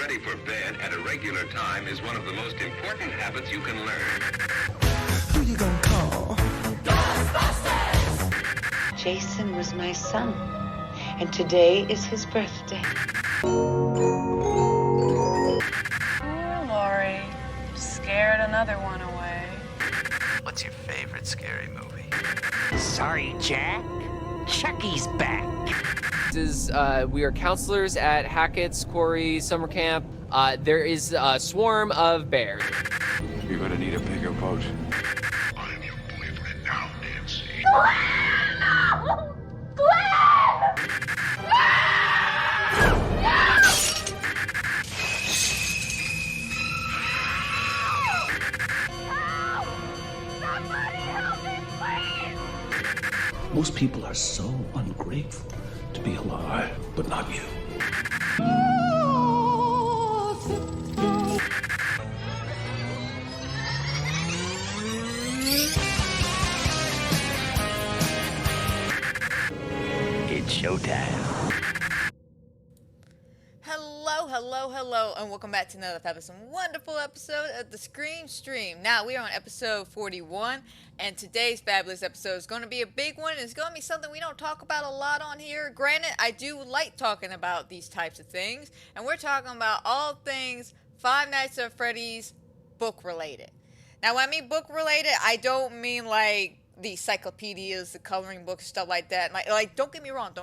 ready for bed at a regular time is one of the most important habits you can learn. Who you gonna call? Ghostbusters! Jason was my son, and today is his birthday. Oh, Lori, scared another one away. What's your favorite scary movie? Sorry, Jack. Chucky's back. We are counselors at Hackett's Quarry Summer Camp. There is a swarm of bears. You're gonna need a bigger boat. I'm your boyfriend now, Nancy. Most people are so ungrateful to be alive, but not you. It's showtime. Hello, and welcome back to another wonderful episode of the Screen Stream. Now, we are on episode 41, and today's fabulous episode is going to be a big one. It's going to be something we don't talk about a lot on here. Granted, I do like talking about these types of things, and we're talking about all things Five Nights at Freddy's book-related. Now, when I mean book-related, I don't mean like the encyclopedias, the coloring books, stuff like that. Like, don't get me wrong.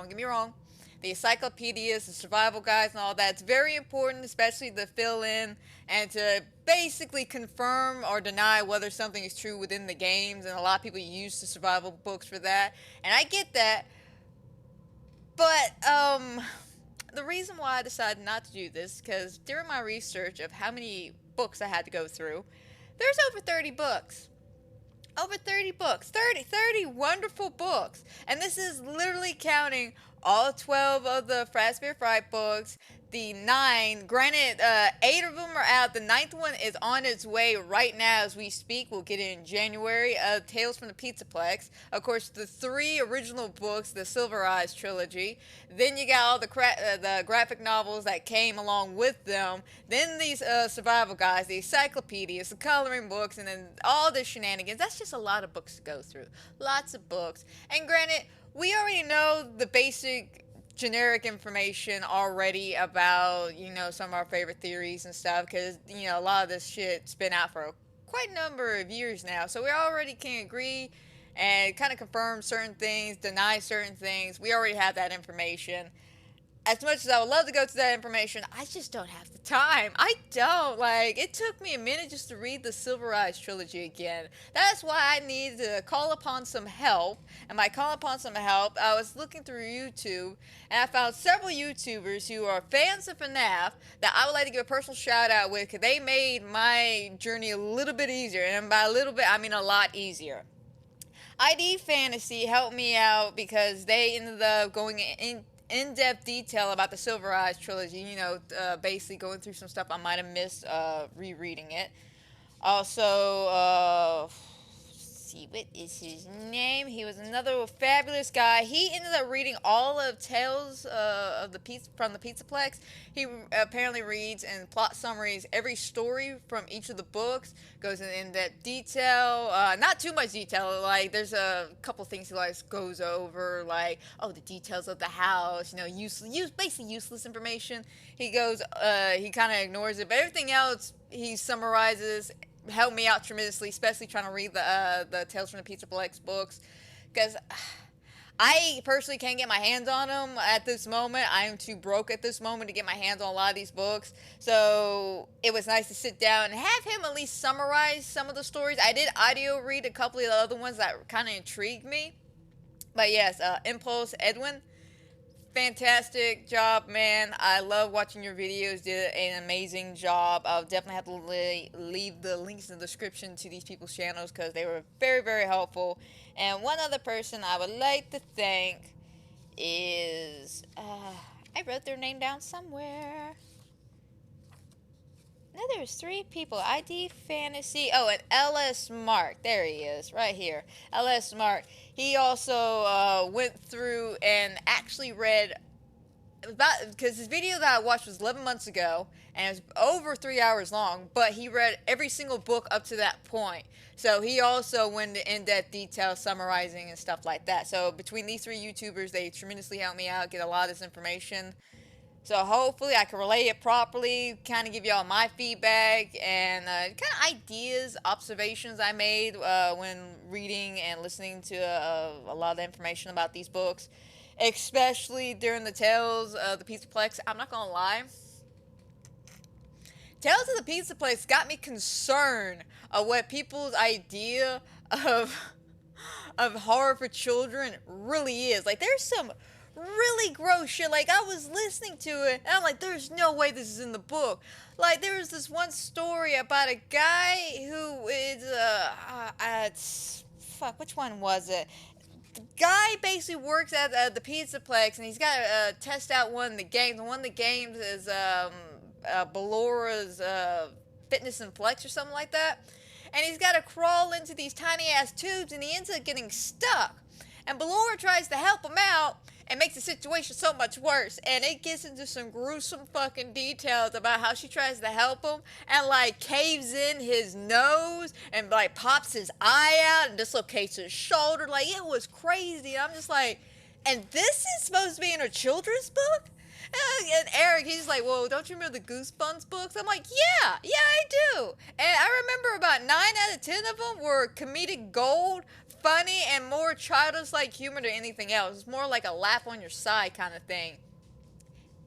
The encyclopedias, the survival guides, and all that. It's very important, especially to fill in and to basically confirm or deny whether something is true within the games. And a lot of people use the survival books for that. And I get that. But the reason why I decided not to do this, because during my research of how many books I had to go through, there's over 30 books. Over 30 books. 30 wonderful books. And this is literally counting all 12 of the Fazbear Fright books, the 9, granted, 8 of them are out, the 9th one is on its way right now as we speak, we'll get it in January, Tales from the Pizzaplex, of course, the 3 original books, the Silver Eyes trilogy, then you got all the graphic novels that came along with them, then these survival guides, the encyclopedias, the coloring books, and then all the shenanigans. That's just a lot of books to go through, lots of books, and granted, we already know the basic generic information already about, you know, some of our favorite theories and stuff, because, you know, a lot of this shit's been out for quite a number of years now, so we already can agree and kind of confirm certain things, deny certain things. We already have that information. As much as I would love to go to that information, I just don't have the time. I don't. Like, it took me a minute just to read the Silver Eyes trilogy again. That's why I needed to call upon some help. And by calling upon some help, I was looking through YouTube, and I found several YouTubers who are fans of FNAF that I would like to give a personal shout out with, because they made my journey a little bit easier. And by a little bit, I mean a lot easier. ID Fantasy helped me out because they ended up going in-depth detail about the Silver Eyes trilogy, you know, basically going through some stuff I might have missed rereading it. Also, what is his name? He was another fabulous guy. He ended up reading all of Tales from the Pizzaplex. He apparently reads and plot summaries every story from each of the books, goes in depth detail, not too much detail, like there's a couple things he like goes over, like, oh, the details of the house, you know, basically useless information. He goes, he kind of ignores it, but everything else he summarizes. Helped me out tremendously, especially trying to read the Tales from the Pizzaplex books, because I personally can't get my hands on them at this moment. I am too broke at this moment to get my hands on a lot of these books, so it was nice to sit down and have him at least summarize some of the stories. I did audio read a couple of the other ones that kind of intrigued me, but yes, Impulse Edwin, fantastic job, man. I love watching your videos. Did an amazing job. I'll definitely have to leave the links in the description to these people's channels because they were very, very helpful. And one other person I would like to thank is, I wrote their name down somewhere. No, there's 3 people. ID Fantasy. Oh, and LS Mark. There he is, right here. LS Mark. He also went through and actually read because his video that I watched was 11 months ago, and it was over 3 hours long, but he read every single book up to that point. So he also went into in-depth detail, summarizing and stuff like that. So between these three YouTubers, they tremendously helped me out, get a lot of this information. So hopefully I can relay it properly, kind of give y'all my feedback and kind of ideas, observations I made when reading and listening to a lot of information about these books, especially during the Tales of the Pizzaplex. I'm not gonna lie, Tales of the Pizzaplex got me concerned of what people's idea of horror for children really is. Like, there's some really gross shit. Like, I was listening to it and I'm like, there's no way this is in the book. Like, there was this one story about a guy who is fuck, which one was it? The guy basically works at the Pizzaplex, and he's got to test out one of the games, and one of the games is Bellora's Fitness and Flex or something like that. And he's got to crawl into these tiny ass tubes, and he ends up getting stuck. And Bellora tries to help him out and makes the situation so much worse. And it gets into some gruesome fucking details about how she tries to help him and like caves in his nose and like pops his eye out and dislocates his shoulder. Like, it was crazy. I'm just like, and this is supposed to be in a children's book? And Eric, he's like, well, don't you remember the Goosebumps books? I'm like, yeah, I do. And I remember about 9 out of 10 of them were comedic gold, funny, and more childish-like humor than anything else. It's more like a laugh on your side kind of thing.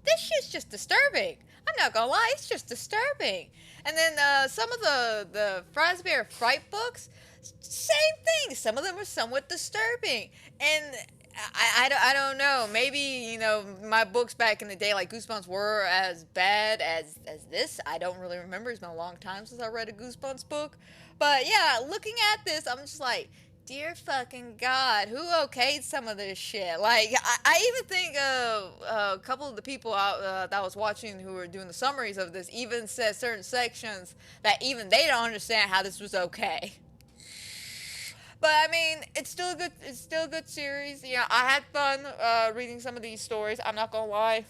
This shit's just disturbing. I'm not gonna lie, it's just disturbing. And then some of the Fazbear Fright books, same thing. Some of them are somewhat disturbing. And I don't know. Maybe, you know, my books back in the day, like Goosebumps, were as bad as this. I don't really remember. It's been a long time since I read a Goosebumps book. But yeah, looking at this, I'm just like, dear fucking God, who okayed some of this shit? Like, I even think a couple of the people that I was watching who were doing the summaries of this even said certain sections that even they don't understand how this was okay. But I mean, it's still a good series. You know, I had fun reading some of these stories. I'm not gonna lie.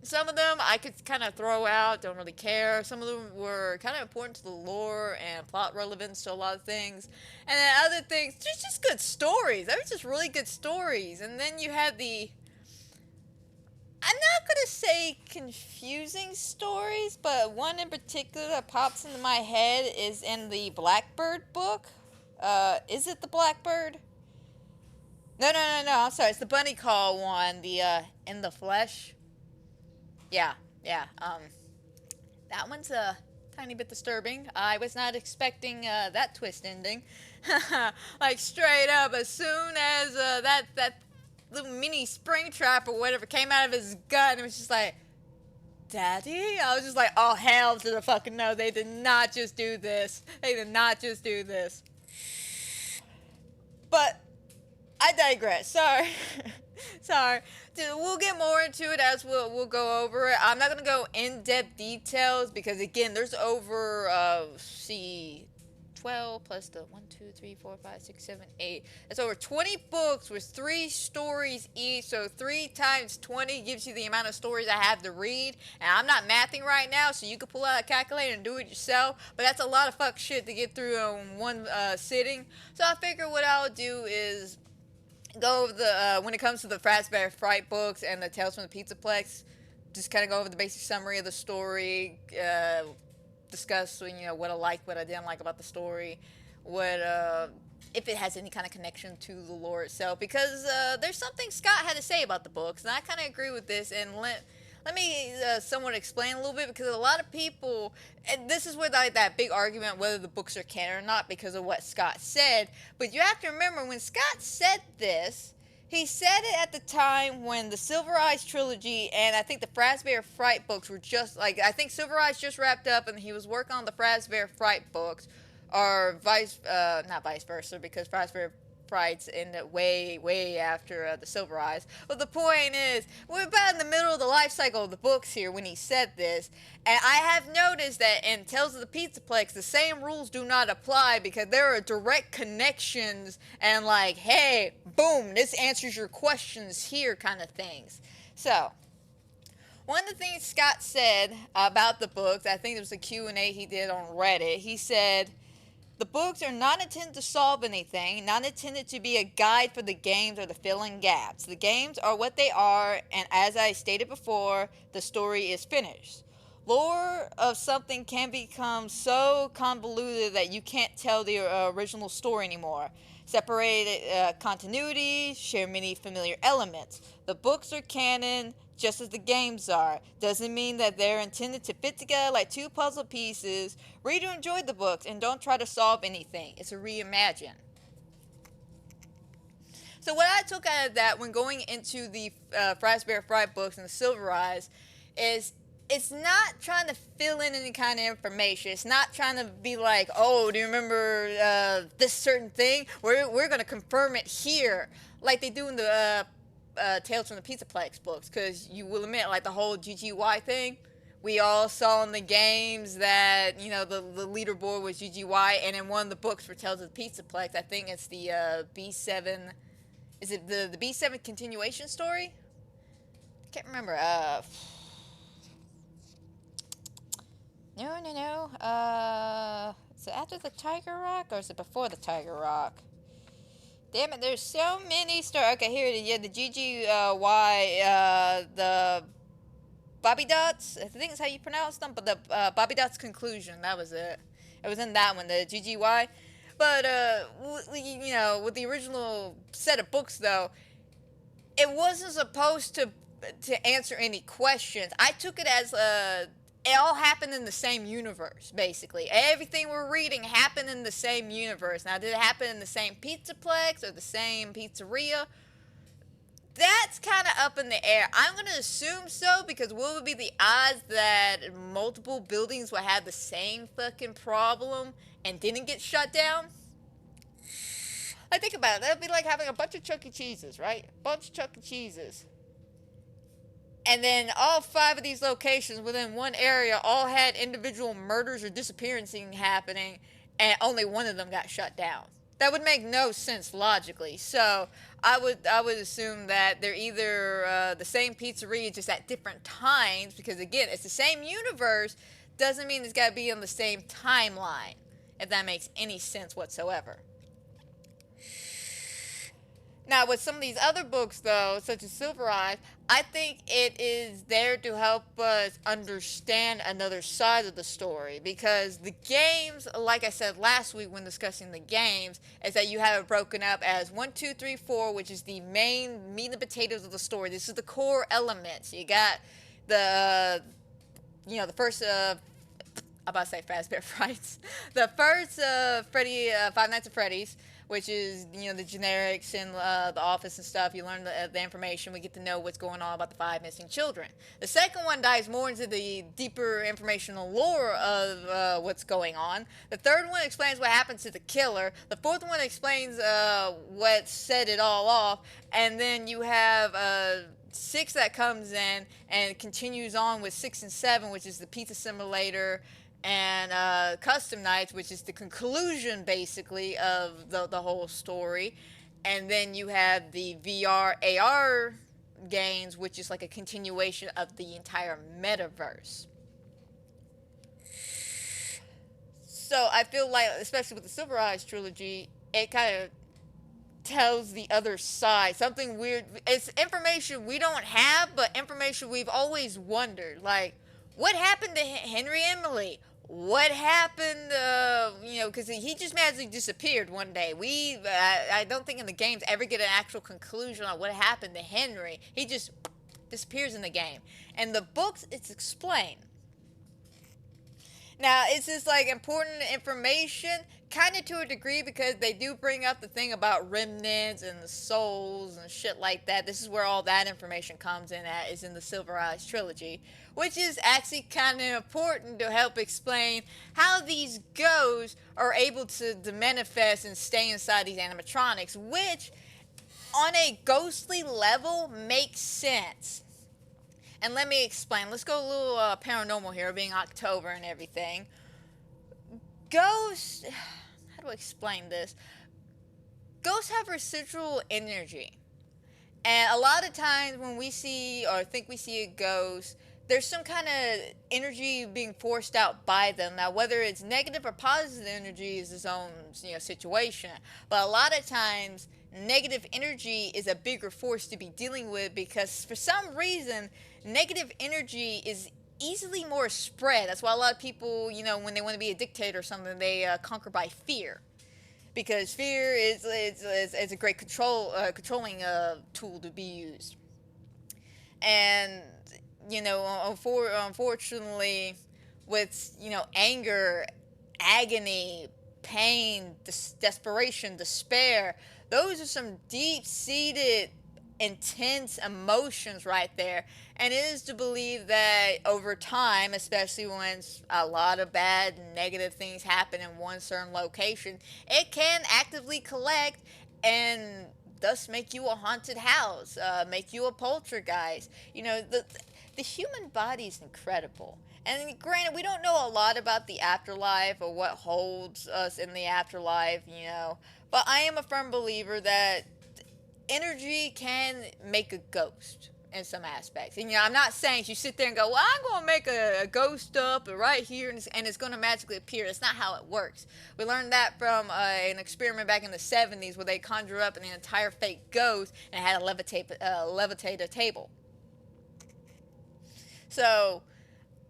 Some of them I could kind of throw out, don't really care. Some of them were kind of important to the lore and plot relevance to a lot of things. And then other things, just good stories. They were just really good stories. And then you had the, I'm not gonna say confusing stories, but one in particular that pops into my head is in the Blackbird book. Is it the Blackbird? No, I'm sorry. It's the Bunny Call one. The, In the Flesh. Yeah. That one's a tiny bit disturbing. I was not expecting, that twist ending. Like, straight up, as soon as, that little mini spring trap or whatever came out of his gut, it was just like, Daddy? I was just like, oh, hell to the fucking no. They did not just do this. But I digress. Sorry. Dude, we'll get more into it as we'll go over it. I'm not gonna go in-depth details because again, there's over 12 plus the 1, 2, 3, 4, 5, 6, 7, 8. That's over 20 books with 3 stories each. So 3 times 20 gives you the amount of stories I have to read. And I'm not mathing right now, so you can pull out a calculator and do it yourself. But that's a lot of fuck shit to get through in one sitting. So I figure what I'll do is go over the when it comes to the Fazbear Fright books and the Tales from the Pizzaplex, just kind of go over the basic summary of the story. Discuss, you know, what I liked, what I didn't like about the story, what if it has any kind of connection to the lore itself, because there's something Scott had to say about the books, and I kind of agree with this, and let me somewhat explain a little bit, because a lot of people, and this is where that big argument whether the books are canon or not because of what Scott said, but you have to remember when Scott said this, he said it at the time when the Silver Eyes trilogy and I think the Fazbear Fright books were just, like, I think Silver Eyes just wrapped up and he was working on the Fazbear Fright books, or not vice versa, because Fazbear Frights in the way after the Silver Eyes. But the point is, we're about in the middle of the life cycle of the books here when he said this, and I have noticed that in Tales of the Pizzaplex, the same rules do not apply because there are direct connections and like, hey, boom, this answers your questions here kind of things. So, one of the things Scott said about the books, I think there was a Q&A he did on Reddit, he said, the books are not intended to solve anything, not intended to be a guide for the games or to fill in gaps. The games are what they are, and as I stated before, the story is finished. Lore of something can become so convoluted that you can't tell the original story anymore. Separated continuity, share many familiar elements. The books are canon, just as the games are. Doesn't mean that they're intended to fit together like two puzzle pieces. Read or enjoy the books and don't try to solve anything. It's a reimagine. So what I took out of that when going into the Fazbear Fright books and the Silver Eyes is it's not trying to fill in any kind of information. It's not trying to be like, oh, do you remember this certain thing? We're going to confirm it here, like they do in the Tales from the Pizzaplex books, because you will admit, like the whole GGY thing, we all saw in the games that, you know, the leaderboard was GGY, and in one of the books for Tales of the Pizzaplex, I think it's the B7, is it the B7 continuation story? I can't remember. No. Is it after the Tiger Rock, or is it before the Tiger Rock? Damn it, there's so many stories. Okay, here it is. Yeah, the GGY, the Bobby Dots, I think is how you pronounce them, but the Bobby Dots conclusion, that was it. It was in that one, the GGY. But, you know, with the original set of books, though, it wasn't supposed to answer any questions. I took it as it all happened in the same universe, basically. Everything we're reading happened in the same universe. Now, did it happen in the same pizzaplex or the same pizzeria? That's kind of up in the air. I'm going to assume so, because what would be the odds that multiple buildings would have the same fucking problem and didn't get shut down? Like, think about it. That would be like having a bunch of Chuck E. Cheese's, right? A bunch of Chuck E. Cheese's. And then all 5 of these locations within one area all had individual murders or disappearances happening, and only one of them got shut down. That would make no sense logically. So I would assume that they're either the same pizzeria, just at different times, because again, it's the same universe, doesn't mean it's got to be on the same timeline, if that makes any sense whatsoever. Now, with some of these other books, though, such as Silver Eyes, I think it is there to help us understand another side of the story. Because the games, like I said last week when discussing the games, is that you have it broken up as 1, 2, 3, 4, which is the main meat and potatoes of the story. This is the core elements. You got the, you know, the first, I'm about to say Fazbear Frights. The first Freddy, Five Nights at Freddy's, which is, you know, the generics in the office and stuff. You learn the information. We get to know what's going on about the 5 missing children. The second one dives more into the deeper informational lore of what's going on. The third one explains what happened to the killer. The fourth one explains what set it all off. And then you have 6 that comes in and continues on with 6 and 7, which is the pizza simulator, and Custom Nights, which is the conclusion, basically, of the whole story. And then you have the VR AR games, which is like a continuation of the entire metaverse. So I feel like, especially with the Silver Eyes trilogy, it kind of tells the other side. Something weird. It's information we don't have, but information we've always wondered. Like, what happened to Henry Emily? What happened, you know, because he just magically disappeared one day. I don't think in the games ever get an actual conclusion on what happened to Henry. He just disappears in the game. And the books, it's explained. Now, it's just like important information, kind of to a degree, because they do bring up the thing about remnants and the souls and shit like that. This is where all that information comes in at, is in the Silver Eyes trilogy, which is actually kind of important to help explain how these ghosts are able to manifest and stay inside these animatronics, which, on a ghostly level, makes sense. And let me explain. Let's go a little paranormal here, being October and everything. Ghosts, how do I explain this? Ghosts have residual energy. And a lot of times when we see or think we see a ghost, there's some kind of energy being forced out by them. Now, whether it's negative or positive energy is its own, situation. But a lot of times, negative energy is a bigger force to be dealing with, because for some reason, negative energy is easily more spread. That's why a lot of people, when they want to be a dictator or something, they conquer by fear. Because fear is a great controlling tool to be used. And, unfortunately, with, anger, agony, pain, desperation, despair, those are some deep-seated, intense emotions right there. And it is to believe that over time, especially when a lot of bad, negative things happen in one certain location, it can actively collect and thus make you a haunted house, make you a poltergeist. The human body is incredible. And granted, we don't know a lot about the afterlife or what holds us in the afterlife, but I am a firm believer that energy can make a ghost in some aspects. And I'm not saying you sit there and go, well, I'm going to make a ghost up right here and it's going to magically appear. That's not how it works. We learned that from an experiment back in the 70s where they conjured up an entire fake ghost and had to levitate a table. So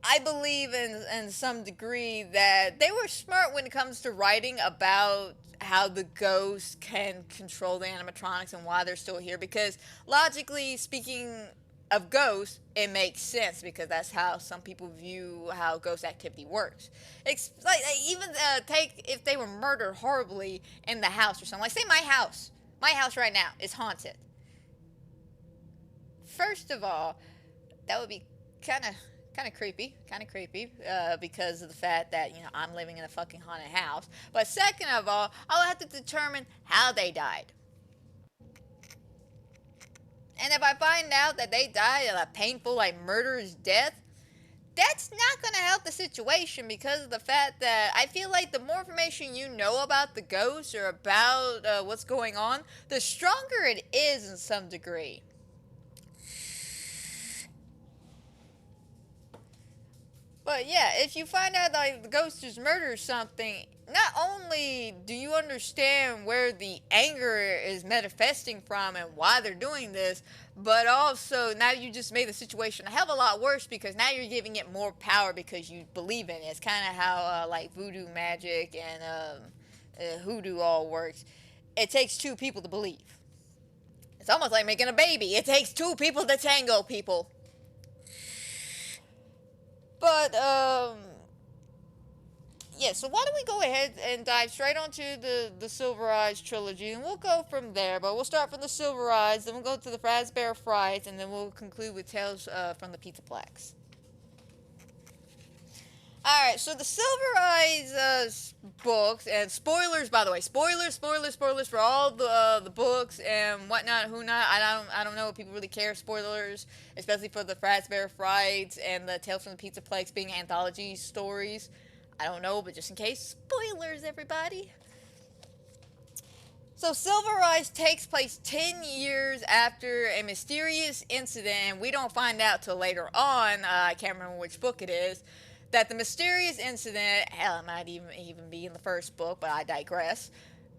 I believe in some degree that they were smart when it comes to writing about how the ghosts can control the animatronics and why they're still here, because logically speaking of ghosts, it makes sense, because that's how some people view how ghost activity works. It's like, even take if they were murdered horribly in the house or something. Like, say my house right now is haunted. First of all, that would be kind of creepy, because of the fact that, I'm living in a fucking haunted house. But second of all, I'll have to determine how they died. And if I find out that they died a painful, murderous death, that's not going to help the situation, because of the fact that I feel like the more information you know about the ghosts or about what's going on, the stronger it is in some degree. But yeah, if you find out that the ghost is murdered something, not only do you understand where the anger is manifesting from and why they're doing this, but also now you just made the situation a hell of a lot worse, because now you're giving it more power because you believe in it. It's kind of how voodoo magic and hoodoo all works. It takes two people to believe. It's almost like making a baby. It takes two people to tango, people. But, yeah, so why don't we go ahead and dive straight onto the Silver Eyes trilogy, and we'll go from there. But we'll start from the Silver Eyes, then we'll go to the Fazbear Frights, and then we'll conclude with Tales from the pizzaplex. Alright, so the Silver Eyes books, and spoilers, by the way, spoilers for all the books and whatnot, who not. I don't know if people really care. Spoilers, especially for the Fazbear Frights and the Tales from the Pizzaplex being anthology stories. I don't know, but just in case, spoilers, everybody. So Silver Eyes takes place 10 years after a mysterious incident, and we don't find out till later on, I can't remember which book it is, that the mysterious incident, hell, it might even be in the first book, but I digress,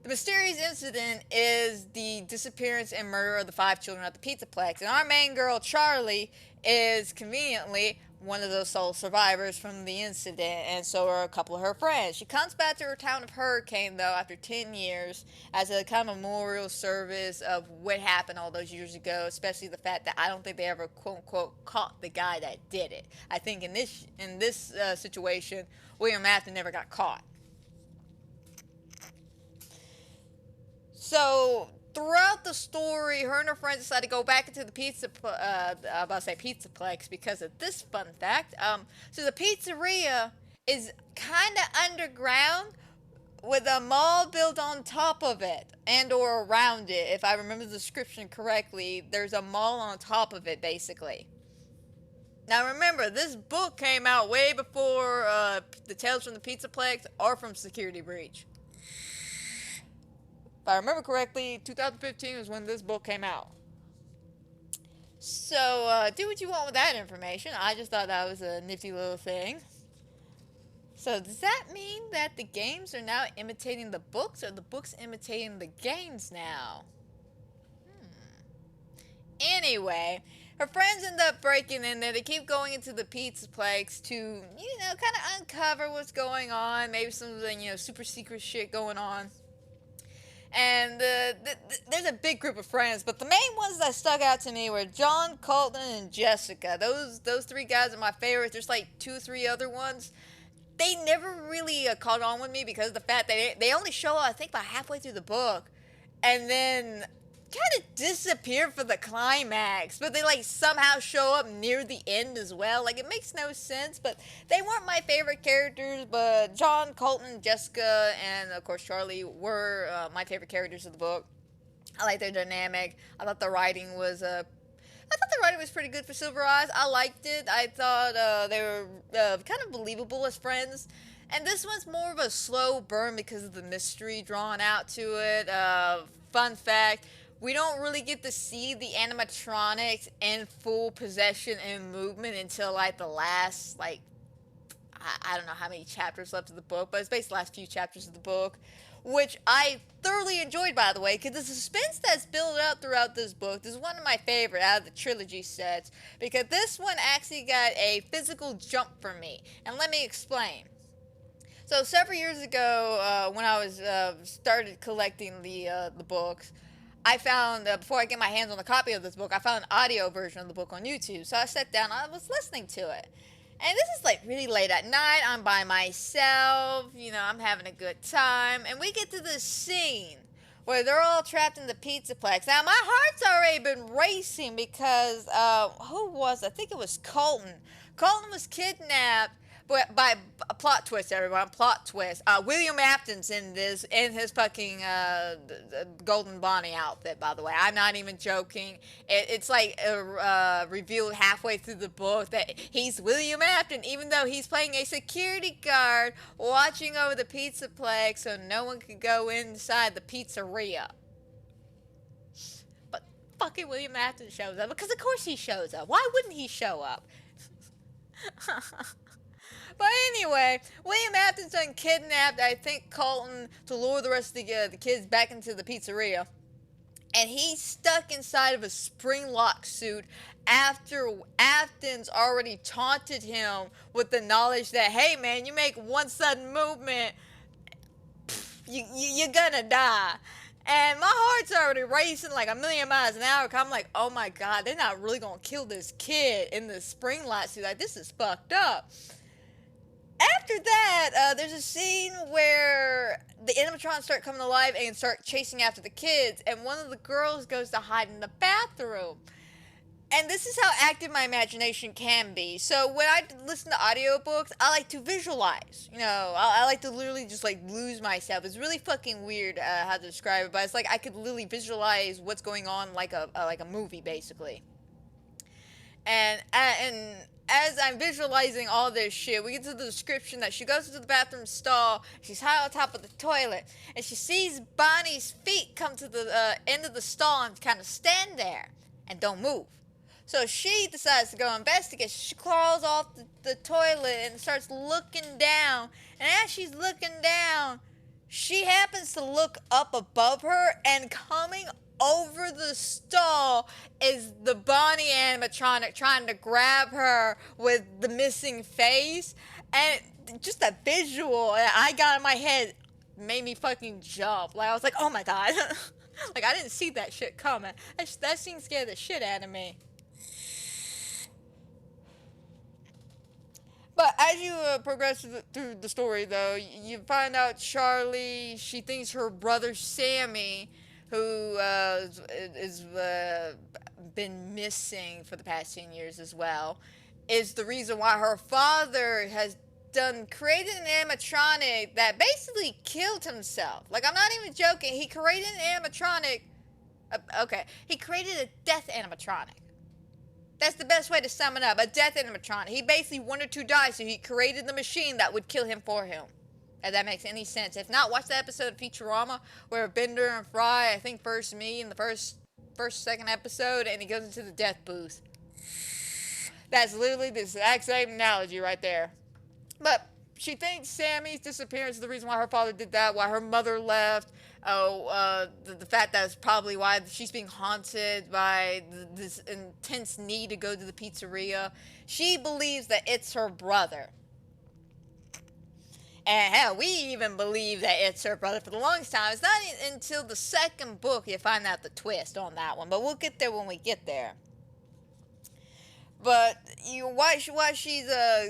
The mysterious incident is the disappearance and murder of the 5 children at the pizzaplex, and our main girl, Charlie, is conveniently one of those sole survivors from the incident, and so are a couple of her friends. She comes back to her town of Hurricane, though, after 10 years, as a kind of memorial service of what happened all those years ago, especially the fact that I don't think they ever, quote-unquote, caught the guy that did it. I think in this situation, William Afton never got caught. So throughout the story, her and her friends decide to go back into the pizzaplex because of this fun fact. So the pizzeria is kind of underground with a mall built on top of it and or around it. If I remember the description correctly, there's a mall on top of it, basically. Now remember, this book came out way before the Tales from the Pizzaplex or from Security Breach. If I remember correctly, 2015 was when this book came out. So, do what you want with that information. I just thought that was a nifty little thing. So, does that mean that the games are now imitating the books, or the books imitating the games now? Anyway, her friends end up breaking in there. They keep going into the pizzaplex to, kind of uncover what's going on. Maybe some of the, super secret shit going on. And there's a big group of friends, but the main ones that stuck out to me were John, Colton, and Jessica. Those 3 guys are my favorites. There's like 2 or 3 other ones. They never really caught on with me because of the fact that they only show up, I think, about halfway through the book, and then kind of disappear for the climax, but they like somehow show up near the end as well. Like, it makes no sense, but they weren't my favorite characters. But John, Colton, Jessica, and of course Charlie were my favorite characters of the book. I like their dynamic. I thought the writing was pretty good for Silver Eyes. I liked it. I thought they were kind of believable as friends. And this one's more of a slow burn because of the mystery drawn out to it. Fun fact, we don't really get to see the animatronics in full possession and movement until like the last, I don't know how many chapters left of the book, but it's basically the last few chapters of the book, which I thoroughly enjoyed, by the way, because the suspense that's built up throughout this book is one of my favorite out of the trilogy sets, because this one actually got a physical jump for me, and let me explain. So several years ago, when I was started collecting the books, I found, before I get my hands on a copy of this book, I found an audio version of the book on YouTube. So I sat down, I was listening to it. And this is like really late at night, I'm by myself, I'm having a good time. And we get to this scene where they're all trapped in the pizzaplex. Now, my heart's already been racing because, who was it? I think it was Colton. Colton was kidnapped by a plot twist, everyone. Plot twist. William Afton's in this, in his fucking Golden Bonnie outfit, by the way. I'm not even joking. It's like revealed halfway through the book that he's William Afton, even though he's playing a security guard watching over the pizzaplex so no one could go inside the pizzeria. But fucking William Afton shows up, because of course he shows up. Why wouldn't he show up? But anyway, William Afton's done kidnapped, I think, Colton to lure the rest of the kids back into the pizzeria. And he's stuck inside of a spring lock suit after Afton's already taunted him with the knowledge that, hey man, you make one sudden movement, you're gonna die. And my heart's already racing like a million miles an hour. I'm like, oh my god, they're not really gonna kill this kid in the spring lock suit. Like, this is fucked up. After that, there's a scene where the animatronics start coming alive and start chasing after the kids, and one of the girls goes to hide in the bathroom. And this is how active my imagination can be. So when I listen to audiobooks, I like to visualize. I like to literally just like lose myself. It's really fucking weird how to describe it, but it's like I could literally visualize what's going on like a movie, basically. And as I'm visualizing all this shit, we get to the description that she goes into the bathroom stall, she's high on top of the toilet, and she sees Bonnie's feet come to the end of the stall and kind of stand there and don't move. So she decides to go investigate. She crawls off the toilet and starts looking down, and as she's looking down, she happens to look up above her, and coming over the stall is the Bonnie animatronic trying to grab her with the missing face. And just that visual that I got in my head made me fucking jump. Like, I was like, oh my god. Like, I didn't see that shit coming. That scene scared the shit out of me. But as you progress through the story, though, you find out Charlie, she thinks her brother Sammy, who is been missing for the past 10 years as well, is the reason why her father has created an animatronic that basically killed himself. Like, I'm not even joking. He created an animatronic. Okay, he created a death animatronic. That's the best way to sum it up. A death animatronic. He basically wanted to die, so he created the machine that would kill him for him. If that makes any sense. If not, watch the episode of Futurama where Bender and Fry, I think, first meet in the second episode, and he goes into the death booth. That's literally the exact same analogy right there. But she thinks Sammy's disappearance is the reason why her father did that, why her mother left. The fact that it's probably why she's being haunted by this intense need to go to the pizzeria. She believes that it's her brother. And hell, we even believe that it's her brother for the longest time. It's not until the second book you find out the twist on that one. But we'll get there when we get there. But while she's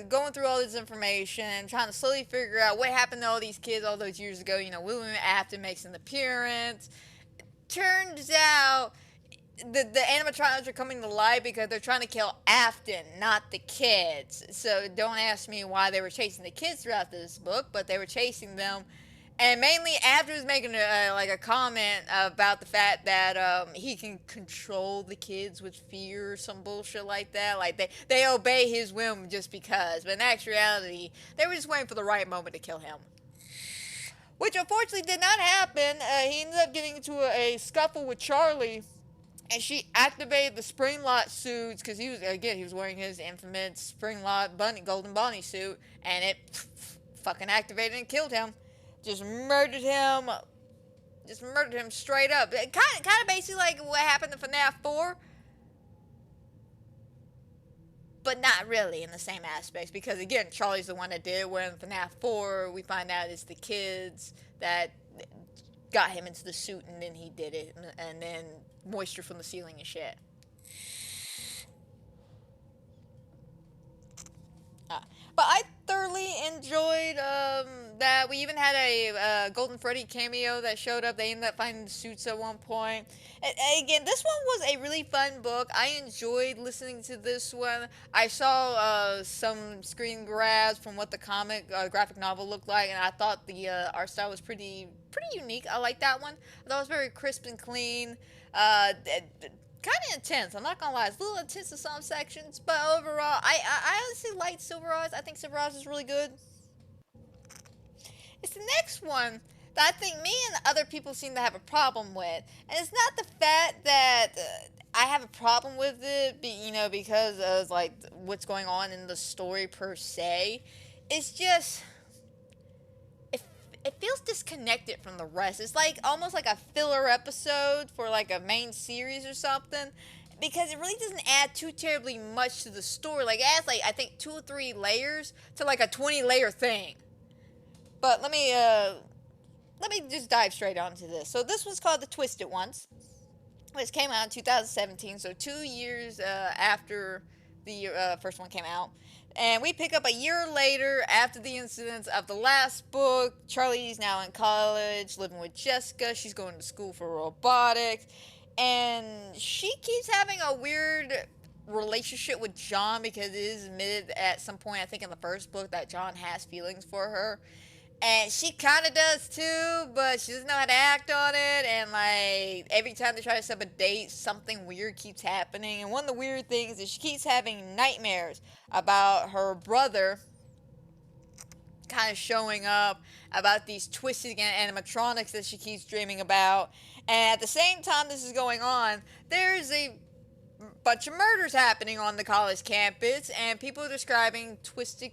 going through all this information and trying to slowly figure out what happened to all these kids all those years ago, William Afton makes an appearance. Turns out the animatronics are coming to life because they're trying to kill Afton, not the kids. So don't ask me why they were chasing the kids throughout this book, but they were chasing them. And mainly Afton was making a comment about the fact that he can control the kids with fear or some bullshit like that. Like they obey his whim just because. But in actuality, they were just waiting for the right moment to kill him. Which unfortunately did not happen. He ended up getting into a scuffle with Charlie. And she activated the spring lot suits because he was wearing his infamous spring lot golden bunny suit. And it fucking activated and killed him. Just murdered him straight up. Kind of basically like what happened to FNAF 4. But not really in the same aspects. Because again, Charlie's the one that did it. Where in FNAF 4, we find out it's the kids that got him into the suit and then he did it. And then moisture from the ceiling and shit. But I thoroughly enjoyed that. We even had a Golden Freddy cameo that showed up. They ended up finding the suits at one point. And again, this one was a really fun book. I enjoyed listening to this one. I saw some screen grabs from what the graphic novel looked like, and I thought the art style was pretty unique. I like that one. I thought it was very crisp and clean. Kind of intense, I'm not gonna lie. It's a little intense in some sections, but overall, I honestly like Silver Eyes. I think Silver Eyes is really good. It's the next one that I think me and other people seem to have a problem with. And it's not the fact that I have a problem with it, because of, like, what's going on in the story per se. It's just... It feels disconnected from the rest. It's like almost like a filler episode for like a main series or something, because it really doesn't add too terribly much to the story. Like, it adds like, I think 2 or 3 layers to like a 20-layer thing. But let me just dive straight onto this. So this was called The Twisted Ones, which came out in 2017, so 2 years after the first one came out. And we pick up a year later after the incidents of the last book. Charlie's now in college, living with Jessica. She's going to school for robotics. And she keeps having a weird relationship with John, because it is admitted at some point, I think in the first book, that John has feelings for her. And she kind of does too, but she doesn't know how to act on it. And like, every time they try to set up a date, something weird keeps happening. And one of the weird things is she keeps having nightmares about her brother kind of showing up, about these twisted animatronics that she keeps dreaming about. And at the same time this is going on, there's a bunch of murders happening on the college campus, and people are describing twisted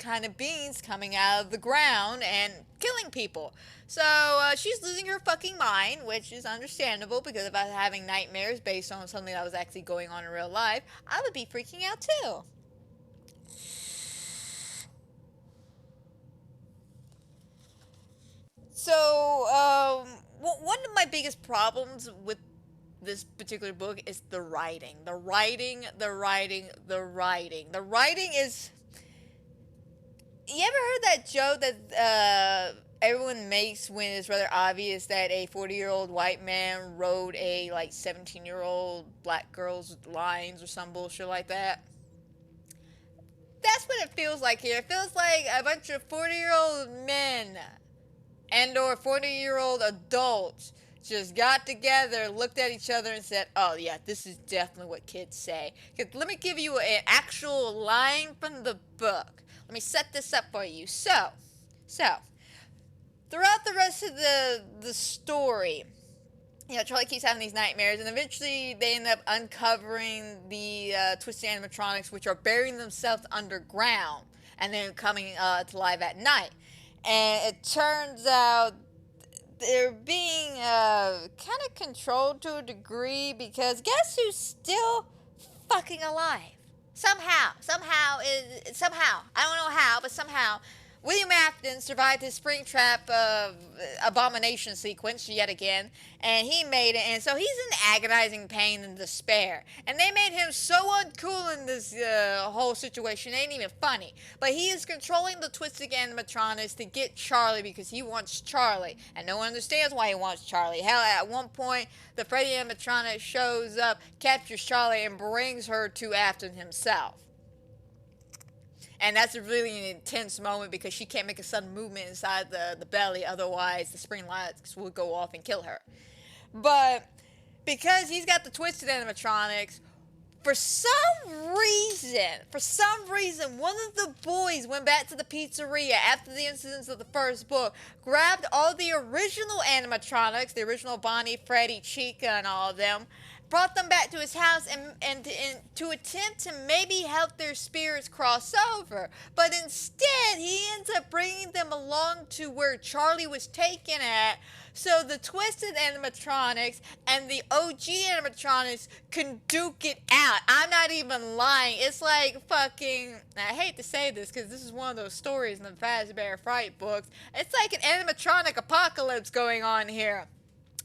kind of beings coming out of the ground and killing people. So she's losing her fucking mind, which is understandable because if I was having nightmares based on something that was actually going on in real life, I would be freaking out too. So, one of my biggest problems with this particular book is the writing. The writing is... You ever heard that joke that everyone makes when it's rather obvious that a 40-year-old white man wrote a, like, 17-year-old black girl's lines or some bullshit like that? That's what it feels like here. It feels like a bunch of 40-year-old men and or 40-year-old adults just got together, looked at each other and said, oh yeah, this is definitely what kids say. Let me give you an actual line from the book. Let me set this up for you. So, throughout the rest of the story, you know, Charlie keeps having these nightmares, and eventually they end up uncovering the twisted animatronics, which are burying themselves underground and then coming to life at night. And it turns out they're being kind of controlled to a degree because guess who's still fucking alive? Somehow, I don't know how, but somehow, William Afton survived his Springtrap abomination sequence yet again, and he made it, and so he's in agonizing pain and despair. And they made him so uncool in this whole situation, it ain't even funny. But he is controlling the twisted animatronics to get Charlie because he wants Charlie, and no one understands why he wants Charlie. Hell, at one point, the Freddy animatronic shows up, captures Charlie, and brings her to Afton himself. And that's a really intense moment because she can't make a sudden movement inside the belly, otherwise the spring lights would go off and kill her. But because he's got the twisted animatronics, for some reason, one of the boys went back to the pizzeria after the incidents of the first book, grabbed all the original animatronics, the original Bonnie, Freddy, Chica, and all of them, brought them back to his house and to attempt to maybe help their spirits cross over. But instead, he ends up bringing them along to where Charlie was taken at, so the twisted animatronics and the OG animatronics can duke it out. I'm not even lying. It's like fucking... I hate to say this because this is one of those stories in the Fazbear Fright books. It's like an animatronic apocalypse going on here.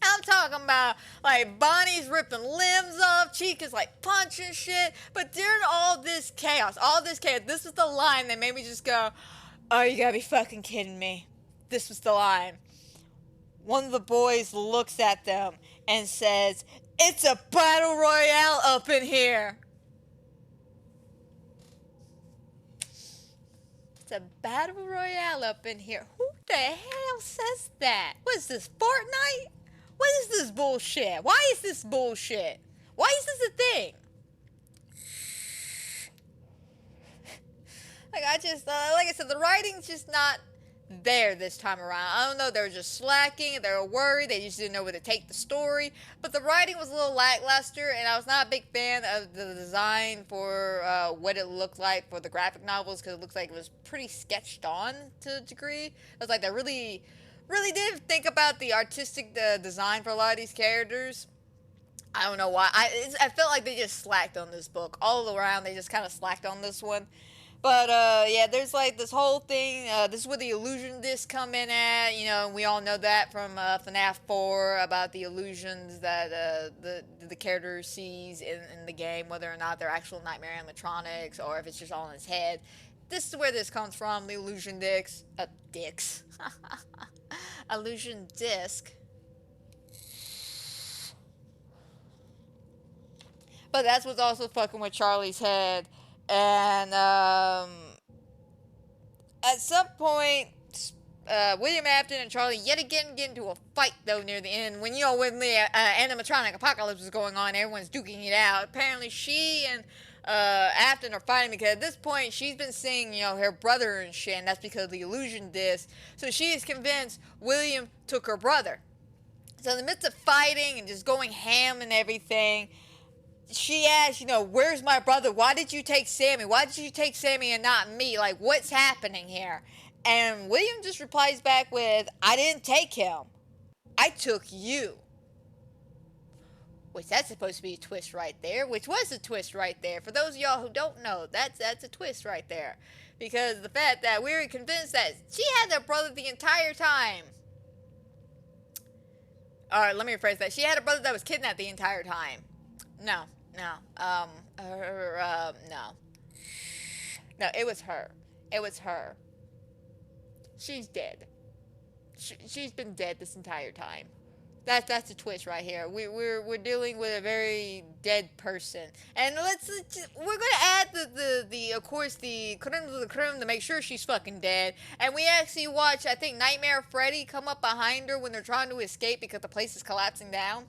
I'm talking about, like, Bonnie's ripping limbs off, Chica's, like, punching shit, but during all this chaos, this is the line that made me just go, oh, you gotta be fucking kidding me. This was the line. One of the boys looks at them and says, it's a battle royale up in here. It's a battle royale up in here. Who the hell says that? What is this, Fortnite? What is this bullshit? Why is this bullshit? Why is this a thing? Like I said, the writing's just not there this time around. I don't know, they were just slacking, they were worried, they just didn't know where to take the story. But the writing was a little lackluster, and I was not a big fan of the design for what it looked like for the graphic novels, because it looks like it was pretty sketched on to a degree. It was like they really did think about the artistic design for a lot of these characters. I don't know why. I felt like they just slacked on this book. All around, they just kind of slacked on this one. But, yeah, there's, like, this whole thing. This is where the illusion discs come in at. You know, we all know that from FNAF 4 about the illusions that the character sees in the game, whether or not they're actual nightmare animatronics or if it's just all in his head. This is where this comes from, the illusion discs. Dicks. Illusion disc. But that's what's also fucking with Charlie's head. And at some point, William Afton and Charlie yet again get into a fight, though, near the end. When the animatronic apocalypse is going on, everyone's duking it out. Apparently, she and Afton are fighting because at this point, she's been seeing, her brother and shit, and that's because of the illusion disc. So she is convinced William took her brother. So in the midst of fighting and just going ham and everything, she asked, where's my brother? Why did you take Sammy? Why did you take Sammy and not me? Like, what's happening here? And William just replies back with, I didn't take him. I took you. Which that's supposed to be a twist right there. Which was a twist right there. For those of y'all who don't know, that's a twist right there. Because the fact that we were convinced that she had a brother the entire time. Alright, let me rephrase that. She had a brother that was kidnapped the entire time. No. No, it was her. It was her. She's dead. She's been dead this entire time. That's a twist right here. We're dealing with a very dead person, and we're gonna add the of course the creme de la creme to make sure she's fucking dead. And we actually watch, I think, Nightmare Freddy come up behind her when they're trying to escape because the place is collapsing down.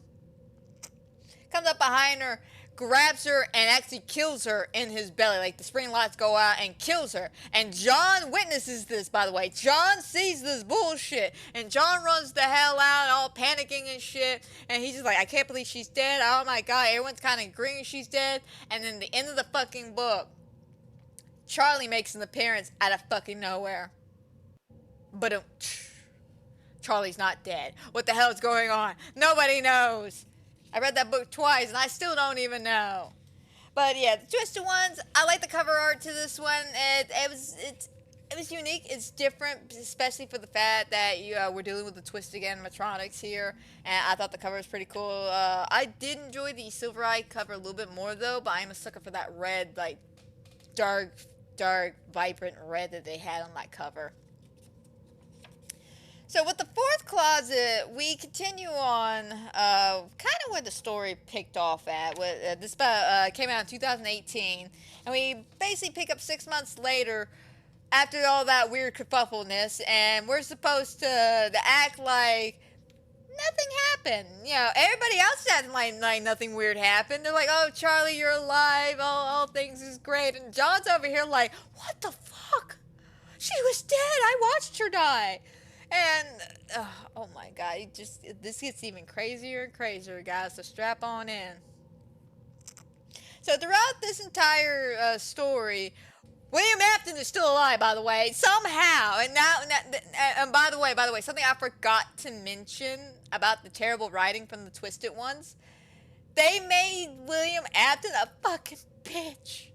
Comes up behind her, grabs her, and actually kills her in his belly. Like, the spring lights go out and kills her. And John witnesses this, by the way. John sees this bullshit. And John runs the hell out, all panicking and shit. And he's just like, I can't believe she's dead. Oh my god, everyone's kind of agreeing she's dead. And then the end of the fucking book, Charlie makes an appearance out of fucking nowhere. But Charlie's not dead. What the hell is going on? Nobody knows. I read that book twice, and I still don't even know. But yeah, the Twisted Ones, I like the cover art to this one. It was unique. It's different, especially for the fact that we're dealing with the twisted animatronics here. And I thought the cover was pretty cool. I did enjoy the Silver Eye cover a little bit more, though. But I'm a sucker for that red, like, dark, vibrant red that they had on that cover. So with the fourth closet, we continue on kind of where the story picked off at. This came out in 2018, and we basically pick up 6 months later after all that weird kerfuffleness, and we're supposed to act like nothing happened. Everybody else is acting like nothing weird happened. They're like, oh, Charlie, you're alive, all things is great, and John's over here like, what the fuck? She was dead, I watched her die. And, oh my god, this gets even crazier and crazier, guys, so strap on in. So throughout this entire story, William Afton is still alive, by the way, somehow. And by the way, something I forgot to mention about the terrible writing from the Twisted Ones. They made William Afton a fucking bitch.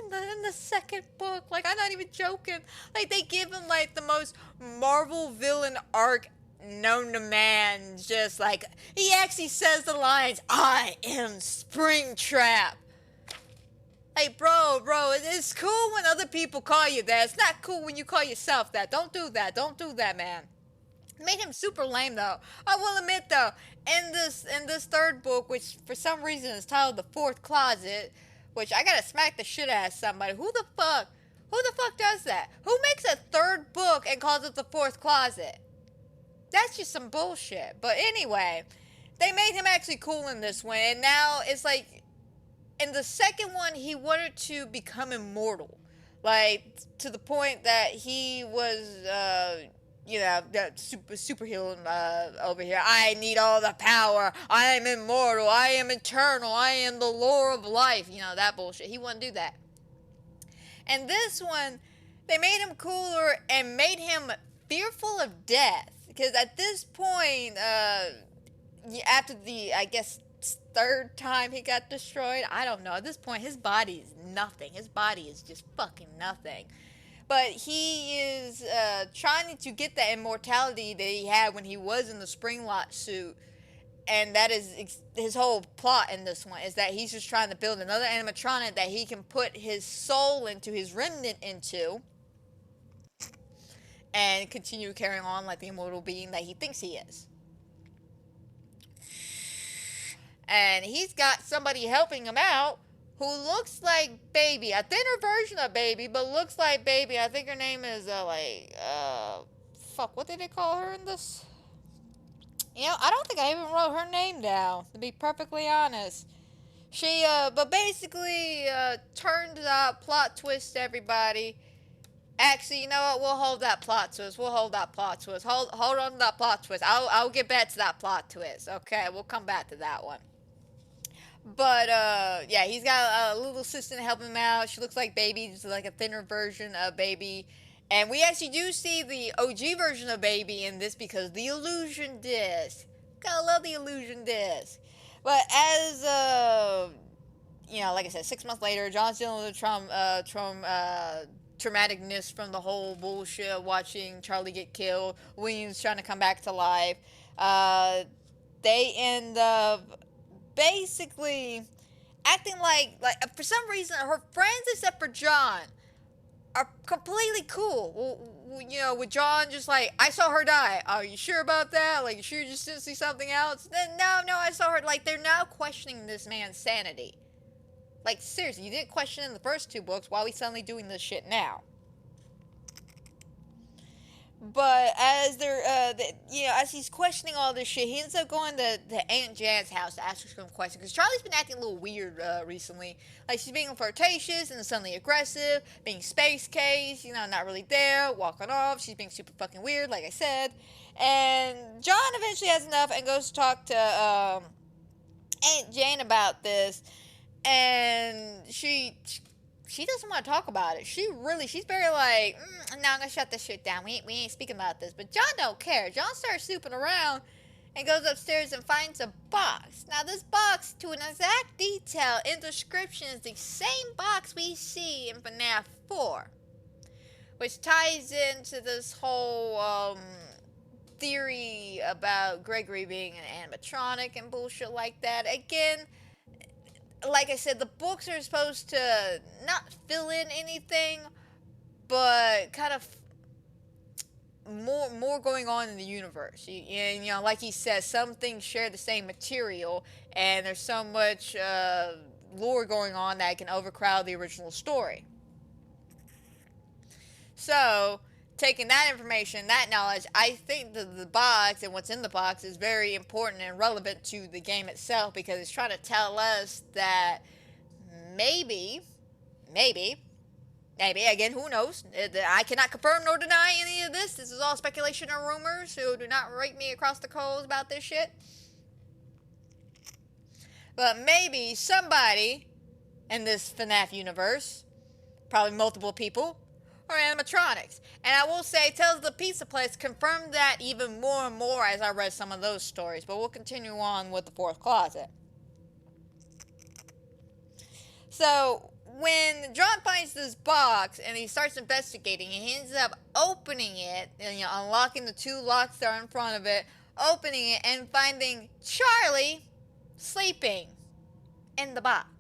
In the second book, like, I'm not even joking. Like, they give him like the most Marvel villain arc known to man. Just like, he actually says the lines, I am Springtrap. Hey, bro, it's cool when other people call you that. It's not cool when you call yourself that. Don't do that, man. It made him super lame, though. I will admit, though, in this third book, which for some reason is titled The Fourth Closet, which I gotta smack the shit out of somebody. Who the fuck does that? Who makes a third book and calls it The Fourth Closet? That's just some bullshit. But anyway, they made him actually cool in this one. And now it's like, in the second one, he wanted to become immortal. Like, to the point that he was, that superhero over here. I need all the power. I am immortal. I am eternal. I am the lore of life. That bullshit. He wouldn't do that. And this one, they made him cooler and made him fearful of death. Because at this point, after the, I guess, third time he got destroyed, I don't know. At this point, his body is nothing. His body is just fucking nothing. But he is trying to get that immortality that he had when he was in the Springlot suit. And that is his whole plot in this one, is that he's just trying to build another animatronic that he can put his soul into, his remnant into, and continue carrying on like the immortal being that he thinks he is. And he's got somebody helping him out who looks like Baby, a thinner version of Baby, but looks like Baby. I think her name is, what did they call her in this? I don't think I even wrote her name down, to be perfectly honest. She, but basically, turned out plot twist, everybody. Actually, you know what? We'll hold that plot twist. Hold on to that plot twist. I'll get back to that plot twist. Okay, we'll come back to that one. But yeah, he's got a little assistant helping him out. She looks like Baby, just like a thinner version of Baby. And we actually do see the OG version of Baby in this because the illusion disc. Gotta love the illusion disc. But as you know, like I said, 6 months later, John's dealing with the traumaticness from the whole bullshit of watching Charlie get killed. William's trying to come back to life. They end up basically acting like for some reason her friends except for John are completely cool. Well, you know, with John just like, I saw her die. Are you sure about that? Like, you sure you just didn't see something else? Then no, I saw her. Like, they're now questioning this man's sanity. Like, seriously, you didn't question it in the first 2 books. Why are we suddenly doing this shit now? But as they're, you know, as he's questioning all this shit, he ends up going to Aunt Jan's house to ask her some questions. Because Charlie's been acting a little weird recently. Like, she's being flirtatious and suddenly aggressive, being space case, you know, not really there, walking off. She's being super fucking weird, like I said. And John eventually has enough and goes to talk to Aunt Jane about this. And she doesn't want to talk about it. She's very like, no, I'm gonna shut this shit down. We ain't speaking about this. But John don't care. John starts snooping around and goes upstairs and finds a box. Now this box, to an exact detail in description, is the same box we see in FNAF 4, which ties into this whole theory about Gregory being an animatronic and bullshit like that. Again, like I said, the books are supposed to not fill in anything, but kind of more going on in the universe. You know, like he says, some things share the same material, and there's so much lore going on that it can overcrowd the original story. So, taking that information, that knowledge, I think the box and what's in the box is very important and relevant to the game itself, because it's trying to tell us that maybe, again, who knows? I cannot confirm nor deny any of this. This is all speculation or rumors, so do not rake me across the coals about this shit. But maybe somebody in this FNAF universe, probably multiple people, or animatronics. And I will say, Tales of the Pizzaplex confirmed that even more and more as I read some of those stories. But we'll continue on with the 4th closet. So, when John finds this box and he starts investigating, he ends up opening it, and, you know, unlocking the 2 locks that are in front of it, opening it, and finding Charlie sleeping in the box.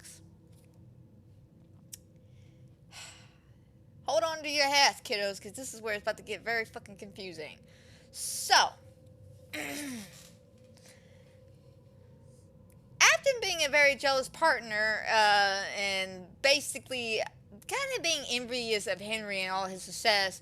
Hold on to your hats, kiddos, because this is where it's about to get very fucking confusing. So, after being a very jealous partner, and basically kind of being envious of Henry and all his success,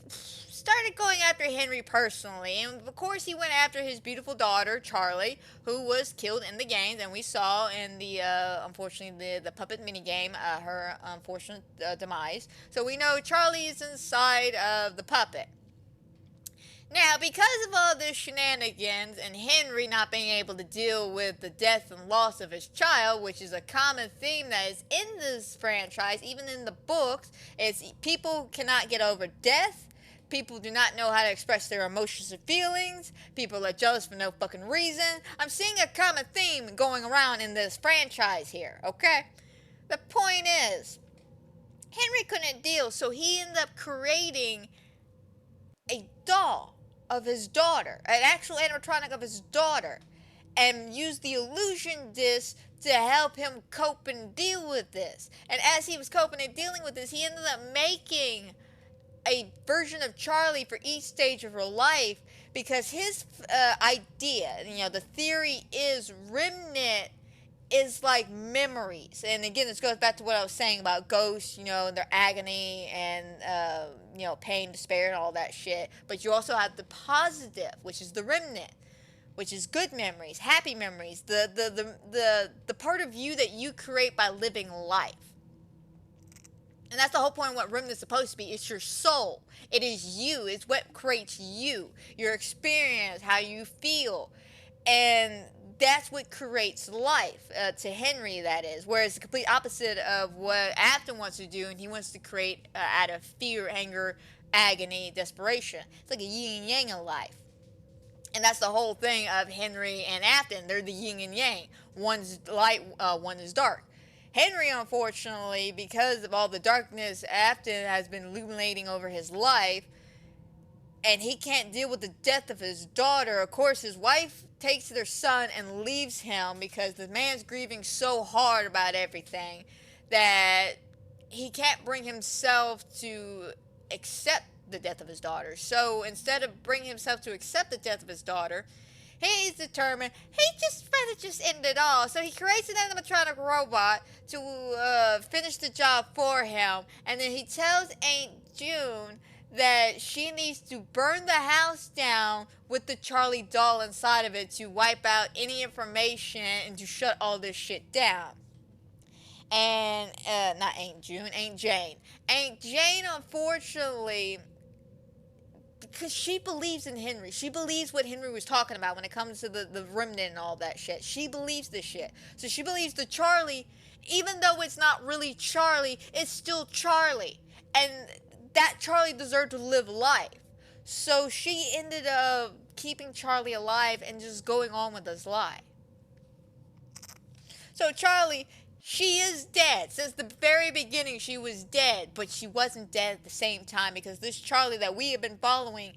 started going after Henry personally. And of course he went after his beautiful daughter, Charlie, who was killed in the games, and we saw in the, unfortunately, the puppet minigame, her unfortunate demise. So we know Charlie is inside of the puppet. Now, because of all this shenanigans and Henry not being able to deal with the death and loss of his child, which is a common theme that is in this franchise, even in the books, is people cannot get over death. People do not know how to express their emotions and feelings. People are jealous for no fucking reason. I'm seeing a common theme going around in this franchise here, okay? The point is, Henry couldn't deal, so he ended up creating a doll of his daughter, an actual animatronic of his daughter, and used the illusion disc to help him cope and deal with this. And as he was coping and dealing with this, he ended up making a version of Charlie for each stage of her life, because his idea, you know, the theory is Remnant is like memories. And again, this goes back to what I was saying about ghosts, you know, and their agony and, you know, pain, despair, and all that shit. But you also have the positive, which is the Remnant, which is good memories, happy memories, the part of you that you create by living life. And that's the whole point of what Remnant is supposed to be. It's your soul. It is you. It's what creates you. Your experience, how you feel. And that's what creates life, to Henry, that is. Whereas the complete opposite of what Afton wants to do, and he wants to create out of fear, anger, agony, desperation. It's like a yin and yang of life. And that's the whole thing of Henry and Afton. They're the yin and yang. One's light, one is dark. Henry, unfortunately, because of all the darkness Afton has been illuminating over his life, and he can't deal with the death of his daughter. Of course, his wife takes their son and leaves him because the man's grieving so hard about everything that he can't bring himself to accept the death of his daughter. So instead of bringing himself to accept the death of his daughter, he's determined rather just end it all. So he creates an animatronic robot to finish the job for him, and then he tells Aunt June that she needs to burn the house down with the Charlie doll inside of it to wipe out any information and to shut all this shit down. And, not Aunt June, Aunt Jane. Aunt Jane, unfortunately, because she believes in Henry. She believes what Henry was talking about when it comes to the remnant and all that shit. She believes this shit. So she believes the Charlie, even though it's not really Charlie, it's still Charlie. And that Charlie deserved to live life. So she ended up keeping Charlie alive and just going on with his life. So Charlie, she is dead. Since the very beginning she was dead, but she wasn't dead at the same time, because this Charlie that we have been following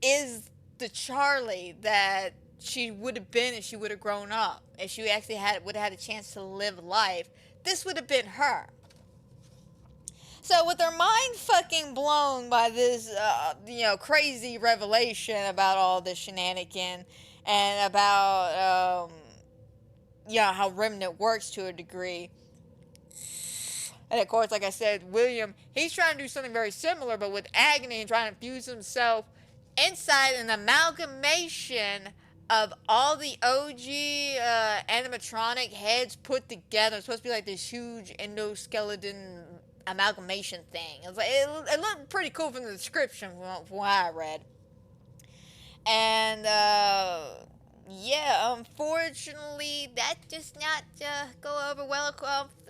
is the Charlie that she would have been if she would have grown up. If she actually would have had a chance to live life, this would have been her. So with her mind fucking blown by this, crazy revelation about all this shenanigan and about, how Remnant works to a degree. And of course, like I said, William, he's trying to do something very similar, but with agony, and trying to fuse himself inside an amalgamation of all the OG animatronic heads put together. It's supposed to be like this huge endoskeleton amalgamation thing. It looked pretty cool from the description from what I read. And unfortunately that does not go over well.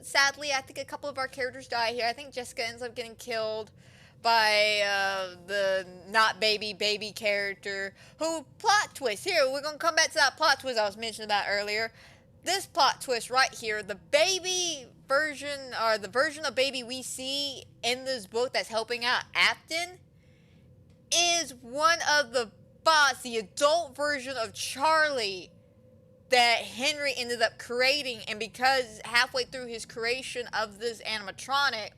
Sadly, I think a couple of our characters die here. I think Jessica ends up getting killed by the not baby character, who, plot twist here, we're gonna come back to that plot twist I was mentioning about earlier. This plot twist right here, the baby version, or the version of baby we see in this book that's helping out Afton, is one of the bots, the adult version of Charlie that Henry ended up creating. And because halfway through his creation of this animatronic,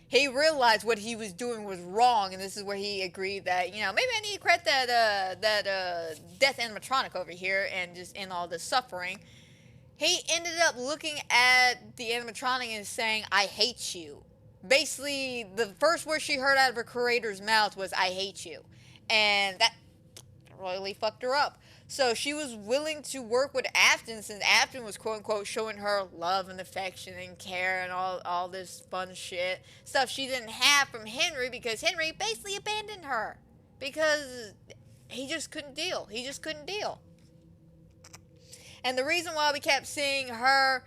he realized what he was doing was wrong, and this is where he agreed that, maybe I need to create that death animatronic over here and just end all this suffering. He ended up looking at the animatronic and saying, "I hate you." Basically, the first word she heard out of her creator's mouth was, "I hate you." And that royally fucked her up. So she was willing to work with Afton, since Afton was quote-unquote showing her love and affection and care and all this fun shit. Stuff she didn't have from Henry, because Henry basically abandoned her. Because he just couldn't deal. And the reason why we kept seeing her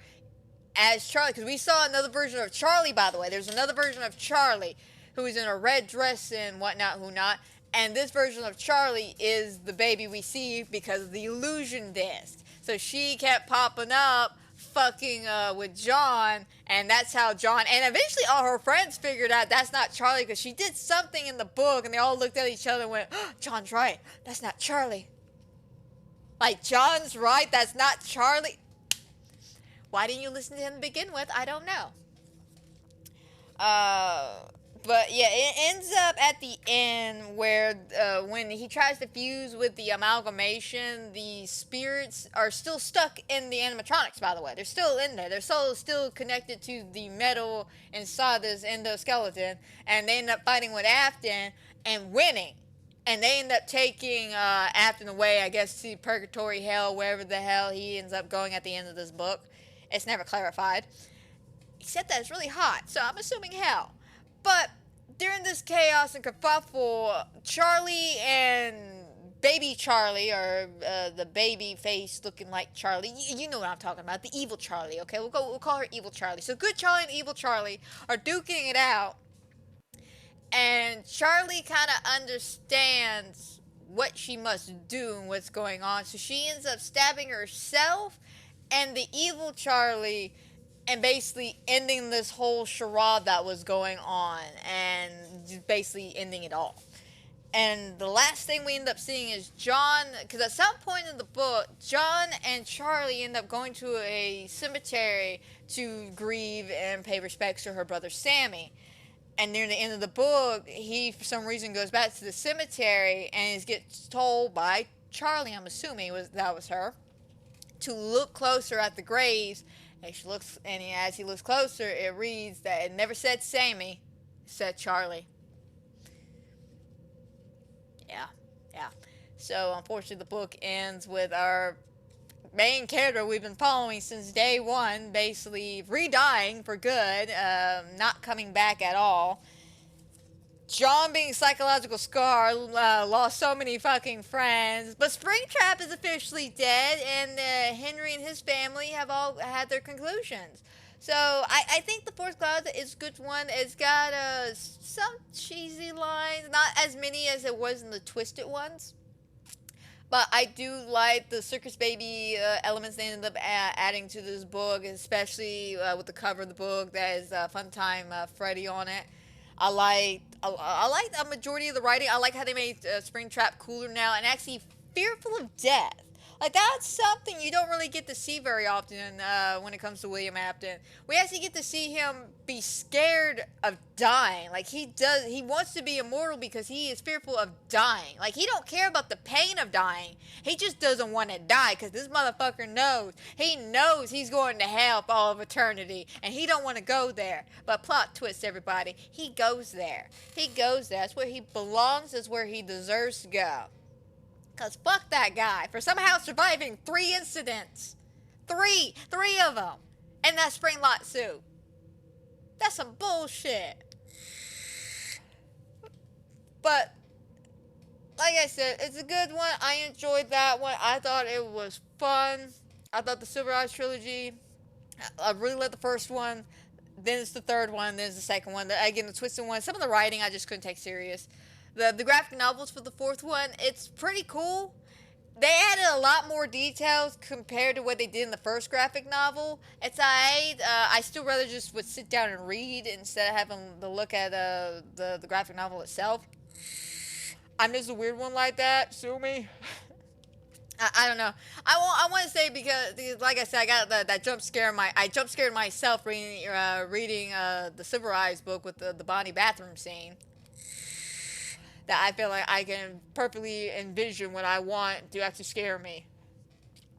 as Charlie, because we saw another version of Charlie, by the way. There's another version of Charlie who is in a red dress and whatnot, who not. And this version of Charlie is the baby we see because of the illusion disc. So she kept popping up, fucking with John, and that's how John, and eventually all her friends figured out that's not Charlie, because she did something in the book, and they all looked at each other and went, oh, John's right, that's not Charlie. Like, John's right, that's not Charlie. Why didn't you listen to him to begin with? I don't know. But yeah, it ends up at the end where when he tries to fuse with the amalgamation, the spirits are still stuck in the animatronics, by the way. They're still in there. Their soul is still connected to the metal inside this endoskeleton. And they end up fighting with Afton and winning. And they end up taking Afton away, I guess, to purgatory, hell, wherever the hell he ends up going at the end of this book. It's never clarified. Except that it's really hot, so I'm assuming hell. But during this chaos and kerfuffle, Charlie and baby Charlie, or the baby face looking like Charlie. You know what I'm talking about. The evil Charlie, okay? We'll call her evil Charlie. So good Charlie and evil Charlie are duking it out. And Charlie kind of understands what she must do and what's going on. So she ends up stabbing herself and the evil Charlie, and basically ending this whole charade that was going on, and just basically ending it all. And the last thing we end up seeing is John, because at some point in the book, John and Charlie end up going to a cemetery to grieve and pay respects to her brother Sammy. And near the end of the book, he, for some reason, goes back to the cemetery and gets told by Charlie, I'm assuming that was her, to look closer at the graves. And she looks, and as he looks closer, it reads that it never said Sammy, it said Charlie. Yeah. So, unfortunately, the book ends with our main character we've been following since day one, basically re-dying for good, not coming back at all. John, being psychological scar, lost so many fucking friends. But Springtrap is officially dead, and Henry and his family have all had their conclusions. So I think the Fourth Cloud is a good one. It's got some cheesy lines, not as many as it was in the Twisted ones. But I do like the circus baby elements they ended up adding to this book, especially with the cover of the book that is Fun Time Freddy on it. I like a majority of the writing. I like how they made Springtrap cooler now and actually fearful of death. Like, that's something you don't really get to see very often when it comes to William Afton. We actually get to see him be scared of dying. Like, he wants to be immortal because he is fearful of dying. Like, he don't care about the pain of dying. He just doesn't want to die because this motherfucker knows. He knows he's going to hell for all of eternity, and he don't want to go there. But plot twist, everybody. He goes there. He goes there. That's where he belongs. That's where he deserves to go. Because fuck that guy for somehow surviving 3 incidents. Three of them. In that spring lot suit. That's some bullshit. But, like I said, it's a good one. I enjoyed that one. I thought it was fun. I thought the Silver Eyes trilogy, I really liked the first one. Then it's the third one. Then it's the second one. Again, the twisted one. Some of the writing I just couldn't take serious. The graphic novels for the fourth one, it's pretty cool. They added a lot more details compared to what they did in the first graphic novel. It's alright. I still rather just would sit down and read instead of having to look at the graphic novel itself. I'm just a weird one like that. Sue me. I don't know. I want to say because, like I said, I got that jump scare. I jump scared myself reading the Silver Eyes book with the Bonnie bathroom scene. That I feel like I can perfectly envision what I want to actually scare me.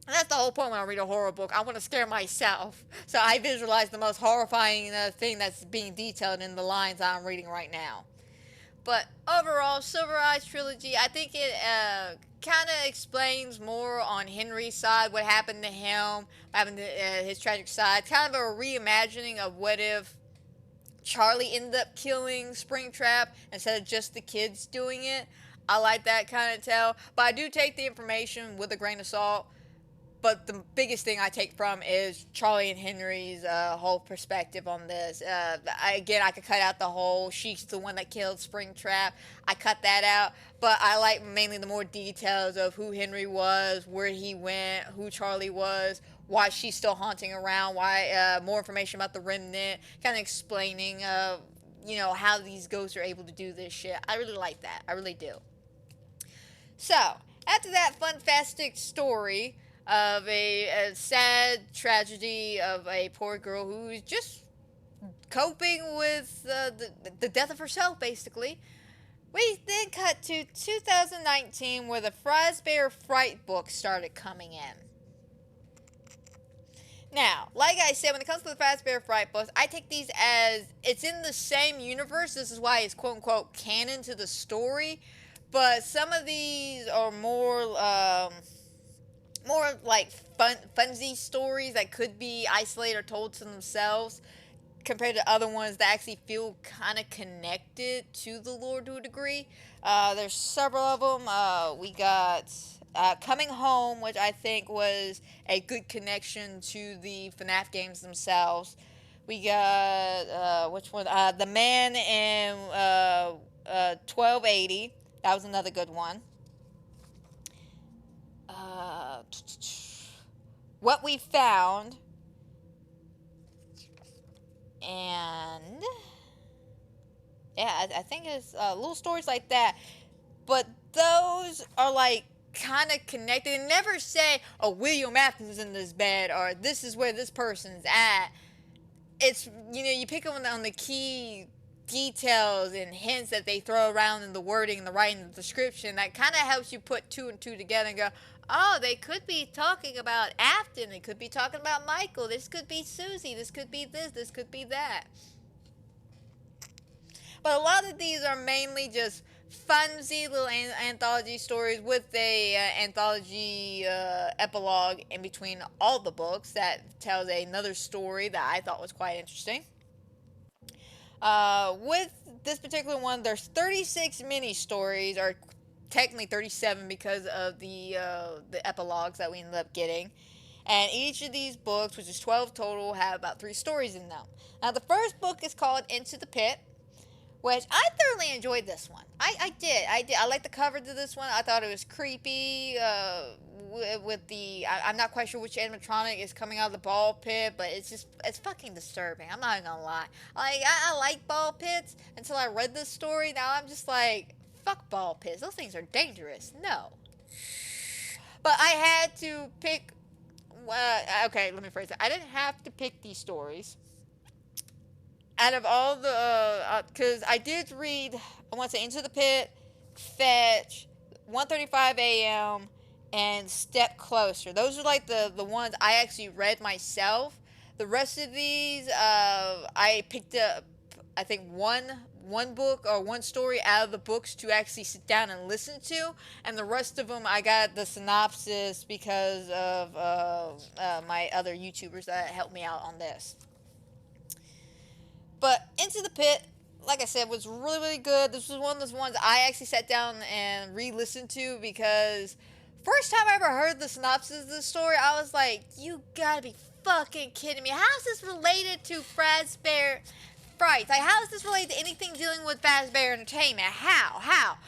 And that's the whole point when I read a horror book. I want to scare myself. So I visualize the most horrifying thing that's being detailed in the lines I'm reading right now. But overall, Silver Eyes trilogy, I think it kind of explains more on Henry's side, what happened to him, what happened to his tragic side. Kind of a reimagining of what if Charlie ended up killing Springtrap instead of just the kids doing it. I like that kind of tell. But I do take the information with a grain of salt. But the biggest thing I take from is Charlie and Henry's whole perspective on this. I could cut out the whole she's the one that killed Springtrap. I cut that out. But I like mainly the more details of who Henry was, where he went, who Charlie was, why she's still haunting around, why more information about the remnant, kind of explaining, how these ghosts are able to do this shit. I really like that. I really do. So, after that fun-fastic story of a sad tragedy of a poor girl who's just coping with the death of herself, basically, we then cut to 2019 where the Fazbear Fright books started coming in. Now, like I said, when it comes to the Fazbear Fright books, I take these as it's in the same universe. This is why it's quote-unquote canon to the story. But some of these are more like funsy stories that could be isolated or told to themselves. compared to other ones that actually feel kind of connected to the lore to a degree. There's several of them. We got Coming Home, which I think was a good connection to the FNAF games themselves. We got, which one? The Man in 1280. That was another good one. What We Found. And yeah, I think it's little stories like that. But those are like kind of connected. They never say, oh, William Afton's in this bed, or this is where this person's at. It's, you know, you pick up on the key details and hints that they throw around in the wording and the writing and the description that kind of helps you put two and two together and go, oh, they could be talking about Afton, they could be talking about Michael, this could be Susie, this could be this could be that. But a lot of these are mainly just funsy little anthology stories with a anthology epilogue in between all the books that tells another story that I thought was quite interesting. With this particular one, there's 36 mini stories, or technically 37 because of the epilogues that we ended up getting. And each of these books, which is 12 total, have about 3 stories in them. Now, the first book is called Into the Pit, which I thoroughly enjoyed this one. I did. I like the cover to this one. I thought it was creepy. With the, I'm not quite sure which animatronic is coming out of the ball pit, but it's fucking disturbing. I'm not even gonna lie. I like ball pits until I read this story. Now I'm just like, fuck ball pits. Those things are dangerous. No. But I had to pick. Okay, let me phrase it. I didn't have to pick these stories. Out of all the, because I did read, I want to say Into the Pit, Fetch, 1:35 a.m., and Step Closer. Those are like the ones I actually read myself. The rest of these, I picked up, I think, one book or one story out of the books to actually sit down and listen to, and the rest of them I got the synopsis because of my other YouTubers that helped me out on this. But Into the Pit, like I said, was really, really good. This was one of those ones I actually sat down and re-listened to because first time I ever heard the synopsis of this story, I was like, you gotta be fucking kidding me. How is this related to Fazbear Frights? Like, how is this related to anything dealing with Fazbear Entertainment? How?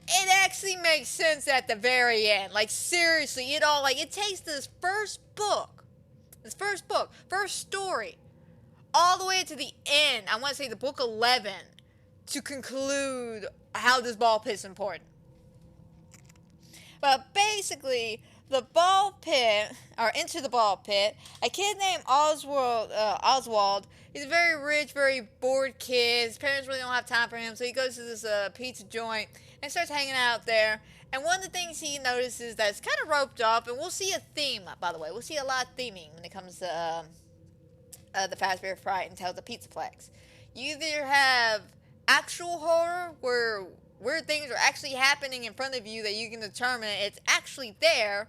It actually makes sense at the very end. Like, seriously, it takes this first story, all the way to the end, I want to say the book 11, to conclude how this ball pit is important. But basically, the ball pit, or Into the Ball Pit, a kid named Oswald, he's a very rich, very bored kid. His parents really don't have time for him, so he goes to this pizza joint and starts hanging out there. And one of the things he notices that's kind of roped off, and we'll see a theme, by the way. We'll see a lot of theming when it comes to the Fazbear Fright and Tales, the pizzaplex. You either have actual horror, where weird things are actually happening in front of you that you can determine it's actually there,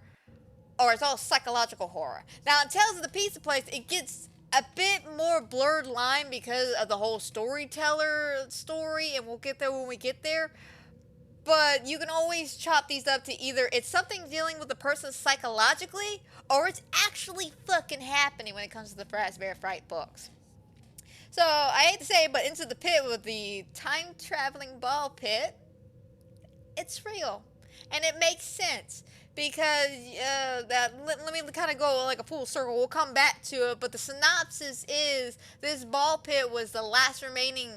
or it's all psychological horror. Now, in Tales of the Pizzaplex, it gets a bit more blurred line because of the whole storyteller story, and we'll get there when we get there. But you can always chop these up to either it's something dealing with the person psychologically, or it's actually fucking happening when it comes to the Fazbear Fright books. So, I hate to say it, but Into the Pit with the time-traveling ball pit, it's real. And it makes sense. Because, let me kind of go like a full circle. We'll come back to it. But the synopsis is, this ball pit was the last remaining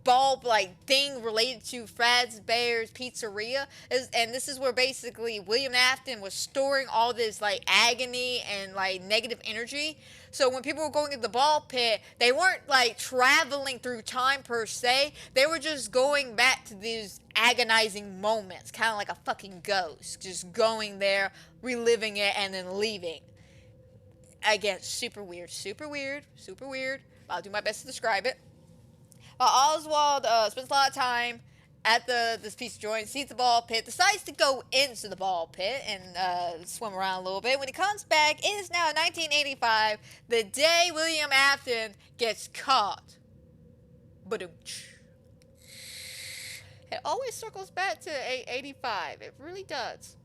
ball-like thing related to Fazbear's Pizzeria, and this is where basically William Afton was storing all this like agony and like negative energy. So when people were going to the ball pit, they weren't like traveling through time per se. They were just going back to these agonizing moments, kind of like a fucking ghost, just going there, reliving it, and then leaving. Again, super weird. I'll do my best to describe it. Oswald spends a lot of time at this pizza joint, sees the ball pit, decides to go into the ball pit and swim around a little bit. When he comes back, it is now 1985, the day William Afton gets caught. Ba-doom-tsh. It always circles back to 85. It really does.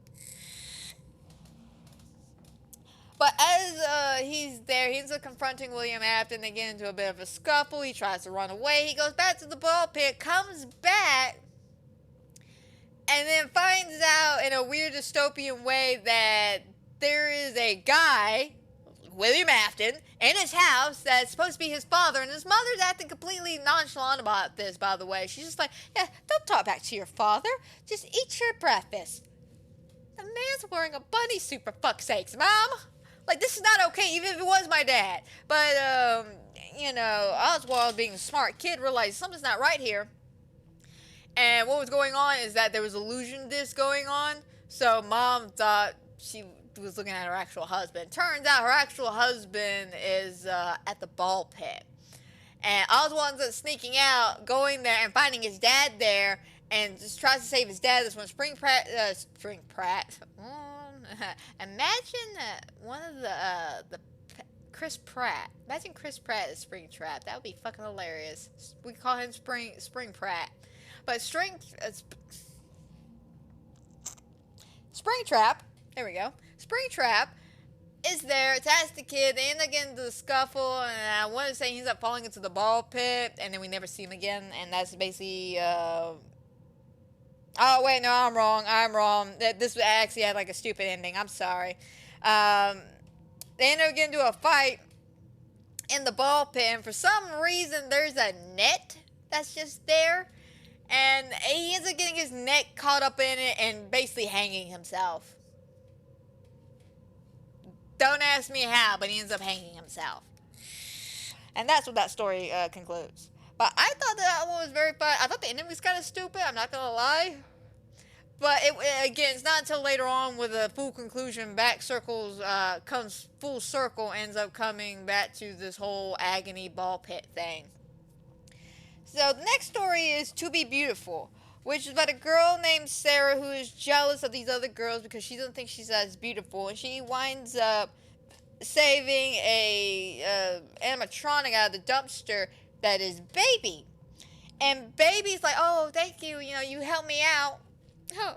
But as he's there, he ends up confronting William Afton. They get into a bit of a scuffle. He tries to run away. He goes back to the ball pit, comes back, and then finds out in a weird dystopian way that there is a guy, William Afton, in his house that's supposed to be his father. And his mother's acting completely nonchalant about this, by the way. She's just like, yeah, don't talk back to your father. Just eat your breakfast. The man's wearing a bunny suit, for fuck's sakes, Mom. Like, this is not okay, even if it was my dad. But, you know, Oswald, being a smart kid, realized something's not right here. And what was going on is that there was illusion disc going on. So Mom thought she was looking at her actual husband. Turns out her actual husband is at the ball pit. And Oswald ends up sneaking out, going there and finding his dad there, and just tries to save his dad. This one, Spring Pratt. Imagine one of the Chris Pratt. Imagine Chris Pratt as Springtrap. That would be fucking hilarious. We call him Spring Pratt. But Springtrap. There we go. Springtrap is there, attached the kid. They end up getting into the scuffle, and I want to say he ends up falling into the ball pit, and then we never see him again. And that's basically. Oh, wait, no, I'm wrong. This actually had like a stupid ending. I'm sorry. They end up getting into a fight in the ball pit, and for some reason, there's a net that's just there. And he ends up getting his neck caught up in it and basically hanging himself. Don't ask me how, but he ends up hanging himself. And that's what that story concludes. But I thought that one was very fun. I thought the ending was kind of stupid, I'm not going to lie. But again, it's not until later on with a full conclusion, comes full circle, ends up coming back to this whole agony ball pit thing. So the next story is To Be Beautiful, which is about a girl named Sarah who is jealous of these other girls because she doesn't think she's as beautiful. And she winds up saving a animatronic out of the dumpster that is Baby. And Baby's like, oh, thank you, you helped me out. Oh,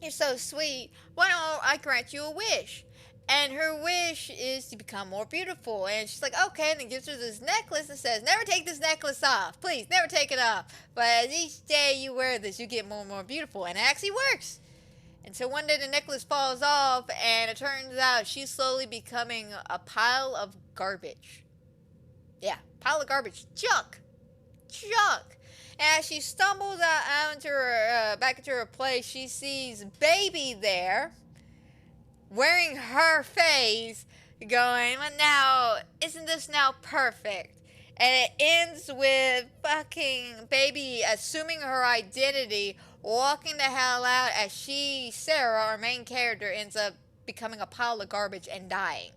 you're so sweet. Why don't I grant you a wish? And her wish is to become more beautiful. And she's like, okay, and then gives her this necklace and says, never take this necklace off. Please, never take it off. But as each day you wear this, you get more and more beautiful. And it actually works. Until one day the necklace falls off, and it turns out she's slowly becoming a pile of garbage. Yeah, pile of garbage. Junk. And as she stumbles out into her, back into her place, she sees Baby there, wearing her face, going, well, now, isn't this now perfect? And it ends with fucking Baby assuming her identity, walking the hell out as Sarah, our main character, ends up becoming a pile of garbage and dying.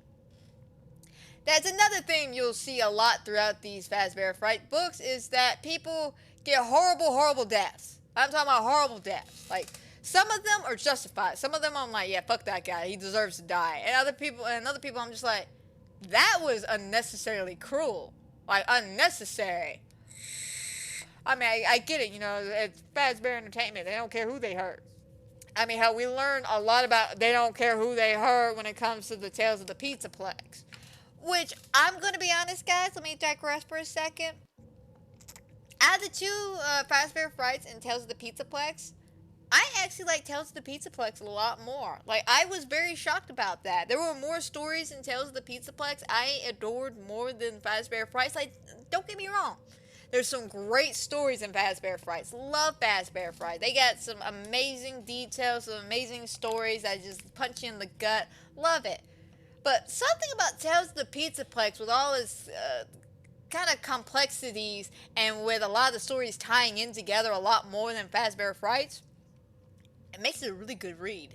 That's another thing you'll see a lot throughout these Fazbear Fright books, is that people get horrible deaths. I'm talking about horrible deaths. Like, some of them are justified. Some of them I'm like, yeah, fuck that guy. He deserves to die. And other people I'm just like, that was unnecessarily cruel. Like, unnecessary. I mean, I get it, it's Fazbear Entertainment. They don't care who they hurt. I mean, how we learn a lot about they don't care who they hurt when it comes to the Tales of the Pizzaplex. Which, I'm going to be honest, guys. Let me digress for a second. Out of the two Fazbear Frights and Tales of the Pizzaplex, I actually like Tales of the Pizzaplex a lot more. Like, I was very shocked about that. There were more stories in Tales of the Pizzaplex I adored more than Fazbear Frights. Like, don't get me wrong. There's some great stories in Fazbear Frights. Love Fazbear Frights. They got some amazing details, some amazing stories that just punch you in the gut. Love it. But something about Tales of the Pizzaplex, with all its kind of complexities and with a lot of the stories tying in together a lot more than Fazbear Frights, it makes it a really good read.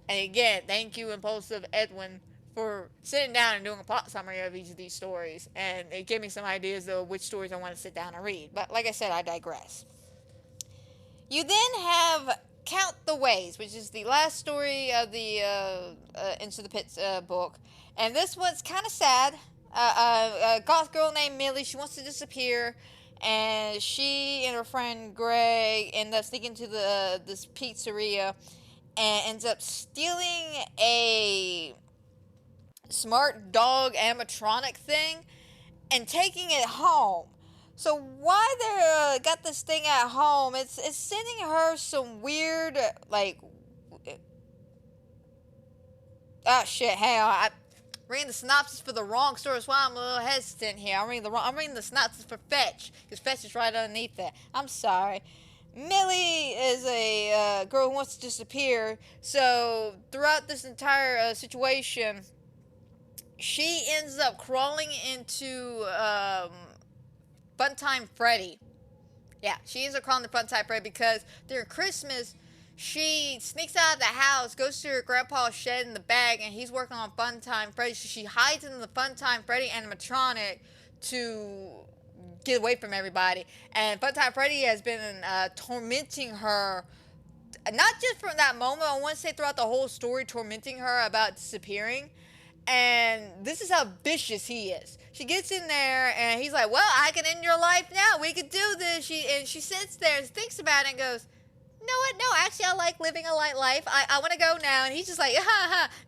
And again, thank you, Impulsive Edwin, for sitting down and doing a plot summary of each of these stories, and it gave me some ideas of which stories I want to sit down and read. But like I said, I digress. You then have Count the Ways, which is the last story of the Into the Pits book, and this one's kind of sad. A goth girl named Millie, she wants to disappear, and she and her friend Greg end up sneaking to this pizzeria and ends up stealing a smart dog animatronic thing and taking it home. So why they got this thing at home, it's sending her some weird, like, oh shit, hang on, I'm reading the synopsis for the wrong story, that's why I'm a little hesitant here. I'm reading the synopsis for Fetch, because Fetch is right underneath it. I'm sorry. Millie is a girl who wants to disappear, so throughout this entire situation, she ends up crawling into Funtime Freddy. Yeah, she ends up crawling to Funtime Freddy because during Christmas, she sneaks out of the house, goes to her grandpa's shed in the back, and he's working on Funtime Freddy. So she hides in the Funtime Freddy animatronic to get away from everybody. And Funtime Freddy has been tormenting her, not just from that moment, I want to say throughout the whole story, tormenting her about disappearing. And this is how vicious he is. She gets in there, and he's like, well, I can end your life now. We could do this. She sits there and thinks about it and goes, you know what? No, actually, I like living a light life. I want to go now. And he's just like,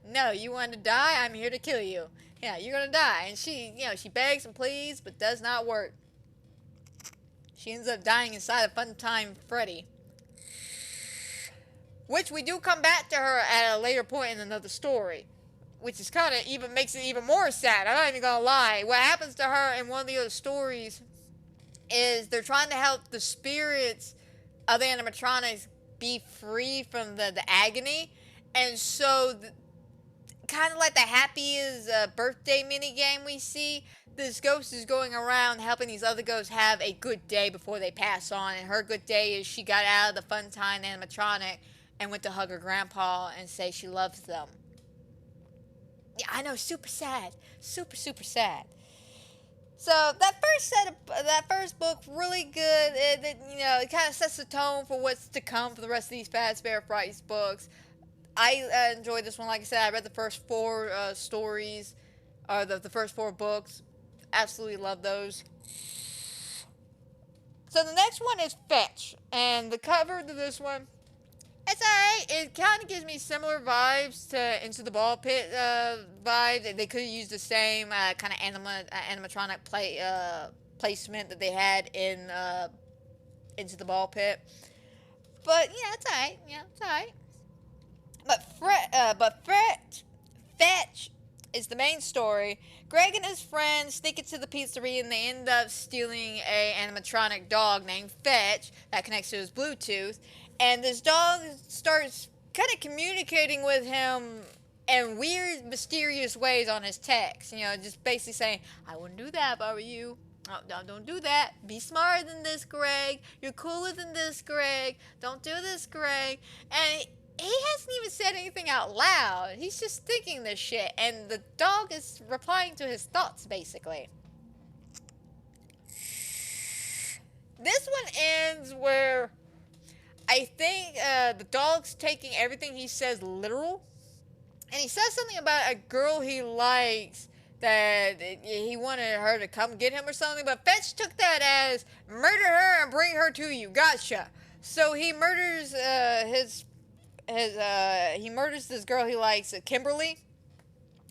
no, you want to die? I'm here to kill you. Yeah, you're going to die. And she begs and pleads, but does not work. She ends up dying inside of Funtime Freddy. Which we do come back to her at a later point in another story. Which is kind of even makes it even more sad. I'm not even gonna lie. What happens to her in one of the other stories is they're trying to help the spirits of the animatronics be free from the agony, and so kind of like the Happy is birthday mini game we see. This ghost is going around helping these other ghosts have a good day before they pass on, and her good day is she got out of the Funtime animatronic and went to hug her grandpa and say she loves them. Yeah, I know, super sad. Super, super sad. So that first book, really good. It kind of sets the tone for what's to come for the rest of these Fazbear Frights books. I enjoyed this one. Like I said, I read the first 4 stories, or the first 4 books. Absolutely love those. So the next one is Fetch, and the cover to this one, it's alright. It kind of gives me similar vibes to Into the Ball Pit vibes. They could have used the same kind of animatronic placement that they had in Into the Ball Pit. But yeah, it's alright. Yeah, it's alright. But Fetch is the main story. Greg and his friends sneak into the pizzeria and they end up stealing a animatronic dog named Fetch that connects to his Bluetooth. And this dog starts kind of communicating with him in weird, mysterious ways on his text. Just basically saying, I wouldn't do that if I were you. Oh, no, don't do that. Be smarter than this, Greg. You're cooler than this, Greg. Don't do this, Greg. And he hasn't even said anything out loud. He's just thinking this shit. And the dog is replying to his thoughts, basically. This one ends where I think the dog's taking everything he says literal. And he says something about a girl he likes that he wanted her to come get him or something. But Fetch took that as murder her and bring her to you. Gotcha. So he murders he murders this girl he likes, Kimberly.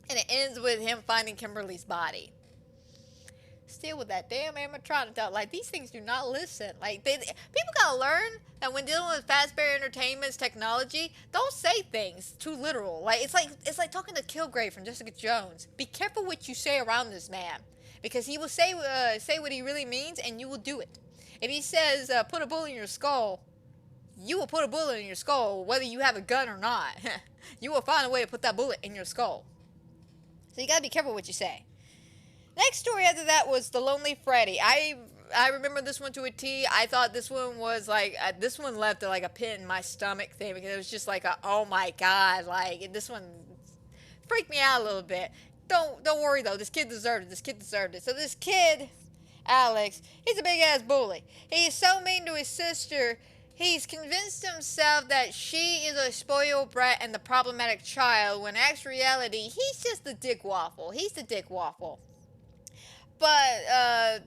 And it ends with him finding Kimberly's body. Still with that damn animatronic dog. Like, these things do not listen. Like, people gotta learn that when dealing with Fazbear Entertainment's technology, don't say things too literal. Like, it's like talking to Kilgrave from Jessica Jones. Be careful what you say around this man, because he will say what he really means, and you will do it. If he says put a bullet in your skull, you will put a bullet in your skull, whether you have a gun or not. You will find a way to put that bullet in your skull. So you gotta be careful what you say. Next story after that was The Lonely Freddy. I remember this one to a T. I thought this one was like, this one left like a pit in my stomach thing, because it was just like, oh my god, like, this one freaked me out a little bit. Don't worry though. This kid deserved it. This kid deserved it. So this kid, Alex, he's a big ass bully. He's so mean to his sister. He's convinced himself that she is a spoiled brat and the problematic child, when in actual reality, he's just the dick waffle. He's the dick waffle. But,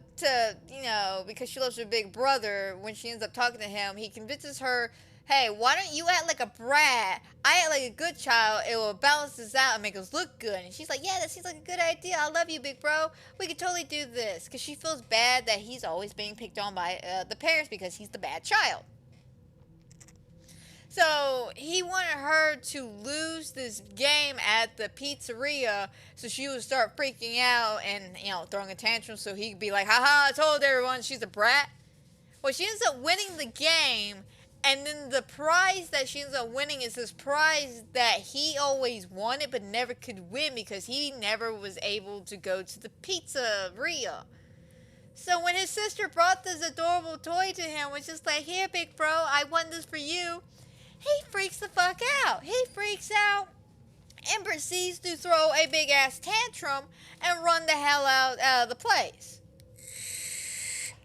because she loves her big brother, when she ends up talking to him, he convinces her, hey, why don't you act like a brat? I act like a good child. It will balance us out and make us look good. And she's like, yeah, that seems like a good idea. I love you, big bro. We could totally do this. Because she feels bad that he's always being picked on by the parents because he's the bad child. So he wanted her to lose this game at the pizzeria so she would start freaking out and, throwing a tantrum so he could be like, haha, I told everyone she's a brat. Well, she ends up winning the game, and then the prize that she ends up winning is this prize that he always wanted but never could win because he never was able to go to the pizzeria. So when his sister brought this adorable toy to him, was just like, here, big bro, I won this for you. He freaks the fuck out. He freaks out and proceeds to throw a big ass tantrum and run the hell out of the place,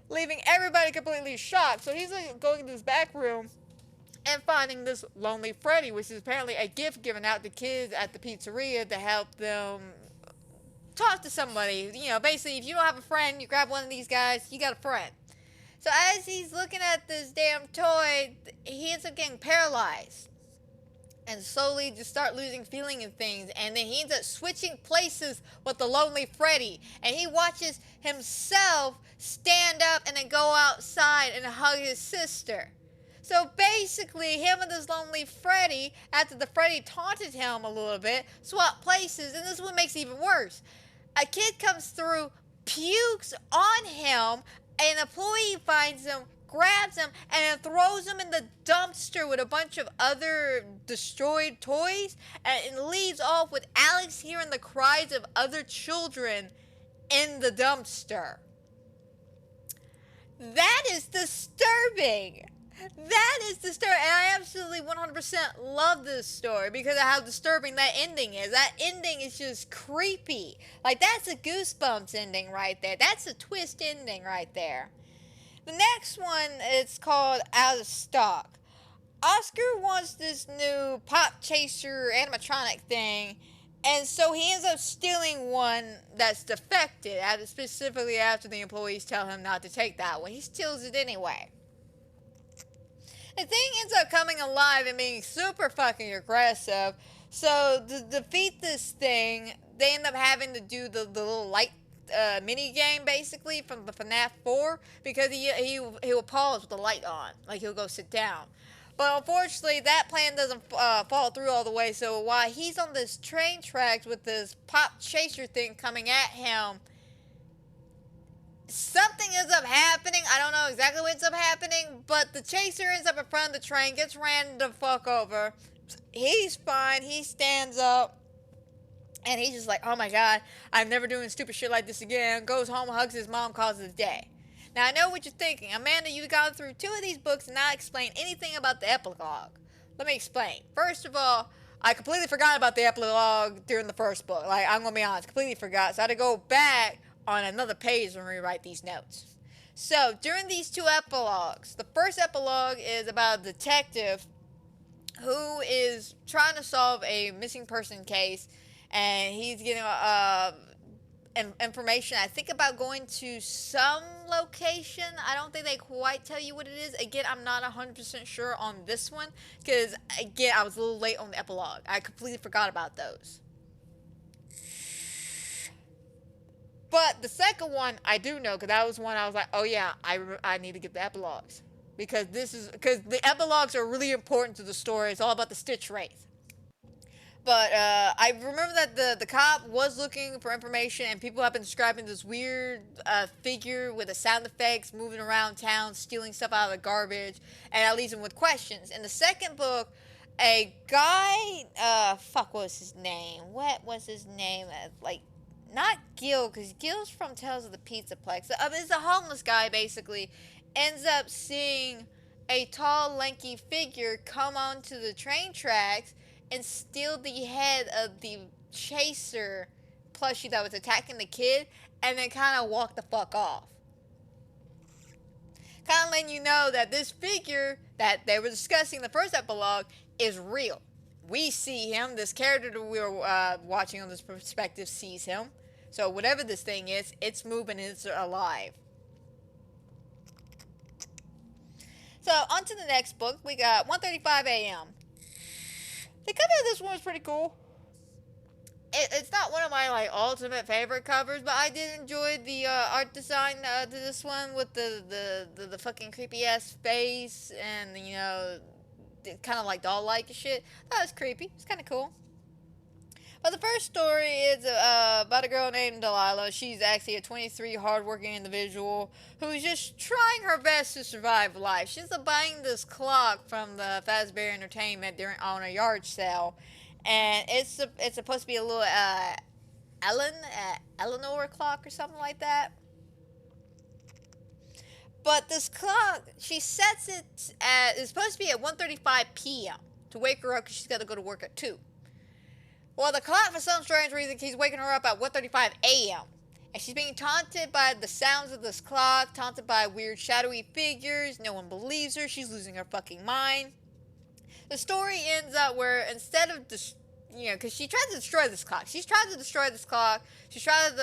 leaving everybody completely shocked. So he's like going to this back room and finding this lonely Freddy, which is apparently a gift given out to kids at the pizzeria to help them talk to somebody. Basically, if you don't have a friend, you grab one of these guys, you got a friend. So as he's looking at this damn toy, he ends up getting paralyzed and slowly just start losing feeling and things. And then he ends up switching places with the lonely Freddy. And he watches himself stand up and then go outside and hug his sister. So basically, him and this lonely Freddy, after the Freddy taunted him a little bit, swap places. And this is what makes it even worse. A kid comes through, pukes on him. An employee finds him, grabs him, and then throws him in the dumpster with a bunch of other destroyed toys, and leaves off with Alex hearing the cries of other children in the dumpster. That is disturbing. That is disturbing. And I absolutely 100% love this story because of how disturbing that ending is. That ending is just creepy. Like, that's a Goosebumps ending right there. That's a twist ending right there. The next one is called Out of Stock. Oscar wants this new Pop Chaser animatronic thing, and so he ends up stealing one that's defected, specifically after the employees tell him not to take that one. He steals it anyway. The thing ends up coming alive and being super fucking aggressive. So to defeat this thing, they end up having to do the little light mini game basically from the FNAF 4 because he will pause with the light on, like he'll go sit down. But unfortunately, that plan doesn't fall through all the way. So while he's on this train tracks with this Pop Chaser thing coming at him, something ends up happening. I don't know exactly what ends up happening, but the chaser ends up in front of the train, gets ran the fuck over. He's fine. He stands up, and he's just like, oh my god, I'm never doing stupid shit like this again. Goes home, hugs his mom, calls it a day. Now, I know what you're thinking. Amanda, you've gone through 2 of these books and not explained anything about the epilogue. Let me explain. First of all, I completely forgot about the epilogue during the first book. Like, I'm going to be honest, completely forgot. So I had to go back on another page and rewrite these notes. So, during these 2 epilogues, the first epilogue is about a detective who is trying to solve a missing person case, and he's getting information, I think, about going to some location. I don't think they quite tell you what it is. Again, I'm not 100% sure on this one, because, again, I was a little late on the epilogue. I completely forgot about those. But the second one, I do know, because that was one I was like, oh yeah, I need to get the epilogues. Because the epilogues are really important to the story. It's all about the Stitch Wraith. But I remember that the cop was looking for information, and people have been describing this weird figure with the sound effects, moving around town, stealing stuff out of the garbage, and that leaves him with questions. In the second book, a guy, what was his name? Not Gil, because Gil's from Tales of the Pizzaplex. It's a homeless guy, basically, ends up seeing a tall, lanky figure come onto the train tracks and steal the head of the chaser plushie that was attacking the kid, and then kind of walked the fuck off. Kind of letting you know that this figure that they were discussing in the first epilogue is real. We see him. This character that we were watching on this perspective sees him. So whatever this thing is, it's moving and it's alive. So on to the next book. We got 1:35 a.m. The cover of this one was pretty cool. It's not one of my like ultimate favorite covers, but I did enjoy the art design to this one with the fucking creepy ass face and kind of like doll-like shit. That was creepy. It's kind of cool. But the first story is about a girl named Delilah. She's actually a 23 hardworking individual who's just trying her best to survive life. She's buying this clock from the Fazbear Entertainment on a yard sale. And it's supposed to be a little Eleanor clock or something like that. But this clock, she sets it it's supposed to be at 1:35 p.m. to wake her up because she's got to go to work at 2. Well, the clock, for some strange reason, keeps waking her up at 1:35 a.m. And she's being taunted by the sounds of this clock, taunted by weird shadowy figures. No one believes her. She's losing her fucking mind. The story ends up where instead of because she tries to destroy this clock. She's trying to destroy this clock. She's trying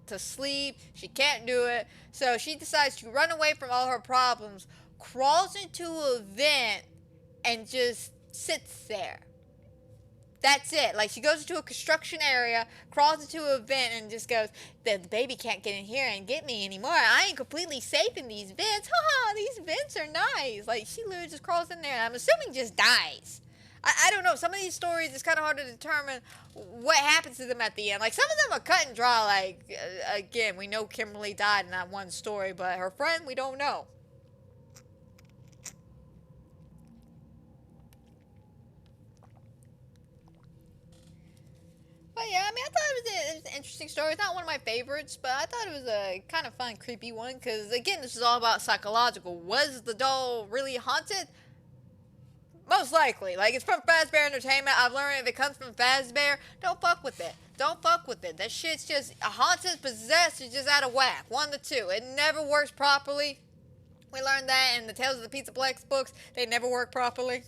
to sleep. She can't do it. So she decides to run away from all her problems, crawls into a vent, and just sits there. That's it. Like, she goes into a construction area, crawls into a vent, and just goes, the baby can't get in here and get me anymore. I ain't completely safe in these vents. Haha, these vents are nice. Like, she literally just crawls in there, and I'm assuming just dies. I don't know. Some of these stories, it's kind of hard to determine what happens to them at the end. Like, some of them are cut and dry. Like, again, we know Kimberly died in that one story, but her friend, we don't know. But yeah, I mean, I thought it was an interesting story. It's not one of my favorites, but I thought it was a kind of fun, creepy one. Because, again, this is all about psychological. Was the doll really haunted? Most likely. Like, it's from Fazbear Entertainment. I've learned if it comes from Fazbear, don't fuck with it. Don't fuck with it. That shit's just haunted, possessed, is just out of whack. 1 to 2. It never works properly. We learned that in the Tales of the Pizzaplex books. They never work properly.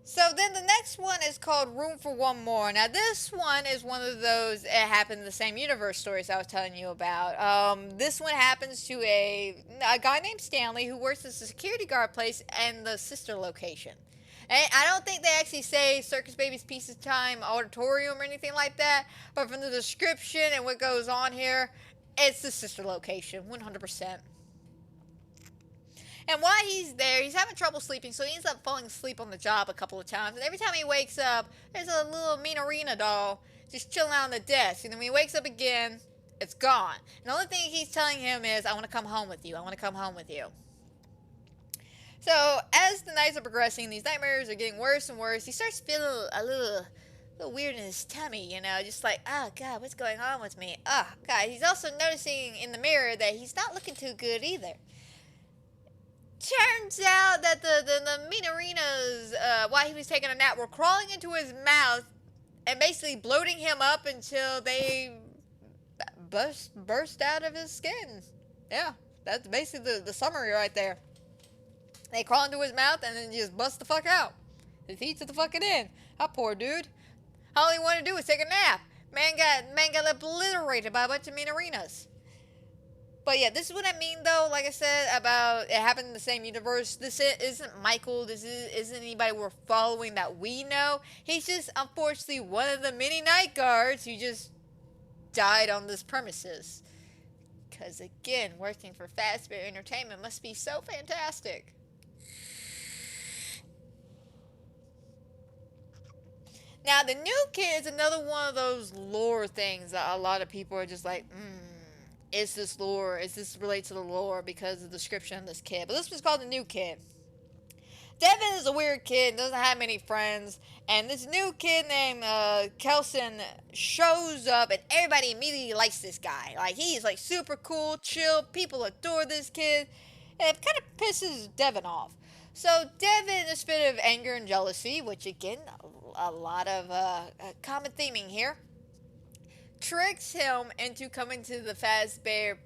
So then the next one is called Room for One More. Now this one is one of those it happened in the same universe stories I was telling you about. This one happens to a guy named Stanley who works as a security guard place and the sister location. And I don't think they actually say Circus Baby's Piece of Time Auditorium or anything like that, but from the description and what goes on here, it's the sister location, 100%. And while he's there, he's having trouble sleeping, so he ends up falling asleep on the job a couple of times. And every time he wakes up, there's a little Minorina doll just chilling on the desk. And then when he wakes up again, it's gone. And the only thing he's telling him is, I want to come home with you. I want to come home with you. So as the nights are progressing, these nightmares are getting worse and worse. He starts feeling a little weird in his tummy, just like, oh, God, what's going on with me? Oh, God. He's also noticing in the mirror that he's not looking too good either. Turns out that the Minorinas, while he was taking a nap, were crawling into his mouth and basically bloating him up until they burst out of his skin. Yeah, that's basically the summary right there. They crawl into his mouth and then just bust the fuck out. His teeth to the fucking end. That poor dude. All he wanted to do was take a nap. Man got obliterated by a bunch of Minorinas. But yeah, this is what I mean, though, like I said, about it happened in the same universe. This isn't Michael. This isn't anybody we're following that we know. He's just, unfortunately, one of the many night guards who just died on this premises. Because, again, working for Fazbear Entertainment must be so fantastic. Now, the new kid is another one of those lore things that a lot of people are just like, is this lore? Is this related to the lore because of the description of this kid? But this one's called the new kid. Devin is a weird kid, doesn't have many friends, and this new kid named Kelson shows up, and everybody immediately likes this guy. Like, he's like super cool, chill, people adore this kid, and it kind of pisses Devin off. So Devin, in a fit of anger and jealousy, which again, a lot of common theming here. Tricks him into coming to the Fazbear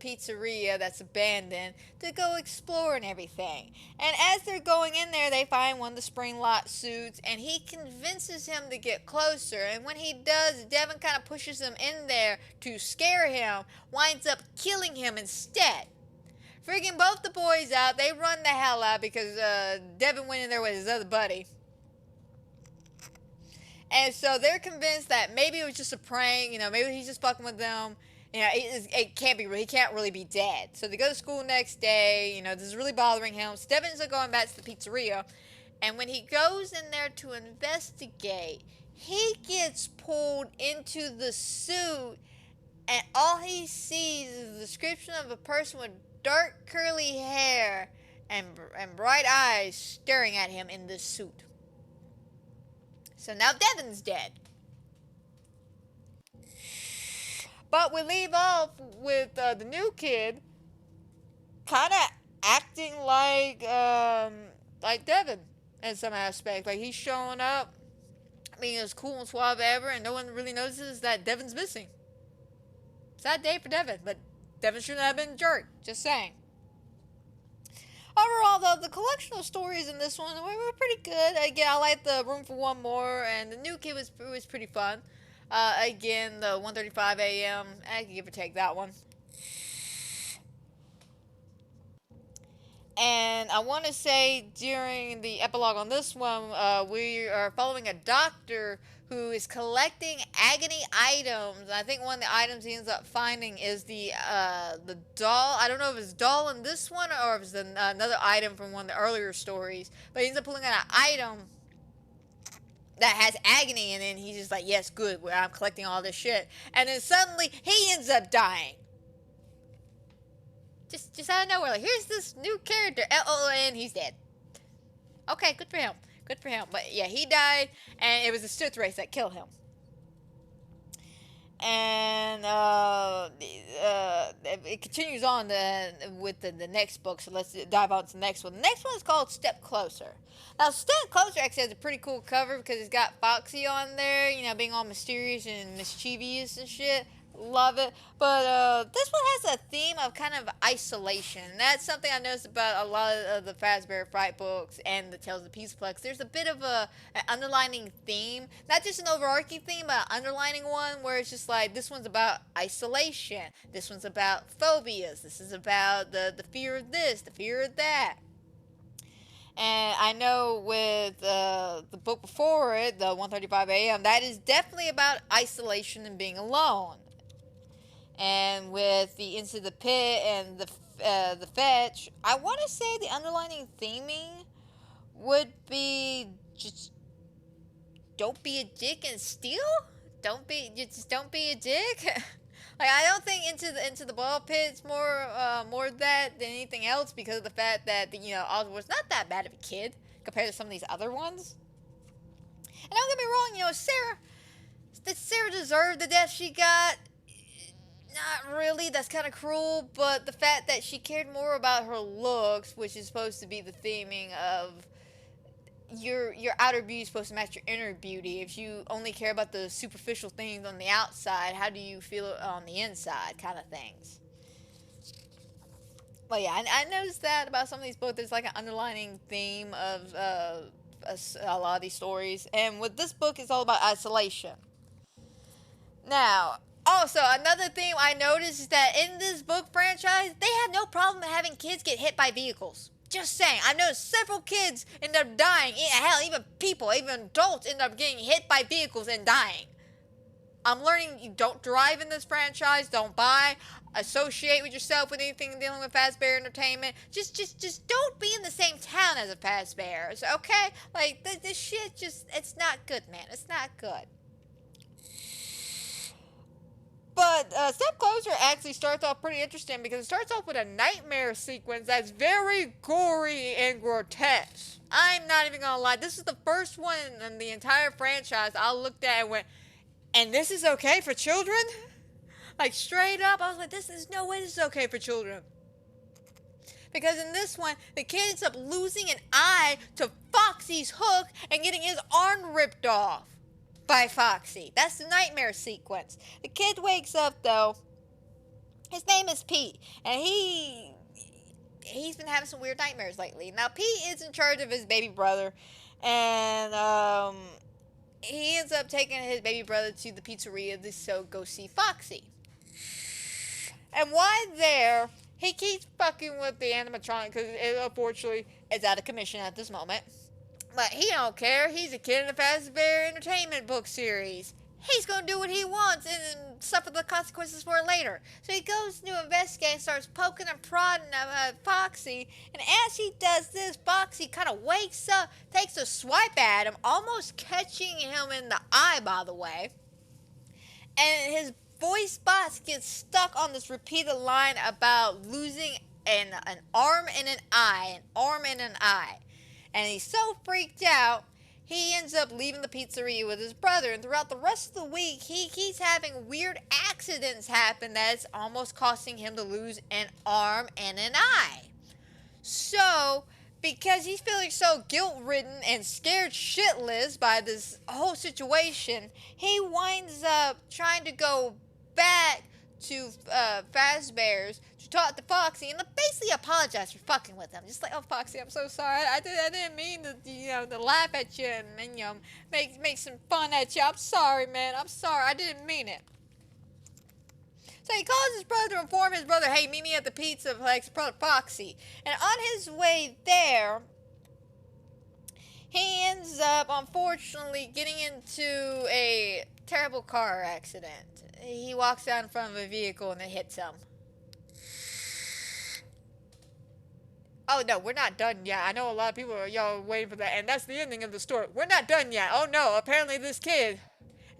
pizzeria that's abandoned to go explore and everything. And as they're going in there, they find one of the spring lot suits, and he convinces him to get closer. And when he does, Devin kind of pushes him in there to scare him, winds up killing him instead. Freaking both the boys out, they run the hell out because Devin went in there with his other buddy. And so they're convinced that maybe it was just a prank, maybe he's just fucking with them. It can't be real. He can't really be dead. So they go to school next day. This is really bothering him. Steven ends up going back to the pizzeria. And when he goes in there to investigate, he gets pulled into the suit. And all he sees is a description of a person with dark curly hair and bright eyes staring at him in this suit. So now Devin's dead. But we leave off with the new kid kind of acting like Devin in some aspect. Like he's showing up, being as cool and suave ever, and no one really notices that Devin's missing. Sad day for Devin, but Devin shouldn't have been a jerk. Just saying. Overall, though, the collection of stories in this one were pretty good. Again, I like the Room for One More, and the new kid was pretty fun. Again, the 1:35 a.m. I can give or take that one. And I want to say during the epilogue on this one, we are following a doctor who is collecting agony items. I think one of the items he ends up finding is the doll. I don't know if it's doll in this one or if it's another item from one of the earlier stories. But he ends up pulling out an item that has agony, and then he's just like, yes, good, I'm collecting all this shit. And then suddenly he ends up dying. Just out of nowhere, like, here's this new character, and he's dead. Okay, good for him. Good for him. But yeah, he died, and it was the Stutz race that killed him. And it continues on with the next book, so let's dive on to the next one. The next one is called Step Closer. Now, Step Closer actually has a pretty cool cover because it's got Foxy on there, being all mysterious and mischievous and shit. Love it. But this one has a theme of kind of isolation. That's something I noticed about a lot of the Fazbear Fright books and the Tales of the Pizzaplex. There's a bit of an underlining theme. Not just an overarching theme, but an underlining one where it's just like, this one's about isolation. This one's about phobias. This is about the fear of this, the fear of that. And I know with the book before it, the 1:35 a.m., that is definitely about isolation and being alone. And with the Into the Pit and the Fetch, I want to say the underlining theming would be just don't be a dick and steal. Don't be a dick. Like, I don't think Into the Ball Pit's more that than anything else because of the fact that Oswald's not that bad of a kid compared to some of these other ones. And don't get me wrong, did Sarah deserve the death she got? Not really, that's kind of cruel, but the fact that she cared more about her looks, which is supposed to be the theming of your outer beauty is supposed to match your inner beauty. If you only care about the superficial things on the outside, how do you feel on the inside, kind of things. But yeah, I noticed that about some of these books. There's like an underlining theme of a lot of these stories. And with this book, it's all about isolation. Now, also, another thing I noticed is that in this book franchise, they have no problem having kids get hit by vehicles. Just saying. I've noticed several kids end up dying. Hell, even adults end up getting hit by vehicles and dying. I'm learning you don't drive in this franchise. Don't buy. Associate with yourself with anything dealing with Fazbear Entertainment. Just don't be in the same town as a Fazbear. Okay? Like, this shit it's not good, man. It's not good. But Step Closer actually starts off pretty interesting because it starts off with a nightmare sequence that's very gory and grotesque. I'm not even gonna lie, this is the first one in the entire franchise I looked at and went, and this is okay for children? Like, straight up, I was like, there's no way this is okay for children. Because in this one, the kid ends up losing an eye to Foxy's hook and getting his arm ripped off by Foxy. That's the nightmare sequence. The kid wakes up though. His name is Pete, and he's been having some weird nightmares lately. Now Pete is in charge of his baby brother, and he ends up taking his baby brother to the pizzeria to go see Foxy. And while there, he keeps fucking with the animatronic because unfortunately it's out of commission at this moment. But he don't care. He's a kid in the Fazbear Entertainment book series. He's gonna do what he wants and suffer the consequences for it later. So he goes to investigate and starts poking and prodding at Foxy. And as he does this, Foxy kind of wakes up, takes a swipe at him, almost catching him in the eye, by the way. And his voice box gets stuck on this repeated line about losing an arm and an eye, and he's so freaked out he ends up leaving the pizzeria with his brother, and throughout the rest of the week he keeps having weird accidents happen that's almost costing him to lose an arm and an eye. So because he's feeling so guilt-ridden and scared shitless by this whole situation, he winds up trying to go back to Fazbear's to talk to Foxy and basically apologize for fucking with him. Just like, oh Foxy, I'm so sorry. I didn't mean to laugh at you and make some fun at you. I'm sorry, man. I'm sorry. I didn't mean it. So he calls his brother to inform his brother, hey, meet me at the pizzaplex, Foxy. And on his way there, he ends up unfortunately getting into a terrible car accident. He walks down in front of a vehicle and it hits him. Oh no, we're not done yet. I know a lot of people are waiting for that, and that's the ending of the story. We're not done yet. Oh no, apparently this kid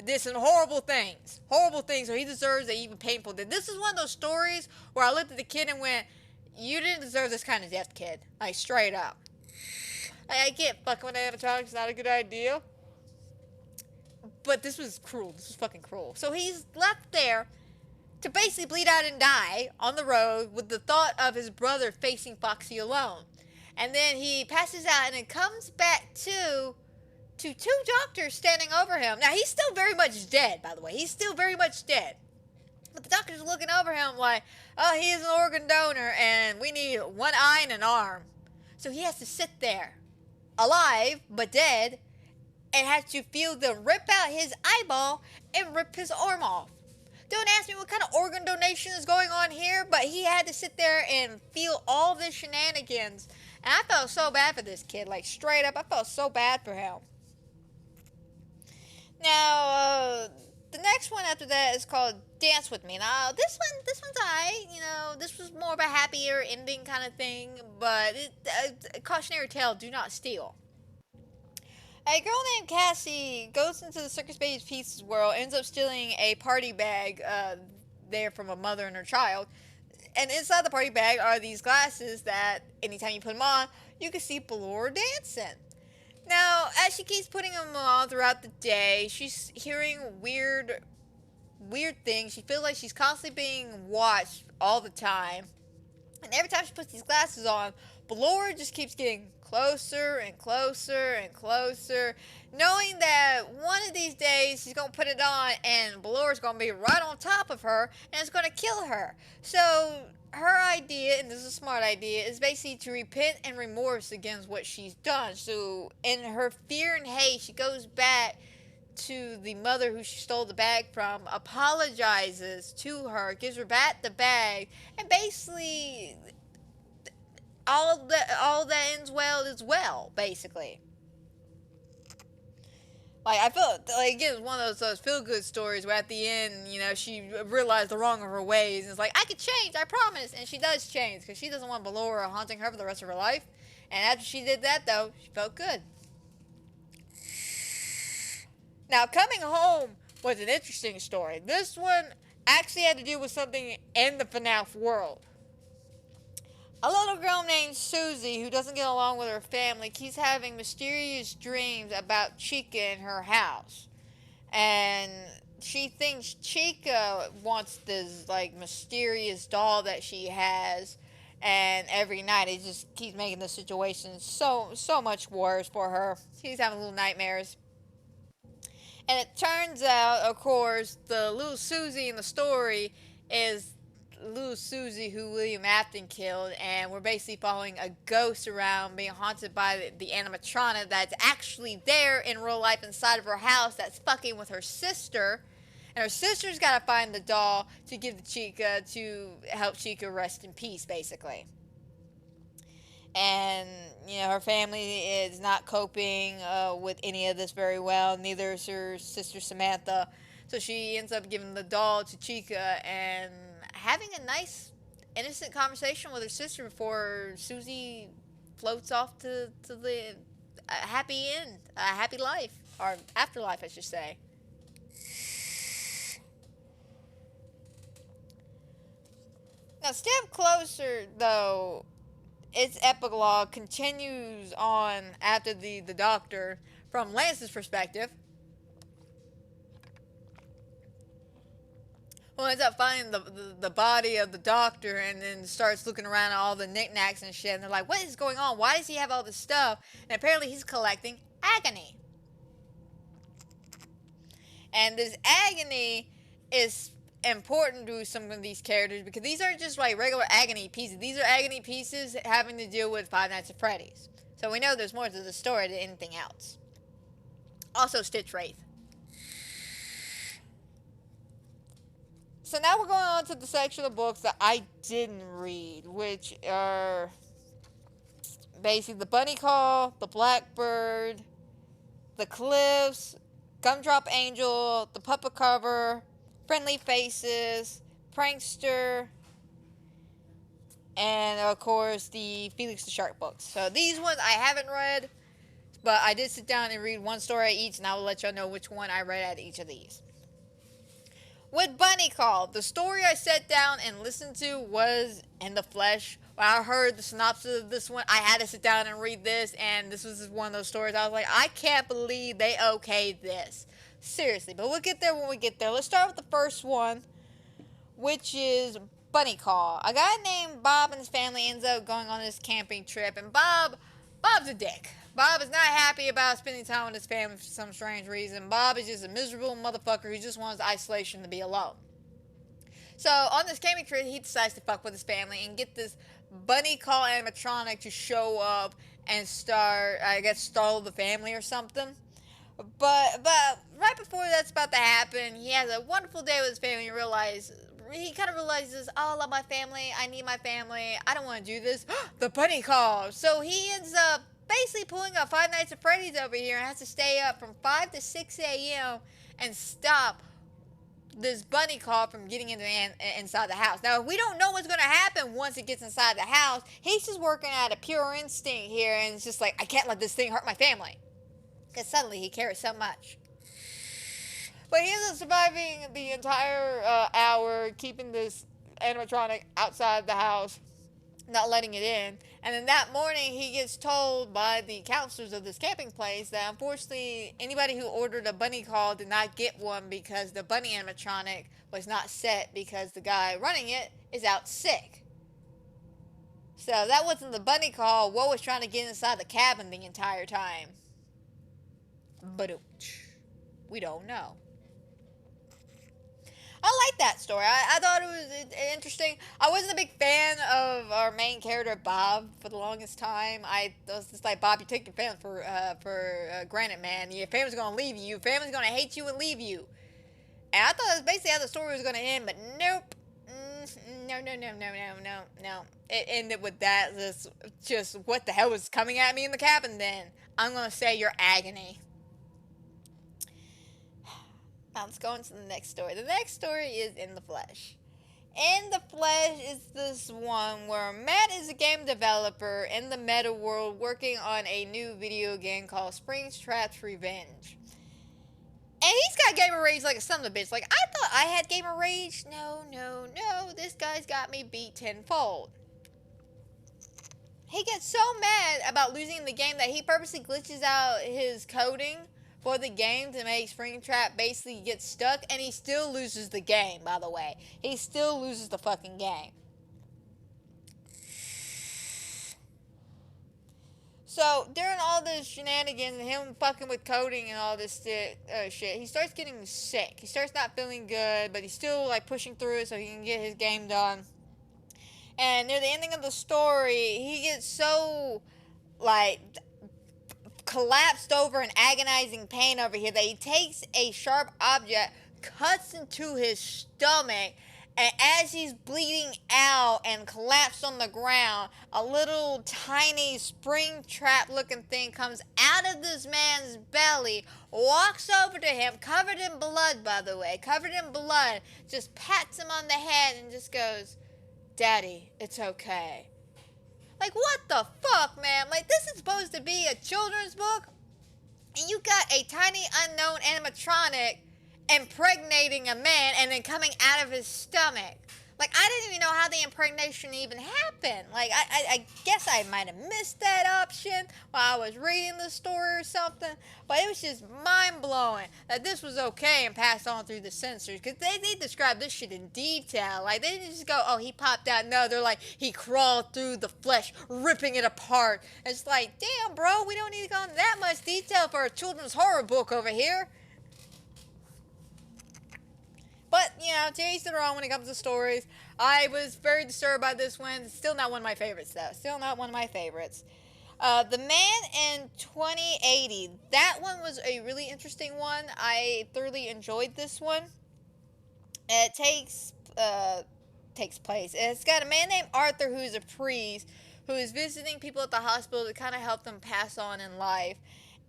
did some horrible things, so he deserves an even painful death. This is one of those stories where I looked at the kid and went, you didn't deserve this kind of death, kid. Like, straight up. I get fucking with animatronics is not a good idea, but this was cruel. This was fucking cruel. So he's left there to basically bleed out and die on the road with the thought of his brother facing Foxy alone. And then he passes out and it comes back to two doctors standing over him. Now, he's still very much dead, by the way. He's still very much dead. But the doctors are looking over him like, oh, he is an organ donor and we need one eye and an arm. So he has to sit there, alive but dead, and has to feel them rip out his eyeball and rip his arm off. Don't ask me what kind of organ donation is going on here, but he had to sit there and feel all this shenanigans. And I felt so bad for this kid, like straight up, I felt so bad for him. Now, the next one after that is called Dance With Me. Now, this one's alright, this was more of a happier ending kind of thing, but a cautionary tale, do not steal. A girl named Cassie goes into the Circus Baby's Pieces world, ends up stealing a party bag there from a mother and her child. And inside the party bag are these glasses that anytime you put them on, you can see Ballora dancing. Now, as she keeps putting them on throughout the day, she's hearing weird things. She feels like she's constantly being watched all the time. And every time she puts these glasses on, Ballora just keeps getting closer and closer and closer, knowing that one of these days she's going to put it on and Ballora's going to be right on top of her and it's going to kill her. So her idea, and this is a smart idea, is basically to repent and remorse against what she's done. So in her fear and hate, she goes back to the mother who she stole the bag from, apologizes to her, gives her back the bag, and basically all that ends well is well, basically. Like, I felt like, again, it's one of those feel-good stories where at the end, she realized the wrong of her ways, and it's like, I could change, I promise, and she does change, because she doesn't want Ballora haunting her for the rest of her life, and after she did that, though, she felt good. Now, Coming Home was an interesting story. This one actually had to do with something in the FNAF world. A little girl named Susie, who doesn't get along with her family, keeps having mysterious dreams about Chica in her house. And she thinks Chica wants this, mysterious doll that she has. And every night it just keeps making the situation so much worse for her. She's having little nightmares. And it turns out, of course, the little Susie in the story is little Susie who William Afton killed, and we're basically following a ghost around being haunted by the animatronic that's actually there in real life inside of her house that's fucking with her sister. And her sister's got to find the doll to give to Chica to help Chica rest in peace, basically. And, you know, her family is not coping with any of this very well. Neither is her sister Samantha. So she ends up giving the doll to Chica and having a nice, innocent conversation with her sister before Susie floats off to the happy end, happy life, or afterlife, I should say. Now, step closer, though, its epilogue continues on after the doctor from Lance's perspective. Well, ends up finding the body of the doctor and then starts looking around at all the knickknacks and shit. And they're like, what is going on? Why does he have all this stuff? And apparently he's collecting agony. And this agony is important to some of these characters because these aren't just like regular agony pieces. These are agony pieces having to deal with Five Nights at Freddy's. So we know there's more to the story than anything else. Also Stitch Wraith. So now we're going on to the section of books that I didn't read, which are basically The Bunny Call, The Blackbird, The Cliffs, Gumdrop Angel, The Puppet Cover, Friendly Faces, Prankster, and of course the Felix the Shark books. So these ones I haven't read, but I did sit down and read one story each, and I will let y'all know which one I read at each of these. With Bunny Call, the story I sat down and listened to was In the Flesh. When I heard the synopsis of this one, I had to sit down and read this, and this was one of those stories I was like, I can't believe they okayed this. Seriously, but we'll get there when we get there. Let's start with the first one, which is Bunny Call. A guy named Bob and his family ends up going on this camping trip, and Bob's a dick. Bob is not happy about spending time with his family for some strange reason. Bob is just a miserable motherfucker who just wants isolation to be alone. So on this camping trip, he decides to fuck with his family and get this Bunny Call animatronic to show up and start, I guess, startle the family or something. But right before that's about to happen, he has a wonderful day with his family and he kind of realizes, oh, I love my family, I need my family, I don't want to do this. The Bunny Call. So he ends up basically pulling up Five Nights at Freddy's over here and has to stay up from 5 to 6 a.m. and stop this Bunny Call from getting inside the house. Now, we don't know what's going to happen once it gets inside the house. He's just working out a pure instinct here, and it's just like, I can't let this thing hurt my family. Because suddenly he cares so much. But he ends up surviving the entire hour, keeping this animatronic outside the house, not letting it in. And then that morning he gets told by the counselors of this camping place that unfortunately anybody who ordered a Bunny Call did not get one because the bunny animatronic was not set because the guy running it is out sick. So that wasn't the Bunny Call. What was trying to get inside the cabin the entire time? But we don't know. I like that story. I thought it was interesting. I wasn't a big fan of our main character, Bob, for the longest time. I was just like, Bob, you take your family for granted, man. Your family's going to leave you. Your family's going to hate you and leave you. And I thought that's basically how the story was going to end, but nope. No. It ended with that. Just what the hell was coming at me in the cabin then? I'm going to say your agony. Now let's go into the next story. The next story is In the Flesh. In the Flesh is this one where Matt is a game developer in the meta world working on a new video game called Springtrap's Revenge. And he's got gamer rage like a son of a bitch. Like, I thought I had gamer rage. No. This guy's got me beat tenfold. He gets so mad about losing the game that he purposely glitches out his coding for the game to make Springtrap basically get stuck, and he still loses the game, by the way. He still loses the fucking game. So during all this shenanigans and him fucking with coding and all this shit, he starts getting sick. He starts not feeling good, but he's still like pushing through it so he can get his game done. And near the ending of the story, he gets so like collapsed over in agonizing pain over here that he takes a sharp object, cuts into his stomach, and as he's bleeding out and collapsed on the ground, a little tiny spring trap looking thing comes out of this man's belly, walks over to him, covered in blood, by the way, covered in blood, just pats him on the head and just goes, "Daddy, it's okay." Like, what the fuck, man? Like, this is supposed to be a children's book, and you got a tiny unknown animatronic impregnating a man and then coming out of his stomach. Like, I didn't even know how the impregnation even happened. Like, I guess I might have missed that option while I was reading the story or something. But it was just mind-blowing that this was okay and passed on through the censors. Because they described this shit in detail. Like, they didn't just go, oh, he popped out. No, they're like, he crawled through the flesh, ripping it apart. It's like, damn, bro, we don't need to go into that much detail for a children's horror book over here. But, you know, to each their own when it comes to stories. I was very disturbed by this one. Still not one of my favorites, though. Still not one of my favorites. The Man in 2080. That one was a really interesting one. I thoroughly enjoyed this one. It takes place. It's got a man named Arthur who's a priest who is visiting people at the hospital to kind of help them pass on in life.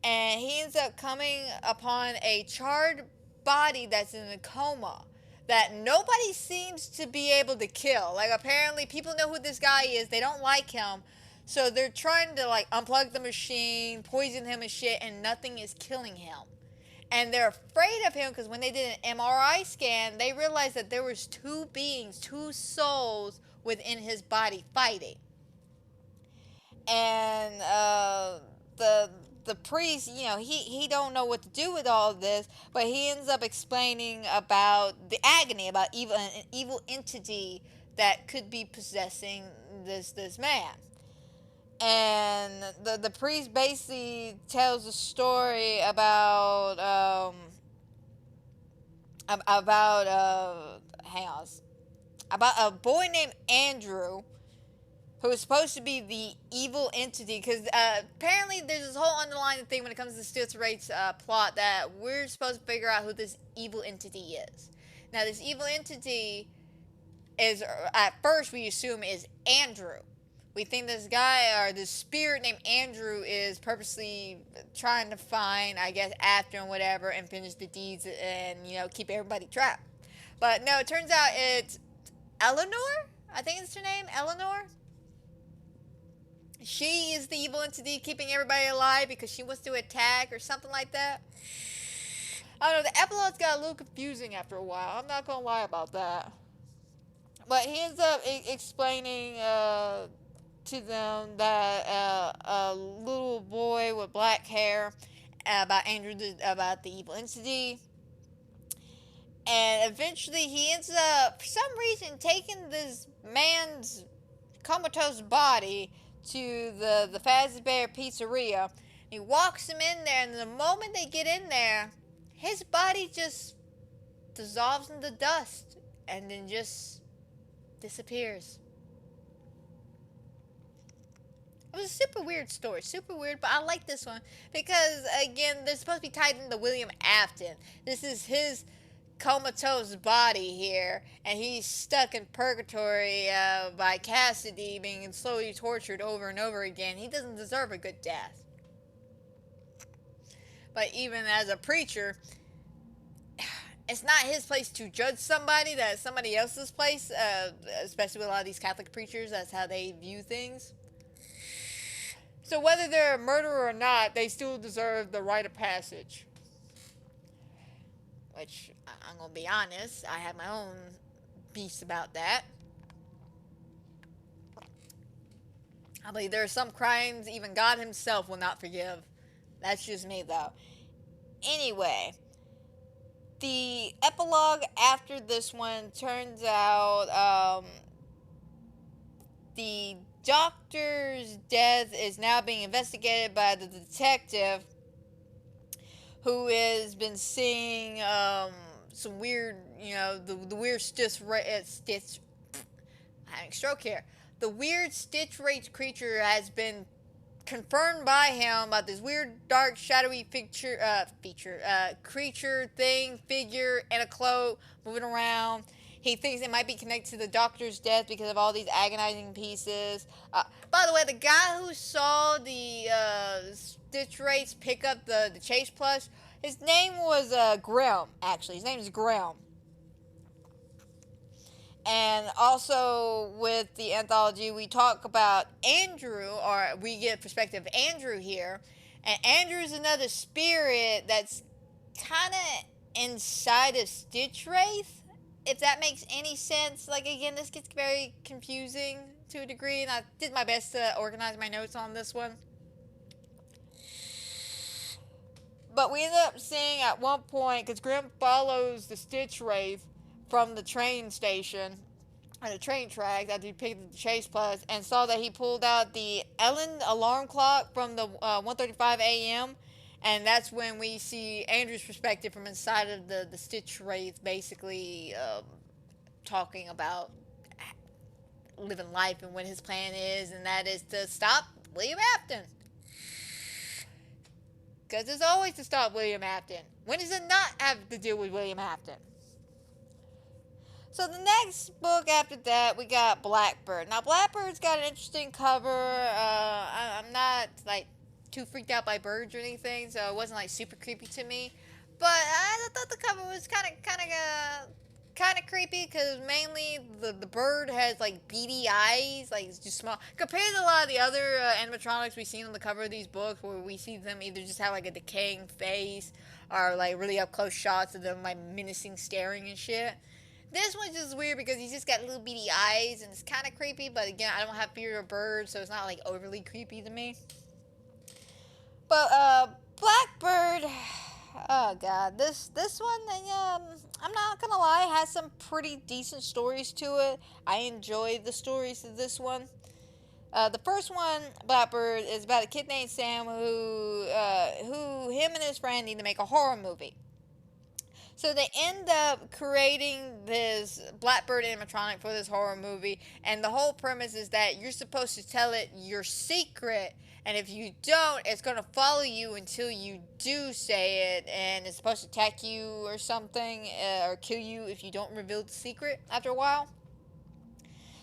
And he ends up coming upon a charred body that's in a coma that nobody seems to be able to kill. Like, apparently people know who this guy is. They don't like him. So they're trying to, like, unplug the machine, poison him and shit, and nothing is killing him. And they're afraid of him because when they did an MRI scan, they realized that there was two beings, two souls within his body fighting. And the priest, you know, he don't know what to do with all of this, but he ends up explaining about the agony, about an evil entity that could be possessing this man. And the priest basically tells a story about a boy named Andrew who is supposed to be the evil entity, because apparently there's this whole underlying thing when it comes to Stutz Rate's plot that we're supposed to figure out who this evil entity is. Now, this evil entity is, at first we assume, is Andrew. We think this guy, or this spirit named Andrew, is purposely trying to find, I guess, after and whatever, and finish the deeds and, you know, keep everybody trapped. But no, it turns out it's Eleanor? I think it's her name, Eleanor? She is the evil entity keeping everybody alive because she wants to attack or something like that. I don't know, the epilogue's got a little confusing after a while. I'm not going to lie about that. But he ends up explaining to them that a little boy with black hair about Andrew, about the evil entity. And eventually he ends up, for some reason, taking this man's comatose body to the Fazbear Pizzeria. He walks him in there, and the moment they get in there, his body just dissolves into dust and then just disappears. It was a super weird story, super weird, but I like this one because, again, they're supposed to be tied into William Afton. This is his comatose body here, and he's stuck in purgatory by Cassidy, being slowly tortured over and over again. He doesn't deserve a good death. But even as a preacher, it's not his place to judge somebody. That's somebody else's place, especially with a lot of these Catholic preachers. That's how they view things. So whether they're a murderer or not, they still deserve the rite of passage. Which, I'm going to be honest, I have my own beefs about that. I believe there are some crimes even God himself will not forgive. That's just me, though. Anyway, the epilogue after this one turns out the doctor's death is now being investigated by the detective who has been seeing some weird, the weird having a stroke here. The weird Stitch Race creature has been confirmed by him about this weird, dark, shadowy creature thing, figure, and a cloak moving around. He thinks it might be connected to the doctor's death because of all these agonizing pieces. By the way, the guy who saw the Stitch Race pick up the Chase Plus, his name was Grim, actually. His name is Grim. And also with the anthology, we talk about Andrew, or we get a perspective of Andrew here. And Andrew is another spirit that's kind of inside of Stitch Wraith, if that makes any sense. Like, again, this gets very confusing to a degree, and I did my best to organize my notes on this one. But we ended up seeing at one point, because Grim follows the Stitch Wraith from the train station, on the train tracks after he picked up the Chase Plus, and saw that he pulled out the Ellen alarm clock from the 1:35 a.m. And that's when we see Andrew's perspective from inside of the Stitch Wraith, basically talking about living life and what his plan is, and that is to stop William Afton. Because it's always to stop William Afton. When does it not have to deal with William Afton? So the next book after that, we got Blackbird. Now, Blackbird's got an interesting cover. I'm not, like, too freaked out by birds or anything, so it wasn't, like, super creepy to me. But I thought the cover was kind of creepy, because mainly the bird has, like, beady eyes, like, it's just small. Compared to a lot of the other animatronics we've seen on the cover of these books, where we see them either just have, like, a decaying face, or, like, really up-close shots of them, like, menacing staring and shit. This one's just weird because he's just got little beady eyes, and it's kind of creepy, but again, I don't have fear of birds, so it's not, like, overly creepy to me. But, Blackbird, oh god, this one, I'm not gonna lie, has some pretty decent stories to it. I enjoyed the stories of this one. The first one, Blackbird, is about a kid named Sam who him and his friend need to make a horror movie. So they end up creating this Blackbird animatronic for this horror movie, and the whole premise is that you're supposed to tell it your secret, and if you don't, it's going to follow you until you do say it, and it's supposed to attack you or something, or kill you if you don't reveal the secret after a while.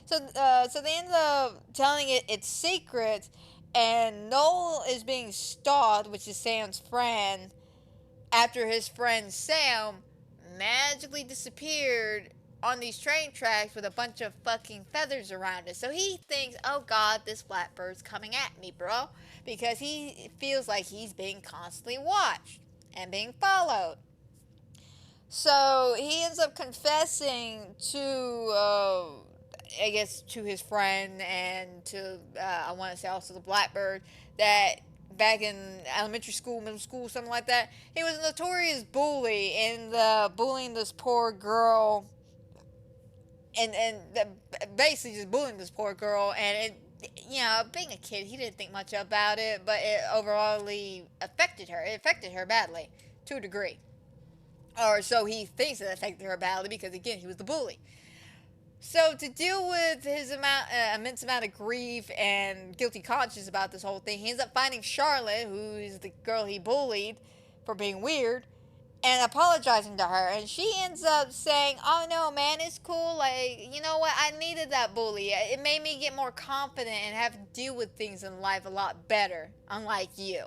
So they end up telling it its secret, and Noel is being stalked, which is Sam's friend, after his friend Sam magically disappeared on these train tracks with a bunch of fucking feathers around it. So he thinks, oh god, this Blackbird's coming at me, bro. Because he feels like he's being constantly watched and being followed. So he ends up confessing to, I guess, to his friend and to, I want to say also the Blackbird, that back in elementary school, middle school, something like that, he was a notorious bully, and bullying this poor girl, and basically just bullying this poor girl, and it, being a kid, he didn't think much about it, but it overall affected her. It affected her badly, to a degree. Or so he thinks it affected her badly, because again, he was the bully. So to deal with his immense amount of grief and guilty conscience about this whole thing, he ends up finding Charlotte, who is the girl he bullied for being weird, and apologizing to her. And she ends up saying, oh no, man, it's cool. Like, you know what? I needed that bully. It made me get more confident and have to deal with things in life a lot better, unlike you.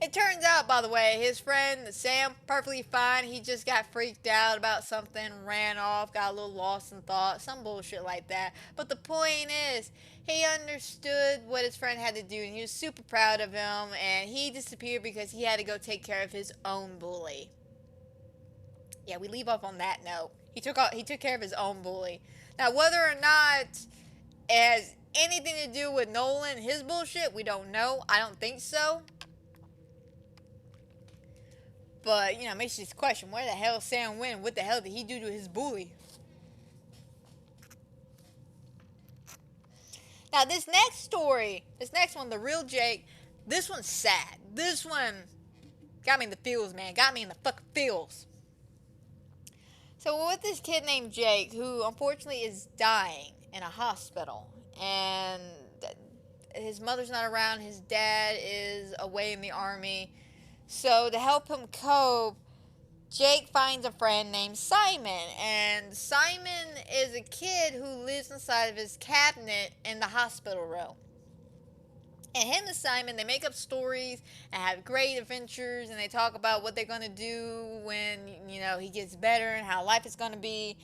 It turns out, by the way, his friend Sam, perfectly fine. He just got freaked out about something, ran off, got a little lost in thought, some bullshit like that. But the point is, he understood what his friend had to do, and he was super proud of him, and he disappeared because he had to go take care of his own bully. Yeah, we leave off on that note. He took care of his own bully. Now, whether or not it has anything to do with Nolan and his bullshit, we don't know. I don't think so. But, it makes you just question, where the hell Sam went? What the hell did he do to his bully? Now, this next one, The Real Jake, this one's sad. This one got me in the feels, man. Got me in the fucking feels. So we're with this kid named Jake, who unfortunately is dying in a hospital. And his mother's not around. His dad is away in the army. So to help him cope, Jake finds a friend named Simon. And Simon is a kid who lives inside of his cabinet in the hospital room. And him and Simon, they make up stories and have great adventures, and they talk about what they're going to do when, he gets better and how life is going to be.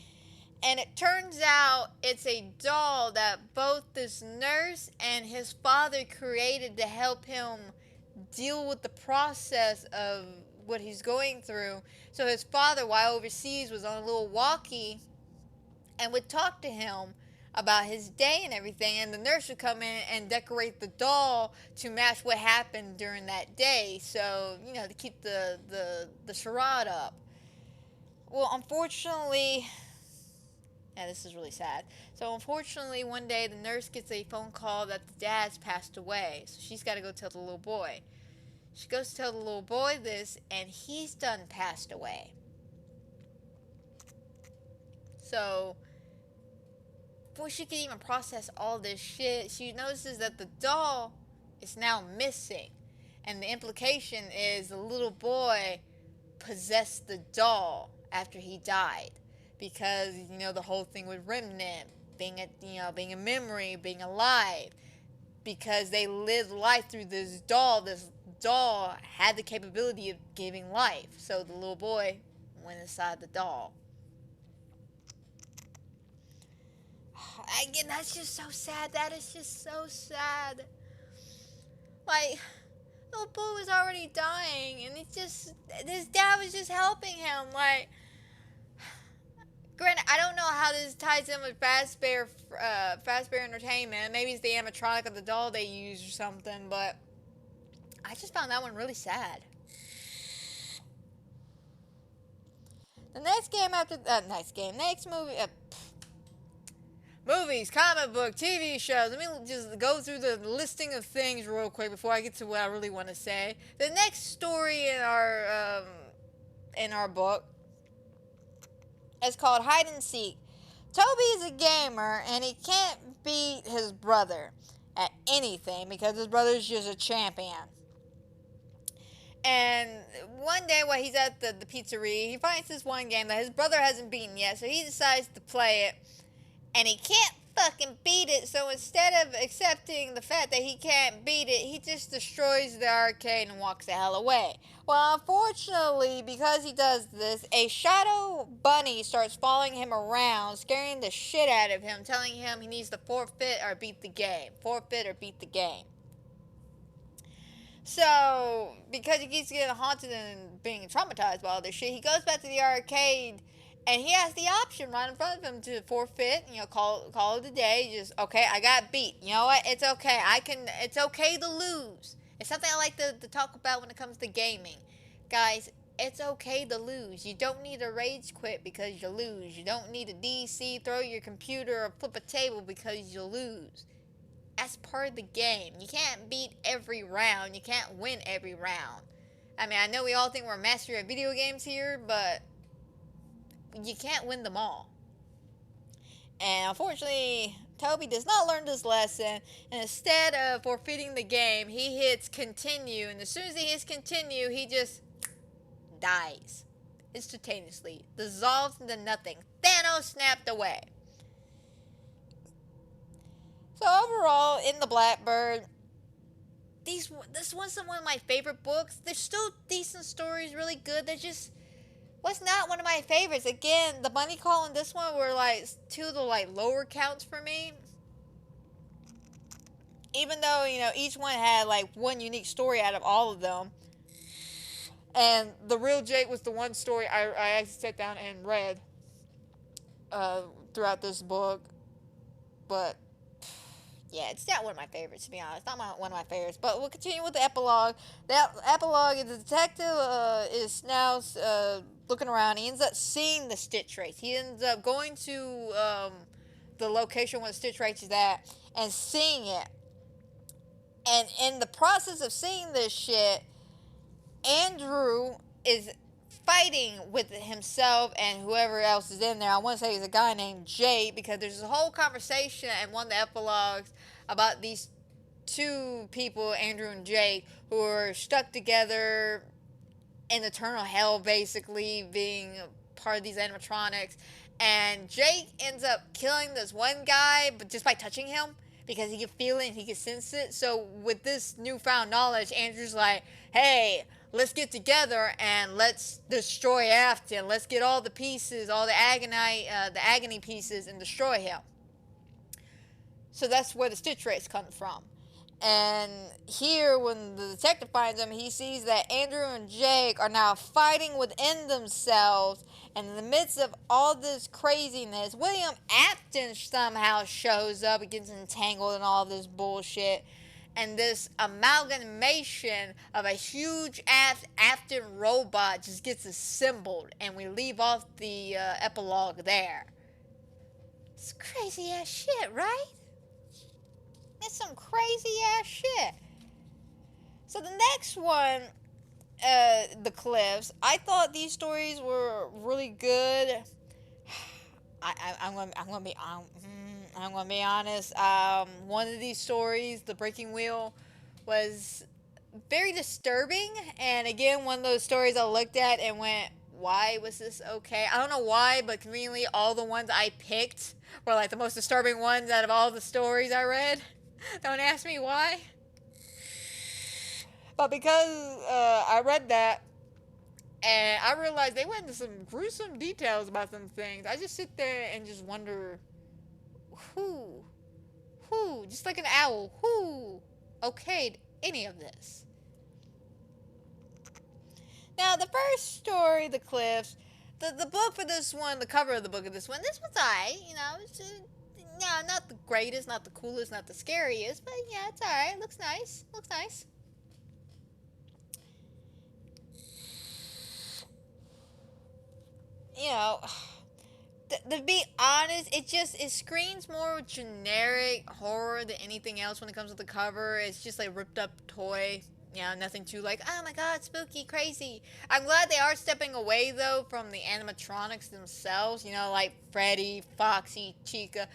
And it turns out it's a doll that both this nurse and his father created to help him deal with the process of what he's going through. So his father, while overseas, was on a little walkie and would talk to him about his day and everything, and the nurse would come in and decorate the doll to match what happened during that day, so to keep the charade up. Well, unfortunately, this is really sad. So unfortunately, one day the nurse gets a phone call that the dad's passed away, so she's got to go tell the little boy. She goes to tell the little boy this, and he's done passed away. So before she can even process all this shit, she notices that the doll is now missing. And the implication is the little boy possessed the doll after he died. Because, the whole thing with remnant, being a memory, being alive. Because they lived life through this doll had the capability of giving life. So the little boy went inside the doll. Again, that's just so sad. That is just so sad. Like, the little boy was already dying, and his dad was just helping him. Like, granted, I don't know how this ties in with Fazbear Entertainment. Maybe it's the animatronic of the doll they use or something, but I just found that one really sad. The next movie, movies, comic book, TV shows. Let me just go through the listing of things real quick before I get to what I really want to say. The next story in our book is called Hide and Seek. Toby is a gamer, and he can't beat his brother at anything because his brother's just a champion. And one day while he's at the pizzeria, he finds this one game that his brother hasn't beaten yet, so he decides to play it. And he can't fucking beat it, so instead of accepting the fact that he can't beat it, he just destroys the arcade and walks the hell away. Well, unfortunately, because he does this, a shadow bunny starts following him around, scaring the shit out of him, telling him he needs to forfeit or beat the game. Forfeit or beat the game. So, because he keeps getting haunted and being traumatized by all this shit, he goes back to the arcade. And he has the option right in front of him to forfeit, call it a day. Just, okay, I got beat. You know what? It's okay. It's okay to lose. It's something I like to talk about when it comes to gaming. Guys, it's okay to lose. You don't need to rage quit because you lose. You don't need to DC, throw your computer, or flip a table because you lose. That's part of the game. You can't beat every round. You can't win every round. I mean, I know we all think we're a master at video games here, but you can't win them all. And unfortunately, Toby does not learn this lesson, and instead of forfeiting the game, he hits continue, and as soon as he hits continue, he just dies instantaneously, dissolves into nothing. Thanos snapped away. So overall, in the Blackbird, this wasn't one of my favorite books. They're still decent stories, really good. They're just was not one of my favorites. Again, the Bunny Call and this one were two of the lower counts for me. Even though, each one had one unique story out of all of them. And The Real Jake was the one story I actually sat down and read throughout this book. But yeah, it's not one of my favorites, to be honest. Not one of my favorites. But we'll continue with the epilogue. The epilogue is the detective is now looking around. He ends up seeing the stitch trace. He ends up going to the location where the Stitch Race is at and seeing it. And in the process of seeing this shit, Andrew is fighting with himself and whoever else is in there. I want to say he's a guy named Jake, because there's a whole conversation in one of the epilogues about these two people, Andrew and Jake, who are stuck together in eternal hell, basically being part of these animatronics. And Jake ends up killing this one guy, but just by touching him, because he can feel it and he can sense it. So with this newfound knowledge, Andrew's like, hey, let's get together and let's destroy Afton. Let's get all the pieces, all the agony pieces, and destroy him. So that's where the Stitch Race comes from. And here, when the detective finds him, he sees that Andrew and Jake are now fighting within themselves. And in the midst of all this craziness, William Afton somehow shows up and gets entangled in all this bullshit. And this amalgamation of a huge Afton robot just gets assembled. And we leave off the epilogue there. It's crazy ass shit, right? It's some crazy ass shit. So the next one, The Cliffs, I thought these stories were really good. I'm gonna be honest. One of these stories, The Breaking Wheel, was very disturbing. And again, one of those stories I looked at and went, why was this okay? I don't know why, but conveniently all the ones I picked were like the most disturbing ones out of all the stories I read. Don't ask me why. But because I read that and I realized they went into some gruesome details about some things, I just sit there and just wonder, who, just like an owl, who okayed any of this? Now, the first story, The Cliffs, the book for this one, the cover of the book of this one's alright, you know, it's no, not the greatest, not the coolest, not the scariest, but yeah, it's alright. Looks nice. You know, to be honest, it screams more generic horror than anything else when it comes to the cover. It's just like ripped up toy. You know, nothing too like, oh my god, spooky, crazy. I'm glad they are stepping away, though, from the animatronics themselves. You know, like Freddy, Foxy, Chica.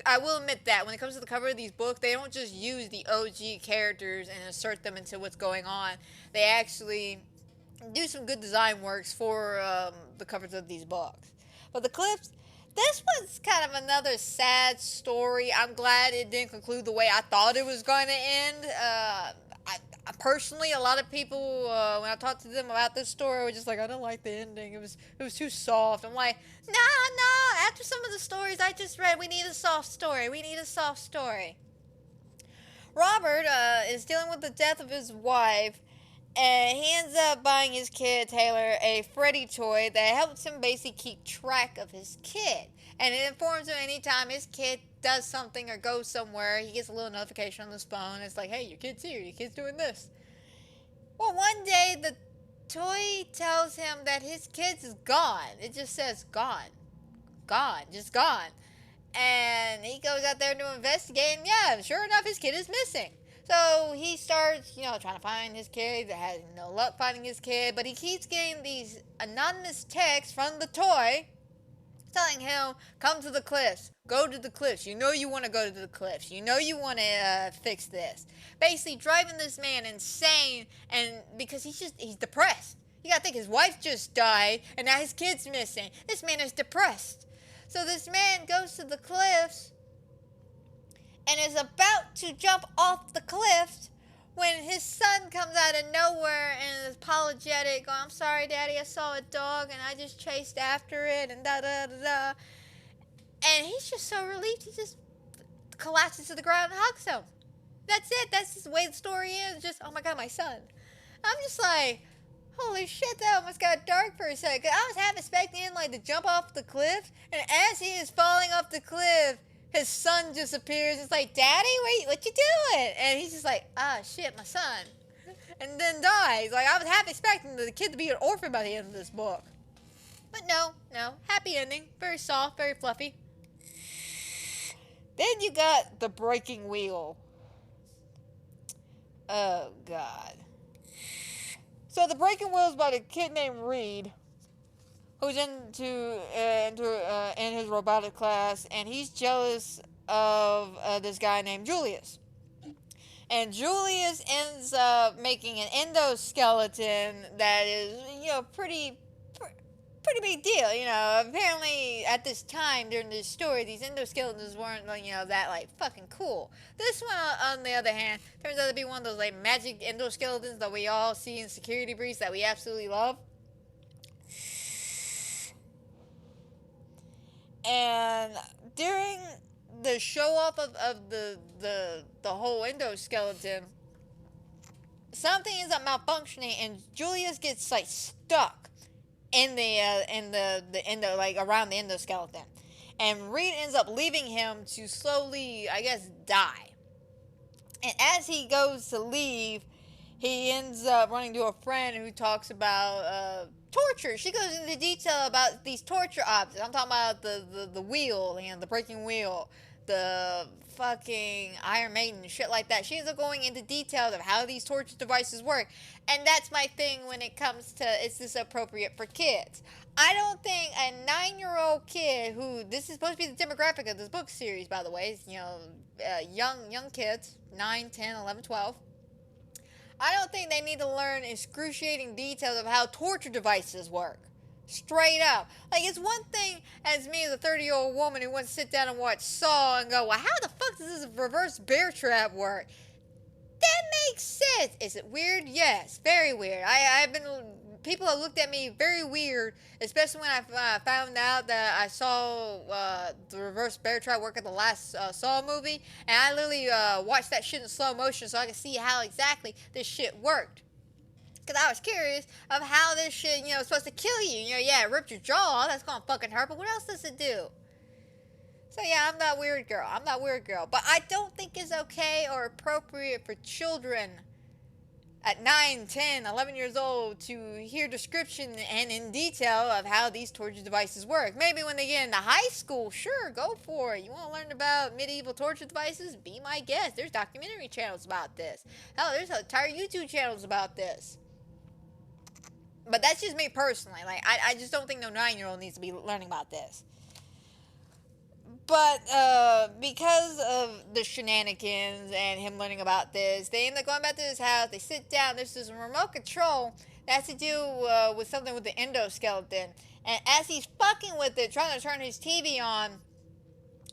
I will admit that when it comes to the cover of these books, they don't just use the OG characters and insert them into what's going on. They actually do some good design works for the covers of these books. But The Cliffs, this one's kind of another sad story. I'm glad it didn't conclude the way I thought it was going to end. Personally, a lot of people, when I talked to them about this story, were just like, I don't like the ending. It was too soft. I'm like, no. After some of the stories I just read, we need a soft story. Robert is dealing with the death of his wife, and he ends up buying his kid, Taylor, a Freddy toy that helps him basically keep track of his kid. And it informs him anytime his kid does something or goes somewhere, he gets a little notification on his phone. It's like, hey, your kid's here, your kid's doing this. Well, one day the toy tells him that his kid is gone. It just says gone. Just gone. And he goes out there to investigate, and yeah, sure enough, his kid is missing. So he starts, trying to find his kid. He has no luck finding his kid, but he keeps getting these anonymous texts from the toy telling him, come to the cliffs, go to the cliffs. You know you want to go to the cliffs. You know you want to fix this. Basically driving this man insane, and because he's depressed. You gotta think, his wife just died, and now his kid's missing. This man is depressed. So this man goes to the cliffs and is about to jump off the cliffs when his son comes out of nowhere and is apologetic. Oh, I'm sorry, Daddy, I saw a dog and I just chased after it and da-da-da-da. And he's just so relieved, he just collapses to the ground and hugs him. That's it. That's just the way the story is. Just, oh my God, my son. I'm just like, holy shit, that almost got dark for a second. I was half expecting him to jump off the cliff, and as he is falling off the cliff, his son just appears. It's like, Daddy, what you doing? And he's just like, shit, my son. And then dies. I was half expecting the kid to be an orphan by the end of this book. But no. Happy ending. Very soft, very fluffy. Then you got the breaking wheel. Oh, God. So the breaking wheel is about a kid named Reed, who's in his robotic class, and he's jealous of this guy named Julius. And Julius ends up making an endoskeleton that is, pretty big deal. Apparently at this time during this story, these endoskeletons weren't, that, fucking cool. This one, on the other hand, turns out to be one of those, magic endoskeletons that we all see in security briefs that we absolutely love. And during the show off of the whole endoskeleton, something ends up malfunctioning, and Julius gets stuck in the endo, around the endoskeleton, and Reed ends up leaving him to slowly, I guess, die. And as he goes to leave, he ends up running to a friend who talks about torture. She goes into detail about these torture objects. I'm talking about the wheel, the breaking wheel, the fucking Iron Maiden, shit like that. She ends up going into details of how these torture devices work. And that's my thing when it comes to, is this appropriate for kids? I don't think a 9-year-old kid who, this is supposed to be the demographic of this book series, by the way, young kids, 9, 10, 11, 12. I don't think they need to learn excruciating details of how torture devices work. Straight up. It's one thing as me as a 30-year-old woman who wants to sit down and watch Saw and go, well, how the fuck does this reverse bear trap work? That makes sense. Is it weird? Yes. Very weird. People have looked at me very weird, especially when I found out that I saw the reverse bear trap work at the last Saw movie, and I literally watched that shit in slow motion so I could see how exactly this shit worked. Because I was curious of how this shit, is supposed to kill you. It ripped your jaw off, that's gonna fucking hurt, but what else does it do? So yeah, I'm that weird girl. But I don't think it's okay or appropriate for children at 9, 10, 11 years old to hear description and in detail of how these torture devices work. Maybe when they get into high school, sure, go for it. You want to learn about medieval torture devices? Be my guest. There's documentary channels about this. Hell, there's entire YouTube channels about this. But that's just me personally. I just don't think no 9-year-old needs to be learning about this. But because of the shenanigans and him learning about this, they end up going back to his house. They sit down. There's this remote control that has to do with something with the endoskeleton. And as he's fucking with it, trying to turn his TV on,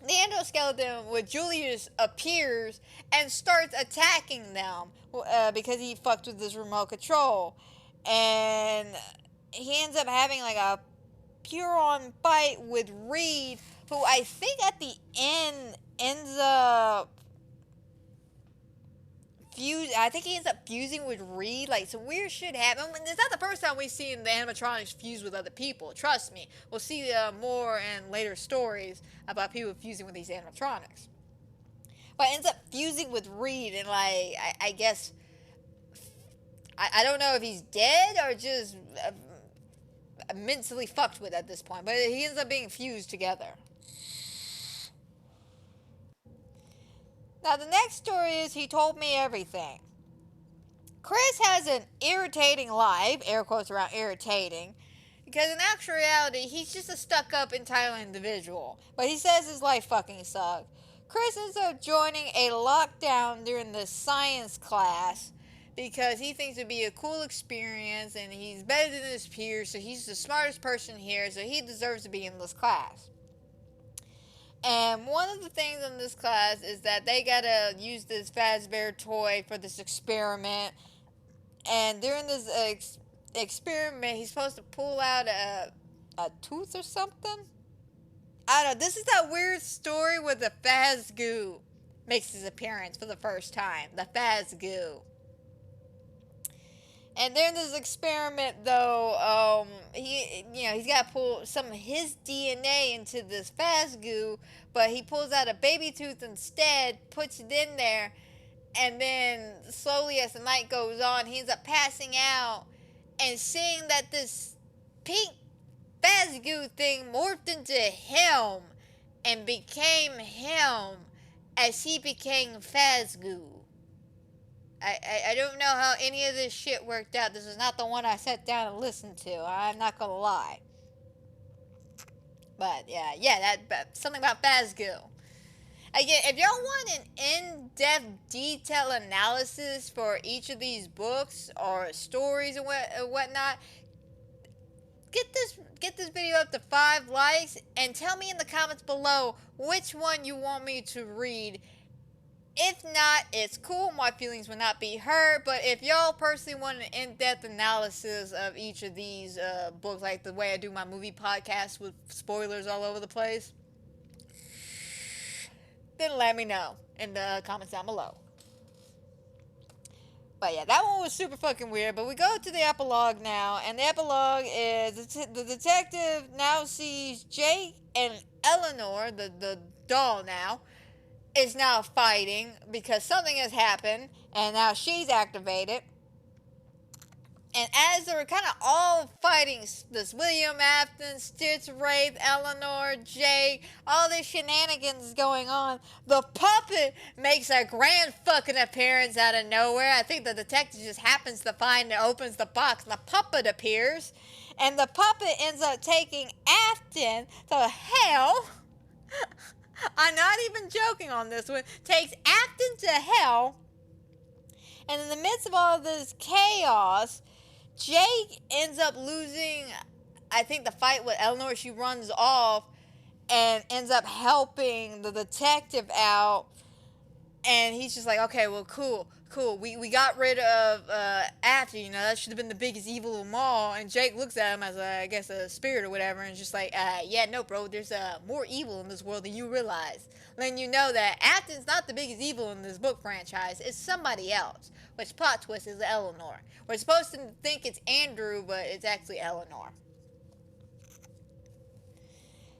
the endoskeleton with Julius appears and starts attacking them because he fucked with this remote control. And he ends up having a pure-on fight with Reed, who I think at the end ends up fusing with Reed. Some weird shit happened. It's not the first time we've seen the animatronics fuse with other people. Trust me. We'll see more in later stories about people fusing with these animatronics. But ends up fusing with Reed, and I guess I don't know if he's dead or just mentally fucked with at this point. But he ends up being fused together. Now, the next story is He Told Me Everything. Chris has an irritating life, air quotes around irritating, because in actual reality, he's just a stuck-up, entitled individual. But he says his life fucking sucks. Chris ends up joining a lockdown during the science class because he thinks it'd be a cool experience and he's better than his peers, so he's the smartest person here, so he deserves to be in this class. And one of the things in this class is that they gotta use this Fazbear toy for this experiment. And during this experiment, he's supposed to pull out a tooth or something? I don't know. This is that weird story where the Fazgoo makes his appearance for the first time. The Fazgoo. And during this experiment, though, he's got to pull some of his DNA into this Fazgoo, but he pulls out a baby tooth instead, puts it in there, and then slowly as the night goes on, he ends up passing out and seeing that this pink Fazgoo thing morphed into him and became him. as he became Fazgoo. I don't know how any of this shit worked out. This is not the one I sat down and listened to. I'm not gonna lie. But yeah, something about Fazgoo. Again, if y'all want an in-depth, detailed analysis for each of these books or stories and whatnot, get this video up to 5 likes and tell me in the comments below which one you want me to read. If not, it's cool. My feelings will not be hurt. But if y'all personally want an in-depth analysis of each of these books, like the way I do my movie podcast with spoilers all over the place, then let me know in the comments down below. But yeah, that one was super fucking weird. But we go to the epilogue now, and the epilogue is the detective now sees Jake and Eleanor, the doll now, is now fighting because something has happened, and now she's activated. And as they're kind of all fighting, this William Afton, Stitch, Wraith, Eleanor, Jake, all this shenanigans going on, the puppet makes a grand fucking appearance out of nowhere. I think the detective just happens to find and opens the box, and the puppet appears. And the puppet ends up taking Afton to hell. I'm not even joking on this one. Takes Afton to hell. And in the midst of all this chaos, Jake ends up losing, I think, the fight with Eleanor. She runs off and ends up helping the detective out. And he's just like, okay, well, cool. We got rid of Afton, you know, that should have been the biggest evil of them all. And Jake looks at him as, I guess, a spirit or whatever, and just like, yeah, no, bro, there's more evil in this world than you realize. Letting you know that Afton's not the biggest evil in this book franchise. It's somebody else. Which plot twist is Eleanor. We're supposed to think it's Andrew, but it's actually Eleanor.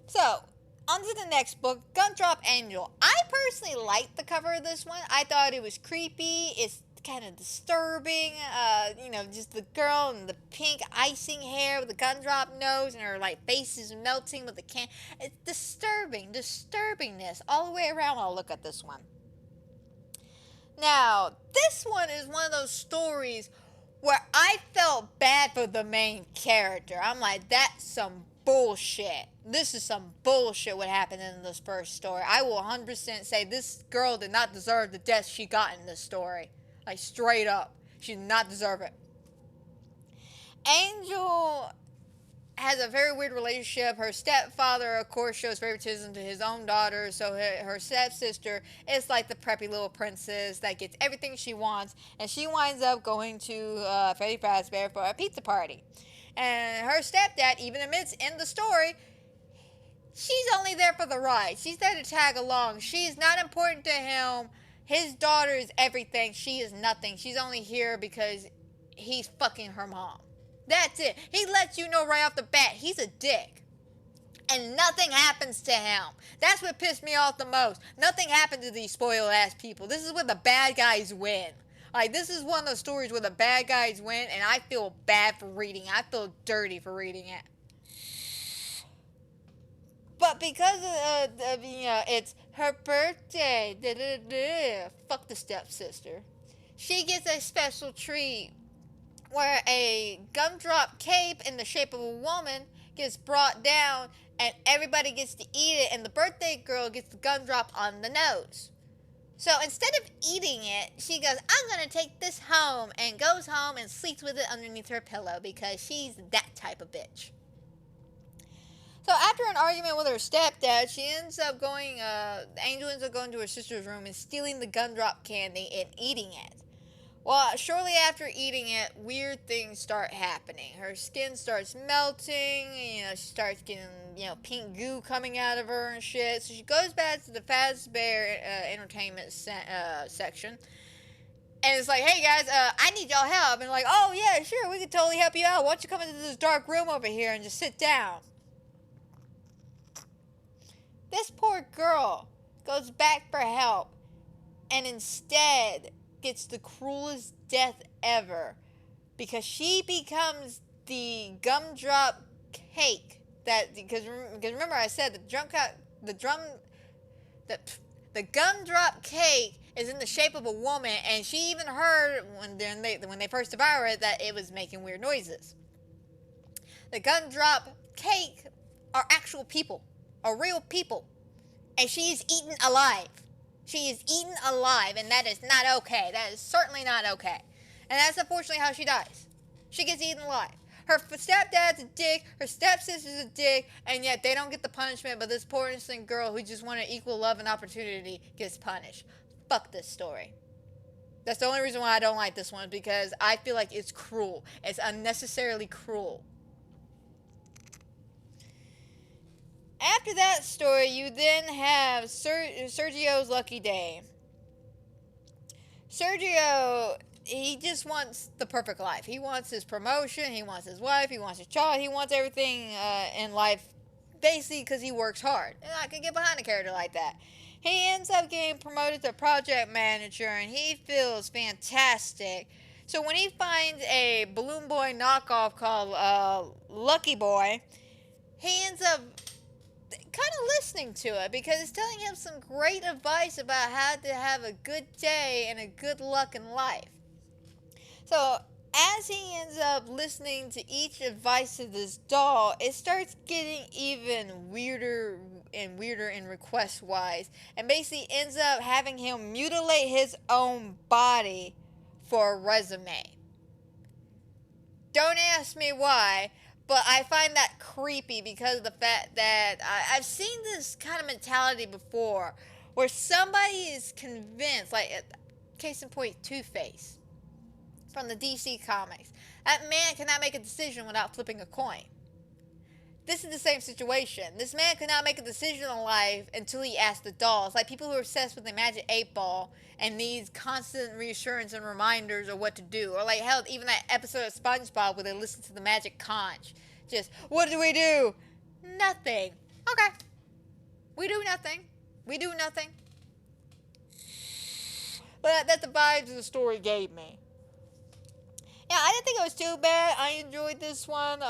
So, on to the next book, Gumdrop Angel. I personally liked the cover of this one. I thought it was creepy. It's kind of disturbing. You know, just the girl and the pink icing hair with the gumdrop nose, and her like face is melting with the can. It's disturbingness all the way around when I look at this one. Now, this one is one of those stories where I felt bad for the main character. I'm like, that's some bullshit. This is some bullshit what happened in this first story. I will 100% say this girl did not deserve the death she got in this story. Like, straight up. She did not deserve it. Angel has a very weird relationship. Her stepfather, of course, shows favoritism to his own daughter. So her stepsister is like the preppy little princess that gets everything she wants. And she winds up going to Freddy Fazbear for a pizza party. And her stepdad even admits in the story, she's only there for the ride. She's there to tag along. She's not important to him. His daughter is everything. She is nothing. She's only here because he's fucking her mom. That's it. He lets you know right off the bat, he's a dick. And nothing happens to him. That's what pissed me off the most. Nothing happened to these spoiled ass people. This is where the bad guys win. Like, this is one of those stories where the bad guys win, and I feel bad for reading it. I feel dirty for reading it. But because of you know, it's her birthday, fuck the stepsister, she gets a special treat where a gumdrop cape in the shape of a woman gets brought down, and everybody gets to eat it, and the birthday girl gets the gumdrop on the nose. So instead of eating it, she goes, I'm going to take this home, and goes home and sleeps with it underneath her pillow because she's that type of bitch. So after an argument with her stepdad, she ends up going, Angel ends up going to her sister's room and stealing the gumdrop candy and eating it. Well, shortly after eating it, weird things start happening. Her skin starts melting, you know, she starts getting, you know, pink goo coming out of her and shit. So she goes back to the Fazbear entertainment section. And it's like, hey guys, I need y'all help. And like, oh yeah, sure, we can totally help you out. Why don't you come into this dark room over here and just sit down? This poor girl goes back for help and instead gets the cruelest death ever because she becomes the gumdrop cake that, because remember I said the The gumdrop cake is in the shape of a woman, and she even heard when they first devoured it that it was making weird noises. The gumdrop cake are actual people, are real people, and she is eaten alive. She is eaten alive, and that is not okay. That is certainly not okay. And that's unfortunately how she dies. She gets eaten alive. Her stepdad's a dick, her stepsister's a dick, and yet they don't get the punishment, but this poor innocent girl who just wanted equal love and opportunity gets punished. Fuck this story. That's the only reason why I don't like this one, because I feel like it's cruel. It's unnecessarily cruel. After that story, you then have Sergio's Lucky Day. Sergio, he just wants the perfect life. He wants his promotion, he wants his wife, he wants his child, he wants everything in life, basically because he works hard. And I can get behind a character like that. He ends up getting promoted to project manager, and he feels fantastic. So when he finds a Balloon Boy knockoff called Lucky Boy, he ends up kind of listening to it because it's telling him some great advice about how to have a good day and a good luck in life. So as he ends up listening to each advice of this doll, it starts getting even weirder and request wise, and basically ends up having him mutilate his own body for a resume. Don't ask me why, but I find that creepy because of the fact that I've seen this kind of mentality before where somebody is convinced, like case in point, Two-Face from the DC comics. That man cannot make a decision without flipping a coin. This is the same situation. This man could not make a decision in life until he asked the doll. It's like people who are obsessed with the magic 8-ball and needs constant reassurance and reminders of what to do. Or like hell, even that episode of SpongeBob where they listen to the magic conch. Just, what do we do? Nothing. Okay. We do nothing. We do nothing. But that's the vibes the story gave me. Yeah, I didn't think it was too bad. I enjoyed this one.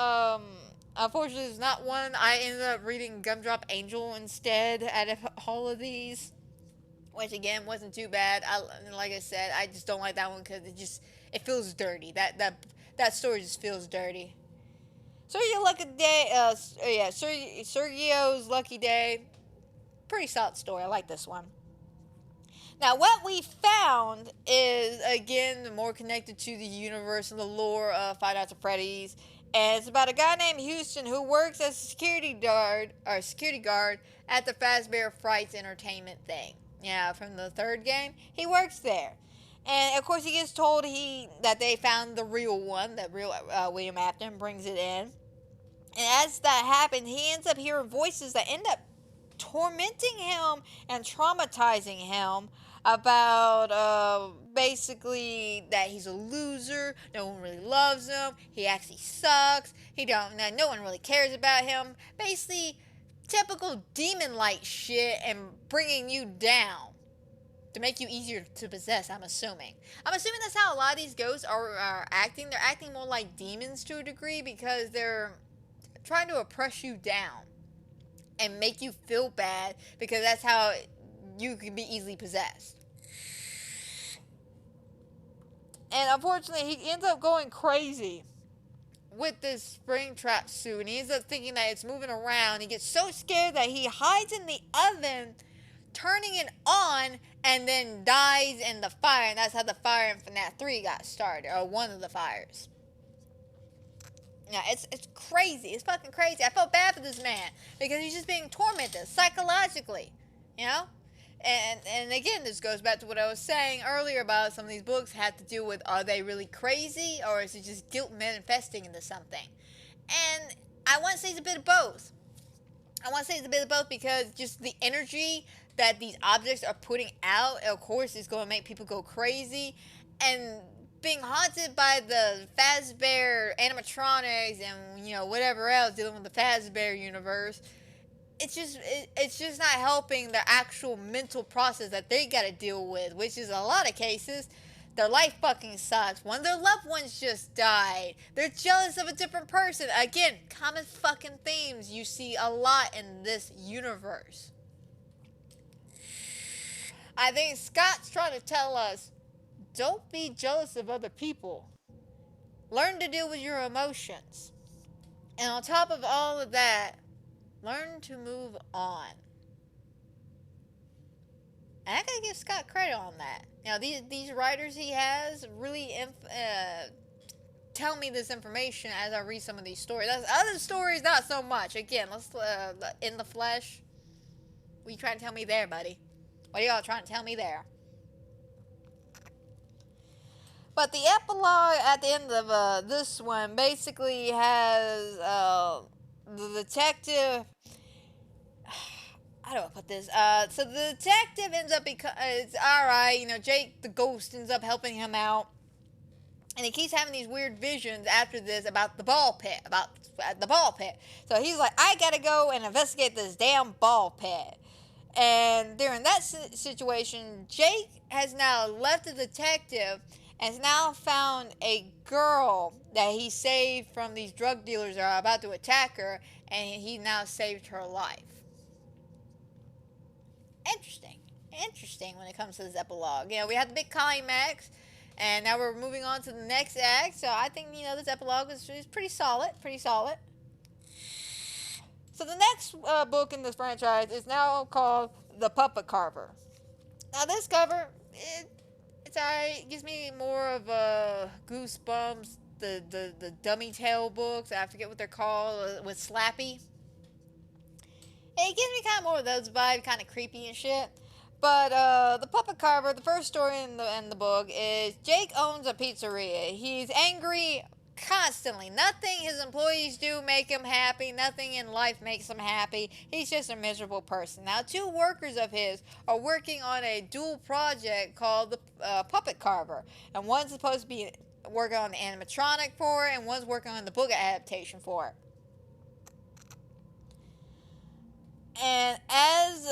Unfortunately, it's not one. I ended up reading Gumdrop Angel instead out of all of these, which again wasn't too bad. Like I said, I just don't like that one because it feels dirty. That story just feels dirty. Sergio's Lucky Day, pretty solid story. I like this one. Now, what we found is, again, more connected to the universe and the lore of Five Nights at Freddy's. And it's about a guy named Houston who works as a security guard at the Fazbear Frights entertainment thing. Yeah, from the third game, he works there. And, of course, he gets told that they found the real one, that real William Afton brings it in. And as that happened, he ends up hearing voices that end up tormenting him and traumatizing him about basically that he's a loser, no one really loves him, he actually sucks, no one really cares about him. Basically, typical demon-like shit and bringing you down to make you easier to possess, I'm assuming. I'm assuming that's how a lot of these ghosts are acting. They're acting more like demons to a degree because they're trying to oppress you down and make you feel bad because that's how you can be easily possessed. And unfortunately, he ends up going crazy with this Springtrap suit, and he ends up thinking that it's moving around. He gets so scared that he hides in the oven, turning it on, and then dies in the fire. And that's how the fire in FNAF 3 got started, or one of the fires. Yeah, it's crazy. It's fucking crazy. I felt bad for this man because he's just being tormented psychologically, you know? And again, this goes back to what I was saying earlier about some of these books have to do with, are they really crazy or is it just guilt manifesting into something? And I want to say it's a bit of both. Because just the energy that these objects are putting out, of course, is going to make people go crazy. And being haunted by the Fazbear animatronics and, you know, whatever else dealing with the Fazbear universe, it's just not helping the actual mental process that they got to deal with, which is a lot of cases. Their life fucking sucks. One of their loved ones just died. They're jealous of a different person. Again, common fucking themes you see a lot in this universe. I think Scott's trying to tell us, don't be jealous of other people. Learn to deal with your emotions. And on top of all of that, learn to move on. And I gotta give Scott credit on that. Now, these writers he has really tell me this information as I read some of these stories. Other stories, not so much. Again, let's in the flesh. What are you trying to tell me there, buddy? What are y'all trying to tell me there? But the epilogue at the end of this one basically has the detective. How do I put this? So the detective ends up it's alright. You know, Jake the ghost ends up helping him out, and he keeps having these weird visions after this about the ball pit. So he's like, I gotta go and investigate this damn ball pit. And during that situation, Jake has now left the detective and has now found a girl that he saved from these drug dealers that are about to attack her, and he now saved her life. Interesting when it comes to this epilogue. You know, we had the big climax, and now we're moving on to the next act. So I think, you know, this epilogue is pretty solid. So the next book in this franchise is now called The Puppet Carver. Now this cover, it's alright. It gives me more of Goosebumps, the Dummy Tale books. I forget what they're called, with Slappy. It gives me kind of more of those vibes, kind of creepy and shit. But the Puppet Carver, the first story in the book is Jake owns a pizzeria. He's angry constantly. Nothing his employees do make him happy. Nothing in life makes him happy. He's just a miserable person. Now, 2 workers of his are working on a dual project called the Puppet Carver. And one's supposed to be working on the animatronic for it, and one's working on the book adaptation for it. And as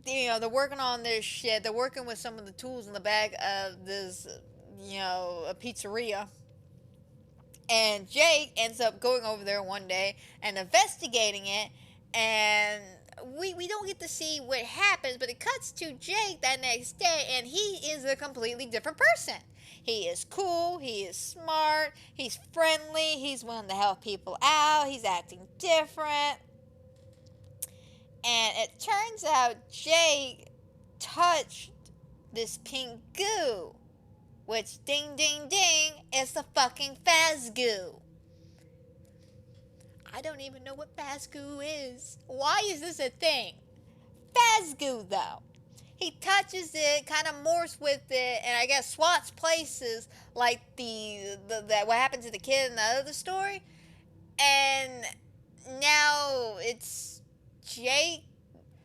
you know, they're working on this shit. They're working with some of the tools in the back of this, you know, a pizzeria. And Jake ends up going over there one day and investigating it. And we don't get to see what happens, but it cuts to Jake that next day, and he is a completely different person. He is cool, he is smart, he's friendly, he's willing to help people out, he's acting different. And it turns out Jake touched this pink goo, which, ding, ding, ding, is the fucking Fazgoo. I don't even know what Fazgoo is. Why is this a thing? Fazgoo, though. He touches it, kind of morphs with it, and I guess swaps places like what happened to the kid in the other story. And now it's Jake,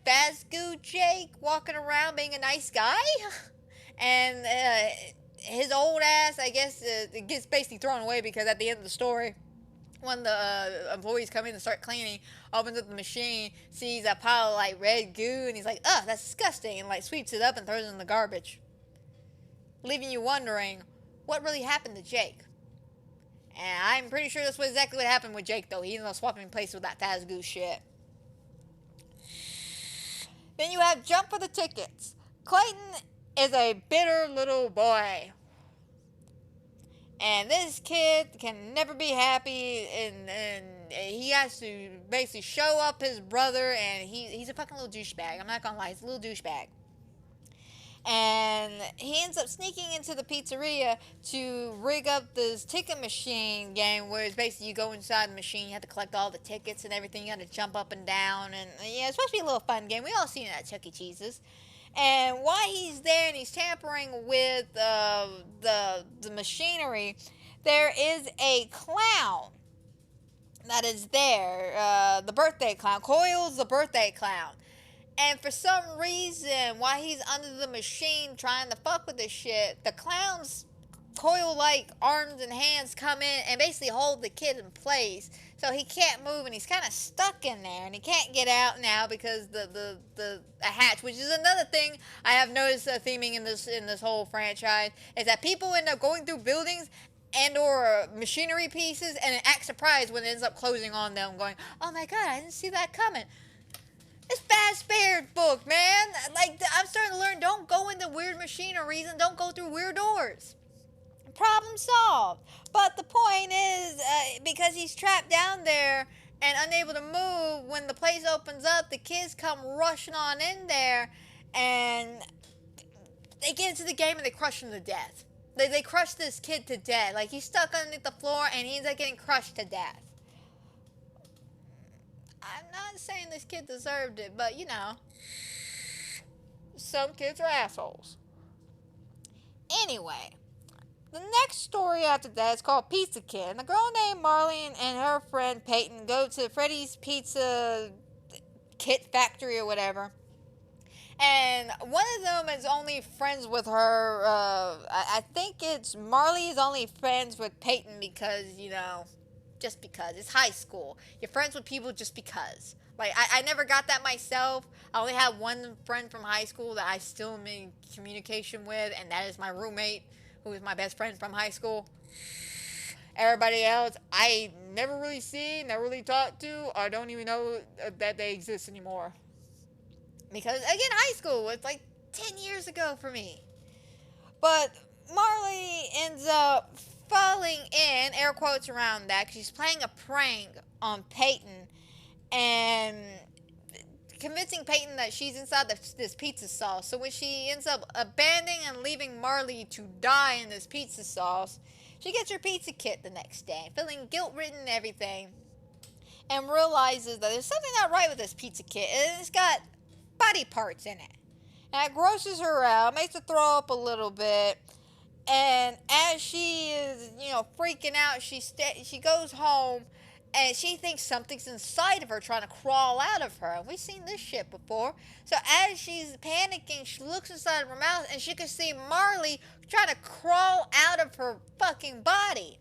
Fazgoo Jake, walking around being a nice guy. And his old ass, I guess, it gets basically thrown away because at the end of the story, when the employees come in to start cleaning, opens up the machine, sees a pile of like red goo, and he's like, ugh, that's disgusting, and like sweeps it up and throws it in the garbage, leaving you wondering what really happened to Jake. And I'm pretty sure that's exactly what happened with Jake, though. He ended up swapping places with that Fazgoo shit. Then you have Jump for the Tickets. Clayton is a bitter little boy. And this kid can never be happy, and he has to basically show up his brother, and he's a fucking little douchebag. I'm not gonna lie, he's a little douchebag. And he ends up sneaking into the pizzeria to rig up this ticket machine game, where it's basically you go inside the machine, you have to collect all the tickets and everything, you have to jump up and down, and yeah, it's supposed to be a little fun game. We all seen it at Chuck E. Cheese's. And while he's there and he's tampering with the machinery, there is a clown that is there. The birthday clown. Coyle's the birthday clown. And for some reason, while he's under the machine trying to fuck with this shit, the clown's coil-like arms and hands come in and basically hold the kid in place. So he can't move, and he's kind of stuck in there, and he can't get out now because the hatch, which is another thing I have noticed theming in this whole franchise, is that people end up going through buildings and or machinery pieces and act surprised when it ends up closing on them, going, oh my god, I didn't see that coming. It's Fazbear book, man. Like, I'm starting to machine or reason, don't go through weird doors. Problem solved. But the point is, because he's trapped down there and unable to move, when the place opens up, the kids come rushing on in there, and they get into the game and they crush him to death. They crush this kid to death. Like, he's stuck underneath the floor and he ends up getting crushed to death. I'm not saying this kid deserved it, but you know, some kids are assholes. Anyway, the next story after that is called Pizza Kid. And a girl named Marlene and her friend Peyton go to Freddy's Pizza Kit Factory or whatever. And one of them is only friends with her. I think it's Marley is only friends with Peyton because, you know, just because. It's high school. You're friends with people just because. Like, I never got that myself. I only have one friend from high school that I still am in communication with, and that is my roommate, who is my best friend from high school. Everybody else, I never really see, never really talked to, or don't even know that they exist anymore. Because, again, high school was like 10 years ago for me. But Marley ends up falling in, air quotes around that, because she's playing a prank on Peyton and convincing Peyton that she's inside this pizza sauce. So when she ends up abandoning and leaving Marley to die in this pizza sauce, she gets her pizza kit the next day, feeling guilt-ridden and everything, and realizes that there's something not right with this pizza kit, and it's got body parts in it. And it grosses her out, makes her throw up a little bit. And as she is, you know, freaking out, she goes home and she thinks something's inside of her trying to crawl out of her. And we've seen this shit before. So as she's panicking, she looks inside of her mouth and she can see Marley trying to crawl out of her fucking body.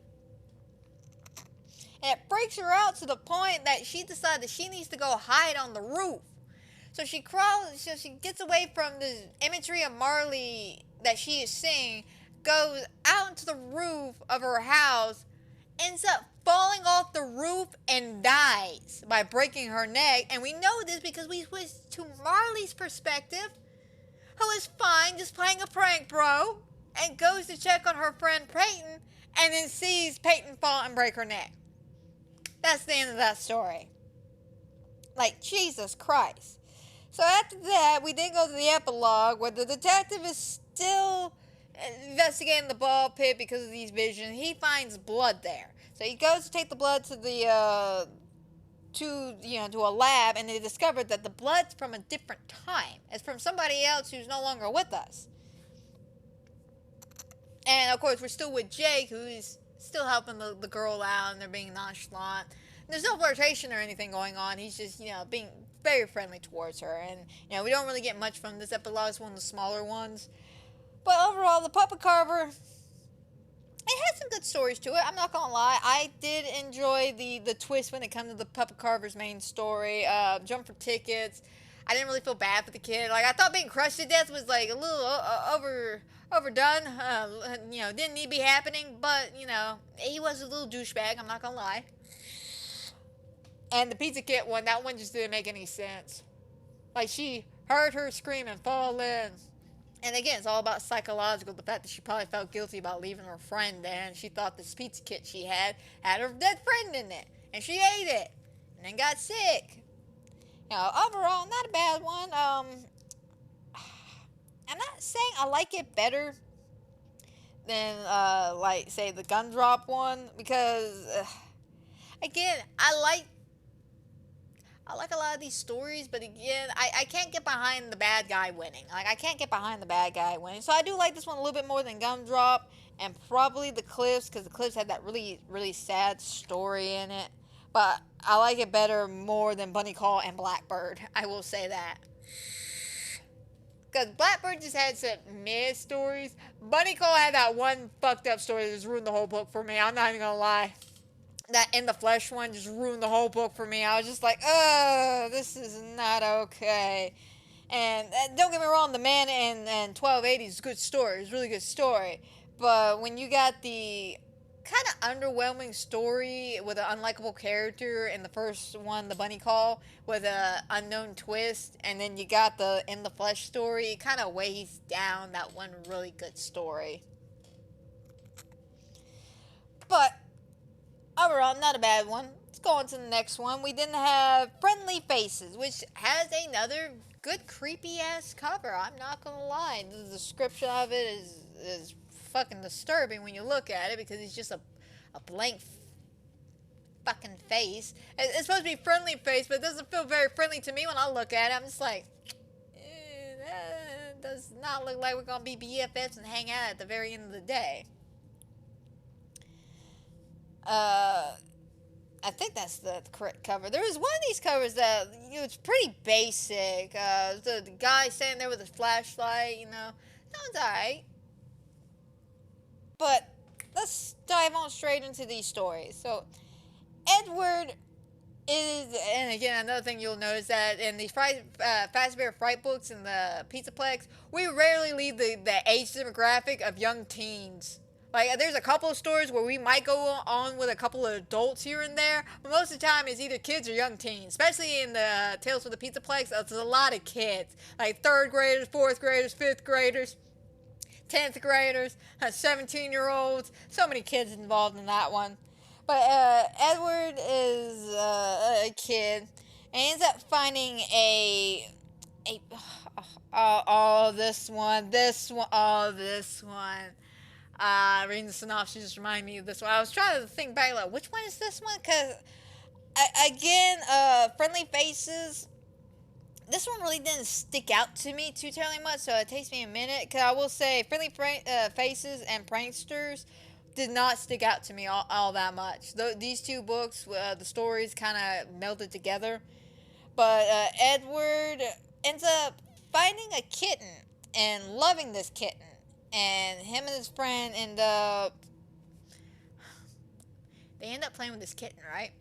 And it freaks her out to the point that she decides that she needs to go hide on the roof. So she gets away from the imagery of Marley that she is seeing, goes out into the roof of her house, ends up falling off the roof and dies by breaking her neck. And we know this because we switch to Marley's perspective, who is fine, just playing a prank, bro, and goes to check on her friend Peyton, and then sees Peyton fall and break her neck. That's the end of that story. Like, Jesus Christ. So after that, we then go to the epilogue where the detective is still investigating the ball pit because of these visions. He finds blood there. So he goes to take the blood to the to a lab, and they discovered that the blood's from a different time. It's from somebody else who's no longer with us. And of course, we're still with Jake, who's still helping the girl out, and they're being nonchalant. There's no flirtation or anything going on. He's just, you know, being very friendly towards her. And, you know, we don't really get much from this epilogue. It's one of the smaller ones. But overall, the Puppet Carver, it had some good stories to it. I'm not going to lie. I did enjoy the twist when it comes to the Puppet Carver's main story. Jump for tickets. I didn't really feel bad for the kid. Like, I thought being crushed to death was, like, a little overdone. You know, didn't need to be happening. But, you know, he was a little douchebag. I'm not going to lie. And the Pizza Kit one, that one just didn't make any sense. Like, she heard her scream and fall in. And again, it's all about psychological. The fact that she probably felt guilty about leaving her friend there, and she thought this pizza kit she had her dead friend in it. And she ate it. And then got sick. You know, overall, not a bad one. I'm not saying I like it better than, like, say, the gun drop one. Because, again, I like a lot of these stories, but again, I can't get behind the bad guy winning. Like, I can't get behind the bad guy winning. So I do like this one a little bit more than Gumdrop, and probably the Cliffs, because the Cliffs had that really, really sad story in it. But I like it better more than Bunny Call and Blackbird. I will say that. Because Blackbird just had some meh stories. Bunny Call had that one fucked up story that just ruined the whole book for me. I'm not even gonna lie. That In the Flesh one just ruined the whole book for me. I was just like, oh, this is not okay. And don't get me wrong, The Man in 1280 is a good story. It's a really good story. But when you got the kind of underwhelming story with an unlikable character in the first one, the Bunny Call, with a unknown twist, and then you got the In the Flesh story. It kind of weighs down that one really good story. But overall, not a bad one. Let's go on to the next one. We then have Friendly Faces, which has another good creepy ass cover. I'm not gonna lie. The description of it is fucking disturbing when you look at it, because it's just a blank fucking face. It's supposed to be friendly face, but it doesn't feel very friendly to me when I look at it. I'm just like, that does not look like we're gonna be BFFs and hang out at the very end of the day. I think that's the correct cover. There was one of these covers that, you know, it's pretty basic. The guy standing there with his flashlight, you know, that one's alright. But let's dive on straight into these stories. So, Edward is, and again, another thing you'll notice that in these Fazbear Fright books in the pizzaplex, we rarely leave the age demographic of young teens. Like, there's a couple of stories where we might go on with a couple of adults here and there, but most of the time it's either kids or young teens. Especially in the Tales from the Pizzaplex, there's a lot of kids. Like 3rd graders, 4th graders, 5th graders, 10th graders, 17-year-olds. So many kids involved in that one. But Edward is a kid, and he ends up finding this one. Reading the synopsis just reminded me of this one. I was trying to think back, like, which one is this one? Because, again, Friendly Faces, this one really didn't stick out to me too terribly much, so it takes me a minute. Because I will say, Friendly Faces and Pranksters did not stick out to me all that much. These two books, the stories kind of melded together. But Edward ends up finding a kitten and loving this kitten. And him and his friend end up playing with this kitten, right?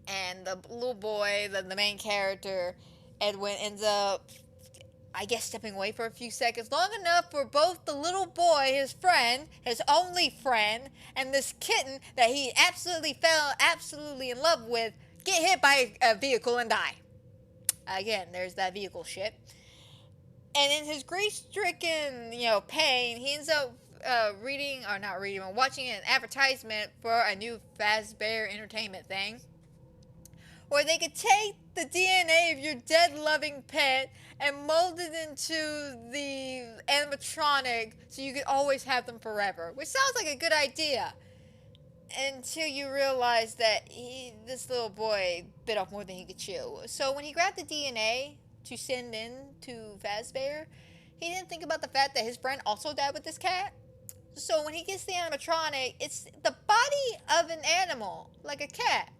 And the little boy, the main character, Edwin, ends up, I guess, stepping away for a few seconds, long enough for both the little boy, his friend, his only friend, and this kitten that he fell absolutely in love with, get hit by a vehicle and die. Again, there's that vehicle shit. And in his grief-stricken, pain, he ends up watching an advertisement for a new Fazbear Entertainment thing, where they could take the DNA of your dead-loving pet and mold it into the animatronic so you could always have them forever, which sounds like a good idea. Until you realize that this little boy bit off more than he could chew. So when he grabbed the DNA to send in to Fazbear, he didn't think about the fact that his friend also died with this cat. So when he gets the animatronic, it's the body of an animal, like a cat,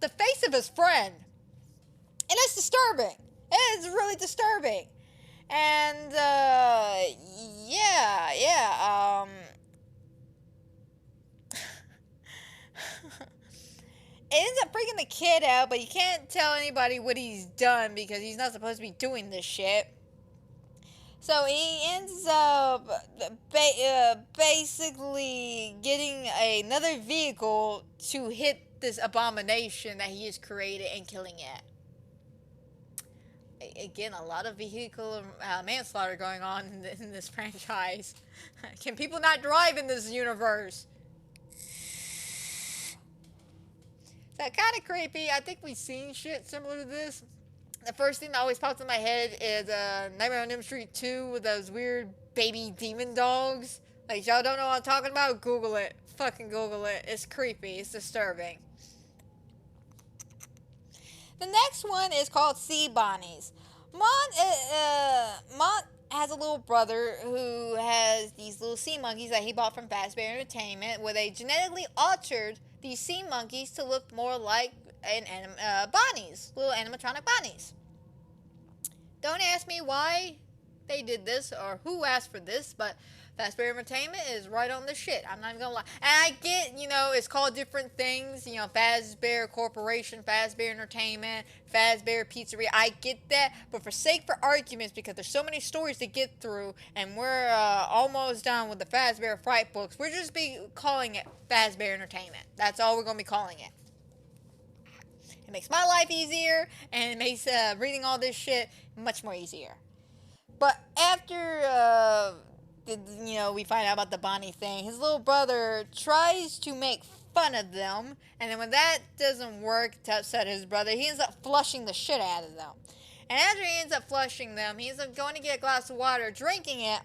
the face of his friend. And it's disturbing. It is really disturbing. And, it ends up freaking the kid out, but you can't tell anybody what he's done because he's not supposed to be doing this shit. So he ends up basically getting another vehicle to hit this abomination that he has created and killing it. Again, a lot of vehicle manslaughter going on in this franchise. Can people not drive in this universe? So kind of creepy. I think we've seen shit similar to this. The first thing that always pops in my head is Nightmare on Elm Street 2 with those weird baby demon dogs. Like, y'all don't know what I'm talking about? Google it. Fucking Google it. It's creepy. It's disturbing. The next one is called Sea Bonnies. Mont has a little brother who has these little sea monkeys that he bought from Fazbear Entertainment, where they genetically altered these sea monkeys to look more like bonnies, little animatronic bonnies. Don't ask me why they did this or who asked for this, but Fazbear Entertainment is right on the shit. I'm not even gonna lie. And I get, it's called different things. Fazbear Corporation, Fazbear Entertainment, Fazbear Pizzeria. I get that. But for sake for arguments, because there's so many stories to get through, and we're almost done with the Fazbear Fright books, we're just be calling it Fazbear Entertainment. That's all we're gonna be calling it. It makes my life easier, and it makes reading all this shit much more easier. But after we find out about the Bonnie thing, his little brother tries to make fun of them, and then when that doesn't work to upset his brother, he ends up flushing the shit out of them. And after he ends up flushing them, he ends up going to get a glass of water, drinking it,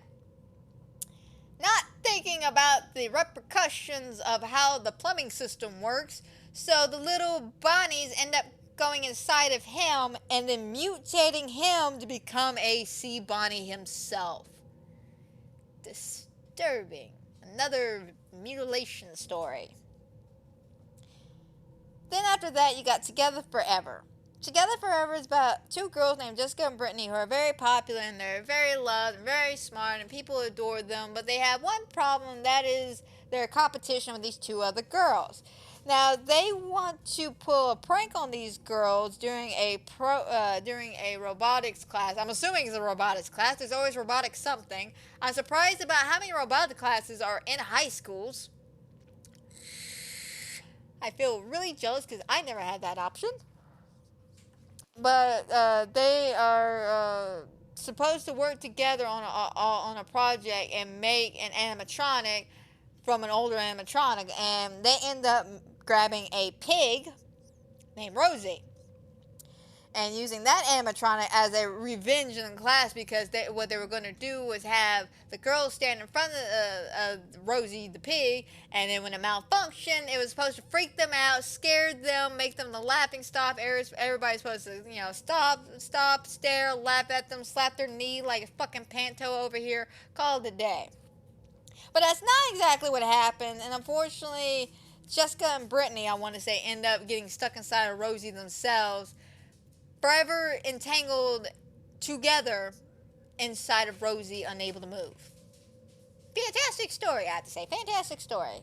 not thinking about the repercussions of how the plumbing system works. So the little Bonnies end up going inside of him and then mutating him to become a sea Bonnie himself. Disturbing. Another mutilation story. Then after that, you got Together Forever. Together Forever is about two girls named Jessica and Brittany who are very popular and they're very loved and very smart and people adore them, but they have one problem, that is their competition with these two other girls. Now, they want to pull a prank on these girls during a robotics class. I'm assuming it's a robotics class. There's always robotics something. I'm surprised about how many robotic classes are in high schools. I feel really jealous because I never had that option. But they are supposed to work together on a project and make an animatronic from an older animatronic, and they end up grabbing a pig named Rosie and using that animatronic as a revenge in class, because what they were going to do was have the girls stand in front of Rosie the pig, and then when it malfunctioned, it was supposed to freak them out, scare them, make them the laughing stock. Everybody's supposed to, stop, stare, laugh at them, slap their knee like a fucking panto over here, call it a day. But that's not exactly what happened, and unfortunately, Jessica and Brittany, I want to say, end up getting stuck inside of Rosie themselves, forever entangled together inside of Rosie, unable to move. Fantastic story, I have to say. Fantastic story.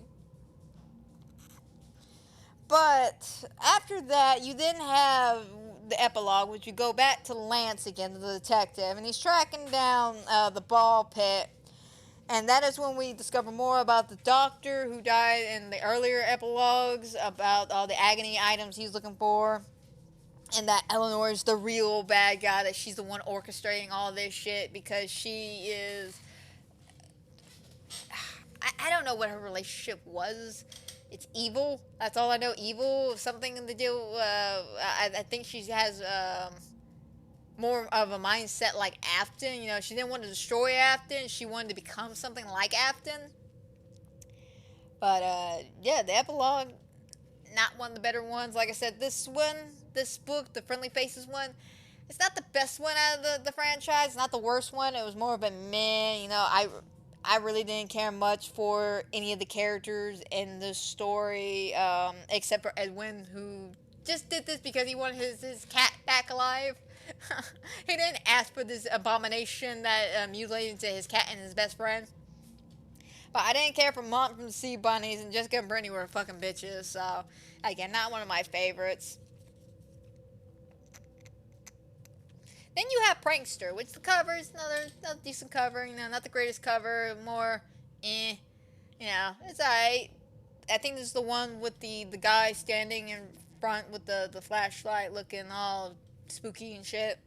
But after that, you then have the epilogue, which you go back to Lance again, the detective, and he's tracking down the ball pit. And that is when we discover more about the doctor who died in the earlier epilogues, about all the agony items he's looking for, and that Eleanor is the real bad guy, that she's the one orchestrating all this shit because she is... I don't know what her relationship was. It's evil. That's all I know. Evil. Something to do... I think she has... more of a mindset like Afton. She didn't want to destroy Afton. She wanted to become something like Afton. But, the epilogue, not one of the better ones. Like I said, this book, the Friendly Faces one, it's not the best one out of the franchise. It's not the worst one. It was more of a meh. I really didn't care much for any of the characters in the story, except for Edwin, who just did this because he wanted his cat back alive. He didn't ask for this abomination that mutilated to his cat and his best friend. But I didn't care for Mont from the Sea Bunnies, and Jessica and Brittany were fucking bitches. So, again, not one of my favorites. Then you have Prankster, which the cover is another decent cover. Not the greatest cover, more it's alright. I think this is the one with the guy standing in front with the flashlight looking all spooky and shit.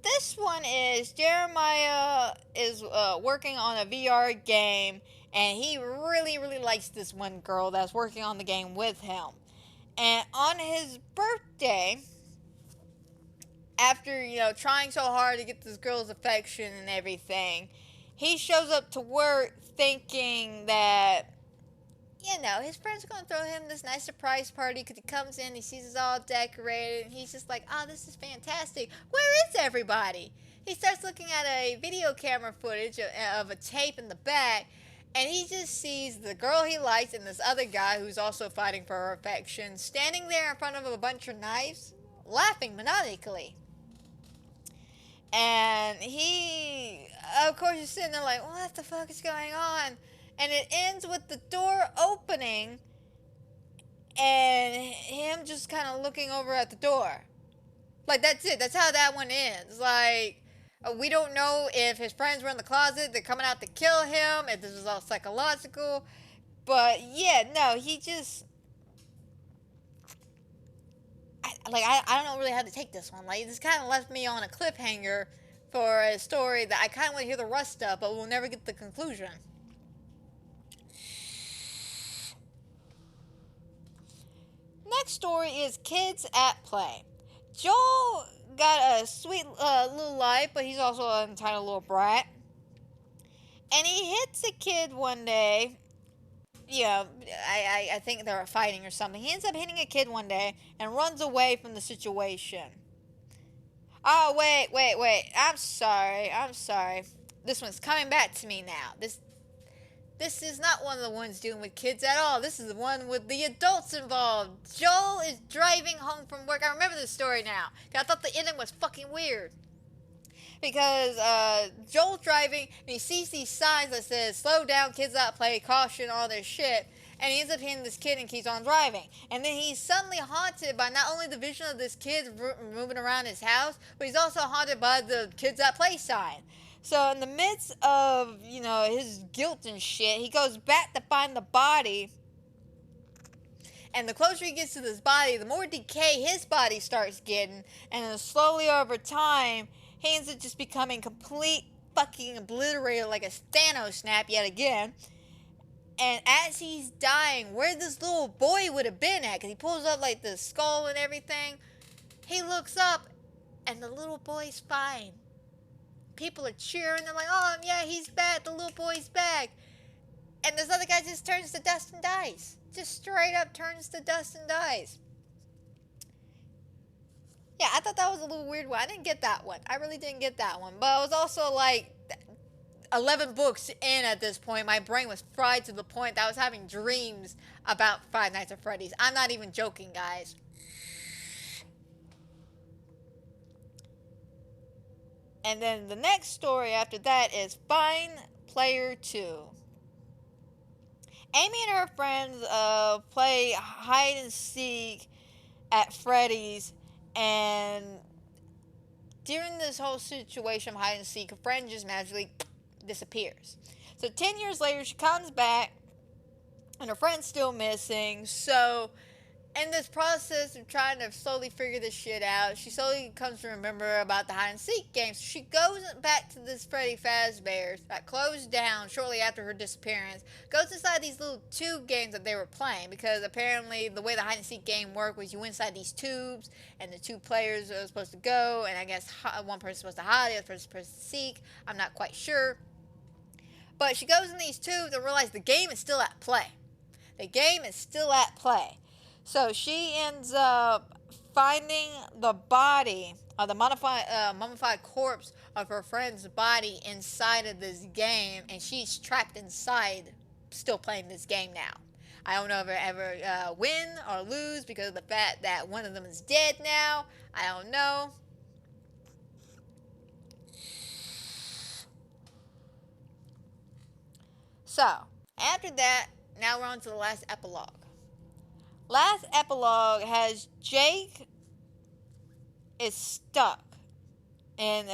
This one is Jeremiah is working on a VR game, and he really, really likes this one girl that's working on the game with him. And on his birthday, after, trying so hard to get this girl's affection and everything, he shows up to work thinking that, his friends are going to throw him this nice surprise party, because he comes in, he sees it's all decorated, and he's just like, oh, this is fantastic. Where is everybody? He starts looking at a video camera footage of a tape in the back, and he just sees the girl he likes and this other guy who's also fighting for her affection standing there in front of a bunch of knives, laughing maniacally. And he, of course, is sitting there like, what the fuck is going on? And it ends with the door opening and him just kind of looking over at the door. Like, that's it. That's how that one ends. Like, we don't know if his friends were in the closet, they're coming out to kill him, if this was all psychological. But, yeah, no, he just... I don't know really how to take this one. Like, this kind of left me on a cliffhanger for a story that I kind of want to hear the rest of, but we'll never get the conclusion. Next story is Kids at Play. Joel got a sweet little life, but he's also an entitled little brat. And he hits a kid one day. Yeah, I think they were fighting or something. He ends up hitting a kid one day and runs away from the situation. Oh, wait. I'm sorry. This one's coming back to me now. This is not one of the ones dealing with kids at all. This is the one with the adults involved. Joel is driving home from work. I remember this story now. I thought the ending was fucking weird. Because Joel's driving and he sees these signs that says, slow down, kids out play, caution, all this shit. And he ends up hitting this kid and keeps on driving. And then he's suddenly haunted by not only the vision of this kid moving around his house, but he's also haunted by the kids at play sign. So in the midst of, his guilt and shit, he goes back to find the body. And the closer he gets to this body, the more decay his body starts getting. And then slowly over time, he ends up just becoming complete fucking obliterated like a Thanos snap yet again. And as he's dying, where this little boy would have been at, because he pulls up like the skull and everything, he looks up and the little boy's fine. People are cheering. They're like, oh, yeah, he's back. The little boy's back. And this other guy just turns to dust and dies. Just straight up turns to dust and dies. Yeah, I thought that was a little weird one. I didn't get that one. I really didn't get that one. But I was also like 11 books in at this point. My brain was fried to the point that I was having dreams about Five Nights at Freddy's. I'm not even joking, guys. And then the next story after that is Fine Player 2. Amy and her friends play hide and seek at Freddy's, and during this whole situation of hide and seek, a friend just magically disappears. So 10 years later, she comes back, and her friend's still missing. So in this process of trying to slowly figure this shit out, she slowly comes to remember about the hide and seek game. So she goes back to this Freddy Fazbear's that closed down shortly after her disappearance, goes inside these little tube games that they were playing, because apparently the way the hide and seek game worked was you went inside these tubes and the two players were supposed to go, and I guess one person's supposed to hide, the other person's supposed to seek. I'm not quite sure. But she goes in these tubes and realizes the game is still at play. The game is still at play. So she ends up finding the body of the mummified corpse of her friend's body inside of this game, and she's trapped inside, still playing this game now. I don't know if it ever win or lose because of the fact that one of them is dead now. I don't know. So, after that, now we're on to the last epilogue. Last epilogue has Jake is stuck in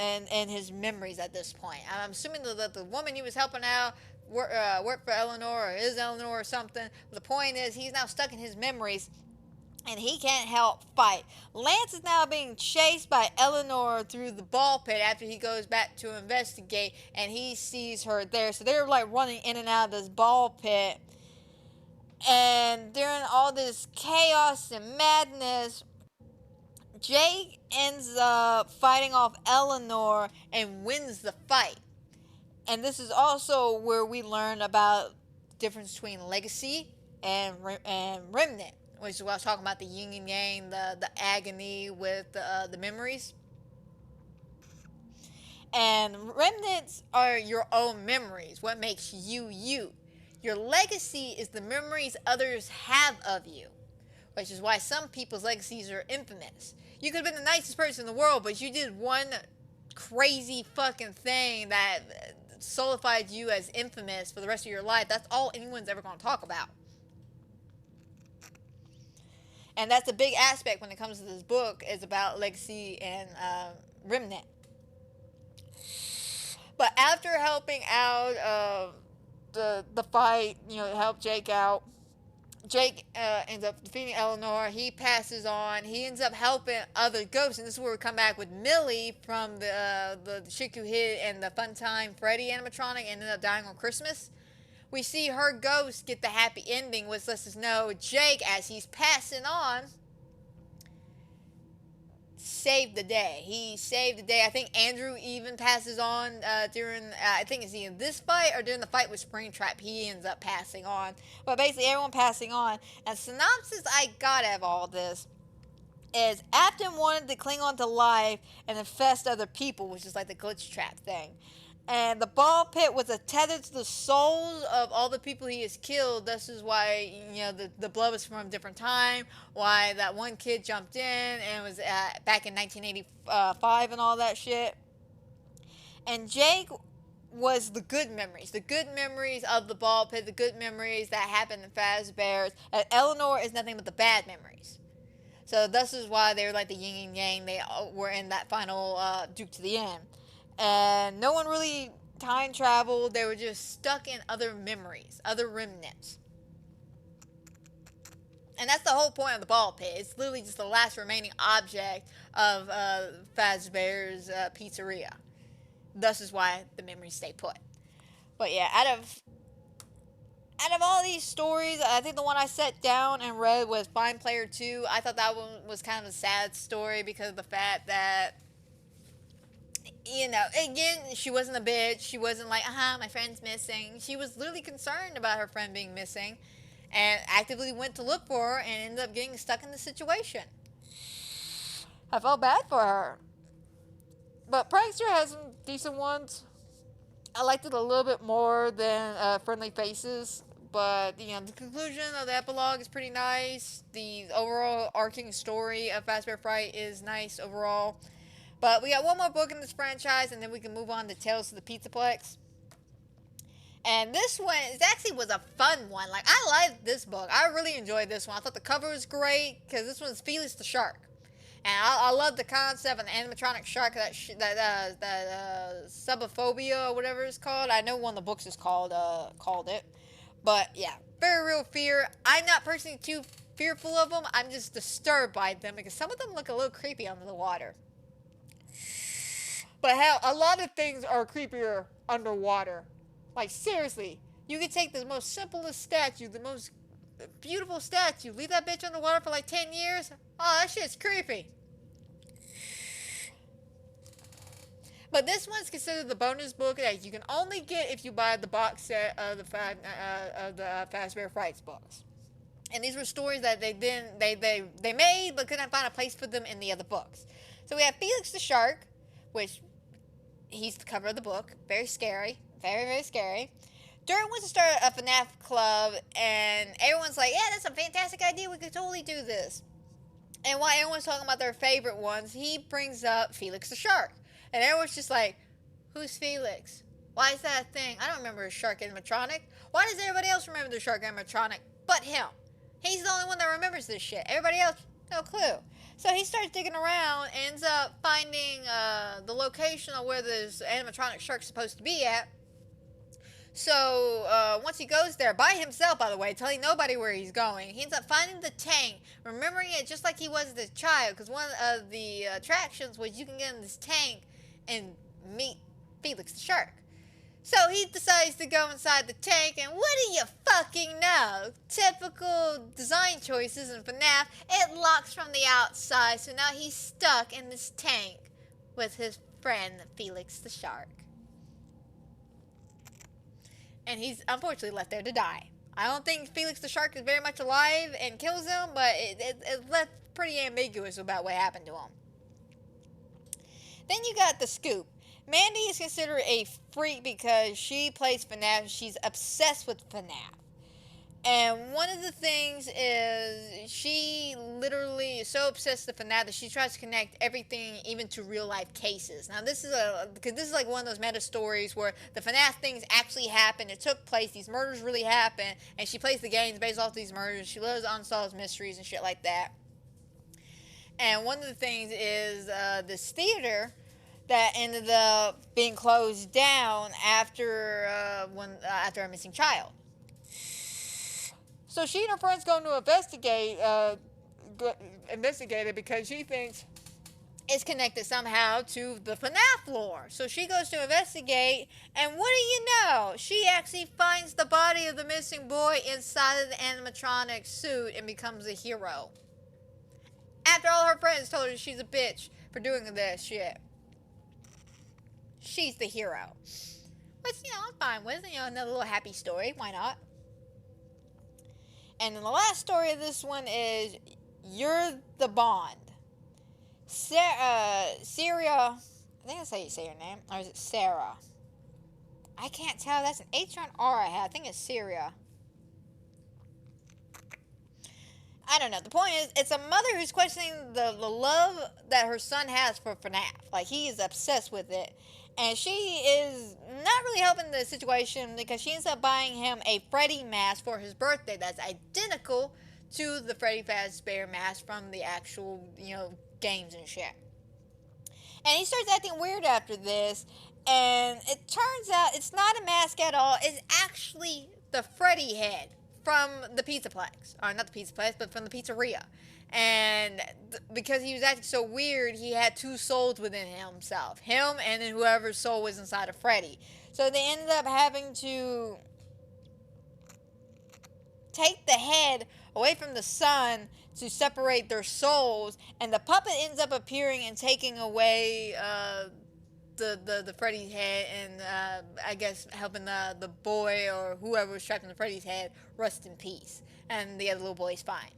his memories at this point. I'm assuming that the woman he was helping out worked for Eleanor or is Eleanor or something. The point is he's now stuck in his memories and he can't help fight. Lance is now being chased by Eleanor through the ball pit after he goes back to investigate, and he sees her there. So they're like running in and out of this ball pit. And during all this chaos and madness, Jake ends up fighting off Eleanor and wins the fight. And this is also where we learn about the difference between legacy and remnant, which is what I was talking about, the yin and yang, the agony with the memories. And remnants are your own memories, what makes you you. Your legacy is the memories others have of you, which is why some people's legacies are infamous. You could have been the nicest person in the world, but you did one crazy fucking thing that solidified you as infamous for the rest of your life, that's all anyone's ever going to talk about. And that's a big aspect when it comes to this book, is about legacy and remnant. But after helping out the fight, help Jake out, Jake ends up defeating Eleanor. He passes on. He ends up helping other ghosts, and this is where we come back with Millie from the chick who hid and the Fun Time Freddy animatronic and ended up dying on Christmas. We see her ghost get the happy ending, which lets us know Jake, as he's passing on, saved the day. He saved the day. I think Andrew even passes on during, I think it's either this fight or during the fight with Springtrap. He ends up passing on. But basically everyone passing on. And synopsis I got of all this is Afton wanted to cling on to life and infest other people, which is like the glitch trap thing. And the ball pit was tethered to the souls of all the people he has killed. This is why, the blood was from a different time. Why that one kid jumped in and was back in 1985 and all that shit. And Jake was the good memories. The good memories of the ball pit. The good memories that happened in Fazbear's. And Eleanor is nothing but the bad memories. So this is why they were like the yin and yang. They were in that final Duke to the end. And no one really time traveled. They were just stuck in other memories, other remnants. And that's the whole point of the ball pit. It's literally just the last remaining object of Fazbear's pizzeria. Thus is why the memories stay put. But yeah, out of all these stories, I think the one I sat down and read was Fine Player 2. I thought that one was kind of a sad story because of the fact that, again, she wasn't a bitch. She wasn't like, my friend's missing. She was literally concerned about her friend being missing and actively went to look for her and ended up getting stuck in the situation. I felt bad for her. But Prankster has some decent ones. I liked it a little bit more than Friendly Faces. But, the conclusion of the epilogue is pretty nice. The overall arcing story of Fazbear Fright is nice overall. But we got one more book in this franchise, and then we can move on to Tales of the Pizzaplex. And this one was a fun one. Like, I liked this book. I really enjoyed this one. I thought the cover was great, because this one's Felix the Shark. And I love the concept of an animatronic shark, that subophobia or whatever it's called. I know one of the books is called it. But, yeah, very real fear. I'm not personally too fearful of them. I'm just disturbed by them, because some of them look a little creepy under the water. But hell, a lot of things are creepier underwater. Like, seriously, you can take the most simplest statue, the most beautiful statue, leave that bitch underwater for like 10 years. Oh, that shit's creepy. But this one's considered the bonus book that you can only get if you buy the box set of the Fazbear Frights books. And these were stories that they made but couldn't find a place for them in the other books. So we have Felix the Shark, which he's the cover of the book. Very scary. Very, very scary. Dirt wants to start a FNAF club, and everyone's like, yeah, that's a fantastic idea. We could totally do this. And while everyone's talking about their favorite ones, he brings up Felix the Shark. And everyone's just like, who's Felix? Why is that a thing? I don't remember a shark animatronic. Why does everybody else remember the shark animatronic but him? He's the only one that remembers this shit. Everybody else, no clue. So he starts digging around, ends up finding the location of where this animatronic shark's supposed to be at. So once he goes there, by himself, by the way, telling nobody where he's going, he ends up finding the tank, remembering it just like he was as a child, because one of the attractions was you can get in this tank and meet Felix the Shark. So he decides to go inside the tank, and what do you fucking know? Typical design choices in FNAF, it locks from the outside, so now he's stuck in this tank with his friend Felix the Shark. And he's unfortunately left there to die. I don't think Felix the Shark is very much alive and kills him, but it left pretty ambiguous about what happened to him. Then you got the scoop. Mandy is considered a freak because she plays FNAF. She's obsessed with FNAF. And one of the things is she literally is so obsessed with FNAF that she tries to connect everything even to real life cases. Now this is like one of those meta stories where the FNAF things actually happened. It took place. These murders really happened, and she plays the games based off these murders. She loves unsolved mysteries and shit like that. And one of the things is this theater that ended up being closed down after after a missing child. So she and her friends go to investigate it because she thinks it's connected somehow to the FNAF lore. So she goes to investigate, and what do you know? She actually finds the body of the missing boy inside of the animatronic suit and becomes a hero. After all her friends told her she's a bitch for doing this shit. She's the hero. Which, I'm fine with. Another little happy story. Why not? And then the last story of this one is You're the Bond. Sarah, I think that's how you say your name. Or is it Sarah? I can't tell. That's an H or an R I have. I think it's Syria. I don't know. The point is, it's a mother who's questioning the love that her son has for FNAF. Like, he is obsessed with it. And she is not really helping the situation because she ends up buying him a Freddy mask for his birthday that's identical to the Freddy Fazbear mask from the actual, games and shit. And he starts acting weird after this, and it turns out it's not a mask at all. It's actually the Freddy head from the pizzaplex. Or not the pizzaplex, but from the pizzeria. And because he was acting so weird, he had two souls within himself. Him and then whoever's soul was inside of Freddy. So they ended up having to take the head away from the son to separate their souls. And the puppet ends up appearing and taking away the Freddy's head, and I guess helping the boy or whoever was trapped in the Freddy's head rest in peace. And the other little boy's fine.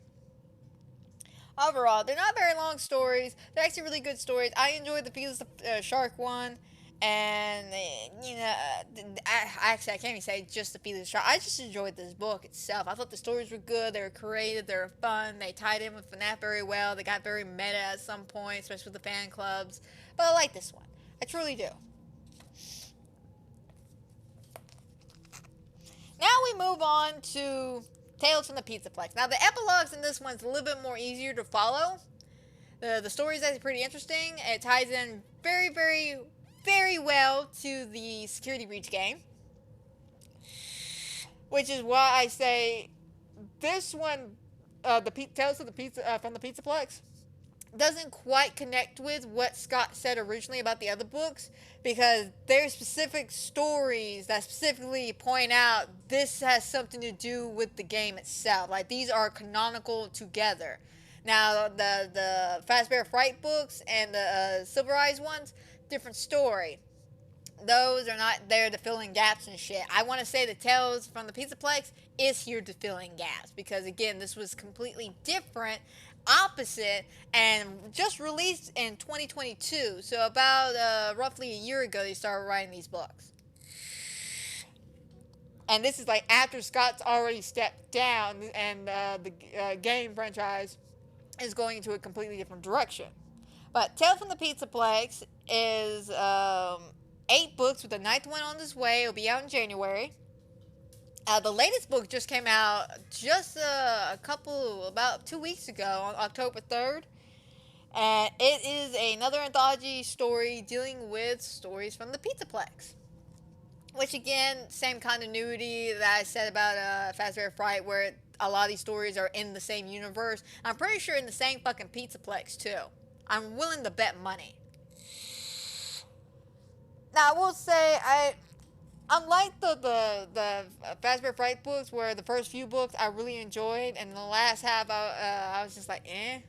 Overall, they're not very long stories. They're actually really good stories. I enjoyed the Feeless Shark one. And, I can't even say just the Feeless Shark. I just enjoyed this book itself. I thought the stories were good. They were creative. They were fun. They tied in with FNAF very well. They got very meta at some point, especially with the fan clubs. But I like this one. I truly do. Now we move on to Tales from the Pizzaplex. Now, the epilogues in this one's a little bit more easier to follow. The story's actually pretty interesting. It ties in very, very, very well to the Security Breach game. Which is why I say this one, Tales from the Pizzaplex, doesn't quite connect with what Scott said originally about the other books, because there's specific stories that specifically point out this has something to do with the game itself. Like, these are canonical together. Now, the Fazbear Fright books and the Summaries ones, different story. Those are not there to fill in gaps and shit. I want to say the Tales from the Pizzaplex is here to fill in gaps, because again, this was completely different, opposite, and just released in 2022. So about roughly a year ago, they started writing these books. And this is like after Scott's already stepped down, and the game franchise is going into a completely different direction. But Tales from the Pizzaplex is 8 books with the 9th one on its way. It'll be out in January. The latest book just came out just about 2 weeks ago, on October 3rd. And it is another anthology story dealing with stories from the Pizzaplex. Which, again, same continuity that I said about Fazbear Fright, where a lot of these stories are in the same universe. I'm pretty sure in the same fucking Pizzaplex, too. I'm willing to bet money. Now, I will say, unlike the Fazbear Fright books, where the first few books I really enjoyed, and the last half I was just like, eh.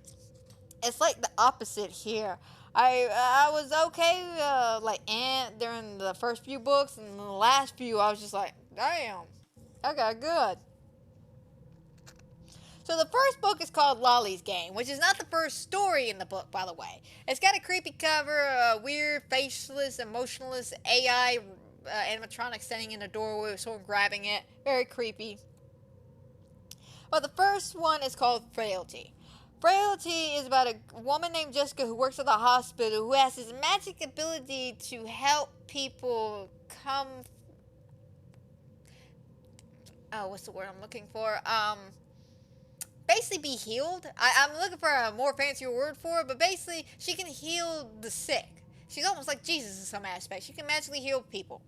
It's like the opposite here. I was okay, during the first few books, and the last few I was just like, damn, okay, good. So the first book is called Lolly's Game, which is not the first story in the book, by the way. It's got a creepy cover, a weird, faceless, emotionless AI animatronic standing in a doorway with someone grabbing it. Very creepy. Well, the first one is called Frailty. Frailty is about a woman named Jessica who works at the hospital who has this magic ability to help people come. Oh, what's the word I'm looking for? Basically be healed. I'm looking for a more fancier word for it, but basically she can heal the sick. She's almost like Jesus in some aspects. She can magically heal people.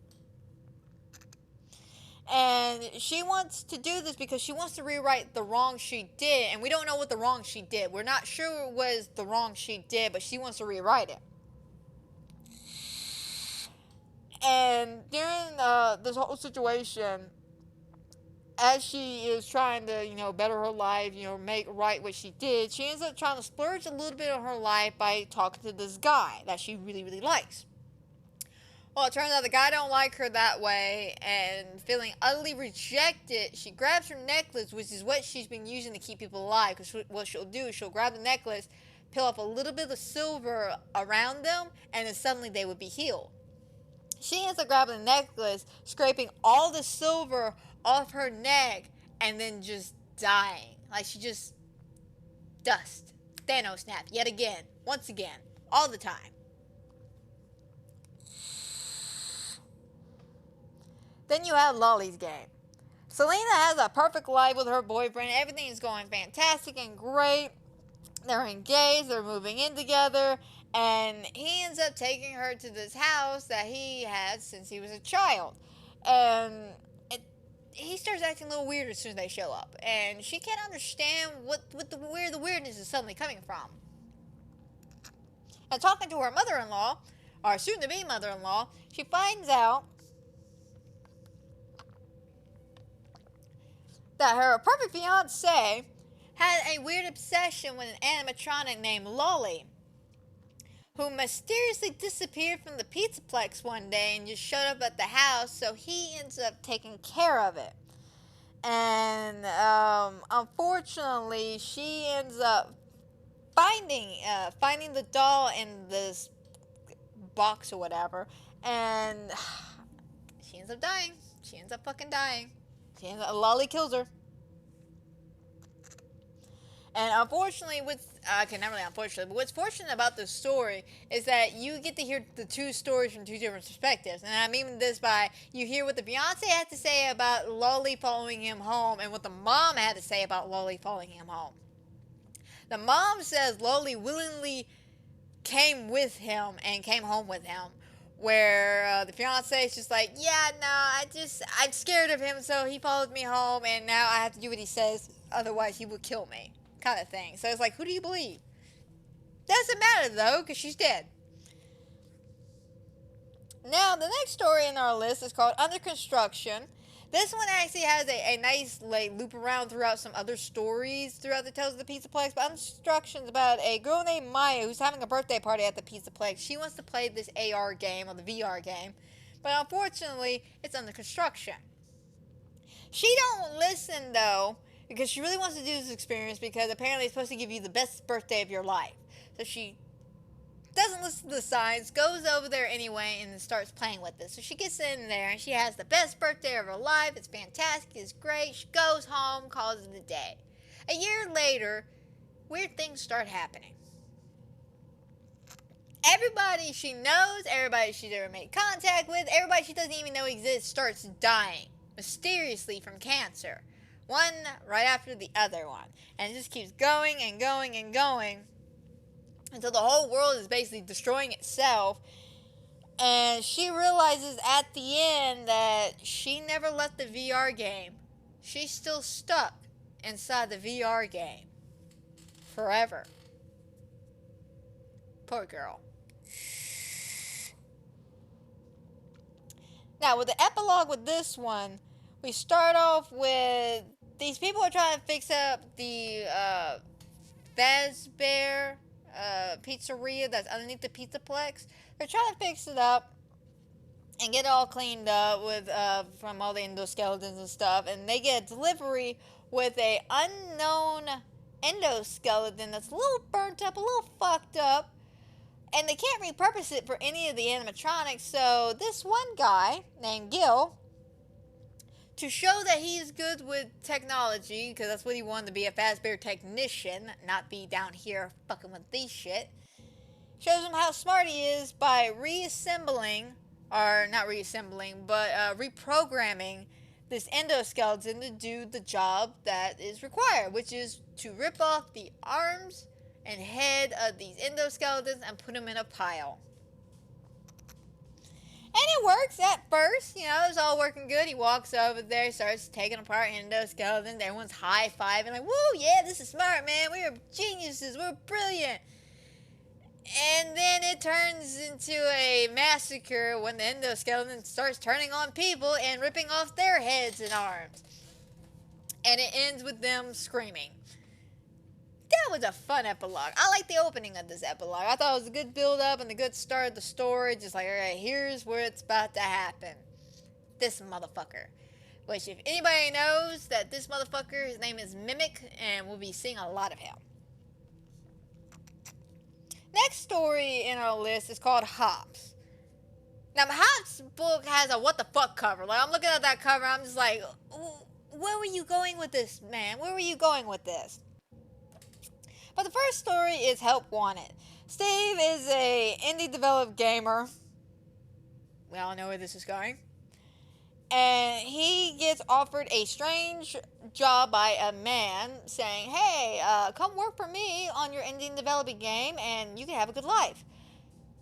And she wants to do this because she wants to rewrite the wrong she did. And we don't know what the wrong she did. We're not sure it was the wrong she did, but she wants to rewrite it. And during this whole situation, as she is trying to, better her life, make right what she did, she ends up trying to splurge a little bit on her life by talking to this guy that she really, really likes. Well, it turns out the guy don't like her that way, and feeling utterly rejected, she grabs her necklace, which is what she's been using to keep people alive, because what she'll do is she'll grab the necklace, peel off a little bit of silver around them, and then suddenly they would be healed. She ends up grabbing the necklace, scraping all the silver off her neck, and then just dying. Like she just dust. Thanos snap yet again, once again, all the time. Then you have Lolly's game. Selena has a perfect life with her boyfriend. Everything is going fantastic and great. They're engaged, they're moving in together, and he ends up taking her to this house that he had since he was a child. And he starts acting a little weird as soon as they show up. And she can't understand where the weirdness is suddenly coming from. And talking to her mother-in-law, or soon-to-be mother-in-law, she finds out that her perfect fiancé had a weird obsession with an animatronic named Lolly, who mysteriously disappeared from the pizzaplex one day and just showed up at the house, so he ends up taking care of it. And unfortunately, she ends up finding the doll in this box or whatever, and she ends up dying. She ends up fucking dying. Lolly kills her. And unfortunately, not really unfortunately, but what's fortunate about this story is that you get to hear the two stories from two different perspectives. And I mean this by, you hear what the fiance had to say about Lolly following him home and what the mom had to say about Lolly following him home. The mom says Lolly willingly came with him and came home with him. Where the fiance is just like, yeah, no, I'm scared of him, so he followed me home, and now I have to do what he says, otherwise he will kill me, kind of thing. So it's like, who do you believe? Doesn't matter, though, because she's dead. Now, the next story in our list is called Under Construction. This one actually has a nice loop around throughout some other stories throughout the Tales of the Pizzaplex. But Construction is about a girl named Maya who's having a birthday party at the Pizzaplex. She wants to play this AR game, or the VR game. But unfortunately, it's under construction. She don't listen, though, because she really wants to do this experience because apparently it's supposed to give you the best birthday of your life. So she doesn't listen to the signs, goes over there anyway, and then starts playing with it. So she gets in there, and she has the best birthday of her life. It's fantastic. It's great. She goes home, calls it a day. A year later, weird things start happening. Everybody she knows, everybody she's ever made contact with, everybody she doesn't even know exists starts dying mysteriously from cancer. One right after the other one. And it just keeps going and going and going until the whole world is basically destroying itself. And she realizes at the end that she never left the VR game. She's still stuck inside the VR game. Forever. Poor girl. Now, with the epilogue with this one, we start off with these people are trying to fix up the Fazbear pizzeria that's underneath the pizzaplex. They're trying to fix it up and get it all cleaned up with from all the endoskeletons and stuff, and they get a delivery with a unknown endoskeleton that's a little burnt up, a little fucked up, and they can't repurpose it for any of the animatronics. So this one guy named Gil, to show that he's good with technology, because that's what he wanted to be, a Fazbear technician, not be down here fucking with this shit. Shows him how smart he is by reassembling, or not reassembling, but reprogramming this endoskeleton to do the job that is required, which is to rip off the arms and head of these endoskeletons and put them in a pile. And it works at first, it's all working good. He walks over there, starts taking apart endoskeletons. Everyone's high-fiving, like, woo, yeah, this is smart, man. We're geniuses. We're brilliant. And then it turns into a massacre when the endoskeleton starts turning on people and ripping off their heads and arms. And it ends with them screaming. That was a fun epilogue. I like the opening of this epilogue. I thought it was a good build-up and a good start of the story. Just like, alright, here's where it's about to happen. This motherfucker. Which, if anybody knows that this motherfucker, his name is Mimic, and we'll be seeing a lot of him. Next story in our list is called Hops. Now, Hops' book has a what the fuck cover. Like, I'm looking at that cover, I'm just like, where were you going with this, man? Where were you going with this? But the first story is Help Wanted. Steve is a indie developed gamer. We all know where this is going. And he gets offered a strange job by a man saying, hey, come work for me on your indie developing game and you can have a good life.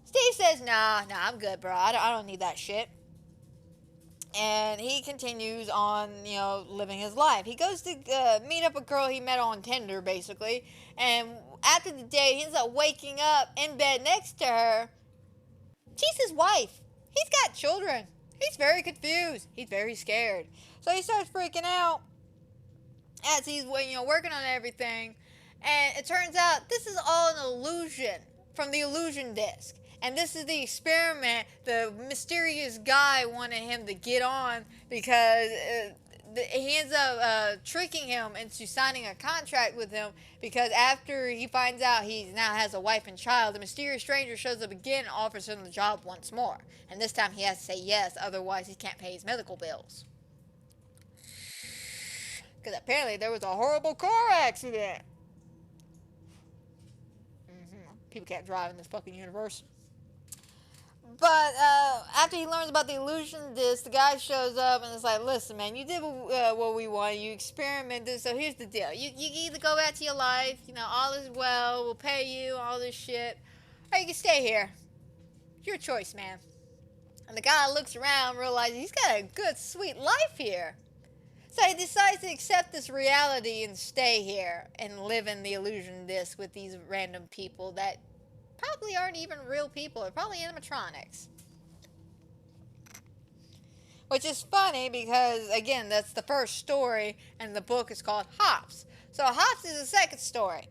Steve says, nah, I'm good, bro. I don't need that shit. And he continues on, living his life. He goes to meet up a girl he met on Tinder, basically. And after the day, he ends up waking up in bed next to her. She's his wife. He's got children. He's very confused. He's very scared. So he starts freaking out as he's working on everything. And it turns out this is all an illusion from the illusion disc. And this is the experiment the mysterious guy wanted him to get on because he ends up tricking him into signing a contract with him because after he finds out he now has a wife and child, the mysterious stranger shows up again and offers him the job once more. And this time he has to say yes, otherwise he can't pay his medical bills. Because apparently there was a horrible car accident. People can't drive in this fucking universe. But after he learns about the illusion disc, the guy shows up and is like, listen, man, you did what we wanted. You experimented, so here's the deal. You either go back to your life, all is well, we'll pay you, all this shit, or you can stay here. It's your choice, man. And the guy looks around, realizes he's got a good, sweet life here. So he decides to accept this reality and stay here and live in the illusion disc with these random people that probably aren't even real people. They're probably animatronics. Which is funny because, again, that's the first story and the book is called Hops. So Hops is the second story.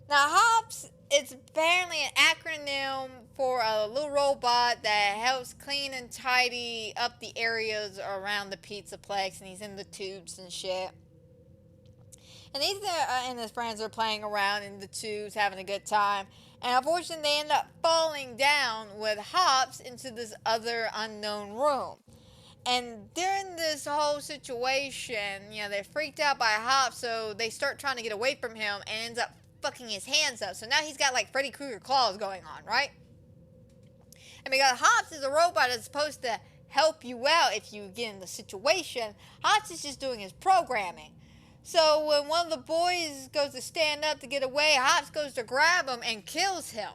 Now Hops, it's apparently an acronym for a little robot that helps clean and tidy up the areas around the pizzaplex, and he's in the tubes and shit. And he's there, and his friends are playing around in the tubes, having a good time. And unfortunately, they end up falling down with Hops into this other unknown room. And during this whole situation, they're freaked out by Hops, so they start trying to get away from him and ends up fucking his hands up. So now he's got like Freddy Krueger claws going on, right? And because Hops is a robot that's supposed to help you out if you get in the situation, Hops is just doing his programming. So when one of the boys goes to stand up to get away, Hops goes to grab him and kills him.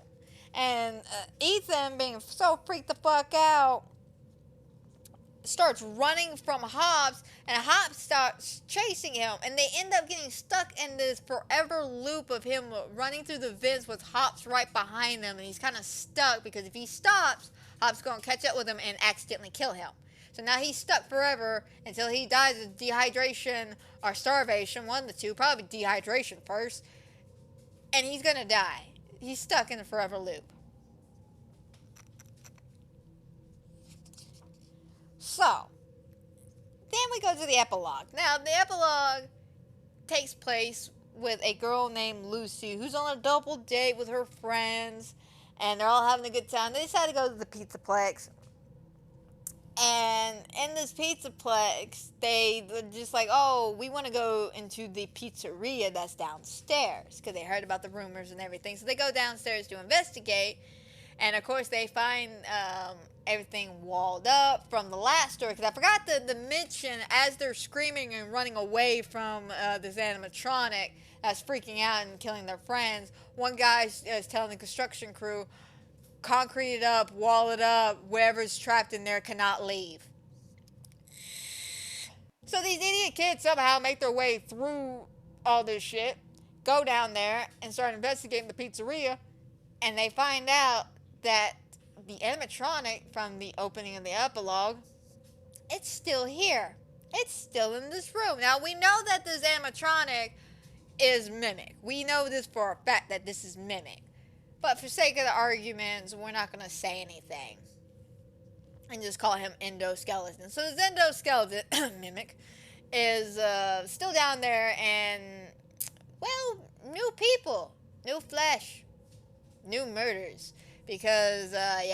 And Ethan, being so freaked the fuck out, starts running from Hops, and Hops starts chasing him, and they end up getting stuck in this forever loop of him running through the vents with Hops right behind him, and he's kind of stuck because if he stops, Hops is going to catch up with him and accidentally kill him. So now he's stuck forever until he dies of dehydration or starvation, one of the two, probably dehydration first, and he's going to die. He's stuck in a forever loop. So, then we go to the epilogue. Now, the epilogue takes place with a girl named Lucy who's on a double date with her friends, and they're all having a good time. They decide to go to the pizzaplex. And in this pizzaplex, they're just like, oh, we want to go into the pizzeria that's downstairs because they heard about the rumors and everything. So they go downstairs to investigate, and of course they find everything walled up from the last story. Because I forgot to mention, as they're screaming and running away from this animatronic that's freaking out and killing their friends, one guy is telling the construction crew, concrete it up, wall it up, whoever's trapped in there cannot leave. So these idiot kids somehow make their way through all this shit, go down there and start investigating the pizzeria, and they find out that the animatronic from the opening of the epilogue, it's still here. It's still in this room. Now, we know that this animatronic is Mimic. We know this for a fact that this is Mimic. But for sake of the arguments, we're not going to say anything. And just call him Endoskeleton. So this Endoskeleton, Mimic, is still down there and, well, new people, new flesh, new murders. Because,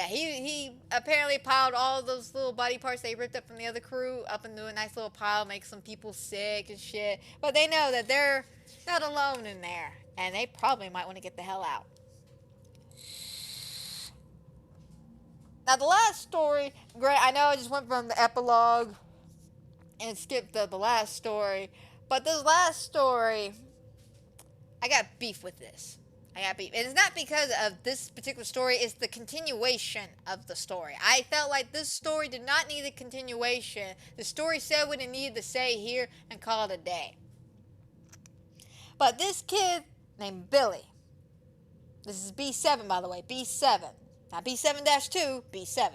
he apparently piled all those little body parts they ripped up from the other crew up into a nice little pile, make some people sick and shit. But they know that they're not alone in there. And they probably might want to get the hell out. Now, the last story, great, I know I just went from the epilogue and skipped the last story, but this last story, I got beef with this. I got beef. And it's not because of this particular story, it's the continuation of the story. I felt like this story did not need a continuation. The story said what it needed to say here and call it a day. But this kid named Billy, this is B7, by the way, B7. Not B7-2, B7.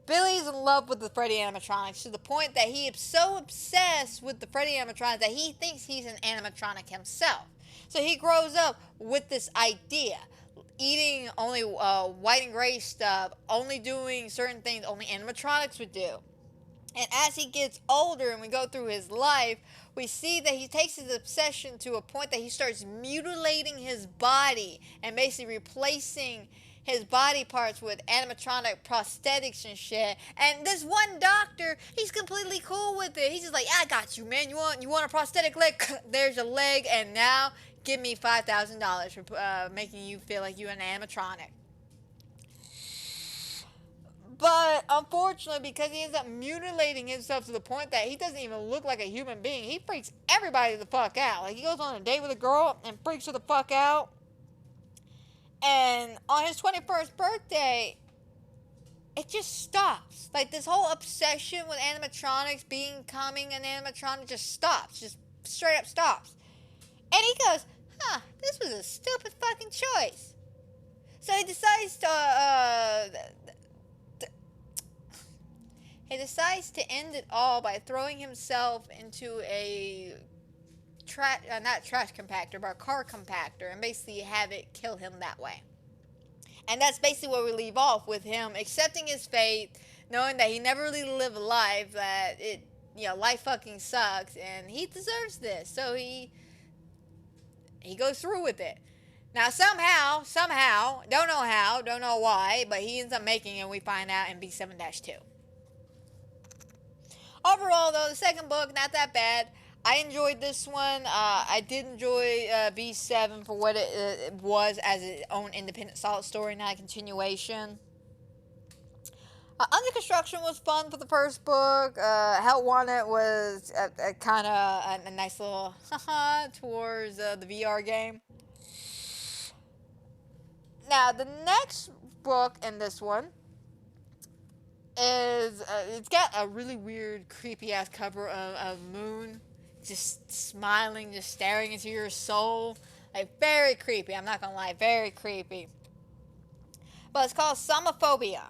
Billy's in love with the Freddy animatronics to the point that he is so obsessed with the Freddy animatronics that he thinks he's an animatronic himself. So he grows up with this idea, eating only white and gray stuff, only doing certain things only animatronics would do. And as he gets older and we go through his life, we see that he takes his obsession to a point that he starts mutilating his body and basically replacing his body parts with animatronic prosthetics and shit. And this one doctor, he's completely cool with it. He's just like, I got you, man. You want a prosthetic leg? There's a leg, and now give me $5,000 for making you feel like you're an animatronic. But unfortunately, because he ends up mutilating himself to the point that he doesn't even look like a human being, he freaks everybody the fuck out. Like, he goes on a date with a girl and freaks her the fuck out. And on his 21st birthday, it just stops. Like, this whole obsession with animatronics, becoming an animatronic, just stops. Just straight up stops. And he goes, this was a stupid fucking choice. So he decides to end it all by throwing himself into a not trash compactor, but a car compactor, and basically have it kill him that way. And that's basically where we leave off, with him accepting his fate, knowing that he never really lived a life, that life fucking sucks, and he deserves this. So he goes through with it. Now somehow, don't know how, don't know why, but he ends up making it, we find out in B7-2. Overall though, the second book, not that bad. I enjoyed this one. I did enjoy B7 for what it was as its own independent solid story, not a continuation. Under Construction was fun for the first book. Hell Wanted was a kind of a nice little haha towards the VR game. Now, the next book in this one is, it's got a really weird, creepy-ass cover of Moon. Just smiling, just staring into your soul. Like, very creepy. I'm not gonna lie, very creepy. But it's called Somophobia.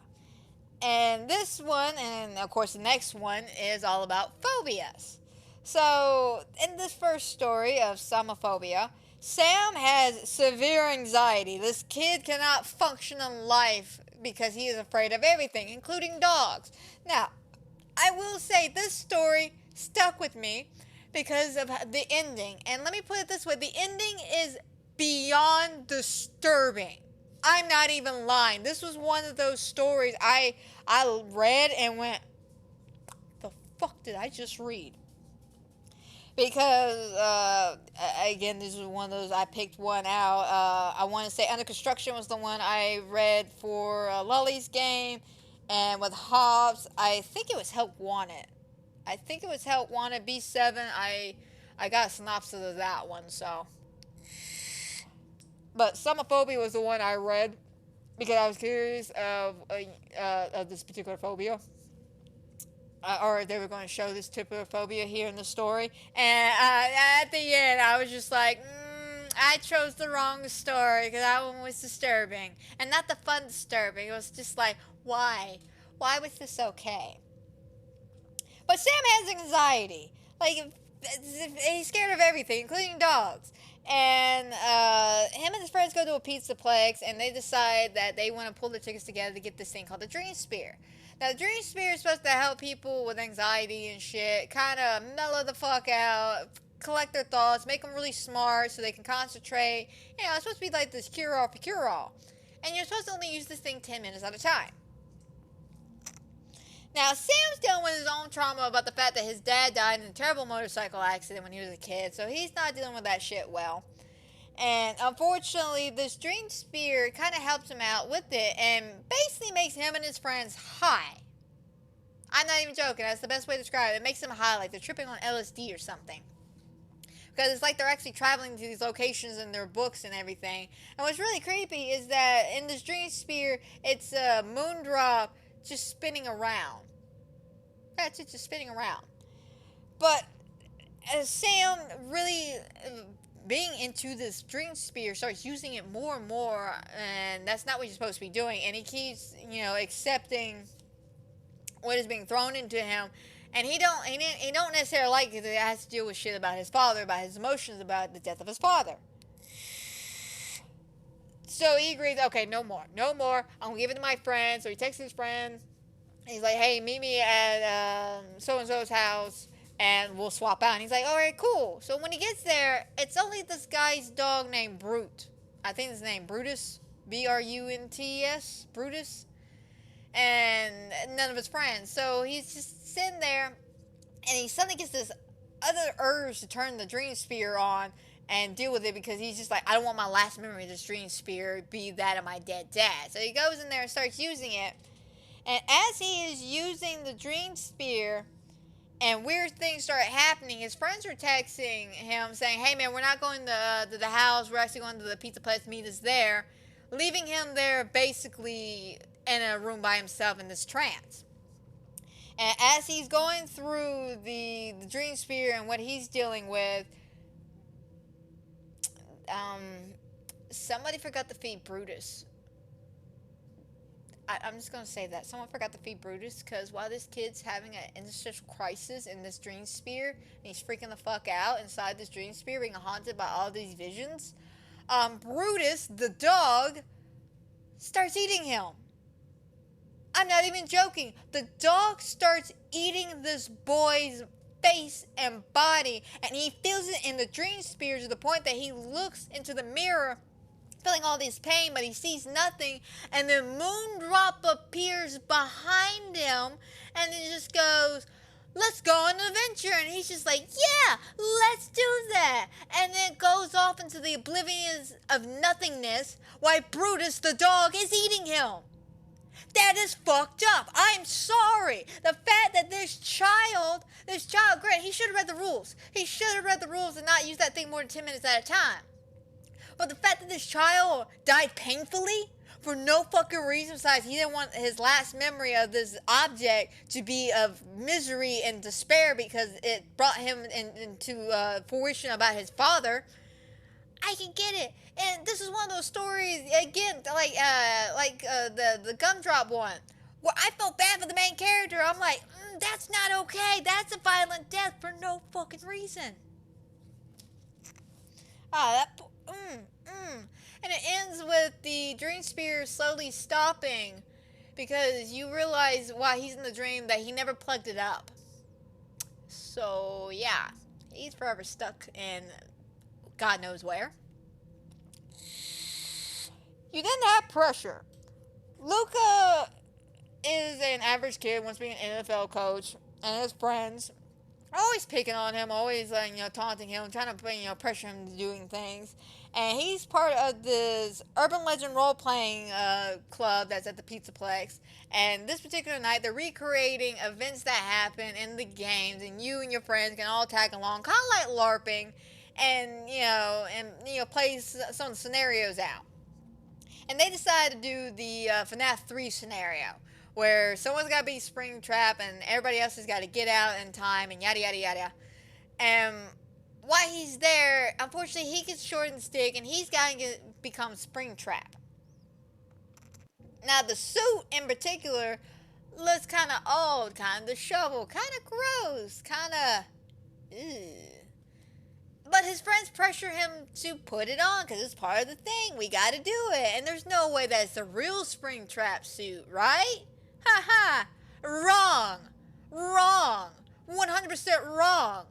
And this one, and of course the next one, is all about phobias. So, in this first story of Somophobia, Sam has severe anxiety. This kid cannot function in life because he is afraid of everything, including dogs. Now, I will say this story stuck with me because of the ending. And let me put it this way, the ending is beyond disturbing. I'm not even lying. This was one of those stories I read and went, fuck did I just read? Because, again, this was one of those, I picked one out. I want to say Under Construction was the one I read for Lully's game. And with Hobbs, I think it was Help Wanted. B7. I got a synopsis of that one, so. But Summophobia was the one I read because I was curious of this particular phobia. Or if they were going to show this type of phobia here in the story. And at the end, I was just like, I chose the wrong story because that one was disturbing. And not the fun disturbing. It was just like, why? Why was this okay? But Sam has anxiety. Like, he's scared of everything, including dogs. And him and his friends go to a pizzaplex, and they decide that they want to pull their tickets together to get this thing called the Dream Spear. Now, the Dream Spear is supposed to help people with anxiety and shit, kind of mellow the fuck out, collect their thoughts, make them really smart so they can concentrate. You know, it's supposed to be like this cure-all for cure-all. And you're supposed to only use this thing 10 minutes at a time. Now, Sam's dealing with his own trauma about the fact that his dad died in a terrible motorcycle accident when he was a kid, so he's not dealing with that shit well. And unfortunately, this Dream Spear kind of helps him out with it and basically makes him and his friends high. I'm not even joking. That's the best way to describe it. It makes them high, like they're tripping on LSD or something. Because it's like they're actually traveling to these locations in their books and everything. And what's really creepy is that in this Dream Spear, it's a moon drop just spinning around. That's it, just spinning around. But as Sam really being into this Dream Spear starts using it more and more, and that's not what you're supposed to be doing, and he keeps, accepting what is being thrown into him, and he don't necessarily like it because it has to deal with shit about his father, about his emotions, about the death of his father. So he agrees, okay, no more. I'm gonna give it to my friend. So he texts his friend. He's like, hey, meet me at so-and-so's house, and we'll swap out. And he's like, all right, cool. So when he gets there, it's only this guy's dog named Brute. I think his name Brutus, Brunts, Brutus, and none of his friends. So he's just sitting there, and he suddenly gets this other urge to turn the Dream Spear on and deal with it because he's just like, I don't want my last memory of this Dream Spear be that of my dead dad. So he goes in there and starts using it. And as he is using the Dream Spear and weird things start happening, his friends are texting him saying, hey man, we're not going to the house, we're actually going to the pizzaplex, meet us there, leaving him there basically in a room by himself in this trance. And as he's going through the Dream Spear and what he's dealing with, somebody forgot to feed Brutus. I'm just going to say that. Someone forgot to feed Brutus because while this kid's having an existential crisis in this Dream Spear, and he's freaking the fuck out inside this Dream Spear, being haunted by all these visions, Brutus, the dog, starts eating him. I'm not even joking. The dog starts eating this boy's face and body, and he feels it in the Dream Spear to the point that he looks into the mirror feeling all this pain, but he sees nothing, and then Moondrop appears behind him, and it just goes, let's go on an adventure, and he's just like, yeah, let's do that, and then goes off into the oblivion of nothingness, while Brutus, the dog, is eating him. That is fucked up. I'm sorry. The fact that this child, great, he should have read the rules. He should have read the rules and not use that thing more than 10 minutes at a time. But the fact that this child died painfully for no fucking reason besides he didn't want his last memory of this object to be of misery and despair because it brought him into fruition about his father, I can get it. And this is one of those stories, again, like the gumdrop one, where I felt bad for the main character. I'm like, that's not okay. That's a violent death for no fucking reason. And it ends with the Dream Spear slowly stopping because you realize while he's in the dream that he never plugged it up. So yeah, he's forever stuck in God knows where. You then have pressure. Luca is an average kid, wants to be an NFL coach, and his friends are always picking on him, always taunting him, trying to pressure him to doing things. And he's part of this urban legend role-playing club that's at the pizzaplex. And this particular night, they're recreating events that happen in the games, and you and your friends can all tag along, kind of like LARPing, and play some of the scenarios out. And they decide to do the FNAF 3 scenario, where someone's got to be Springtrap and everybody else has got to get out in time and yada yada yada. And while he's there, unfortunately, he gets short and stick, and he's got to become Springtrap. Now, the suit in particular looks kind of old, kind of disheveled, kind of gross, kind of... But his friends pressure him to put it on because it's part of the thing. We got to do it. And there's no way that's the real Springtrap suit, right? Ha ha! Wrong! 100% wrong.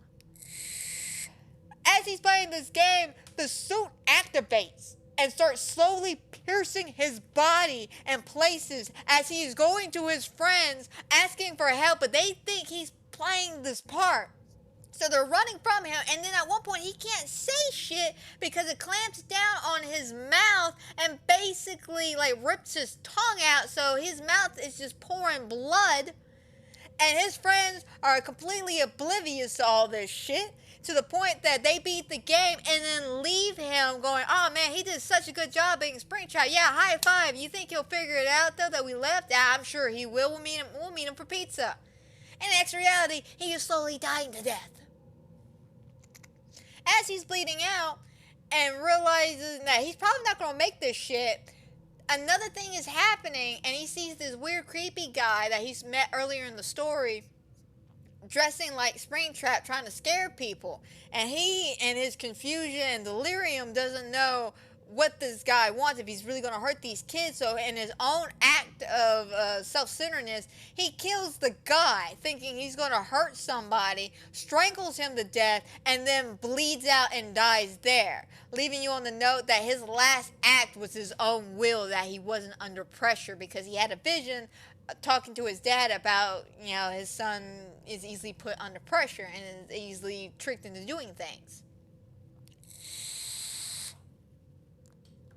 As he's playing this game, the suit activates and starts slowly piercing his body in places as he is going to his friends asking for help, but they think he's playing this part. So they're running from him, and then at one point he can't say shit because it clamps down on his mouth and basically rips his tongue out, so his mouth is just pouring blood. And his friends are completely oblivious to all this shit, to the point that they beat the game and then leave him going, oh man, he did such a good job being Springtrap. Yeah, high five. You think he'll figure it out though that we left? Yeah, I'm sure he will. We'll meet him for pizza. In next reality, he is slowly dying to death. As he's bleeding out and realizes that he's probably not going to make this shit, another thing is happening, and he sees this weird, creepy guy that he's met earlier in the story dressing like Springtrap, trying to scare people. And he, in his confusion and delirium, doesn't know what this guy wants, if he's really going to hurt these kids. So in his own act of self-centeredness, he kills the guy thinking he's going to hurt somebody, strangles him to death, and then bleeds out and dies there, leaving you on the note that his last act was his own will, that he wasn't under pressure because he had a vision talking to his dad about, his son is easily put under pressure and is easily tricked into doing things.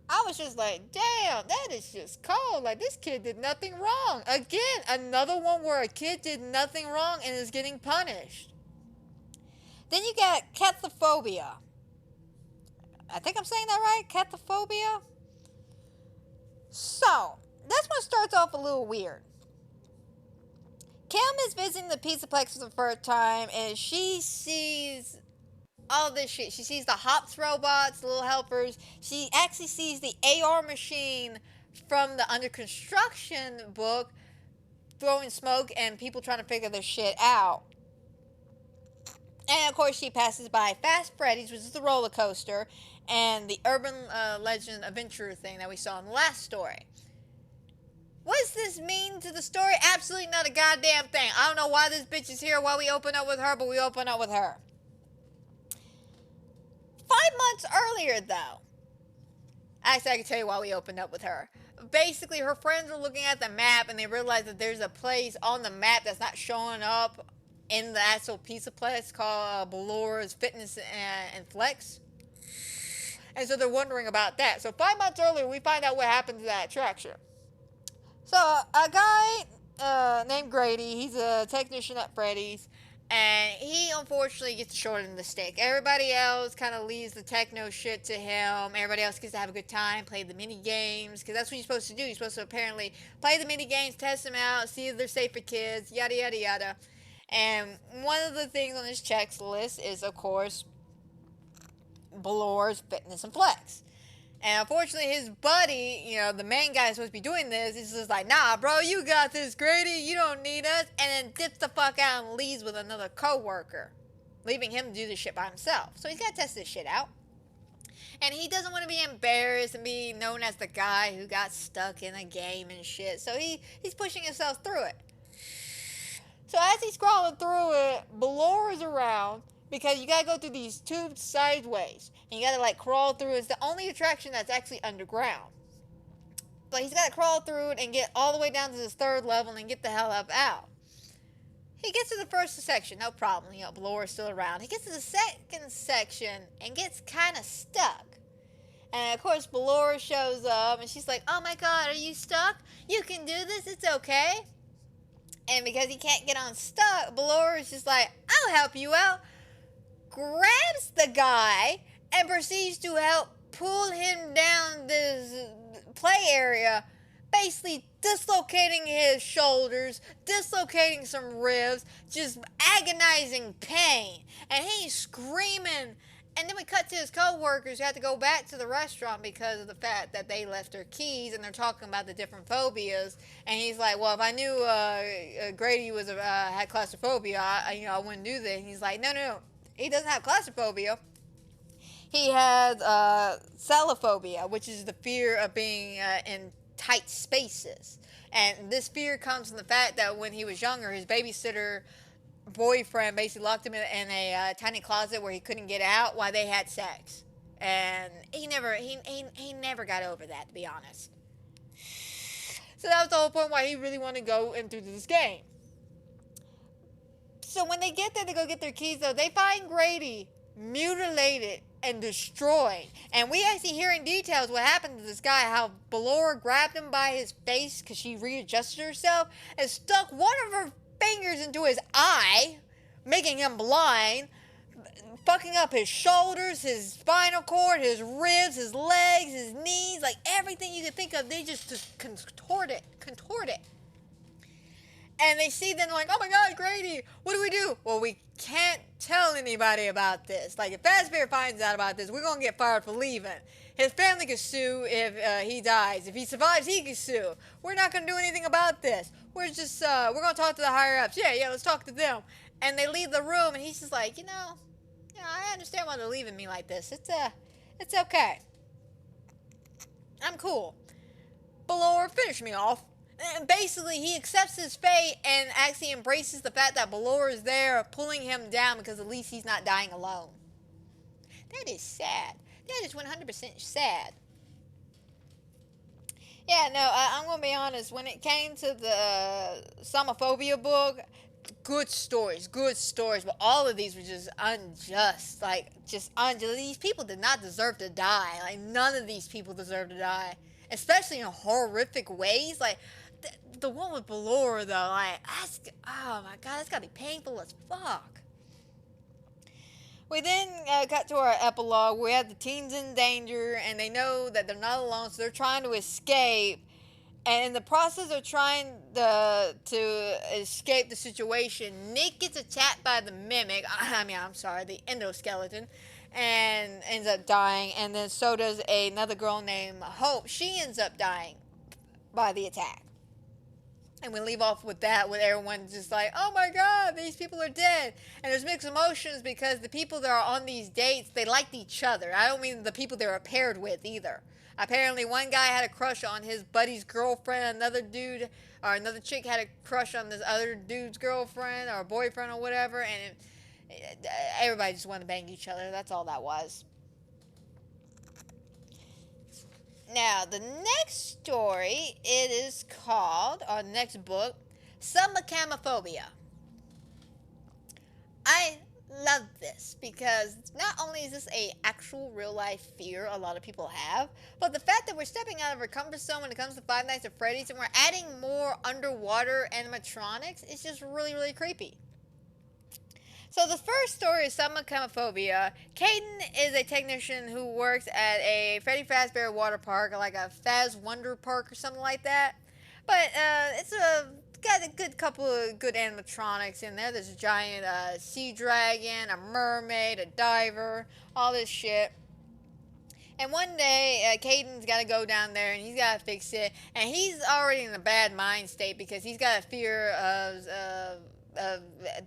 I was just like, damn, that is just cold. Like, this kid did nothing wrong. Again, another one where a kid did nothing wrong and is getting punished. Then you got cathophobia. I think I'm saying that right? Cathophobia? So, this one starts off a little weird. Kim is visiting the pizzaplex for the first time, and she sees all this shit. She sees the Hops robots, the little helpers. She actually sees the AR machine from the Under Construction book throwing smoke and people trying to figure their shit out. And of course she passes by Fast Freddy's, which is the roller coaster, and the urban legend adventure thing that we saw in the last story. What does this mean to the story? Absolutely not a goddamn thing. I don't know why this bitch is here, why we open up with her, but we open up with her. 5 months earlier, though, actually, I can tell you why we opened up with her. Basically, her friends were looking at the map, and they realized that there's a place on the map that's not showing up in the actual pizzaplex called Ballor's Fitness and Flex. And so they're wondering about that. So 5 months earlier, we find out what happened to that attraction. So a guy named Grady, he's a technician at Freddy's, and he unfortunately gets short in the stick. Everybody else kind of leaves the techno shit to him. Everybody else gets to have a good time, play the mini games, because that's what you're supposed to do. You're supposed to apparently play the mini games, test them out, see if they're safe for kids, yada yada yada. And one of the things on his checklist is, of course, Ballor's Fitness and Flex. And unfortunately, his buddy, the main guy who's supposed to be doing this, is just like, nah, bro, you got this, Grady, you don't need us. And then dips the fuck out and leaves with another coworker, leaving him to do this shit by himself. So he's got to test this shit out. And he doesn't want to be embarrassed and be known as the guy who got stuck in a game and shit. So he's pushing himself through it. So as he's crawling through it, Ballor is around, because you gotta go through these tubes sideways. And you gotta crawl through. It's the only attraction that's actually underground. but he's got to crawl through it and get all the way down to this third level and get the hell up out. He gets to the first section, no problem. You know, Blower's still around. He gets to the second section and gets kind of stuck. And of course, Blower shows up and she's like, "Oh my God, are you stuck? You can do this. It's okay." And because he can't get unstuck, Blower is just like, "I'll help you out." Grabs the guy and proceeds to help pull him down this play area, basically dislocating his shoulders, dislocating some ribs, just agonizing pain. And he's screaming. And then we cut to his co-workers who had to go back to the restaurant because of the fact that they left their keys, and they're talking about the different phobias. And he's like, "Well, if I knew Grady was had claustrophobia, I wouldn't do this." And he's like, No. He doesn't have claustrophobia. He has cellophobia, which is the fear of being in tight spaces. And this fear comes from the fact that when he was younger, his babysitter boyfriend basically locked him in a tiny closet where he couldn't get out while they had sex. And he never got over that, to be honest. So that was the whole point why he really wanted to go into this game. So when they get there to go get their keys, though, they find Grady mutilated and destroyed. And we actually hear in details what happened to this guy, how Blower grabbed him by his face because she readjusted herself and stuck one of her fingers into his eye, making him blind, fucking up his shoulders, his spinal cord, his ribs, his legs, his knees, like everything you could think of. They just contort it. And they see them like, "Oh my God, Grady, what do we do?" Well, we can't tell anybody about this. Like, if Fazbear finds out about this, we're going to get fired for leaving. His family can sue if he dies. If he survives, he can sue. We're not going to do anything about this. We're going to talk to the higher ups. Yeah, let's talk to them. And they leave the room, and he's just like, I understand why they're leaving me like this. It's okay. I'm cool. Blower, finish me off. And basically, he accepts his fate and actually embraces the fact that Blower is there pulling him down because at least he's not dying alone. That is sad. That is 100% sad. Yeah, no, I'm going to be honest. When it came to the Somophobia book, good stories. But all of these were just unjust. These people did not deserve to die. Like, none of these people deserve to die. Especially in horrific ways. Like, the one with Blower, though, oh my God, that's got to be painful as fuck. We then got to our epilogue. We have the teens in danger, and they know that they're not alone, so they're trying to escape. And in the process of trying to escape the situation, Nick gets attacked by the mimic. The endoskeleton, and ends up dying. And then so does another girl named Hope. She ends up dying by the attack. And we leave off with that, with everyone just like, "Oh my God, these people are dead." And there's mixed emotions because the people that are on these dates, they liked each other. I don't mean the people they were paired with either. Apparently, one guy had a crush on his buddy's girlfriend. Another chick had a crush on this other dude's girlfriend or boyfriend or whatever. And everybody just wanted to bang each other. That's all that was. Now, the next story, it is called, or next book, Summacamophobia. I love this because not only is this a actual real life fear a lot of people have, but the fact that we're stepping out of our comfort zone when it comes to Five Nights at Freddy's and we're adding more underwater animatronics, it's just really, really creepy. So the first story is Summacamophobia. Caden is a technician who works at a Freddy Fazbear water park, like a Faz Wonder Park or something like that. But it's got a good couple of good animatronics in there. There's a giant sea dragon, a mermaid, a diver, all this shit. And one day, Caden's got to go down there and he's got to fix it. And he's already in a bad mind state because he's got a fear of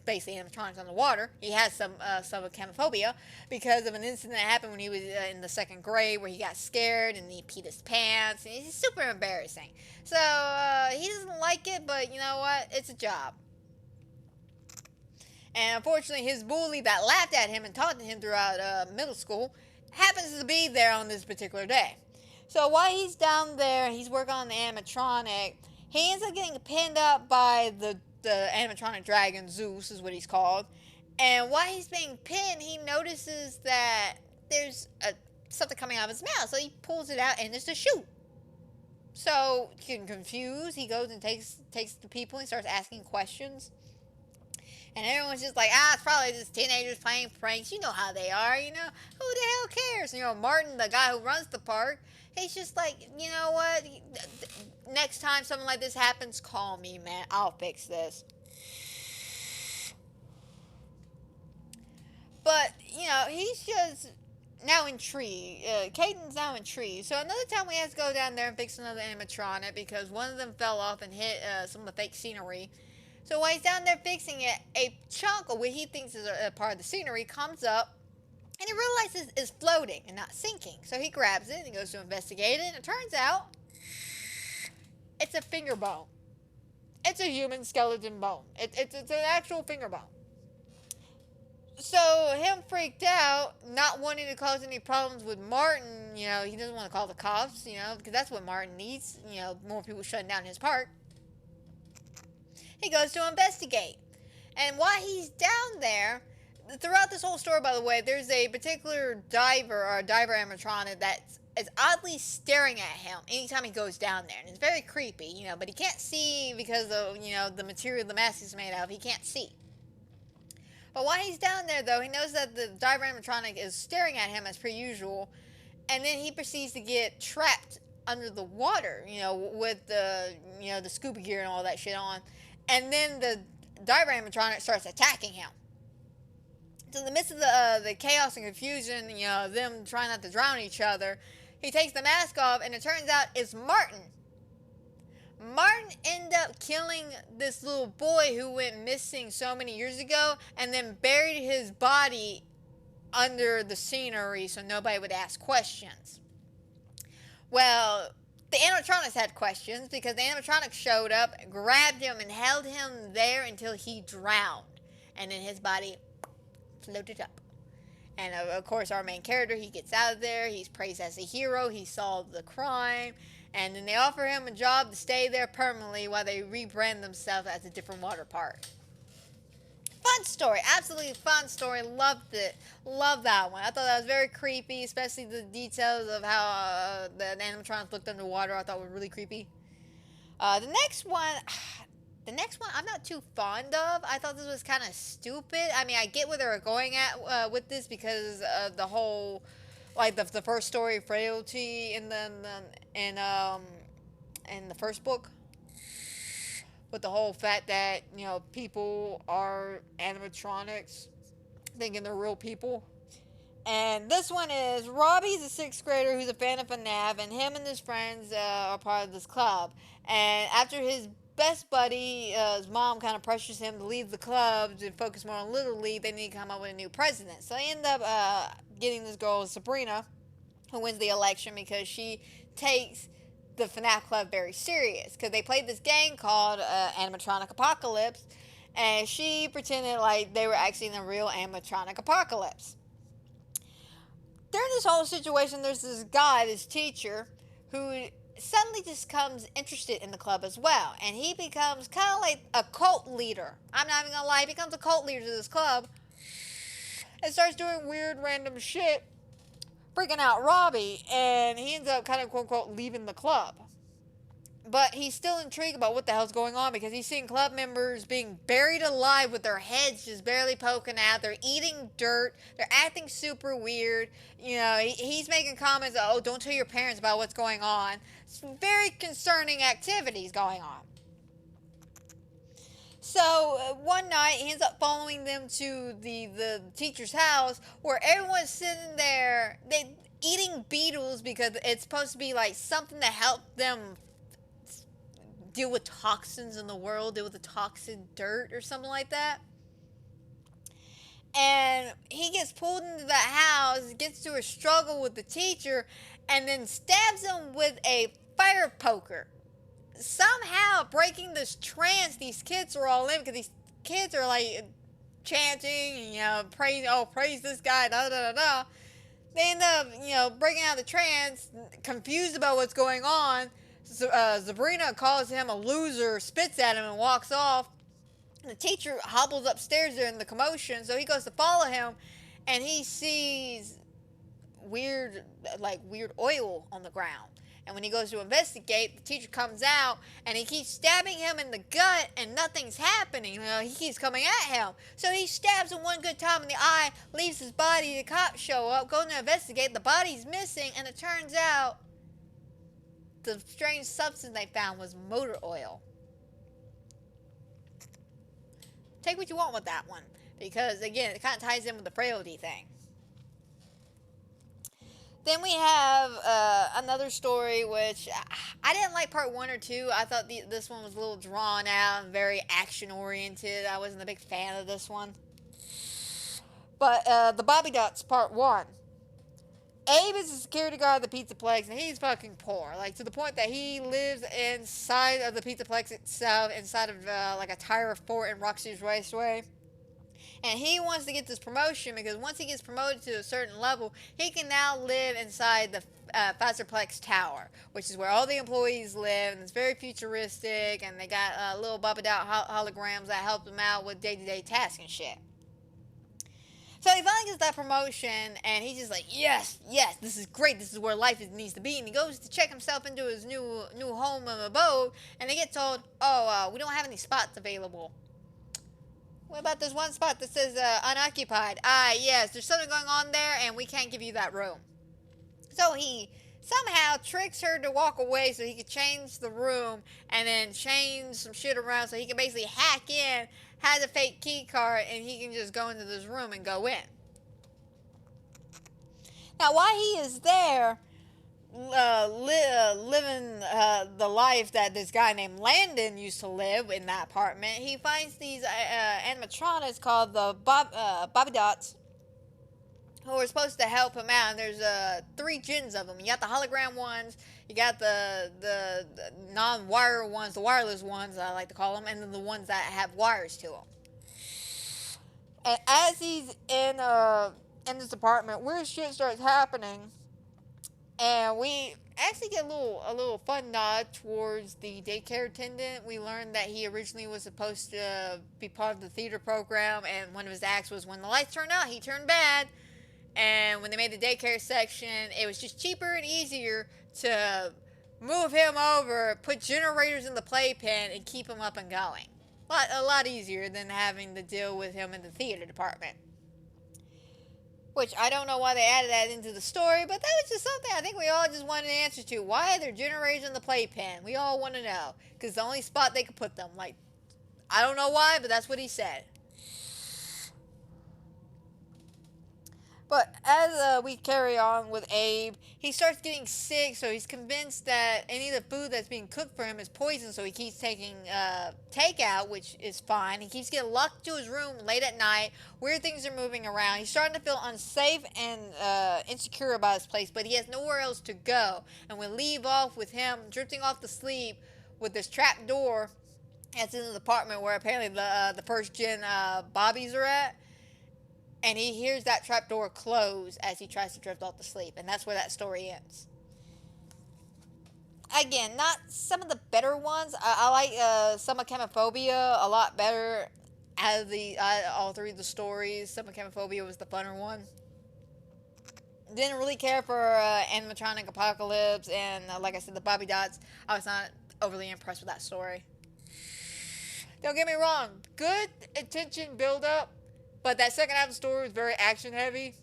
basically animatronics on the water. He has some camophobia because of an incident that happened when he was in the second grade where he got scared and he peed his pants. And it's super embarrassing. So he doesn't like it, but you know what? It's a job. And unfortunately, his bully that laughed at him and taunted him throughout middle school happens to be there on this particular day. So while he's down there, he's working on the animatronic. He ends up getting pinned up by the animatronic dragon. Zeus is what he's called. And while he's being pinned, he notices that there's something coming out of his mouth. So he pulls it out, and it's a shoe. So, getting confused, he goes and takes the people and starts asking questions. And everyone's just like, it's probably just teenagers playing pranks. You know how they are, you know. Who the hell cares? You know, Martin, the guy who runs the park, he's just like, you know what? Next time something like this happens, call me, man. I'll fix this. But, you know, he's just now intrigued. Caden's now intrigued. So another time we have to go down there and fix another animatronic because one of them fell off and hit some of the fake scenery. So while he's down there fixing it, a chunk of what he thinks is a part of the scenery comes up, and he realizes it's floating and not sinking. So he grabs it and goes to investigate it, and it turns out it's a finger bone. It's a human skeleton bone. It's an actual finger bone. So him freaked out, not wanting to cause any problems with Martin, you know, he doesn't want to call the cops, you know, because that's what Martin needs, you know, more people shutting down his park. He goes to investigate. And while he's down there, throughout this whole story, by the way, there's a particular diver animatronic that is oddly staring at him anytime he goes down there. And it's very creepy, you know, but he can't see because of, you know, the material the mask is made of. He can't see. But while he's down there, though, he knows that the diver animatronic is staring at him as per usual. And then he proceeds to get trapped under the water, you know, with the, you know, the scuba gear and all that shit on. And then the diver animatronic starts attacking him. So in the midst of the chaos and confusion, you know, them trying not to drown each other, he takes the mask off, and it turns out it's Martin. Martin ended up killing this little boy who went missing so many years ago, and then buried his body under the scenery so nobody would ask questions. Well, the animatronics had questions because the animatronics showed up, grabbed him, and held him there until he drowned. And then his body floated up. And of course, our main character, he gets out of there. He's praised as a hero. He solved the crime. And then they offer him a job to stay there permanently while they rebrand themselves as a different water park. Fun story. Absolutely fun story. Loved it. Loved that one. I thought that was very creepy, especially the details of how the animatronics looked underwater. I thought were really creepy. The next one I'm not too fond of. I thought this was kind of stupid. I mean, I get where they were going at with this because of the whole, like the first story, frailty, and then in the first book, with the whole fact that, you know, people are animatronics, thinking they're real people. And this one is Robbie's a 6th grader who's a fan of FNAF, and him and his friends are part of this club. And after his best buddy, his mom kind of pressures him to leave the club to focus more on Little League, they need to come up with a new president. So they end up getting this girl, Sabrina, who wins the election because she takes the FNAF club very serious. Because they played this game called Animatronic Apocalypse, and she pretended like they were actually in a real animatronic apocalypse. During this whole situation, there's this guy, this teacher, who suddenly just becomes interested in the club as well. And he becomes kind of like a cult leader. I'm not even going to lie. He becomes a cult leader to this club and starts doing weird, random shit, freaking out Robbie. And he ends up kind of, quote-unquote, leaving the club. But he's still intrigued about what the hell's going on because he's seeing club members being buried alive with their heads just barely poking out. They're eating dirt. They're acting super weird. You know, he's making comments, oh, don't tell your parents about what's going on. It's very concerning activities going on. So one night he ends up following them to the teacher's house where everyone's sitting there eating beetles because it's supposed to be like something to help them deal with toxins in the world, deal with the toxic dirt or something like that. And he gets pulled into the house, gets to a struggle with the teacher, and then stabs him with a fire poker. Somehow breaking this trance these kids are all in, because these kids are like chanting, you know, praise this guy, da da da da. They end up, breaking out of the trance, confused about what's going on. Sabrina calls him a loser, spits at him, and walks off. The teacher hobbles upstairs during the commotion, so he goes to follow him, and he sees weird oil on the ground. And when he goes to investigate, the teacher comes out, and he keeps stabbing him in the gut, and nothing's happening. He keeps coming at him. So he stabs him one good time in the eye, leaves his body, the cops show up, go to investigate, the body's missing, and it turns out the strange substance they found was motor oil. Take what you want with that one, because again, it kind of ties in with the frailty thing. Then we have another story, which I didn't like part 1 or 2. I thought this one was a little drawn out and very action oriented. I wasn't a big fan of this one. But the Bobby Dots part 1. Abe is a security guard of the pizzaplex, and he's fucking poor. Like, to the point that he lives inside of the pizzaplex itself, inside of like a tire fort in Roxy's Raceway. And he wants to get this promotion because once he gets promoted to a certain level, he can now live inside the Fazbear Tower, which is where all the employees live, and it's very futuristic, and they got little Bobby Dot holograms that help them out with day-to-day tasks and shit. So he finally gets that promotion, and he's just like, yes, this is great, this is where life needs to be, and he goes to check himself into his new home and abode, and they get told, we don't have any spots available. What about this one spot that says unoccupied? Yes, there's something going on there, and we can't give you that room. So he somehow tricks her to walk away so he could change the room and then change some shit around so he can basically hack in, has a fake key card, and he can just go into this room and go in. Now, while he is there, living the life that this guy named Landon used to live in that apartment, he finds these animatronics called the Bobby Dots, who are supposed to help him out. And there's 3 gens of them. You got the hologram ones, you got the non-wire ones, the wireless ones I like to call them, and then the ones that have wires to them. And as he's in this apartment, weird shit starts happening. And we actually get a little fun nod towards the daycare attendant. We learned that he originally was supposed to be part of the theater program, and one of his acts was when the lights turned out, he turned bad. And when they made the daycare section, it was just cheaper and easier to move him over, put generators in the playpen, and keep him up and going. A lot easier than having to deal with him in the theater department. Which I don't know why they added that into the story, but that was just something I think we all just wanted an answer to. Why are there generators in the playpen? We all want to know. Because the only spot they could put them. Like, I don't know why, but that's what he said. But as we carry on with Abe, he starts getting sick, so he's convinced that any of the food that's being cooked for him is poison, so he keeps taking takeout, which is fine. He keeps getting locked to his room late at night. Weird things are moving around. He's starting to feel unsafe and insecure about his place, but he has nowhere else to go. And we leave off with him drifting off to sleep with this trap door that's in the apartment where apparently the first gen Bobbies are at. And he hears that trapdoor close as he tries to drift off to sleep. And that's where that story ends. Again, not some of the better ones. I like Summer Chemophobia a lot better out of all 3 of the stories. Summer Chemophobia was the funner one. Didn't really care for Animatronic Apocalypse. And like I said, the Bobby Dots. I was not overly impressed with that story. Don't get me wrong. Good attention build up. But that second half of the story was very action heavy.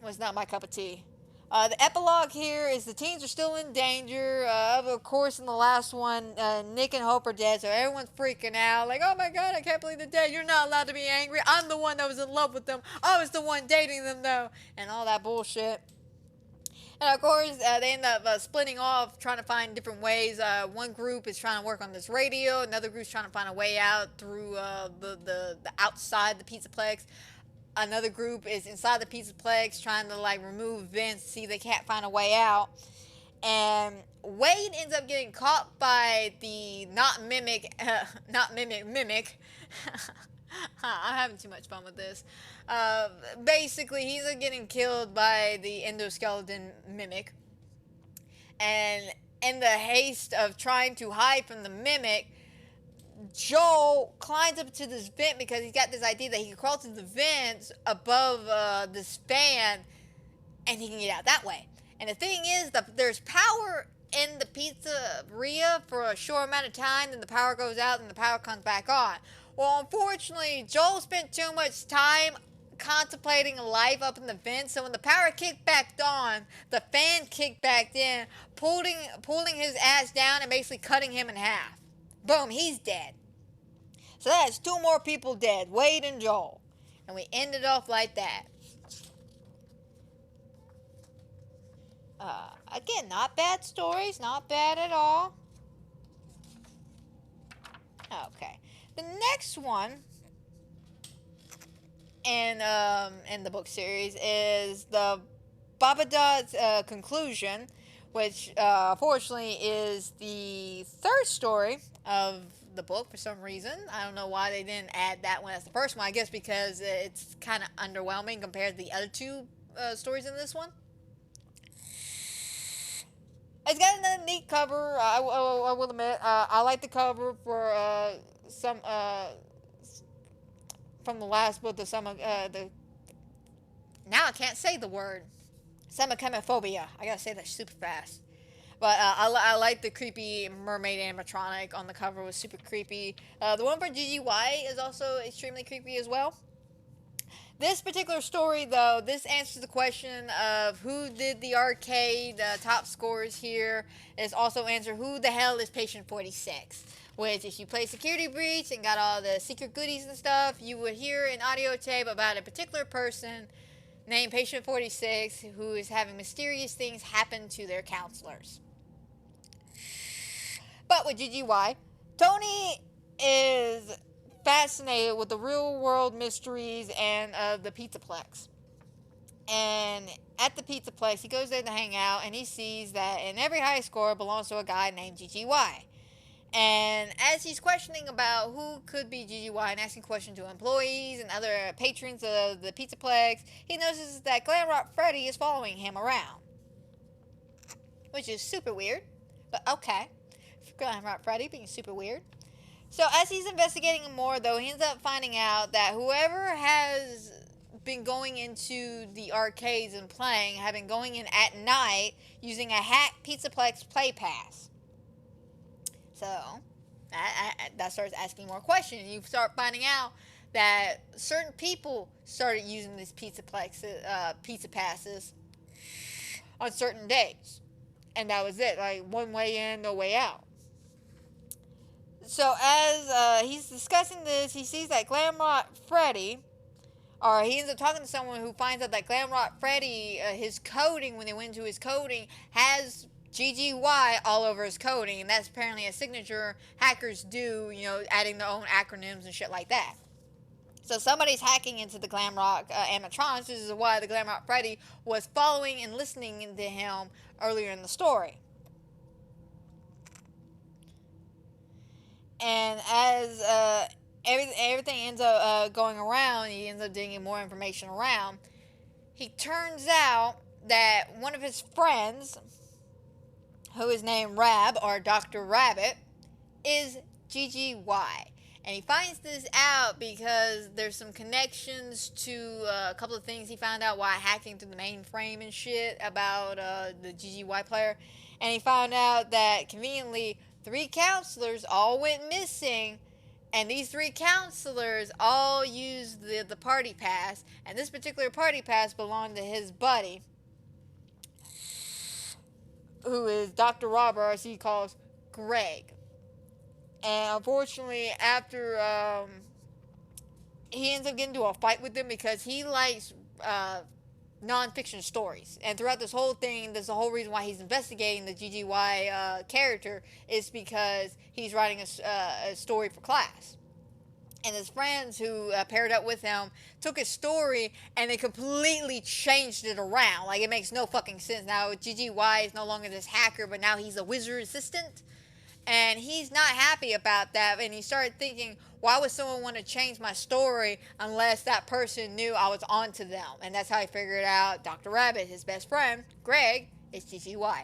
Was not my cup of tea. The epilogue here is the teens are still in danger. Of course, in the last one, Nick and Hope are dead, so everyone's freaking out. Like, oh my god, I can't believe they're dead. You're not allowed to be angry. I'm the one that was in love with them. I was the one dating them, though. And all that bullshit. And of course, they end up splitting off, trying to find different ways. One group is trying to work on this radio. Another group's trying to find a way out through the outside the pizzaplex. Another group is inside the pizzaplex, trying to like remove vents, see if they can't find a way out. And Wade ends up getting caught by the mimic. I'm having too much fun with this. Basically, he's getting killed by the endoskeleton mimic. And in the haste of trying to hide from the mimic, Joel climbs up to this vent because he's got this idea that he can crawl through the vents above this fan and he can get out that way. And the thing is that there's power in the pizzeria for a short amount of time, then the power goes out and the power comes back on. Well, unfortunately, Joel spent too much time contemplating life up in the vent, so when the power kicked back on, the fan kicked back in, pulling his ass down and basically cutting him in half. Boom, he's dead. So that's 2 more people dead, Wade and Joel. And we ended off like that. Again, not bad stories, not bad at all. Okay. The next one in the book series is the Babadot's conclusion, which fortunately is the 3rd story of the book for some reason. I don't know why they didn't add that one as the first one. I guess because it's kind of underwhelming compared to the other 2 stories in this one. It's got another neat cover. I will admit, I like the cover for some from the last book, the summer. Now I can't say the word. Summerchemophobia. I gotta say that super fast. But I like the creepy mermaid animatronic on the cover. It was super creepy. The one for GGY is also extremely creepy as well. This particular story, though, this answers the question of who did the arcade top scores here. It's also answer who the hell is Patient 46. Which, if you play Security Breach and got all the secret goodies and stuff, you would hear an audio tape about a particular person named Patient 46 who is having mysterious things happen to their counselors. But with GGY, Tony is fascinated with the real world mysteries and the pizzaplex. And at the pizzaplex, he goes there to hang out and he sees that in every high score belongs to a guy named GGY. And as he's questioning about who could be GGY and asking questions to employees and other patrons of the pizzaplex, he notices that Glamrock Freddy is following him around. Which is super weird, but okay. Glamrock Freddy being super weird. So as he's investigating more, though, he ends up finding out that whoever has been going into the arcades and playing have been going in at night using a hack Pizzaplex Play Pass. So that starts asking more questions. You start finding out that certain people started using these pizza passes on certain days. And that was it. Like, one way in, no way out. So as he's discussing this, he sees that Glamrock Freddy, or he ends up talking to someone who finds out that Glamrock Freddy, his coding, when they went into his coding, has GGY all over his coding, and that's apparently a signature hackers do, you know, adding their own acronyms and shit like that. So somebody's hacking into the Glamrock animatronics. This is why the Glamrock Freddy was following and listening to him earlier in the story. And as everything ends up going around, he ends up digging more information around. He turns out that one of his friends, who is named Rab, or Dr. Rabbit, is GGY. And he finds this out because there's some connections to a couple of things he found out while hacking through the mainframe and shit about the GGY player. And he found out that, conveniently, 3 counselors all went missing, and these 3 counselors all used the party pass, and this particular party pass belonged to his buddy, who is Dr. Robert, as he calls Greg. And unfortunately, after he ends up getting into a fight with them because he likes non-fiction stories. And throughout this whole thing, there's the whole reason why he's investigating the GGY character is because he's writing a story for class. And his friends who paired up with him took his story and they completely changed it around. Like, it makes no fucking sense. Now, GGY is no longer this hacker, but now he's a wizard assistant. And he's not happy about that, and he started thinking, why would someone want to change my story unless that person knew I was onto them? And that's how he figured out Dr. Rabbit, his best friend, Greg, is TTY.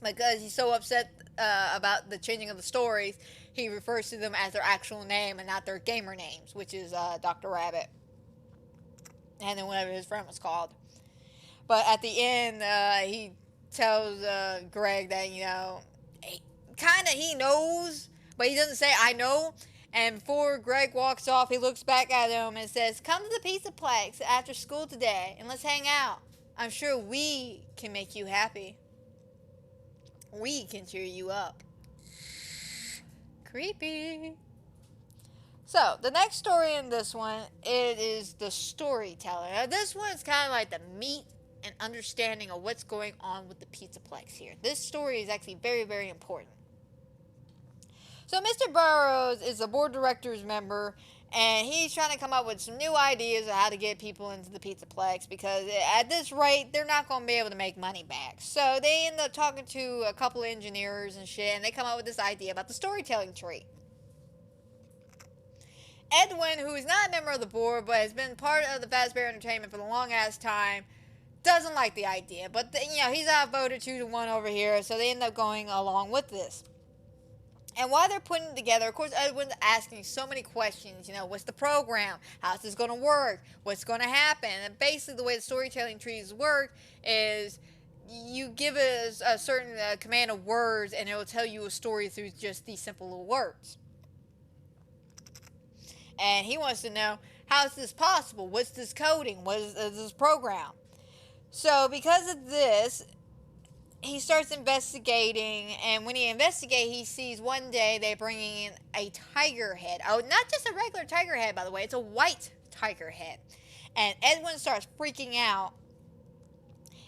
Because he's so upset about the changing of the stories, he refers to them as their actual name and not their gamer names, which is Dr. Rabbit. And then whatever his friend was called. But at the end, he tells Greg that, you know, he knows, but he doesn't say, I know. And before Greg walks off, he looks back at him and says, come to the pizzaplex after school today and let's hang out. I'm sure we can make you happy. We can cheer you up. Creepy. So, the next story in this one, it is the storyteller. Now, this one is kind of like the meat and understanding of what's going on with the pizzaplex here. This story is actually very, very important. So Mr. Burrows is a board director's member, and he's trying to come up with some new ideas of how to get people into the pizzaplex, because at this rate, they're not going to be able to make money back. So they end up talking to a couple of engineers and shit, and they come up with this idea about the storytelling tree. Edwin, who is not a member of the board, but has been part of the Fazbear Entertainment for the long-ass time, doesn't like the idea. But, he's outvoted 2-1 over here, so they end up going along with this. And while they're putting it together, of course, Edwin's asking so many questions. What's the program? How's this going to work? What's going to happen? And basically, the way the storytelling trees work is you give it a certain command of words, and it will tell you a story through just these simple little words. And he wants to know, how is this possible? What's this coding? What is this program? So, because of this, he starts investigating, and when he investigates, he sees one day they're bringing in a tiger head. Oh, not just a regular tiger head, by the way. It's a white tiger head. And Edwin starts freaking out,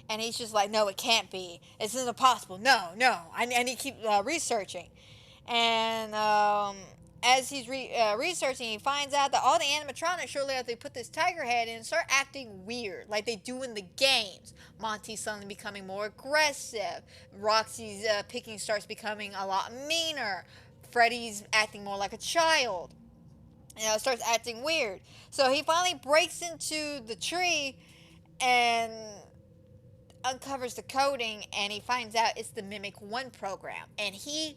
and he's just like, no, it can't be. This isn't possible. No. I need to keep researching. And as he's researching, he finds out that all the animatronics, shortly after they put this tiger head in, start acting weird, like they do in the games. Monty's suddenly becoming more aggressive. Roxy's picking starts becoming a lot meaner. Freddy's acting more like a child. Starts acting weird. So he finally breaks into the tree and uncovers the coding, and he finds out it's the Mimic 1 program. And he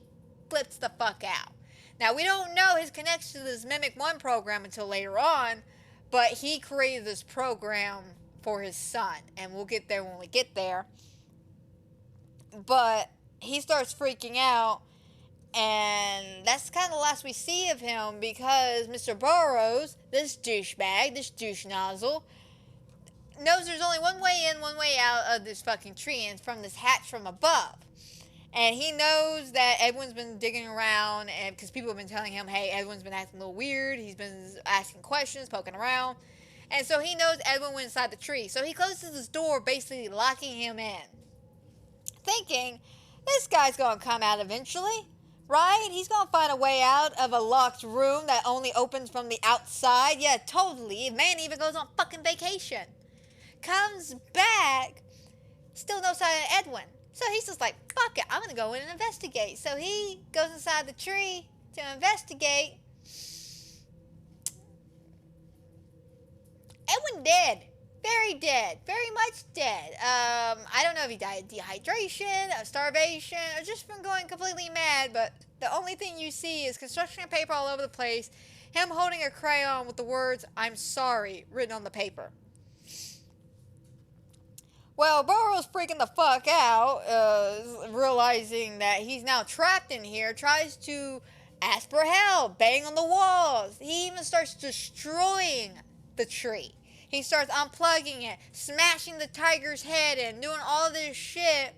flips the fuck out. Now, we don't know his connection to this Mimic 1 program until later on, but he created this program for his son, and we'll get there when we get there. But he starts freaking out, and that's kind of the last we see of him, because Mr. Burrows, this douchebag, this douche nozzle, knows there's only one way in, one way out of this fucking tree, and it's from this hatch from above. And he knows that Edwin's been digging around, and because people have been telling him, hey, Edwin's been acting a little weird. He's been asking questions, poking around. And so he knows Edwin went inside the tree. So he closes his door, basically locking him in. Thinking, this guy's going to come out eventually, right? He's going to find a way out of a locked room that only opens from the outside. Yeah, totally. Man even goes on fucking vacation. Comes back, still no sign of Edwin. So he's just like, fuck it, I'm going to go in and investigate. So he goes inside the tree to investigate. Edwin dead. Very dead. Very much dead. I don't know if he died of dehydration, of starvation, or just from going completely mad, but the only thing you see is construction paper all over the place, him holding a crayon with the words, I'm sorry, written on the paper. Well, Burrow's freaking the fuck out, realizing that he's now trapped in here, tries to ask for help, bang on the walls. He even starts destroying the tree. He starts unplugging it, smashing the tiger's head in, doing all this shit.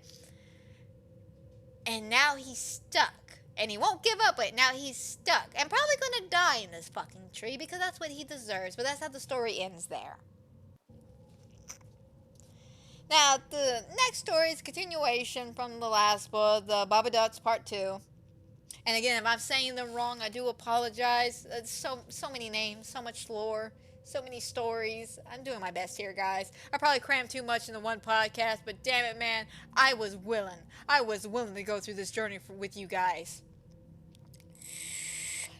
And now he's stuck. And he won't give up, but now he's stuck. And probably gonna die in this fucking tree, because that's what he deserves. But that's how the story ends there. Now, the next story is a continuation from the last book, the Babadots Part 2. And again, if I'm saying them wrong, I do apologize. It's so many names, so much lore, So many stories. I'm doing my best here, guys. I probably crammed too much into one podcast, but damn it, man, I was willing. I was willing to go through this journey with you guys.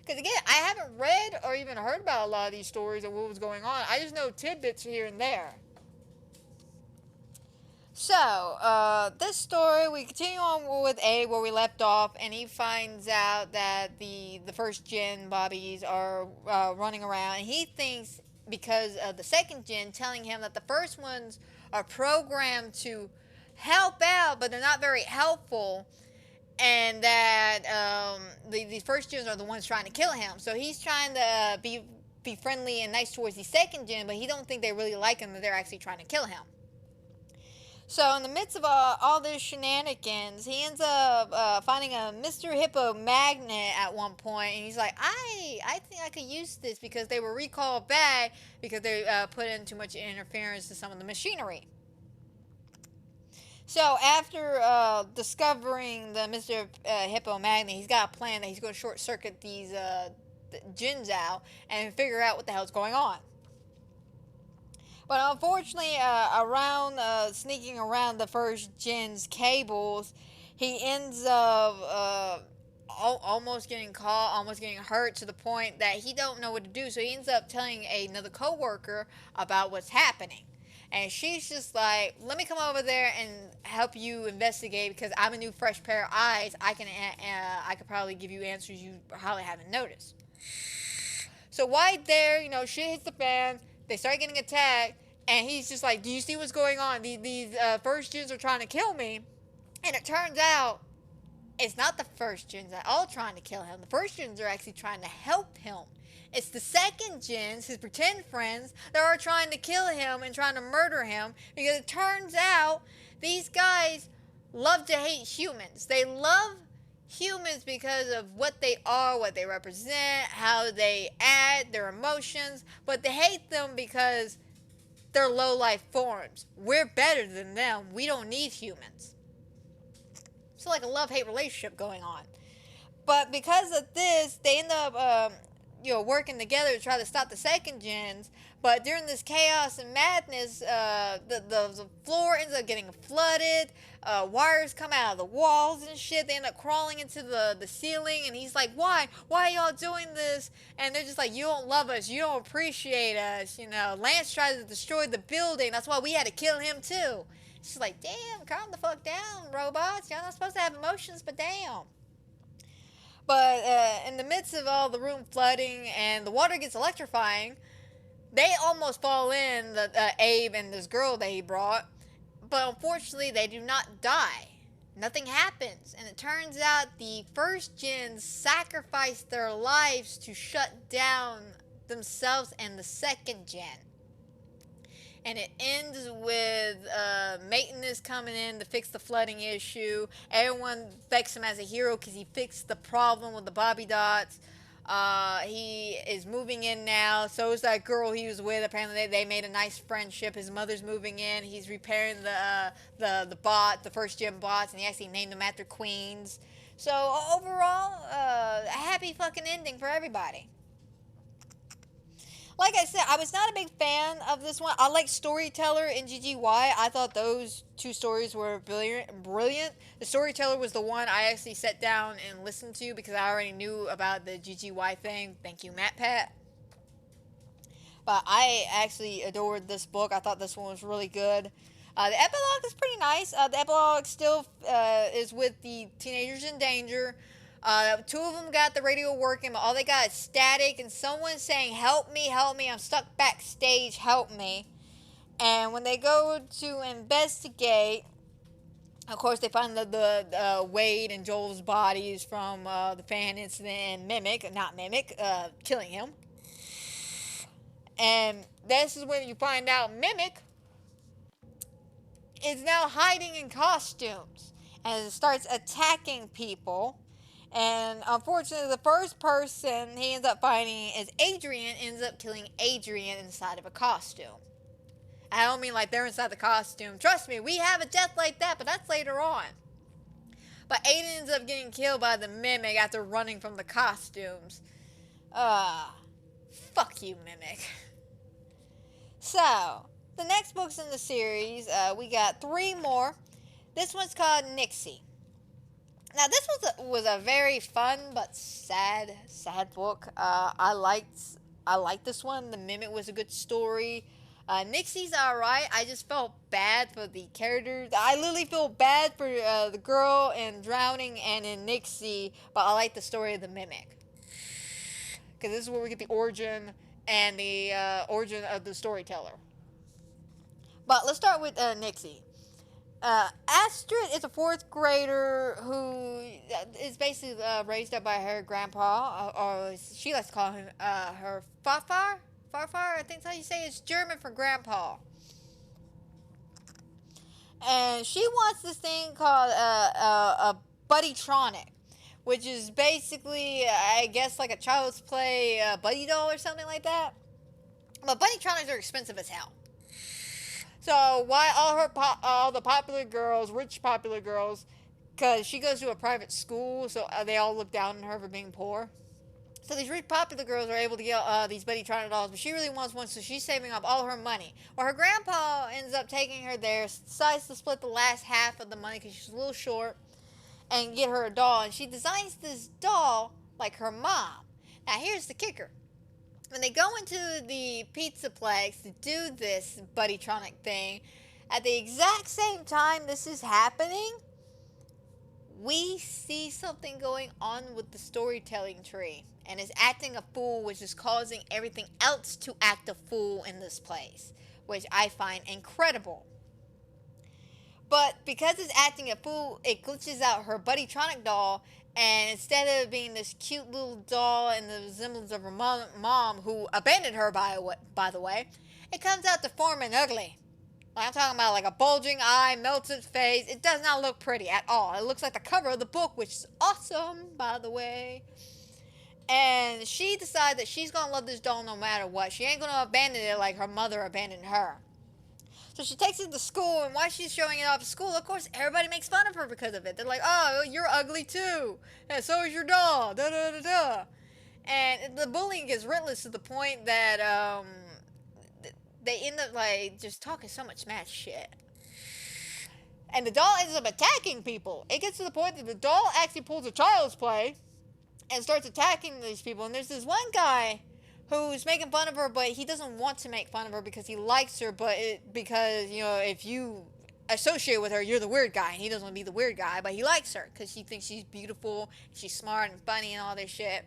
Because again, I haven't read or even heard about a lot of these stories and what was going on. I just know tidbits here and there. So, this story, we continue on with Abe where we left off, and he finds out that the first gen Bobbies are running around, and he thinks because of the second gen telling him that the first ones are programmed to help out, but they're not very helpful, and that the first gens are the ones trying to kill him. So he's trying to be friendly and nice towards the second gen, but he don't think they really like him, that they're actually trying to kill him. So in the midst of all this shenanigans, he ends up finding a Mr. Hippo magnet at one point, and he's like, I think I could use this because they were recalled back because they put in too much interference to some of the machinery. So after discovering the Mr. Hippo magnet, he's got a plan that he's going to short circuit these gens out and figure out what the hell's going on. But unfortunately, sneaking around the first gen's cables, he ends up almost getting caught, almost getting hurt to the point that he don't know what to do. So he ends up telling another coworker about what's happening. And she's just like, let me come over there and help you investigate because I'm a new fresh pair of eyes. I could probably give you answers you probably haven't noticed. So right there, shit hits the fan. They start getting attacked, and he's just like, do you see what's going on? These first gens are trying to kill me. And it turns out it's not the first gens that are all trying to kill him. The first gens are actually trying to help him. It's the second gens, his pretend friends, that are trying to kill him and trying to murder him, because it turns out these guys love to hate humans. They love humans because of what they are, what they represent, how they act, their emotions, but they hate them because they're low-life forms. We're better than them. We don't need humans. So like a love-hate relationship going on. But because of this, they end up working together to try to stop the second gens. But during this chaos and madness, the floor ends up getting flooded. Wires come out of the walls and shit. They end up crawling into the ceiling. And he's like, why? Why are y'all doing this? And they're just like, you don't love us. You don't appreciate us. Lance tried to destroy the building. That's why we had to kill him too. She's like, damn, calm the fuck down, robots. Y'all not supposed to have emotions, but damn. But in the midst of all the room flooding and the water gets electrifying, they almost fall in, Abe and this girl that he brought. But unfortunately, they do not die. Nothing happens. And it turns out the first gens sacrificed their lives to shut down themselves and the second gen. And it ends with maintenance coming in to fix the flooding issue. Everyone thanks him as a hero because he fixed the problem with the Bobby Dots. He is moving in now. So is that girl he was with. Apparently they made a nice friendship. His mother's moving in. He's repairing the bot, the first gen bots, and he actually named them after queens. So overall, a happy fucking ending for everybody. Like I said, I was not a big fan of this one. I like Storyteller and GGY. I thought those two stories were brilliant. The Storyteller was the one I actually sat down and listened to because I already knew about the GGY thing. Thank you, Matt Pat. But I actually adored this book. I thought this one was really good. The epilogue is pretty nice. The epilogue still is with the teenagers in danger. Two of them got the radio working, but all they got is static and someone saying, help me, I'm stuck backstage, help me. And when they go to investigate, of course, they find the Wade and Joel's bodies from the fan incident and killing him. And this is when you find out Mimic is now hiding in costumes and starts attacking people. And unfortunately, the first person he ends up fighting is Adrian, ends up killing Adrian inside of a costume. I don't mean like they're inside the costume. Trust me, we have a death like that, but that's later on. But Aiden ends up getting killed by the Mimic after running from the costumes. Fuck you, Mimic. So, the next books in the series, we got 3 more. This one's called Nixie. Now, this was a very fun but sad book. I liked this one. The Mimic was a good story. Nixie's alright. I just felt bad for the characters. I literally feel bad for the girl in Drowning and in Nixie, but I like the story of the Mimic. Because this is where we get the origin and the origin of the storyteller. But let's start with Nixie. Astrid is a 4th grader who is basically raised up by her grandpa, or she likes to call him her Farfar. Farfar, I think that's how you say it. It's German for grandpa. And she wants this thing called a buddytronic, which is basically, I guess, like a child's play buddy doll or something like that. But buddytronics are expensive as hell. So why all the popular girls, rich popular girls, because she goes to a private school, so they all look down on her for being poor. So these rich popular girls are able to get these buddytronic dolls, but she really wants one, so she's saving up all her money. Well, her grandpa ends up taking her there, decides to split the last half of the money because she's a little short, and get her a doll. And she designs this doll like her mom. Now here's the kicker. When they go into the pizzaplex to do this buddytronic thing, at the exact same time this is happening, we see something going on with the storytelling tree, and is acting a fool, which is causing everything else to act a fool in this place, which I find incredible. But because it's acting a fool, it glitches out her buddytronic doll, and instead of being this cute little doll and the resemblance of her mom, who abandoned her, by the way, it comes out deformed and ugly. Like, I'm talking about like a bulging eye, melted face. It does not look pretty at all. It looks like the cover of the book, which is awesome, by the way. And she decides that she's going to love this doll no matter what. She ain't going to abandon it like her mother abandoned her. So she takes it to school, and while she's showing it off at school, of course, everybody makes fun of her because of it. They're like, oh, you're ugly too. And so is your doll. Da da da da. And the bullying gets relentless to the point that they end up like just talking so much smash shit. And the doll ends up attacking people. It gets to the point that the doll actually pulls a child's play and starts attacking these people. And there's this one guy who's making fun of her, but he doesn't want to make fun of her because he likes her, because, you know, if you associate with her, you're the weird guy, and he doesn't want to be the weird guy, but he likes her because he thinks she's beautiful, she's smart and funny and all this shit.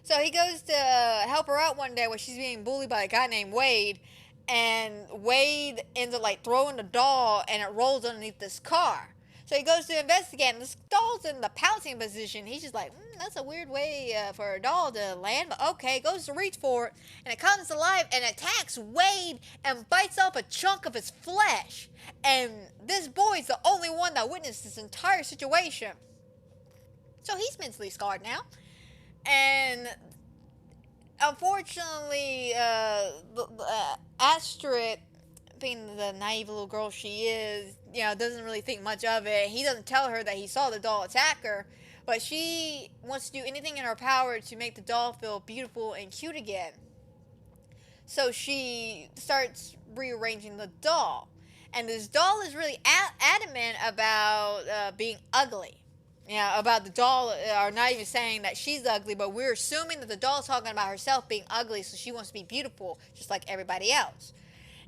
So he goes to help her out one day when she's being bullied by a guy named Wade, and Wade ends up like throwing the doll, and it rolls underneath this car. So he goes to investigate, and this doll's in the pouncing position. He's just like, that's a weird way for a doll to land, but okay. Goes to reach for it, and it comes alive and attacks Wade and bites off a chunk of his flesh. And this boy's the only one that witnessed this entire situation. So he's mentally scarred now. And unfortunately, Astrid, being the naive little girl she is, you know, doesn't really think much of it. He doesn't tell her that he saw the doll attack her, but she wants to do anything in her power to make the doll feel beautiful and cute again. So she starts rearranging the doll, and this doll is really adamant about being ugly. Yeah, about the doll, or not even saying that she's ugly, but we're assuming that the doll's talking about herself being ugly, so she wants to be beautiful, just like everybody else.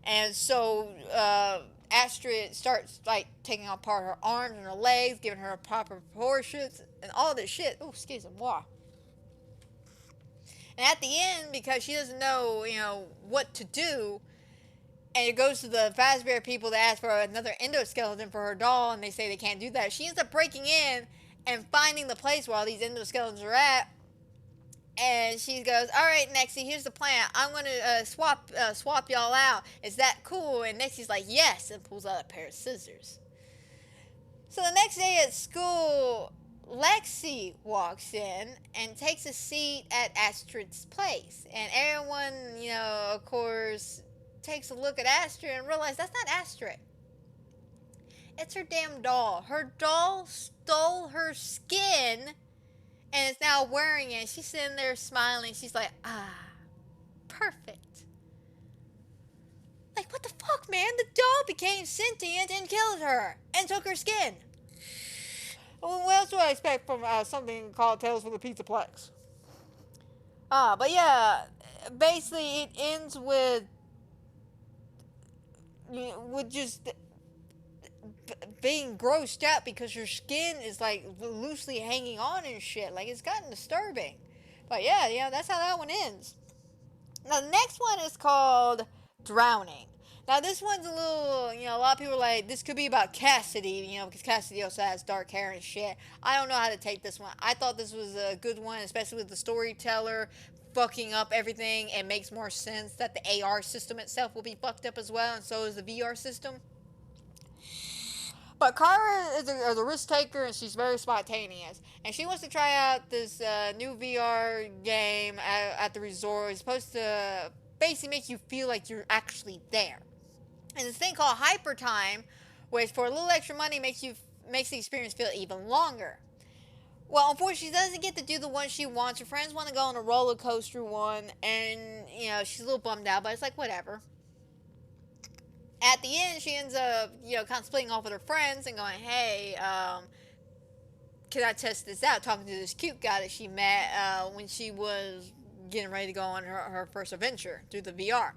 And so Astrid starts like taking apart her arms and her legs, giving her proper proportions, and all this shit. Oh, excuse me, wow. And at the end, because she doesn't know, you know, what to do, and it goes to the Fazbear people to ask for another endoskeleton for her doll, and they say they can't do that. She ends up breaking in and finding the place where all these endoskeletons are at. And she goes, all right, Nexie, here's the plan. I'm going to swap y'all out. Is that cool? And Nexie's like, yes, and pulls out a pair of scissors. So the next day at school, Lexi walks in and takes a seat at Astrid's place. And everyone, you know, of course, takes a look at Astrid and realizes that's not Astrid. It's her damn doll. Her doll stole her skin and is now wearing it. She's sitting there smiling. She's like, perfect. man, the doll became sentient and killed her and took her skin. Well, what else do I expect from something called Tales from the Pizzaplex? But yeah, basically it ends with just being grossed out because her skin is like loosely hanging on and shit. Like, it's gotten disturbing. But yeah, that's how that one ends. Now the next one is called Drowning. Now this one's a little, a lot of people are like, this could be about Cassidy, because Cassidy also has dark hair and shit. I don't know how to take this one. I thought this was a good one, especially with the storyteller fucking up everything. It makes more sense that the AR system itself will be fucked up as well, and so is the VR system. But Kara is a risk taker, and she's very spontaneous. And she wants to try out this new VR game at the resort. It's supposed to basically make you feel like you're actually there. And this thing called Hyper Time, which for a little extra money makes the experience feel even longer. Well, unfortunately, she doesn't get to do the one she wants. Her friends want to go on a roller coaster one, and she's a little bummed out. But it's like, whatever. At the end, she ends up, kind of splitting off with her friends and going, hey, can I test this out? Talking to this cute guy that she met when she was getting ready to go on her first adventure through the VR.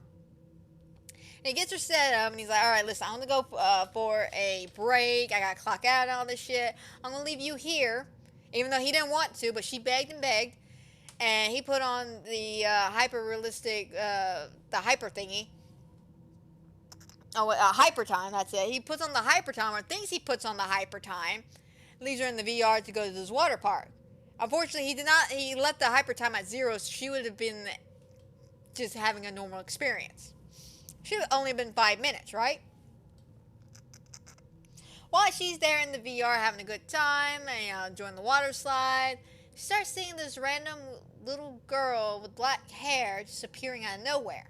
And he gets her set up, and he's like, all right, listen, I'm going to go for a break. I got to clock out and all this shit. I'm going to leave you here, even though he didn't want to, but she begged and begged. And he put on the hyper-realistic, the hyper thingy. Hyper time, that's it. He puts on the hyper time, or thinks he puts on the hyper time, leaves her in the VR to go to this water park. Unfortunately, he left the hyper time at 0, so she would have been just having a normal experience. Should have only been 5 minutes, right? While she's there in the VR having a good time and enjoying the water slide, she starts seeing this random little girl with black hair just appearing out of nowhere.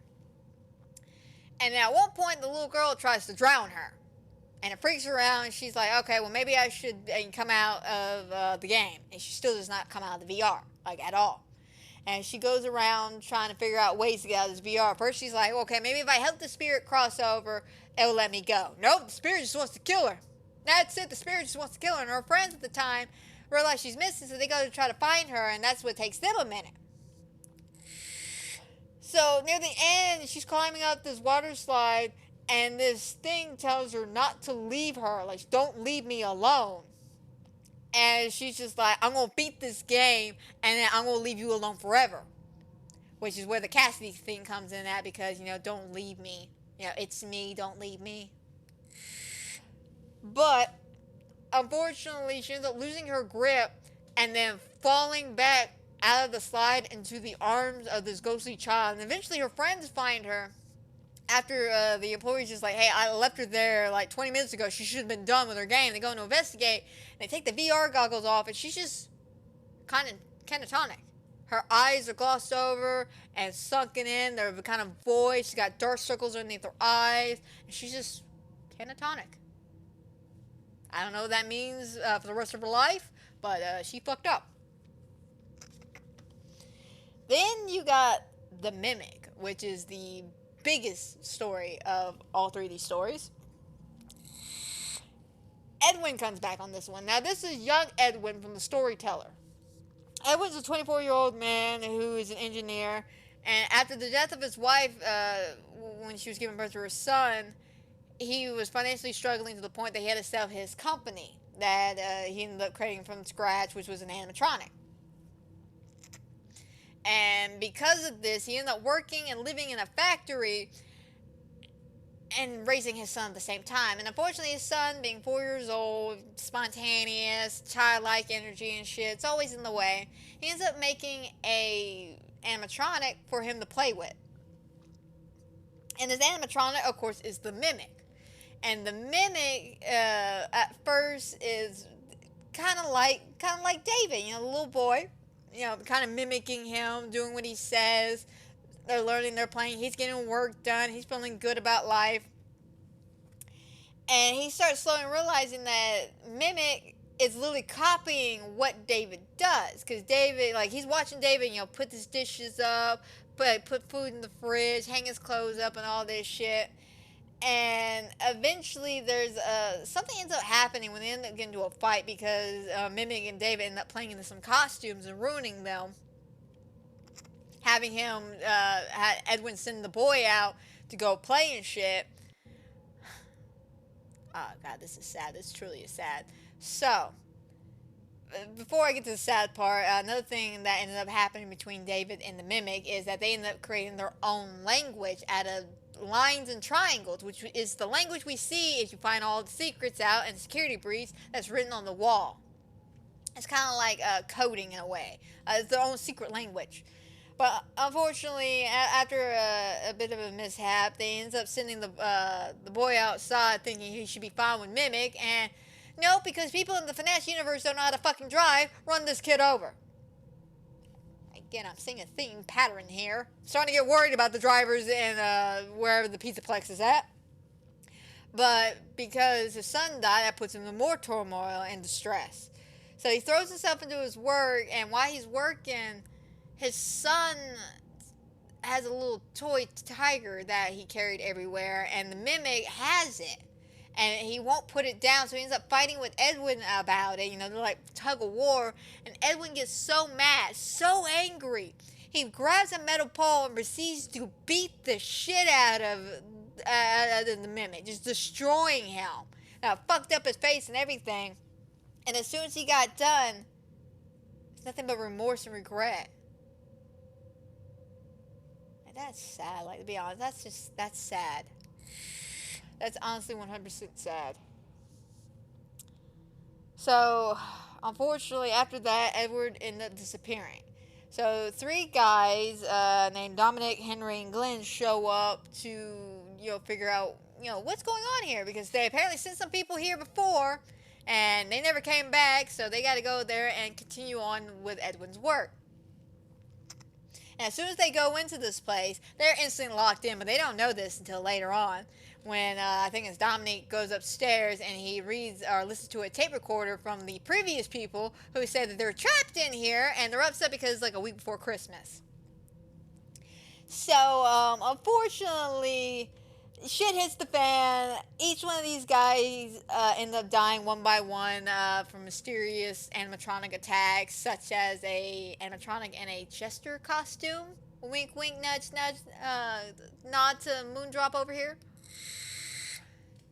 And at one point, the little girl tries to drown her. And it freaks her out, and she's like, okay, well, maybe I should come out of the game. And she still does not come out of the VR, like, at all. And she goes around trying to figure out ways to get out of this VR. First, she's like, okay, maybe if I help the spirit cross over, it'll let me go. Nope, the spirit just wants to kill her. That's it, the spirit just wants to kill her. And her friends at the time realize she's missing, so they go to try to find her, and that's what takes them a minute. So near the end, she's climbing up this water slide, and this thing tells her not to leave her. Like, don't leave me alone. And she's just like, I'm going to beat this game, and then I'm going to leave you alone forever. Which is where the Cassidy thing comes in at, because, don't leave me. It's me, don't leave me. But, unfortunately, she ends up losing her grip, and then falling back out of the slide into the arms of this ghostly child. And eventually her friends find her after the employee's just like, hey, I left her there like 20 minutes ago. She should have been done with her game. They go to investigate, and they take the VR goggles off, and she's just kind of catatonic. Her eyes are glossed over and sunken in. They're kind of void. She's got dark circles underneath her eyes, and she's just catatonic. I don't know what that means for the rest of her life, but she fucked up. Then you got The Mimic, which is the biggest story of all three of these stories. Edwin comes back on this one. Now, this is young Edwin from The Storyteller. Edwin's a 24-year-old man who is an engineer, and after the death of his wife, when she was giving birth to her son, he was financially struggling to the point that he had to sell his company that he ended up creating from scratch, which was an animatronic. And because of this, he ended up working and living in a factory and raising his son at the same time. And unfortunately, his son, being 4 years old, spontaneous, childlike energy and shit, it's always in the way. He ends up making a animatronic for him to play with. And this animatronic, of course, is the Mimic. And the Mimic, at first, is kind of like David, the little boy. Kind of mimicking him, doing what he says. They're learning, they're playing. He's getting work done. He's feeling good about life. And he starts slowly realizing that Mimic is literally copying what David does. Because David, he's watching David, put his dishes up, put food in the fridge, hang his clothes up, and all this shit. And eventually there's something ends up happening when they end up getting into a fight because Mimic and David end up playing into some costumes and ruining them. Having him, had Edwin send the boy out to go play and shit. Oh god, this is sad. This truly is sad. So, before I get to the sad part, another thing that ended up happening between David and the Mimic is that they ended up creating their own language out of lines and triangles, which is the language we see if you find all the secrets out and security breach that's written on the wall. It's kind of like coding in a way. It's their own secret language. But unfortunately, after a bit of a mishap, they ends up sending the boy outside thinking he should be fine with Mimic, and no, because people in the FNAF universe don't know how to fucking drive, run this kid over. Again, I'm seeing a theme pattern here. I'm starting to get worried about the drivers and wherever the pizzaplex is at. But because his son died, that puts him in more turmoil and distress. So he throws himself into his work, and while he's working, his son has a little toy tiger that he carried everywhere, and the Mimic has it. And he won't put it down, so he ends up fighting with Edwin about it. You know, they're like tug of war. And Edwin gets so mad, so angry. He grabs a metal pole and proceeds to beat the shit out of the Mimic, just destroying him. Now, fucked up his face and everything. And as soon as he got done, it's nothing but remorse and regret. And that's sad, like, to be honest. That's sad. That's honestly 100% sad. So, unfortunately, after that, Edward ended up disappearing. So, three guys named Dominic, Henry, and Glenn show up to, figure out, what's going on here. Because they apparently sent some people here before, and they never came back, so they got to go there and continue on with Edwin's work. And as soon as they go into this place, they're instantly locked in, but they don't know this until later on. When I think it's Dominic goes upstairs and he reads or listens to a tape recorder from the previous people who said that they're trapped in here and they're upset because it's like a week before Christmas. So, unfortunately, shit hits the fan. Each one of these guys end up dying one by one from mysterious animatronic attacks, such as a animatronic in a Chester costume. Wink, wink, nudge, nudge, nod to Moondrop over here.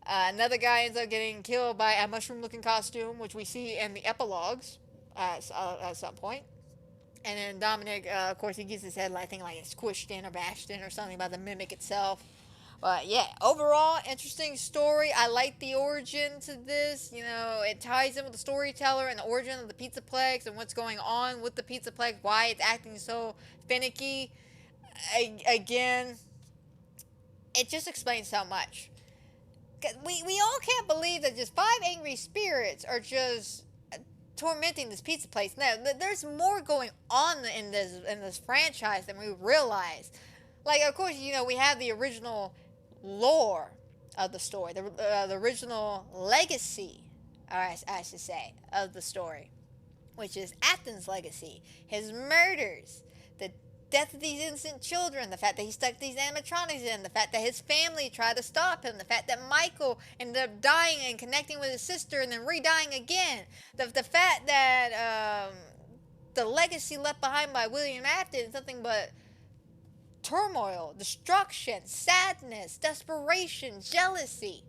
Another guy ends up getting killed by a mushroom-looking costume, which we see in the epilogues at some point. And then Dominic, of course, he gets his head, I think, like squished in or bashed in or something by the Mimic itself. But yeah, overall, interesting story. I like the origin to this. It ties in with the storyteller and the origin of the pizzaplex and what's going on with the pizzaplex, why it's acting so finicky. Again, it just explains so much. We all can't believe that just 5 angry spirits are just tormenting this pizza place. Now, there's more going on in this franchise than we realize. Like, of course, we have the original lore of the story, the original legacy, or I should say, of the story, which is Athens' legacy, his murders, the death of these innocent children, the fact that he stuck these animatronics in, the fact that his family tried to stop him, the fact that Michael ended up dying and connecting with his sister and then re-dying again, the fact that the legacy left behind by William Afton is nothing but turmoil, destruction, sadness, desperation, jealousy.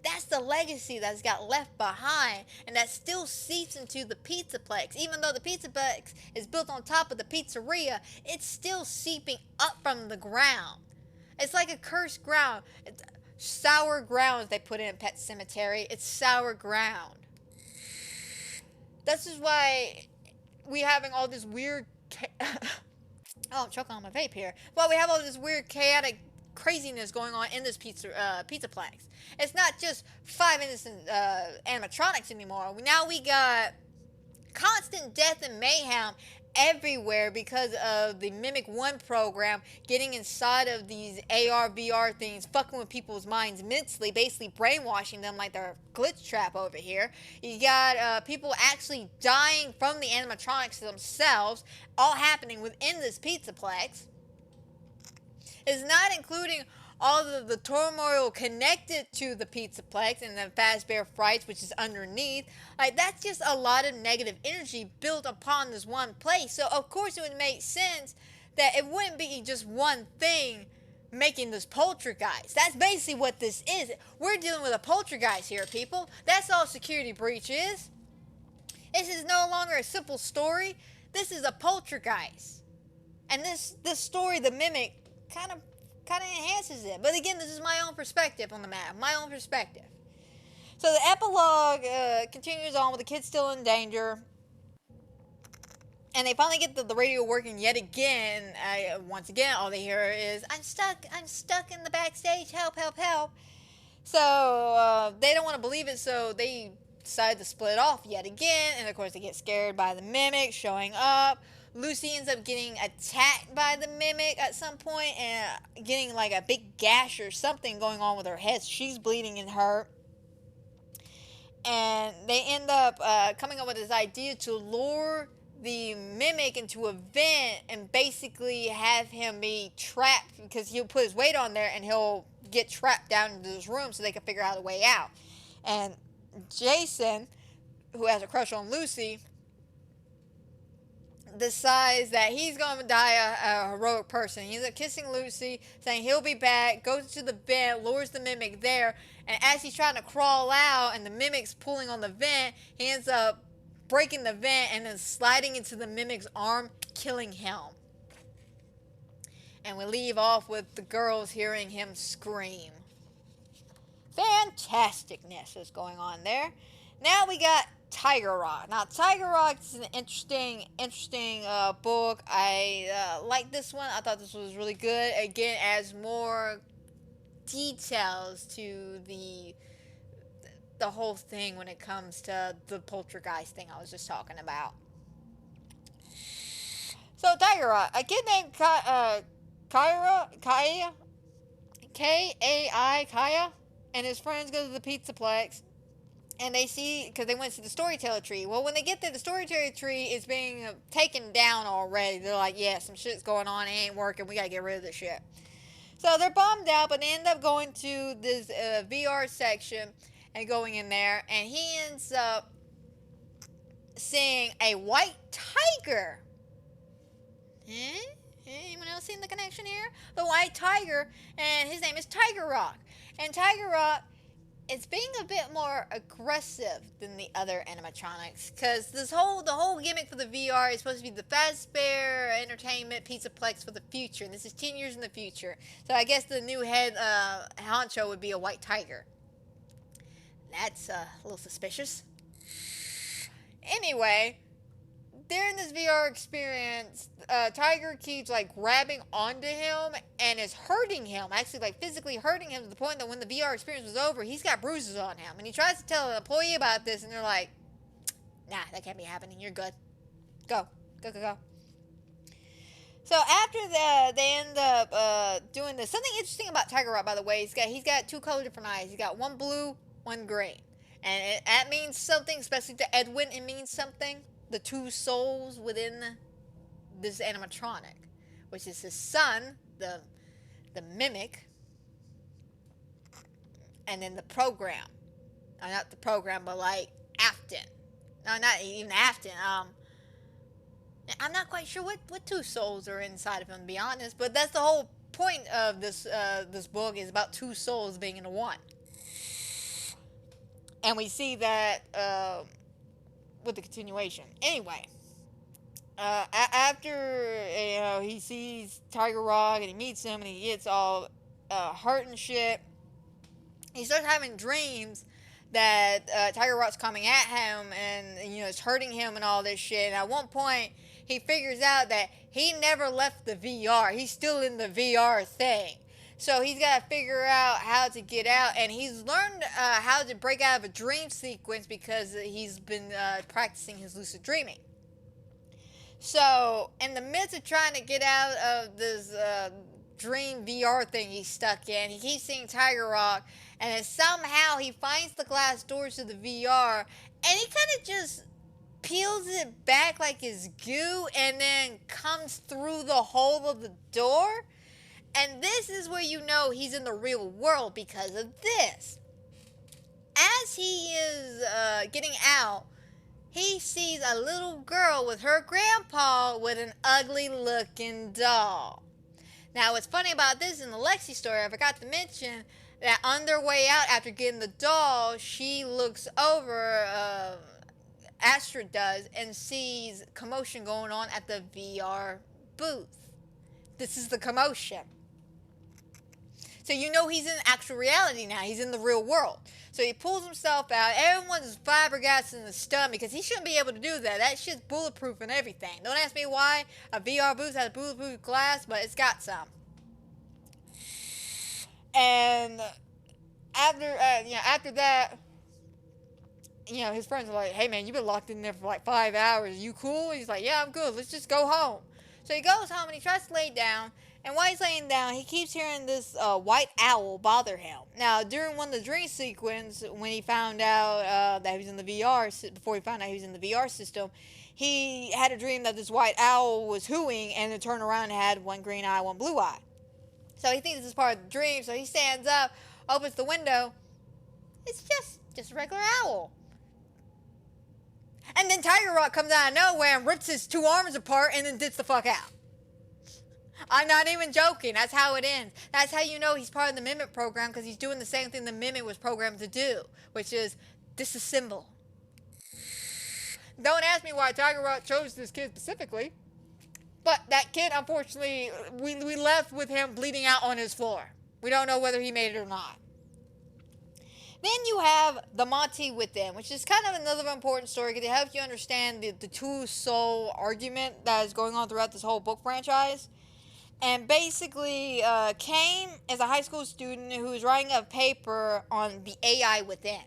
That's the legacy that's got left behind, and that still seeps into the pizzaplex. Even though the pizzaplex is built on top of the pizzeria, it's still seeping up from the ground. It's like a cursed ground. It's sour ground, as they put it in Pet Cemetery. It's sour ground. This is why we having all this weird... I'm choking on my vape here. Well, we have all this weird, chaotic craziness going on in this pizzaplex. It's not just 5 innocent animatronics anymore. Now we got constant death and mayhem everywhere because of the Mimic 1 program getting inside of these AR, VR things, fucking with people's minds mentally, basically brainwashing them like they're a glitch trap over here. You got people actually dying from the animatronics themselves, all happening within this pizzaplex. It's not including all of the turmoil connected to the pizzaplex and the Fazbear Frights, which is underneath. Like, that's just a lot of negative energy built upon this one place. So of course it would make sense that it wouldn't be just one thing making this poltergeist. That's basically what this is. We're dealing with a poltergeist here, people. That's all security breach is. This is no longer a simple story. This is a poltergeist. And this story, the Mimic, kind of enhances it. But again, this is my own perspective on the matter. My own perspective. So the epilogue continues on with the kids still in danger. And they finally get the radio working yet again. Once again, all they hear is, I'm stuck in the backstage, help, help, help. So they don't want to believe it, so they decide to split off yet again. And of course they get scared by the Mimic showing up. Lucy ends up getting attacked by the Mimic at some point and getting like a big gash or something going on with her head. She's bleeding and hurt. And they end up coming up with this idea to lure the Mimic into a vent and basically have him be trapped, because he'll put his weight on there and he'll get trapped down into this room so they can figure out a way out. And Jason, who has a crush on Lucy, decides that he's going to die a heroic person. He ends up kissing Lucy, saying he'll be back, goes to the vent, lures the Mimic there, and as he's trying to crawl out and the Mimic's pulling on the vent, he ends up breaking the vent and then sliding into the Mimic's arm, killing him. And we leave off with the girls hearing him scream. Fantasticness is going on there. Now we got Tiger Rock. Now, Tiger Rock is an interesting book. I like this one. I thought this was really good. Again, adds more details to the whole thing when it comes to the poltergeist thing I was just talking about. So, Tiger Rock, a kid named Kaya, K-A-I, Kaya, and his friends go to the pizzaplex. And they see, because they went to the storyteller tree. Well, when they get there, the storyteller tree is being taken down already. They're like, yeah, some shit's going on. It ain't working. We got to get rid of this shit. So they're bummed out, but they end up going to this VR section and going in there. And he ends up seeing a white tiger. Anyone else seen the connection here? The white tiger, and his name is Tiger Rock. And Tiger Rock, it's being a bit more aggressive than the other animatronics, because the whole gimmick for the VR is supposed to be the Fazbear Entertainment Pizzaplex for the future, and this is 10 years in the future. So I guess the new head honcho would be a white tiger. That's a little suspicious. Anyway, during this VR experience, Tiger keeps like grabbing onto him and is hurting him, actually like physically hurting him to the point that when the VR experience was over, he's got bruises on him. And he tries to tell an employee about this, and they're like, nah, that can't be happening. You're good. Go. So after that, they end up doing this. Something interesting about Tiger Rock, by the way, he's got two color different eyes. He's got one blue, one green. And that means something, especially to Edwin, it means something. The two souls within this animatronic, which is his son, the Mimic, and then the program. Not the program, but like Afton. No, not even Afton. I'm not quite sure what two souls are inside of him, to be honest. But that's the whole point of this book, is about two souls being in one. And we see that with the continuation. Anyway, after he sees Tiger Rock and he meets him and he gets all hurt and shit, he starts having dreams that Tiger Rock's coming at him and it's hurting him and all this shit. And at one point, he figures out that he never left the VR. He's still in the VR thing. So he's got to figure out how to get out, and he's learned how to break out of a dream sequence because he's been practicing his lucid dreaming. So in the midst of trying to get out of this dream VR thing he's stuck in, he keeps seeing Tiger Rock, and then somehow he finds the glass doors to the VR, and he kind of just peels it back like his goo, and then comes through the hole of the door. And this is where you know he's in the real world because of this. As he is getting out, he sees a little girl with her grandpa with an ugly looking doll. Now, what's funny about this in the Lexi story, I forgot to mention that on their way out after getting the doll, she looks over, Astrid does, and sees commotion going on at the VR booth. This is the commotion. So you know he's in actual reality now. He's in the real world. So he pulls himself out. Everyone's flabbergasted in the stomach because he shouldn't be able to do that. That shit's bulletproof and everything. Don't ask me why a VR booth has bulletproof glass, but it's got some. And after that, his friends are like, "Hey man, you've been locked in there for like 5 hours. Are you cool?" And he's like, "Yeah, I'm good. Let's just go home." So he goes home and he tries to lay down. And while he's laying down, he keeps hearing this white owl bother him. Now, during one of the dream sequence, when he found out that he was in the VR, before he found out he was in the VR system, he had a dream that this white owl was hooting, and it turned around and had one green eye, one blue eye. So he thinks this is part of the dream, so he stands up, opens the window. It's just a regular owl. And then Tiger Rock comes out of nowhere and rips his 2 arms apart and then dips the fuck out. I'm not even joking. That's how it ends. That's how you know he's part of the Mimic program, because he's doing the same thing the Mimic was programmed to do, which is disassemble. Don't ask me why Tiger Rock chose this kid specifically, but that kid, unfortunately, we left with him bleeding out on his floor. We don't know whether he made it or not. Then you have the Monty with them, which is kind of another important story because it helps you understand the two soul argument that is going on throughout this whole book franchise. And basically, Kane is a high school student who is writing a paper on the AI within.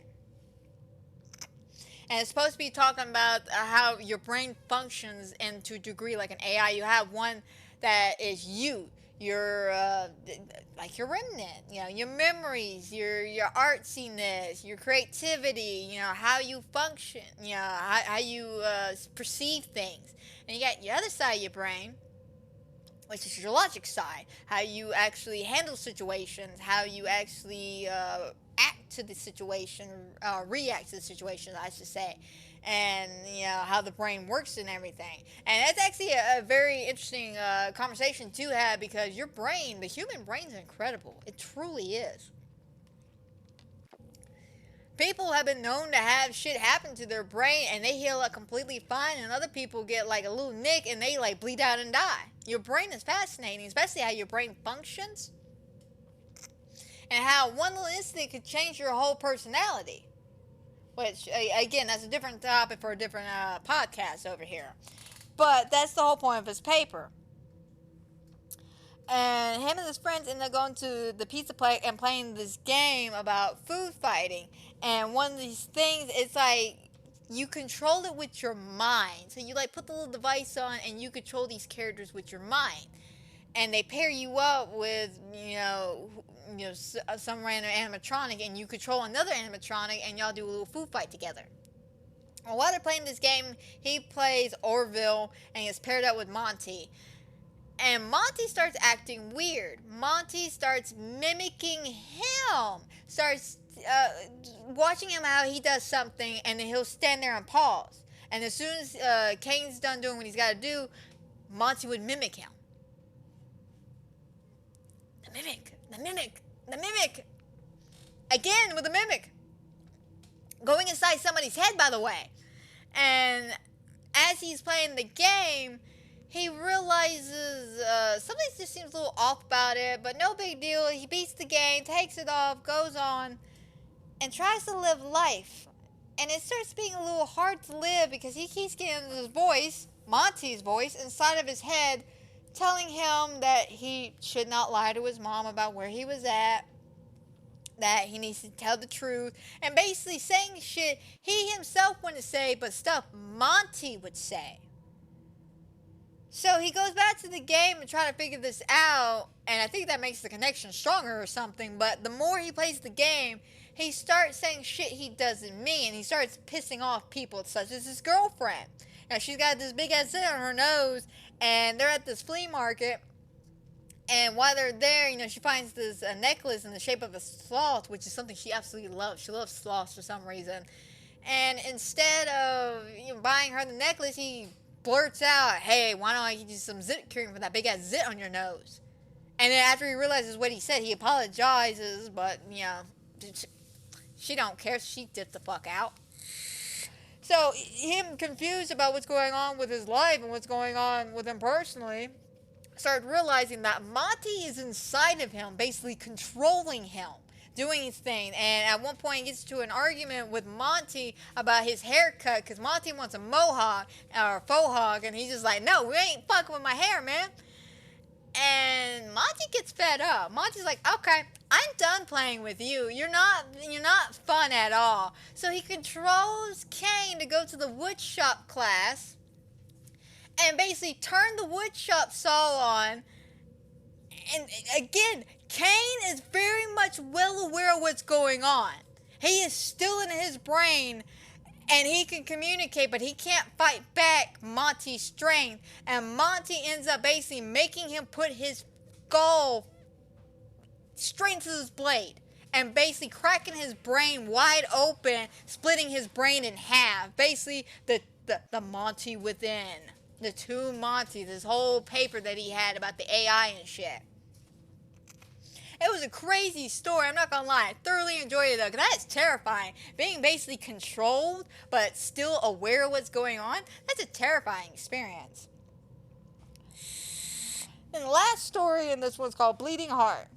And it's supposed to be talking about how your brain functions, and to a degree like an AI. You have one that is you. Your like your remnant, your memories, your artsiness, your creativity, how you function, how you perceive things. And you got your other side of your brain, which is your logic side, how you actually handle situations, how you actually act to the situation, react to the situation, I should say, and how the brain works and everything. And that's actually a very interesting conversation to have, because your brain, the human brain, is incredible. It truly is. People have been known to have shit happen to their brain and they heal up completely fine, and other people get like a little nick and they like bleed out and die. Your brain is fascinating, especially how your brain functions and how one little instinct could change your whole personality. Which, again, that's a different topic for a different podcast over here. But that's the whole point of his paper. And him and his friends end up going to the pizzaplex and playing this game about food fighting. And one of these things, it's like you control it with your mind. So you like put the little device on and you control these characters with your mind. And they pair you up with, some random animatronic, and you control another animatronic, and y'all do a little food fight together. Well, while they're playing this game, he plays Orville, and he is paired up with Monty. And Monty starts acting weird. Monty starts mimicking him. Starts watching him how he does something, and then he'll stand there and pause. And as soon as Kane's done doing what he's got to do, Monty would mimic him. The mimic. Again with the mimic. Going inside somebody's head, by the way. And as he's playing the game, he realizes something just seems a little off about it, but no big deal. He beats the game, takes it off, goes on, and tries to live life. And it starts being a little hard to live because he keeps getting this voice, Monty's voice, inside of his head, telling him that he should not lie to his mom about where he was at, that he needs to tell the truth, and basically saying shit he himself wouldn't say, but stuff Monty would say. So he goes back to the game and try to figure this out, and I think that makes the connection stronger or something, but the more he plays the game, he starts saying shit he doesn't mean. He starts pissing off people, such as his girlfriend. Now, she's got this big ass zit on her nose, and they're at this flea market, And while they're there, she finds this necklace in the shape of a sloth, which is something she absolutely loves. She loves sloths for some reason. And instead of buying her the necklace, he blurts out, "Hey, why don't I get you some zit cream for that big ass zit on your nose?" And then after he realizes what he said, he apologizes, but she don't care. She dipped the fuck out. So him confused about what's going on with his life and what's going on with him personally, started realizing that Monty is inside of him, basically controlling him, doing his thing. And at one point he gets to an argument with Monty about his haircut, because Monty wants a mohawk or a faux hawk, and he's just like, "No, we ain't fucking with my hair, man." And Monty gets fed up. Monty's like, "Okay, I'm done playing with you. You're not fun at all." So he controls Kane to go to the woodshop class and basically turn the woodshop saw on. And again, Kane is very much well aware of what's going on. He is still in his brain, and he can communicate, but he can't fight back Monty's strength. And Monty ends up basically making him put his skull straight into his blade and basically cracking his brain wide open, splitting his brain in half. Basically, the Monty within. The two Monties, this whole paper that he had about the AI and shit. It was a crazy story, I'm not gonna lie. I thoroughly enjoyed it though, because that is terrifying. Being basically controlled, but still aware of what's going on, that's a terrifying experience. And the last story in this one's called Bleeding Heart.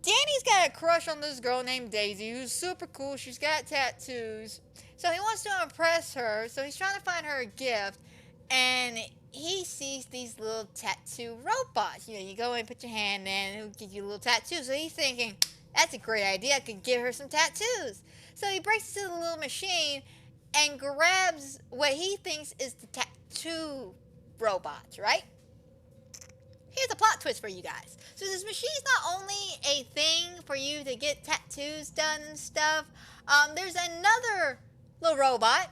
Danny's got a crush on this girl named Daisy, who's super cool. She's got tattoos. So he wants to impress her, so he's trying to find her a gift. And he sees these little tattoo robots. You go and put your hand in and it'll give you a little tattoo. So he's thinking, that's a great idea. I could give her some tattoos. So he breaks into the little machine and grabs what he thinks is the tattoo robots, right? Here's a plot twist for you guys. So this machine's not only a thing for you to get tattoos done and stuff. There's another little robot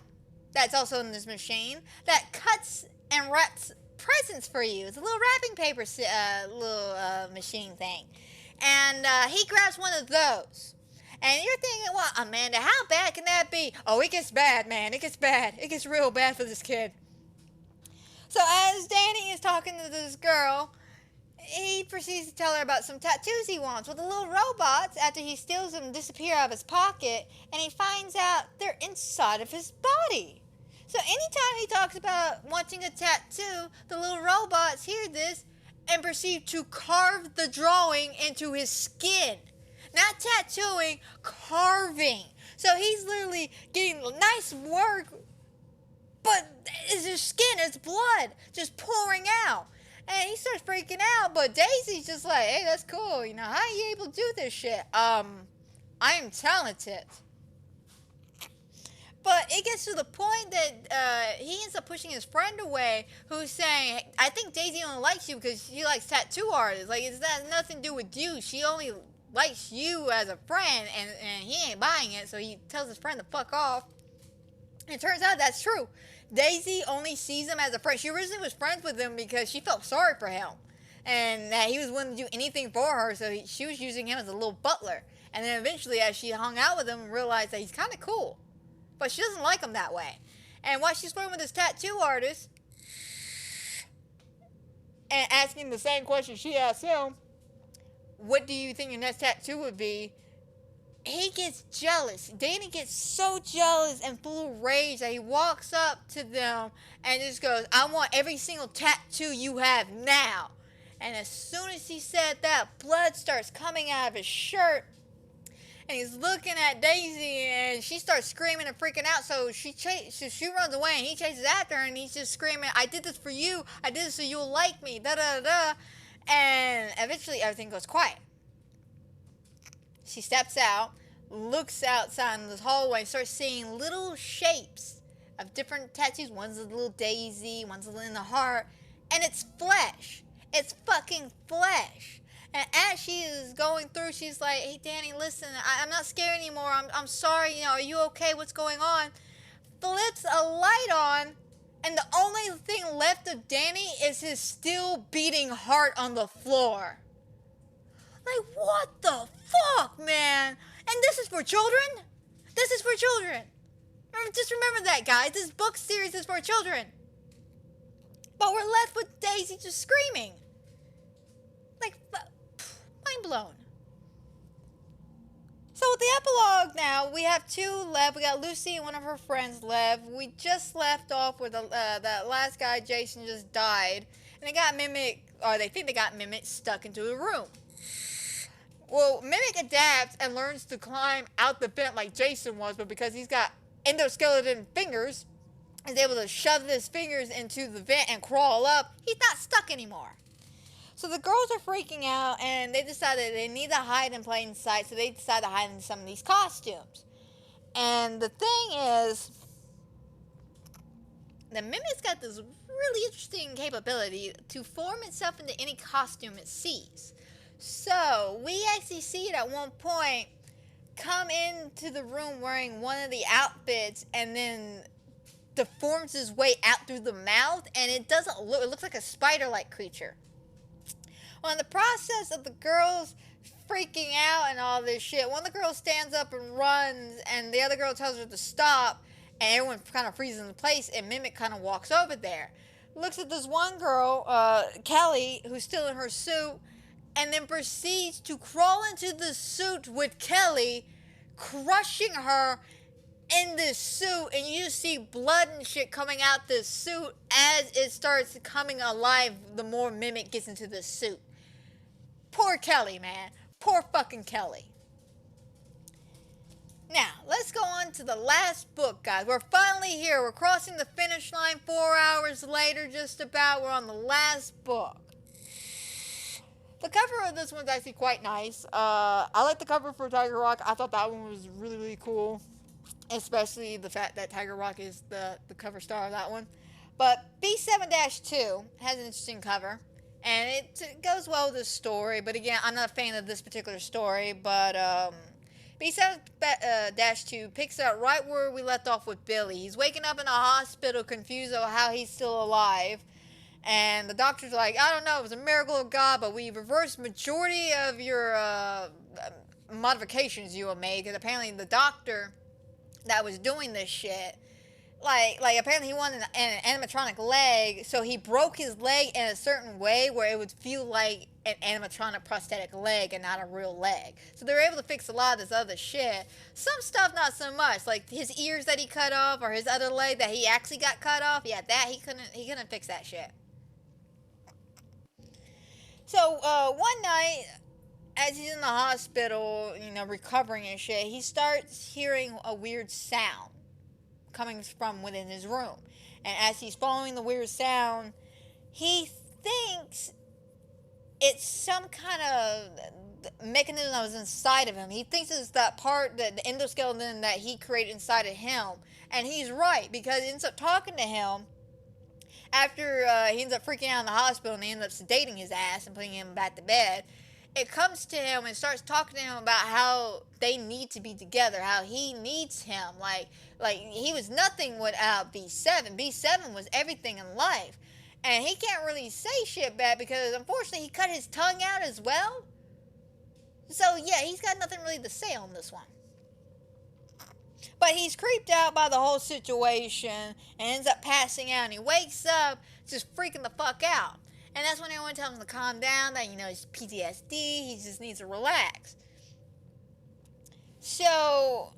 that's also in this machine that cuts and wraps presents for you. It's a little wrapping paper machine thing. And he grabs one of those. And you're thinking, well, Amanda, how bad can that be? Oh, it gets bad, man. It gets bad. It gets real bad for this kid. So as Danny is talking to this girl, he proceeds to tell her about some tattoos he wants. Well, the little robots, after he steals them, disappear out of his pocket, and he finds out they're inside of his body. So anytime he talks about wanting a tattoo, the little robots hear this and proceed to carve the drawing into his skin. Not tattooing, carving. So he's literally getting nice work, but it's his skin, it's blood just pouring out. And he starts freaking out, but Daisy's just like, "Hey, that's cool. How are you able to do this shit?" I am talented. But it gets to the point that he ends up pushing his friend away, who's saying, "I think Daisy only likes you because she likes tattoo artists. Like, it's got nothing to do with you. She only likes you as a friend, and he ain't buying it." So he tells his friend to fuck off. And it turns out that's true. Daisy only sees him as a friend. She originally was friends with him because she felt sorry for him. And that he was willing to do anything for her, so she was using him as a little butler. And then eventually, as she hung out with him, realized that he's kind of cool. But she doesn't like him that way. And while she's flirting with this tattoo artist and asking the same question she asked him, "What do you think your next tattoo would be?" he gets jealous. Danny gets so jealous and full of rage that he walks up to them and just goes, "I want every single tattoo you have now." And as soon as he said that, blood starts coming out of his shirt. And he's looking at Daisy, and she starts screaming and freaking out. So she runs away, and he chases after her, and he's just screaming, "I did this for you. I did this so you'll like me." Da da da. And eventually, everything goes quiet. She steps out, looks outside in this hallway, and starts seeing little shapes of different tattoos. One's a little daisy, one's a little in the heart, and it's flesh. It's fucking flesh. And as she is going through, she's like, "Hey, Danny, listen, I'm not scared anymore. I'm sorry. Are you okay? What's going on?" Flips a light on, and the only thing left of Danny is his still beating heart on the floor. Like, what the fuck, man? And this is for children? This is for children. Just remember that, guys. This book series is for children. But we're left with Daisy just screaming. Like, mind blown. So with the epilogue now, we have two left. We got Lucy and one of her friends left. We just left off where that last guy, Jason, just died. And they got Mimic, or they think they got Mimic stuck into a room. Well, Mimic adapts and learns to climb out the vent like Jason was, but because he's got endoskeleton fingers, he's able to shove his fingers into the vent and crawl up. He's not stuck anymore. So the girls are freaking out, and they decided they need to hide in plain sight, so they decide to hide in some of these costumes. And the thing is, the Mimic's got this really interesting capability to form itself into any costume it sees. So we actually see it at one point come into the room wearing one of the outfits and then deforms his way out through the mouth, and it doesn't look, it looks like a spider-like creature. Well, in the process of the girls freaking out and all this shit, one of the girls stands up and runs, and the other girl tells her to stop, and everyone kind of freezes in place, and Mimic kind of walks over there. Looks at this one girl, Kelly, who's still in her suit, and then proceeds to crawl into the suit with Kelly, crushing her in this suit, and you see blood and shit coming out this suit as it starts coming alive the more Mimic gets into the suit. Poor Kelly, man. Poor fucking Kelly. Now, let's go on to the last book, guys. We're finally here. We're crossing the finish line 4 hours later, just about. We're on the last book. The cover of this one's actually quite nice. I like the cover for Tiger Rock. I thought that one was really, really cool. Especially the fact that Tiger Rock is the cover star of that one. But B7-2 has an interesting cover. And it goes well with the story. But again, I'm not a fan of this particular story. But B7-2 picks up right where we left off with Billy. He's waking up in a hospital confused over how he's still alive. And the doctor's like, I don't know, it was a miracle of God, but we reversed majority of your modifications you have made. Because apparently the doctor that was doing this shit, like apparently he wanted an animatronic leg, so he broke his leg in a certain way where it would feel like an animatronic prosthetic leg and not a real leg. So they were able to fix a lot of this other shit. Some stuff not so much, like his ears that he cut off, or his other leg that he actually got cut off. Yeah, that he couldn't fix that shit. So one night, as he's in the hospital, recovering and shit, he starts hearing a weird sound coming from within his room. And as he's following the weird sound, he thinks it's some kind of mechanism that was inside of him. He thinks it's that part, the endoskeleton that he created inside of him. And he's right, because he ends up talking to him after he ends up freaking out in the hospital, and they end up sedating his ass and putting him back to bed. It comes to him and starts talking to him about how they need to be together, how he needs him. Like he was nothing without B7. B7 was everything in life. And he can't really say shit back because, unfortunately, he cut his tongue out as well. So, yeah, he's got nothing really to say on this one. But he's creeped out by the whole situation and ends up passing out. And he wakes up just freaking the fuck out. And that's when everyone tells him to calm down, that, it's PTSD, he just needs to relax. So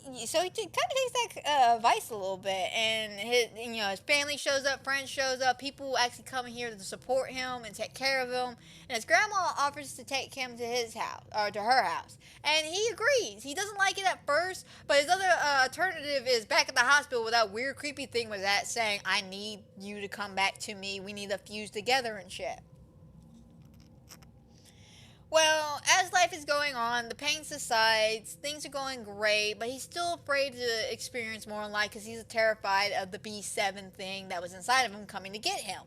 he kind of takes that advice a little bit, and his family shows up, friends shows up, people actually come here to support him and take care of him, and his grandma offers to take him to his house, or to her house, and he agrees. He doesn't like it at first, but his other alternative is back at the hospital with that weird creepy thing with that saying, I need you to come back to me, we need to fuse together and shit. Well, as life is going on, the pain subsides, things are going great, but he's still afraid to experience more in life because he's terrified of the B7 thing that was inside of him coming to get him.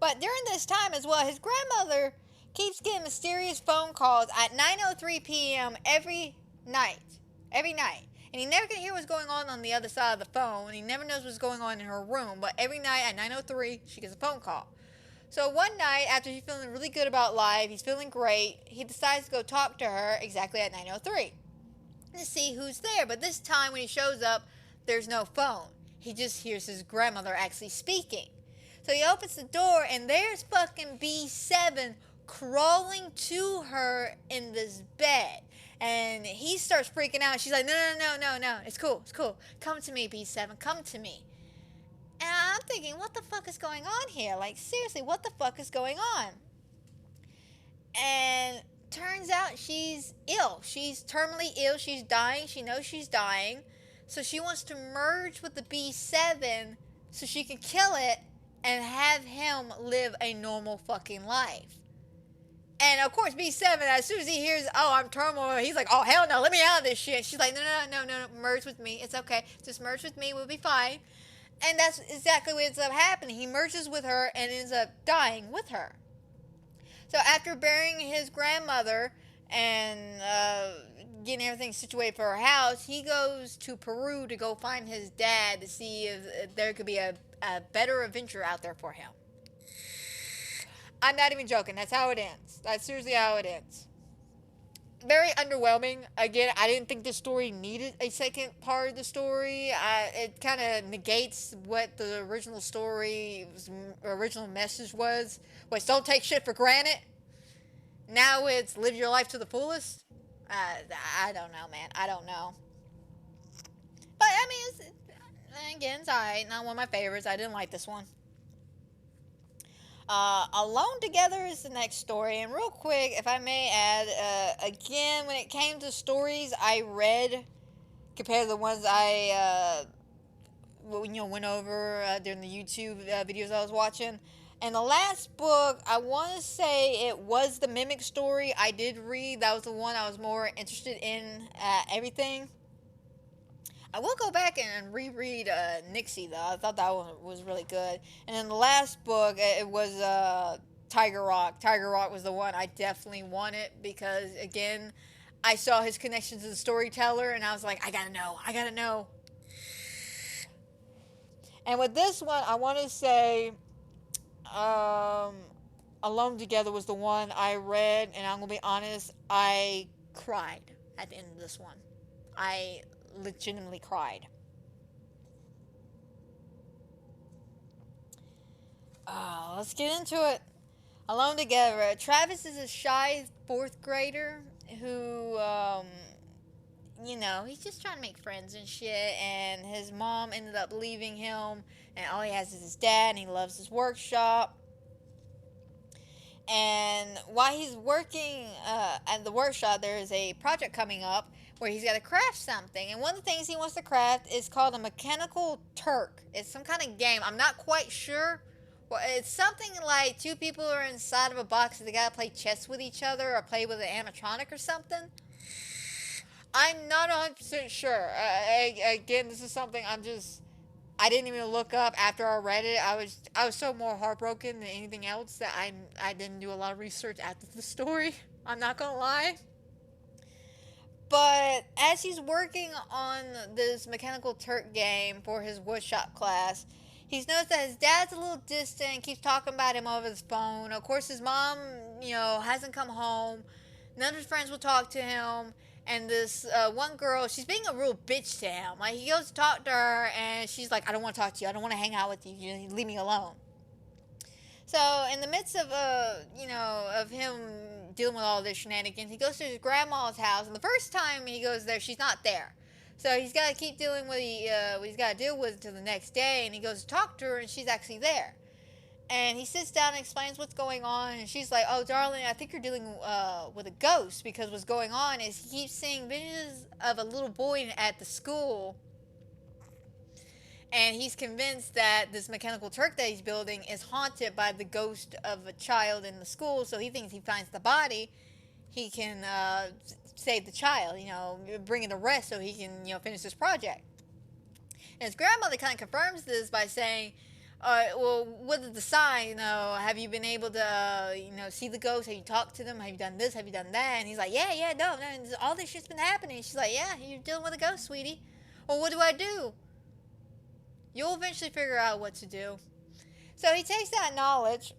But during this time as well, his grandmother keeps getting mysterious phone calls at 9:03 p.m. every night. And he never can hear what's going on the other side of the phone, and he never knows what's going on in her room, but every night at 9:03, she gets a phone call. So one night, after he's feeling really good about life, he's feeling great, he decides to go talk to her exactly at 9:03 to see who's there. But this time when he shows up, there's no phone. He just hears his grandmother actually speaking. So he opens the door, and there's fucking B7 crawling to her in this bed. And he starts freaking out. She's like, no, it's cool. Come to me, B7, come to me. And I'm thinking, what the fuck is going on here? Like, seriously, what the fuck is going on? And turns out she's ill. She's terminally ill. She's dying. She knows she's dying. So she wants to merge with the B7 so she can kill it and have him live a normal fucking life. And of course, B7, as soon as he hears, oh, I'm terminal, he's like, oh, hell no, let me out of this shit. She's like, no, merge with me. It's okay. Just merge with me. We'll be fine. And that's exactly what ends up happening. He merges with her and ends up dying with her. So after burying his grandmother and getting everything situated for her house, he goes to Peru to go find his dad to see if there could be a better adventure out there for him. I'm not even joking. That's how it ends. That's seriously how it ends. Very underwhelming. Again, I didn't think this story needed a second part of the story. It kind of negates what the original story, original message was. Which, don't take shit for granted. Now it's live your life to the fullest. I don't know, man. I don't know. But, I mean, it's alright. Not one of my favorites. I didn't like this one. Alone Together is the next story, and real quick, if I may add, again, when it came to stories I read compared to the ones I went over during the YouTube videos I was watching, and the last book, I want to say it was the Mimic story I did read. That was the one I was more interested in everything. I will go back and reread Nixie, though. I thought that one was really good. And then the last book, it was Tiger Rock. Tiger Rock was the one I definitely wanted because, again, I saw his connection to the storyteller, and I was like, I gotta know. And with this one, I want to say Alone Together was the one I read, and I'm going to be honest, I cried at the end of this one. I legitimately cried. Let's get into it. Alone Together. Travis is a shy 4th grader who, he's just trying to make friends and shit, and his mom ended up leaving him, and all he has is his dad, and he loves his workshop. And while he's working at the workshop, there is a project coming up where he's got to craft something. And one of the things he wants to craft is called a mechanical Turk. It's some kind of game. I'm not quite sure. Well, it's something like 2 people are inside of a box and they got to play chess with each other or play with an animatronic or something. I'm not 100% sure. Again, this is something I didn't even look up after I read it. I was so more heartbroken than anything else that I didn't do a lot of research after the story. I'm not gonna lie. But as he's working on this Mechanical Turk game for his woodshop class, he's noticed that his dad's a little distant, keeps talking about him over his phone. Of course, his mom, hasn't come home. None of his friends will talk to him. And this one girl, she's being a real bitch to him. Like, he goes to talk to her, and she's like, I don't want to talk to you. I don't want to hang out with you. You leave me alone. So, in the midst of, of him dealing with all this shenanigans, he goes to his grandma's house. And the first time he goes there, she's not there. So, he's got to keep dealing with what he's got to deal with until the next day. And he goes to talk to her, and she's actually there. And he sits down and explains what's going on. And she's like, oh, darling, I think you're dealing with a ghost. Because what's going on is he keeps seeing visions of a little boy at the school. And he's convinced that this Mechanical Turk that he's building is haunted by the ghost of a child in the school. So he thinks he finds the body, he can save the child, bring it to rest so he can, finish this project. And his grandmother kind of confirms this by saying, well, what is the sign? Have you been able to, see the ghost? Have you talked to them? Have you done this? Have you done that? And he's like, yeah, no, all this shit's been happening. She's like, yeah, you're dealing with a ghost, sweetie. Well, what do I do? You'll eventually figure out what to do. So he takes that knowledge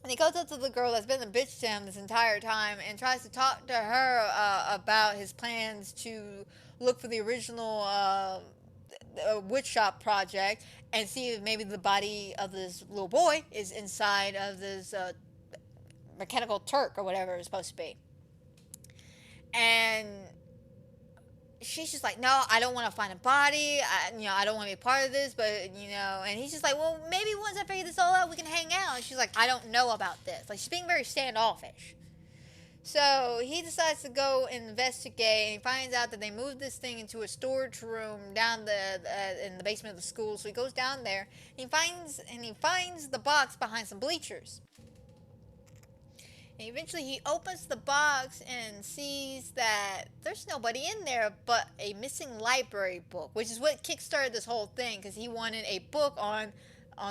And he goes up to the girl that's been a bitch to him this entire time and tries to talk to her about his plans to look for the original woodshop project and see if maybe the body of this little boy is inside of this mechanical Turk or whatever it's supposed to be. And she's just like, no, I don't want to find a body. I don't want to be a part of this, but, and he's just like, well, maybe once I figure this all out, we can hang out. And she's like, I don't know about this. Like, she's being very standoffish. So he decides to go investigate, and he finds out that they moved this thing into a storage room down in the basement of the school. So he goes down there, and he finds the box behind some bleachers. And eventually he opens the box and sees that there's nobody in there but a missing library book, which is what kickstarted this whole thing, because he wanted a book on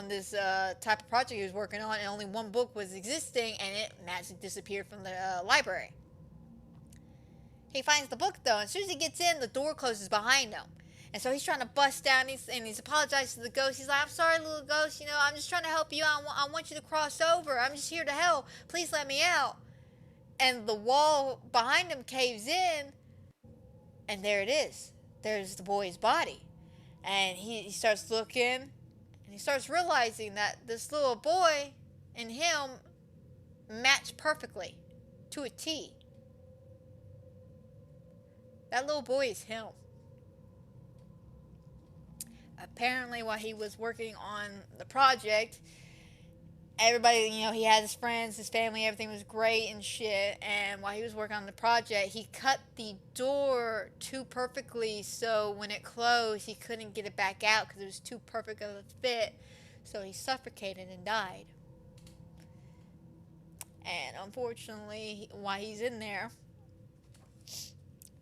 this type of project he was working on, and only one book was existing, and it magically disappeared from the library. He finds the book, though, and as soon as he gets in, the door closes behind him. And so he's trying to bust down, and he's apologizing to the ghost. He's like, I'm sorry, little ghost, I'm just trying to help you out. I want you to cross over. I'm just here to help. Please let me out. And the wall behind him caves in, and there it is. There's the boy's body. And he starts looking, and he starts realizing that this little boy and him match perfectly to a T. That little boy is him. Apparently, while he was working on the project, everybody, he had his friends, his family, everything was great and shit. And while he was working on the project, he cut the door too perfectly, so when it closed, he couldn't get it back out because it was too perfect of a fit. So he suffocated and died. And unfortunately, while he's in there,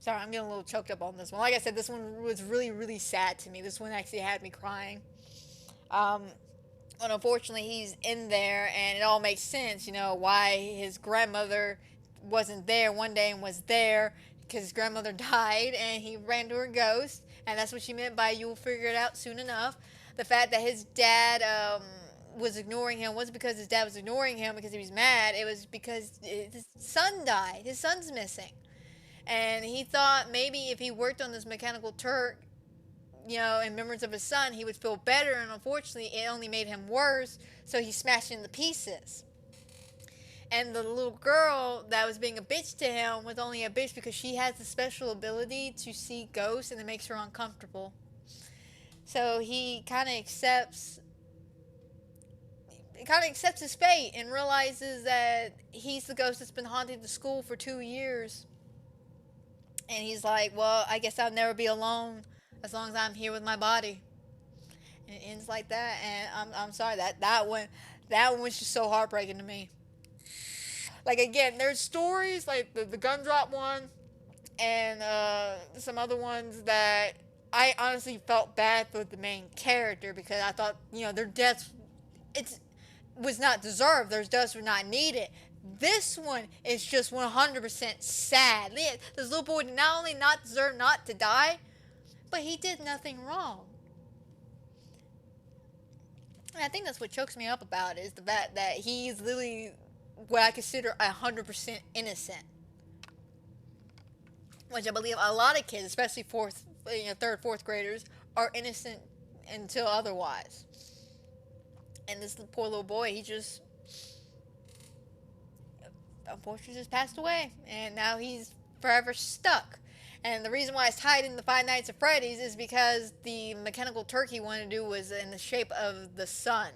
sorry, I'm getting a little choked up on this one. Like I said, this one was really, really sad to me. This one actually had me crying. And unfortunately, he's in there, and it all makes sense, why his grandmother wasn't there one day and was there, because his grandmother died, and he ran to her ghost, and that's what she meant by you'll figure it out soon enough. The fact that his dad was ignoring him wasn't because his dad was ignoring him because he was mad. It was because his son died. His son's missing. And he thought maybe if he worked on this mechanical Turk, in remembrance of his son, he would feel better. And unfortunately, it only made him worse. So he smashed it into pieces. And the little girl that was being a bitch to him was only a bitch because she has the special ability to see ghosts, and it makes her uncomfortable. So he kind of accepts his fate and realizes that he's the ghost that's been haunting the school for 2 years. And he's like, well, I guess I'll never be alone as long as I'm here with my body. And it ends like that. And I'm sorry, that one was just so heartbreaking to me. Like, again, there's stories like the gun drop one and some other ones that I honestly felt bad for the main character, because I thought, their deaths, was not deserved. Their deaths were not needed. This one is just 100% sad. This little boy did not only not deserve not to die, but he did nothing wrong. And I think that's what chokes me up about it, is the fact that he's literally what I consider 100% innocent. Which I believe a lot of kids, especially third, fourth graders, are innocent until otherwise. And this poor little boy, he just unfortunately just passed away, and now he's forever stuck. And the reason why it's tied in the Five Nights at Freddy's is because the mechanical Turk he wanted to do was in the shape of the sun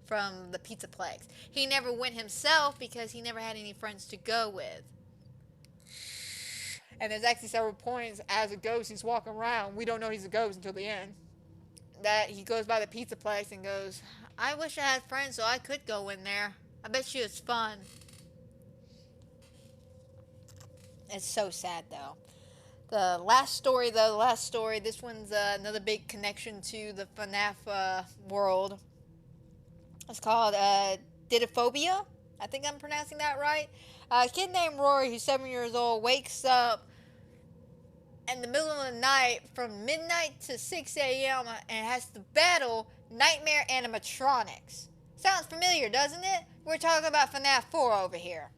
from the pizzaplex. He never went himself because he never had any friends to go with. And there's actually several points as a ghost he's walking around. We don't know he's a ghost until the end. That he goes by the pizzaplex and goes, I wish I had friends so I could go in there. I bet you it's fun. It's so sad, though. The last story, this one's another big connection to the FNAF world. It's called Didophobia. I think I'm pronouncing that right. A kid named Rory, who's 7 years old, wakes up in the middle of the night from midnight to 6 a.m. and has to battle nightmare animatronics. Sounds familiar, doesn't it? We're talking about FNAF 4 over here.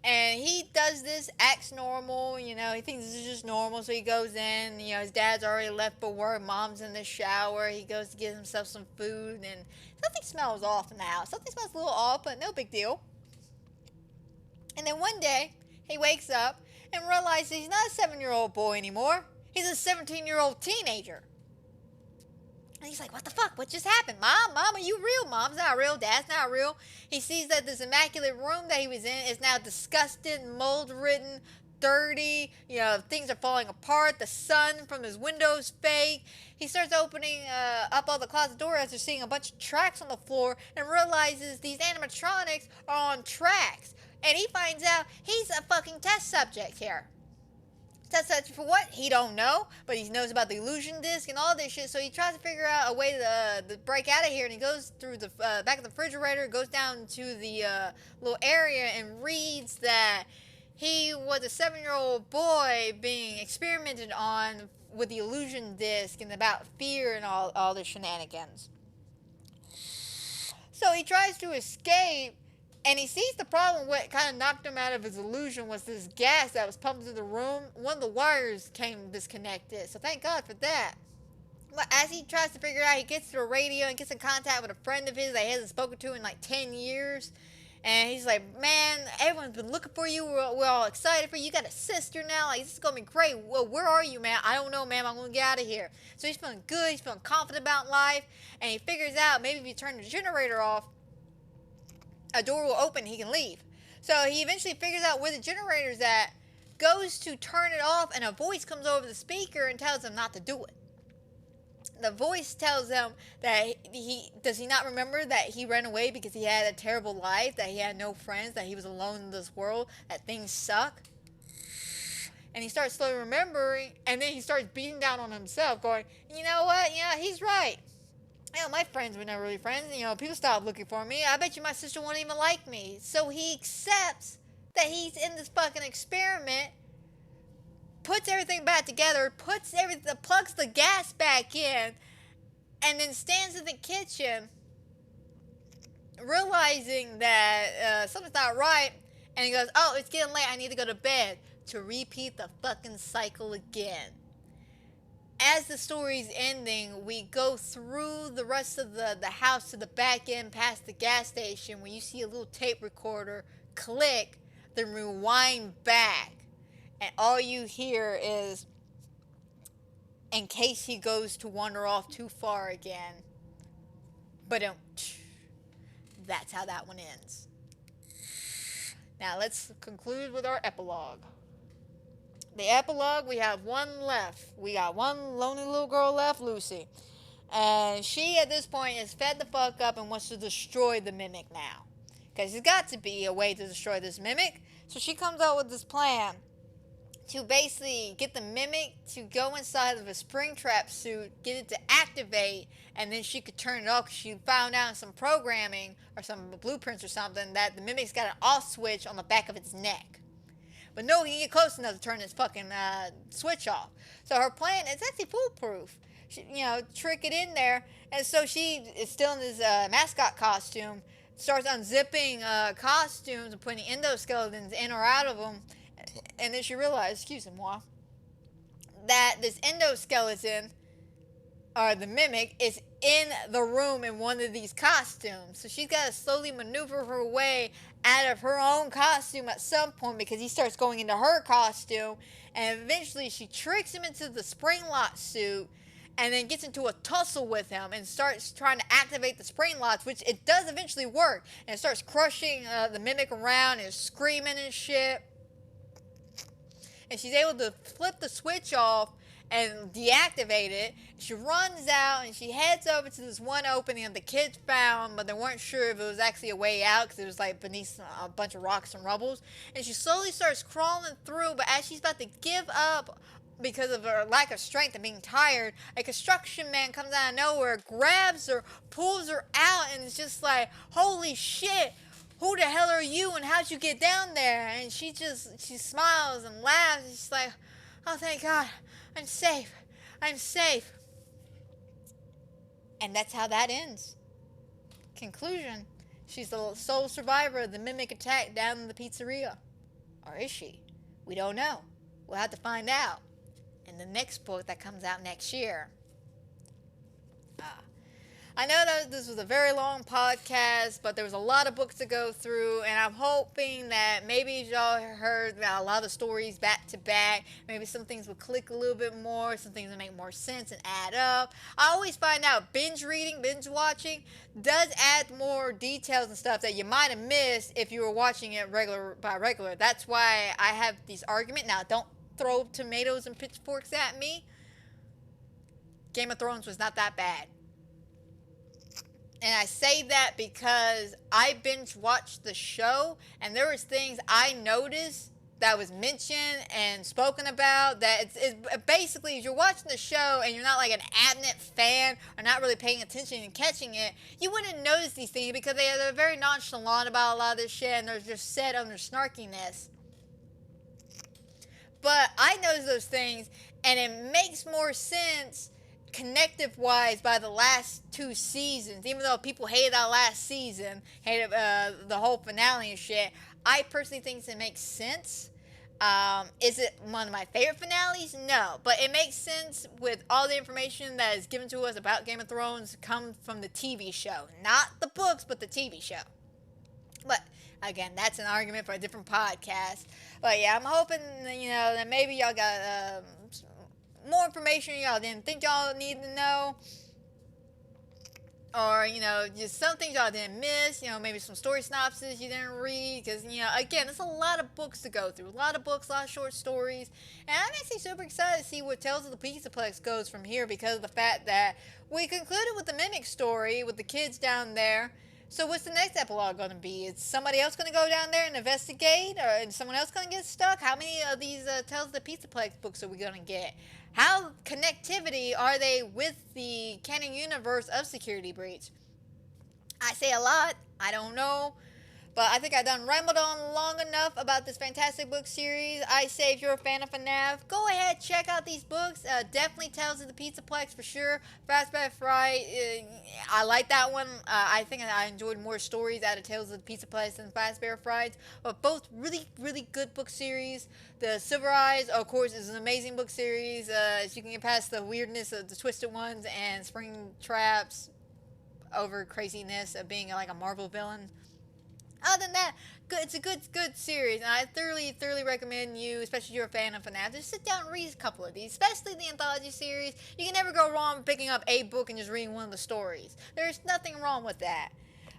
And he does this, acts normal, you know, he thinks this is just normal, so he goes in, you know, his dad's already left for work, mom's in the shower, he goes to get himself some food, and something smells off in the house. Something smells a little off, but no big deal. And then one day, he wakes up and realizes he's not a 7-year-old boy anymore. He's a 17-year-old teenager. And he's like, what the fuck? What just happened? Mom, are you real? Mom's not real. Dad's not real. He sees that this immaculate room that he was in is now disgusted, mold-ridden, dirty. You know, things are falling apart. The sun from his window's fake. He starts opening up all the closet doors after seeing a bunch of tracks on the floor and realizes these animatronics are on tracks. And he finds out he's a fucking test subject here. Test subject for what? He don't know, but he knows about the illusion disc and all this shit, so he tries to figure out a way to break out of here, and he goes through the back of the refrigerator, goes down to the little area, and reads that he was a 7-year-old boy being experimented on with the illusion disc and about fear and all the shenanigans. So he tries to escape, and he sees the problem. What kind of knocked him out of his illusion was this gas that was pumped into the room. One of the wires came disconnected, so thank God for that. But as he tries to figure it out, he gets to a radio and gets in contact with a friend of his that he hasn't spoken to in like 10 years. And he's like, man, everyone's been looking for you. We're all excited for you. You got a sister now. Like, this is going to be great. Well, where are you, man? I don't know, man. I'm going to get out of here. So he's feeling good. He's feeling confident about life. And he figures out maybe if you turn the generator off, a door will open, he can leave. So he eventually figures out where the generator's at, goes to turn it off, and a voice comes over the speaker and tells him not to do it. The voice tells him that does he not remember that he ran away because he had a terrible life, that he had no friends, that he was alone in this world, that things suck. And he starts slowly remembering, and then he starts beating down on himself, going, you know what, yeah, he's right. You know, my friends were never really friends. You know, people stopped looking for me. I bet you my sister won't even like me. So he accepts that he's in this fucking experiment, puts everything back together, plugs the gas back in, and then stands in the kitchen, realizing that something's not right, and he goes, oh, it's getting late, I need to go to bed, to repeat the fucking cycle again. As the story's ending, we go through the rest of the house to the back end past the gas station where you see a little tape recorder click, then rewind back. And all you hear is, in case he goes to wander off too far again. But that's how that one ends. Now let's conclude with our epilogue. The epilogue, we have one left. We got one lonely little girl left, Lucy. And she, at this point, is fed the fuck up and wants to destroy the mimic now. Because there's got to be a way to destroy this mimic. So she comes out with this plan to basically get the mimic to go inside of a Springtrap suit, get it to activate, and then she could turn it off because she found out in some programming or some blueprints or something that the mimic's got an off switch on the back of its neck. But no, he can get close enough to turn this fucking switch off. So her plan is actually foolproof. She, you know, trick it in there. And so she is still in this mascot costume, starts unzipping costumes and putting endoskeletons in or out of them. And then she realized, excusez-moi, that this endoskeleton, or the mimic, is in the room in one of these costumes. So she's got to slowly maneuver her way out of her own costume at some point because he starts going into her costume. And eventually she tricks him into the spring lock suit and then gets into a tussle with him and starts trying to activate the spring locks, which it does eventually work. And it starts crushing the mimic around and screaming and shit. And she's able to flip the switch off and deactivate it. She runs out and she heads over to this one opening that the kids found, but they weren't sure if it was actually a way out because it was like beneath a bunch of rocks and rubbles. And she slowly starts crawling through, but as she's about to give up because of her lack of strength and being tired, a construction man comes out of nowhere, grabs her, pulls her out, and it's just like, holy shit, who the hell are you and how'd you get down there? And she smiles and laughs and she's like, oh, thank God, I'm safe. And that's how that ends. Conclusion, she's the sole survivor of the mimic attack down in the pizzeria. Or is she? We don't know. We'll have to find out in the next book that comes out next year. I know that this was a very long podcast, but there was a lot of books to go through, and I'm hoping that maybe y'all heard a lot of stories back to back. Maybe some things will click a little bit more, some things will make more sense and add up. I always find out binge reading, binge watching does add more details and stuff that you might have missed if you were watching it regular by regular. That's why I have these arguments. Now, don't throw tomatoes and pitchforks at me. Game of Thrones was not that bad. And I say that because I binge watched the show, and there was things I noticed that was mentioned and spoken about that it's basically, if you're watching the show and you're not like an avid fan or not really paying attention and catching it, you wouldn't notice these things because they're very nonchalant about a lot of this shit, and they're just set on their snarkiness. But I noticed those things, and it makes more sense connective wise by the last 2 seasons. Even though people hated our last season, hated the whole finale and shit, I personally think it makes sense. Is it one of my favorite finales? No, but it makes sense with all the information that is given to us about Game of Thrones come from the TV show, not the books, but the TV show. But again, that's an argument for a different podcast. But yeah, I'm hoping that maybe y'all got more information y'all didn't think y'all need to know, or just some things y'all didn't miss, maybe some story synopses you didn't read, because again, there's a lot of books to go through, a lot of books, a lot of short stories, and I'm actually super excited to see where Tales of the Pizzaplex goes from here, because of the fact that we concluded with the Mimic story with the kids down there. So what's the next epilogue going to be? Is somebody else going to go down there and investigate, or is someone else going to get stuck? How many of these Tales of the Pizzaplex books are we going to get? How connectivity are they with the canon universe of Security Breach? I say a lot. I don't know. But I think I've done rambled on long enough about this fantastic book series. I say if you're a fan of FNAF, go ahead, check out these books. Definitely Tales of the Pizzaplex for sure. Fazbear Frights, I like that one. I think I enjoyed more stories out of Tales of the Pizzaplex than Fazbear Frights. But both really, really good book series. The Summaries, of course, is an amazing book series. As you can get past the weirdness of the twisted ones and Springtrap's over craziness of being like a Marvel villain. Other than that, it's a good series, and I thoroughly recommend you, especially if you're a fan of FNAF, just sit down and read a couple of these, especially the anthology series. You can never go wrong picking up a book and just reading one of the stories. There's nothing wrong with that.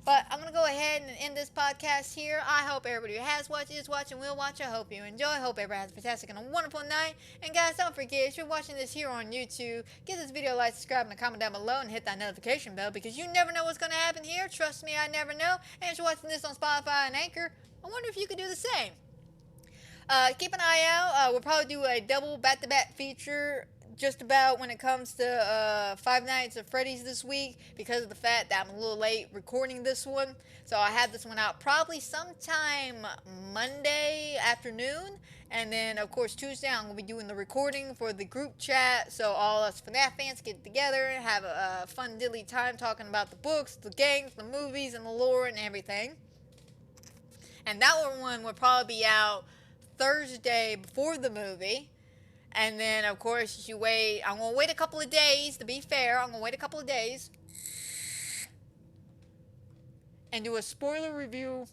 But I'm going to go ahead and end this podcast here. I hope everybody who has watched, is watching, will watch. I hope you enjoy. I hope everybody has a fantastic and a wonderful night. And guys, don't forget, if you're watching this here on YouTube, give this video a like, subscribe, and a comment down below, and hit that notification bell, because you never know what's going to happen here. Trust me, I never know. And if you're watching this on Spotify and Anchor, I wonder if you could do the same. Keep an eye out. We'll probably do a double back-to-back feature just about when it comes to Five Nights at Freddy's this week, because of the fact that I'm a little late recording this one. So I have this one out probably sometime Monday afternoon, and then of course Tuesday I'm going to be doing the recording for the group chat, so all us FNAF fans get together and have a fun diddly time talking about the books, the games, the movies, and the lore and everything. And that one will probably be out Thursday before the movie. And then, of course, I'm going to wait a couple of days, to be fair. I'm going to wait a couple of days and do a spoiler review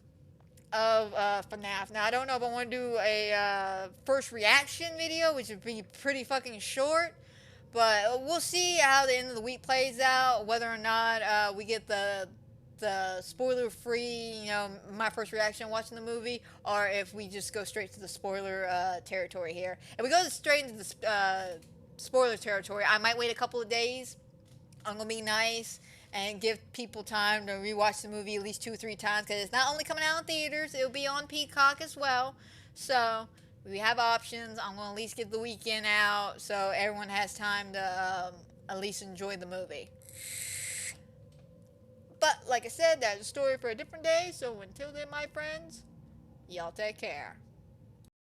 of FNAF. Now, I don't know if I want to do a first reaction video, which would be pretty fucking short. But we'll see how the end of the week plays out, whether or not we get the spoiler-free, my first reaction watching the movie, or if we just go straight to the spoiler territory here. If we go straight into the spoiler territory, I might wait a couple of days. I'm going to be nice and give people time to rewatch the movie at least 2 or 3 times, because it's not only coming out in theaters, it'll be on Peacock as well. So we have options. I'm going to at least get the weekend out so everyone has time to at least enjoy the movie. But, like I said, that's a story for a different day, so until then, my friends, y'all take care.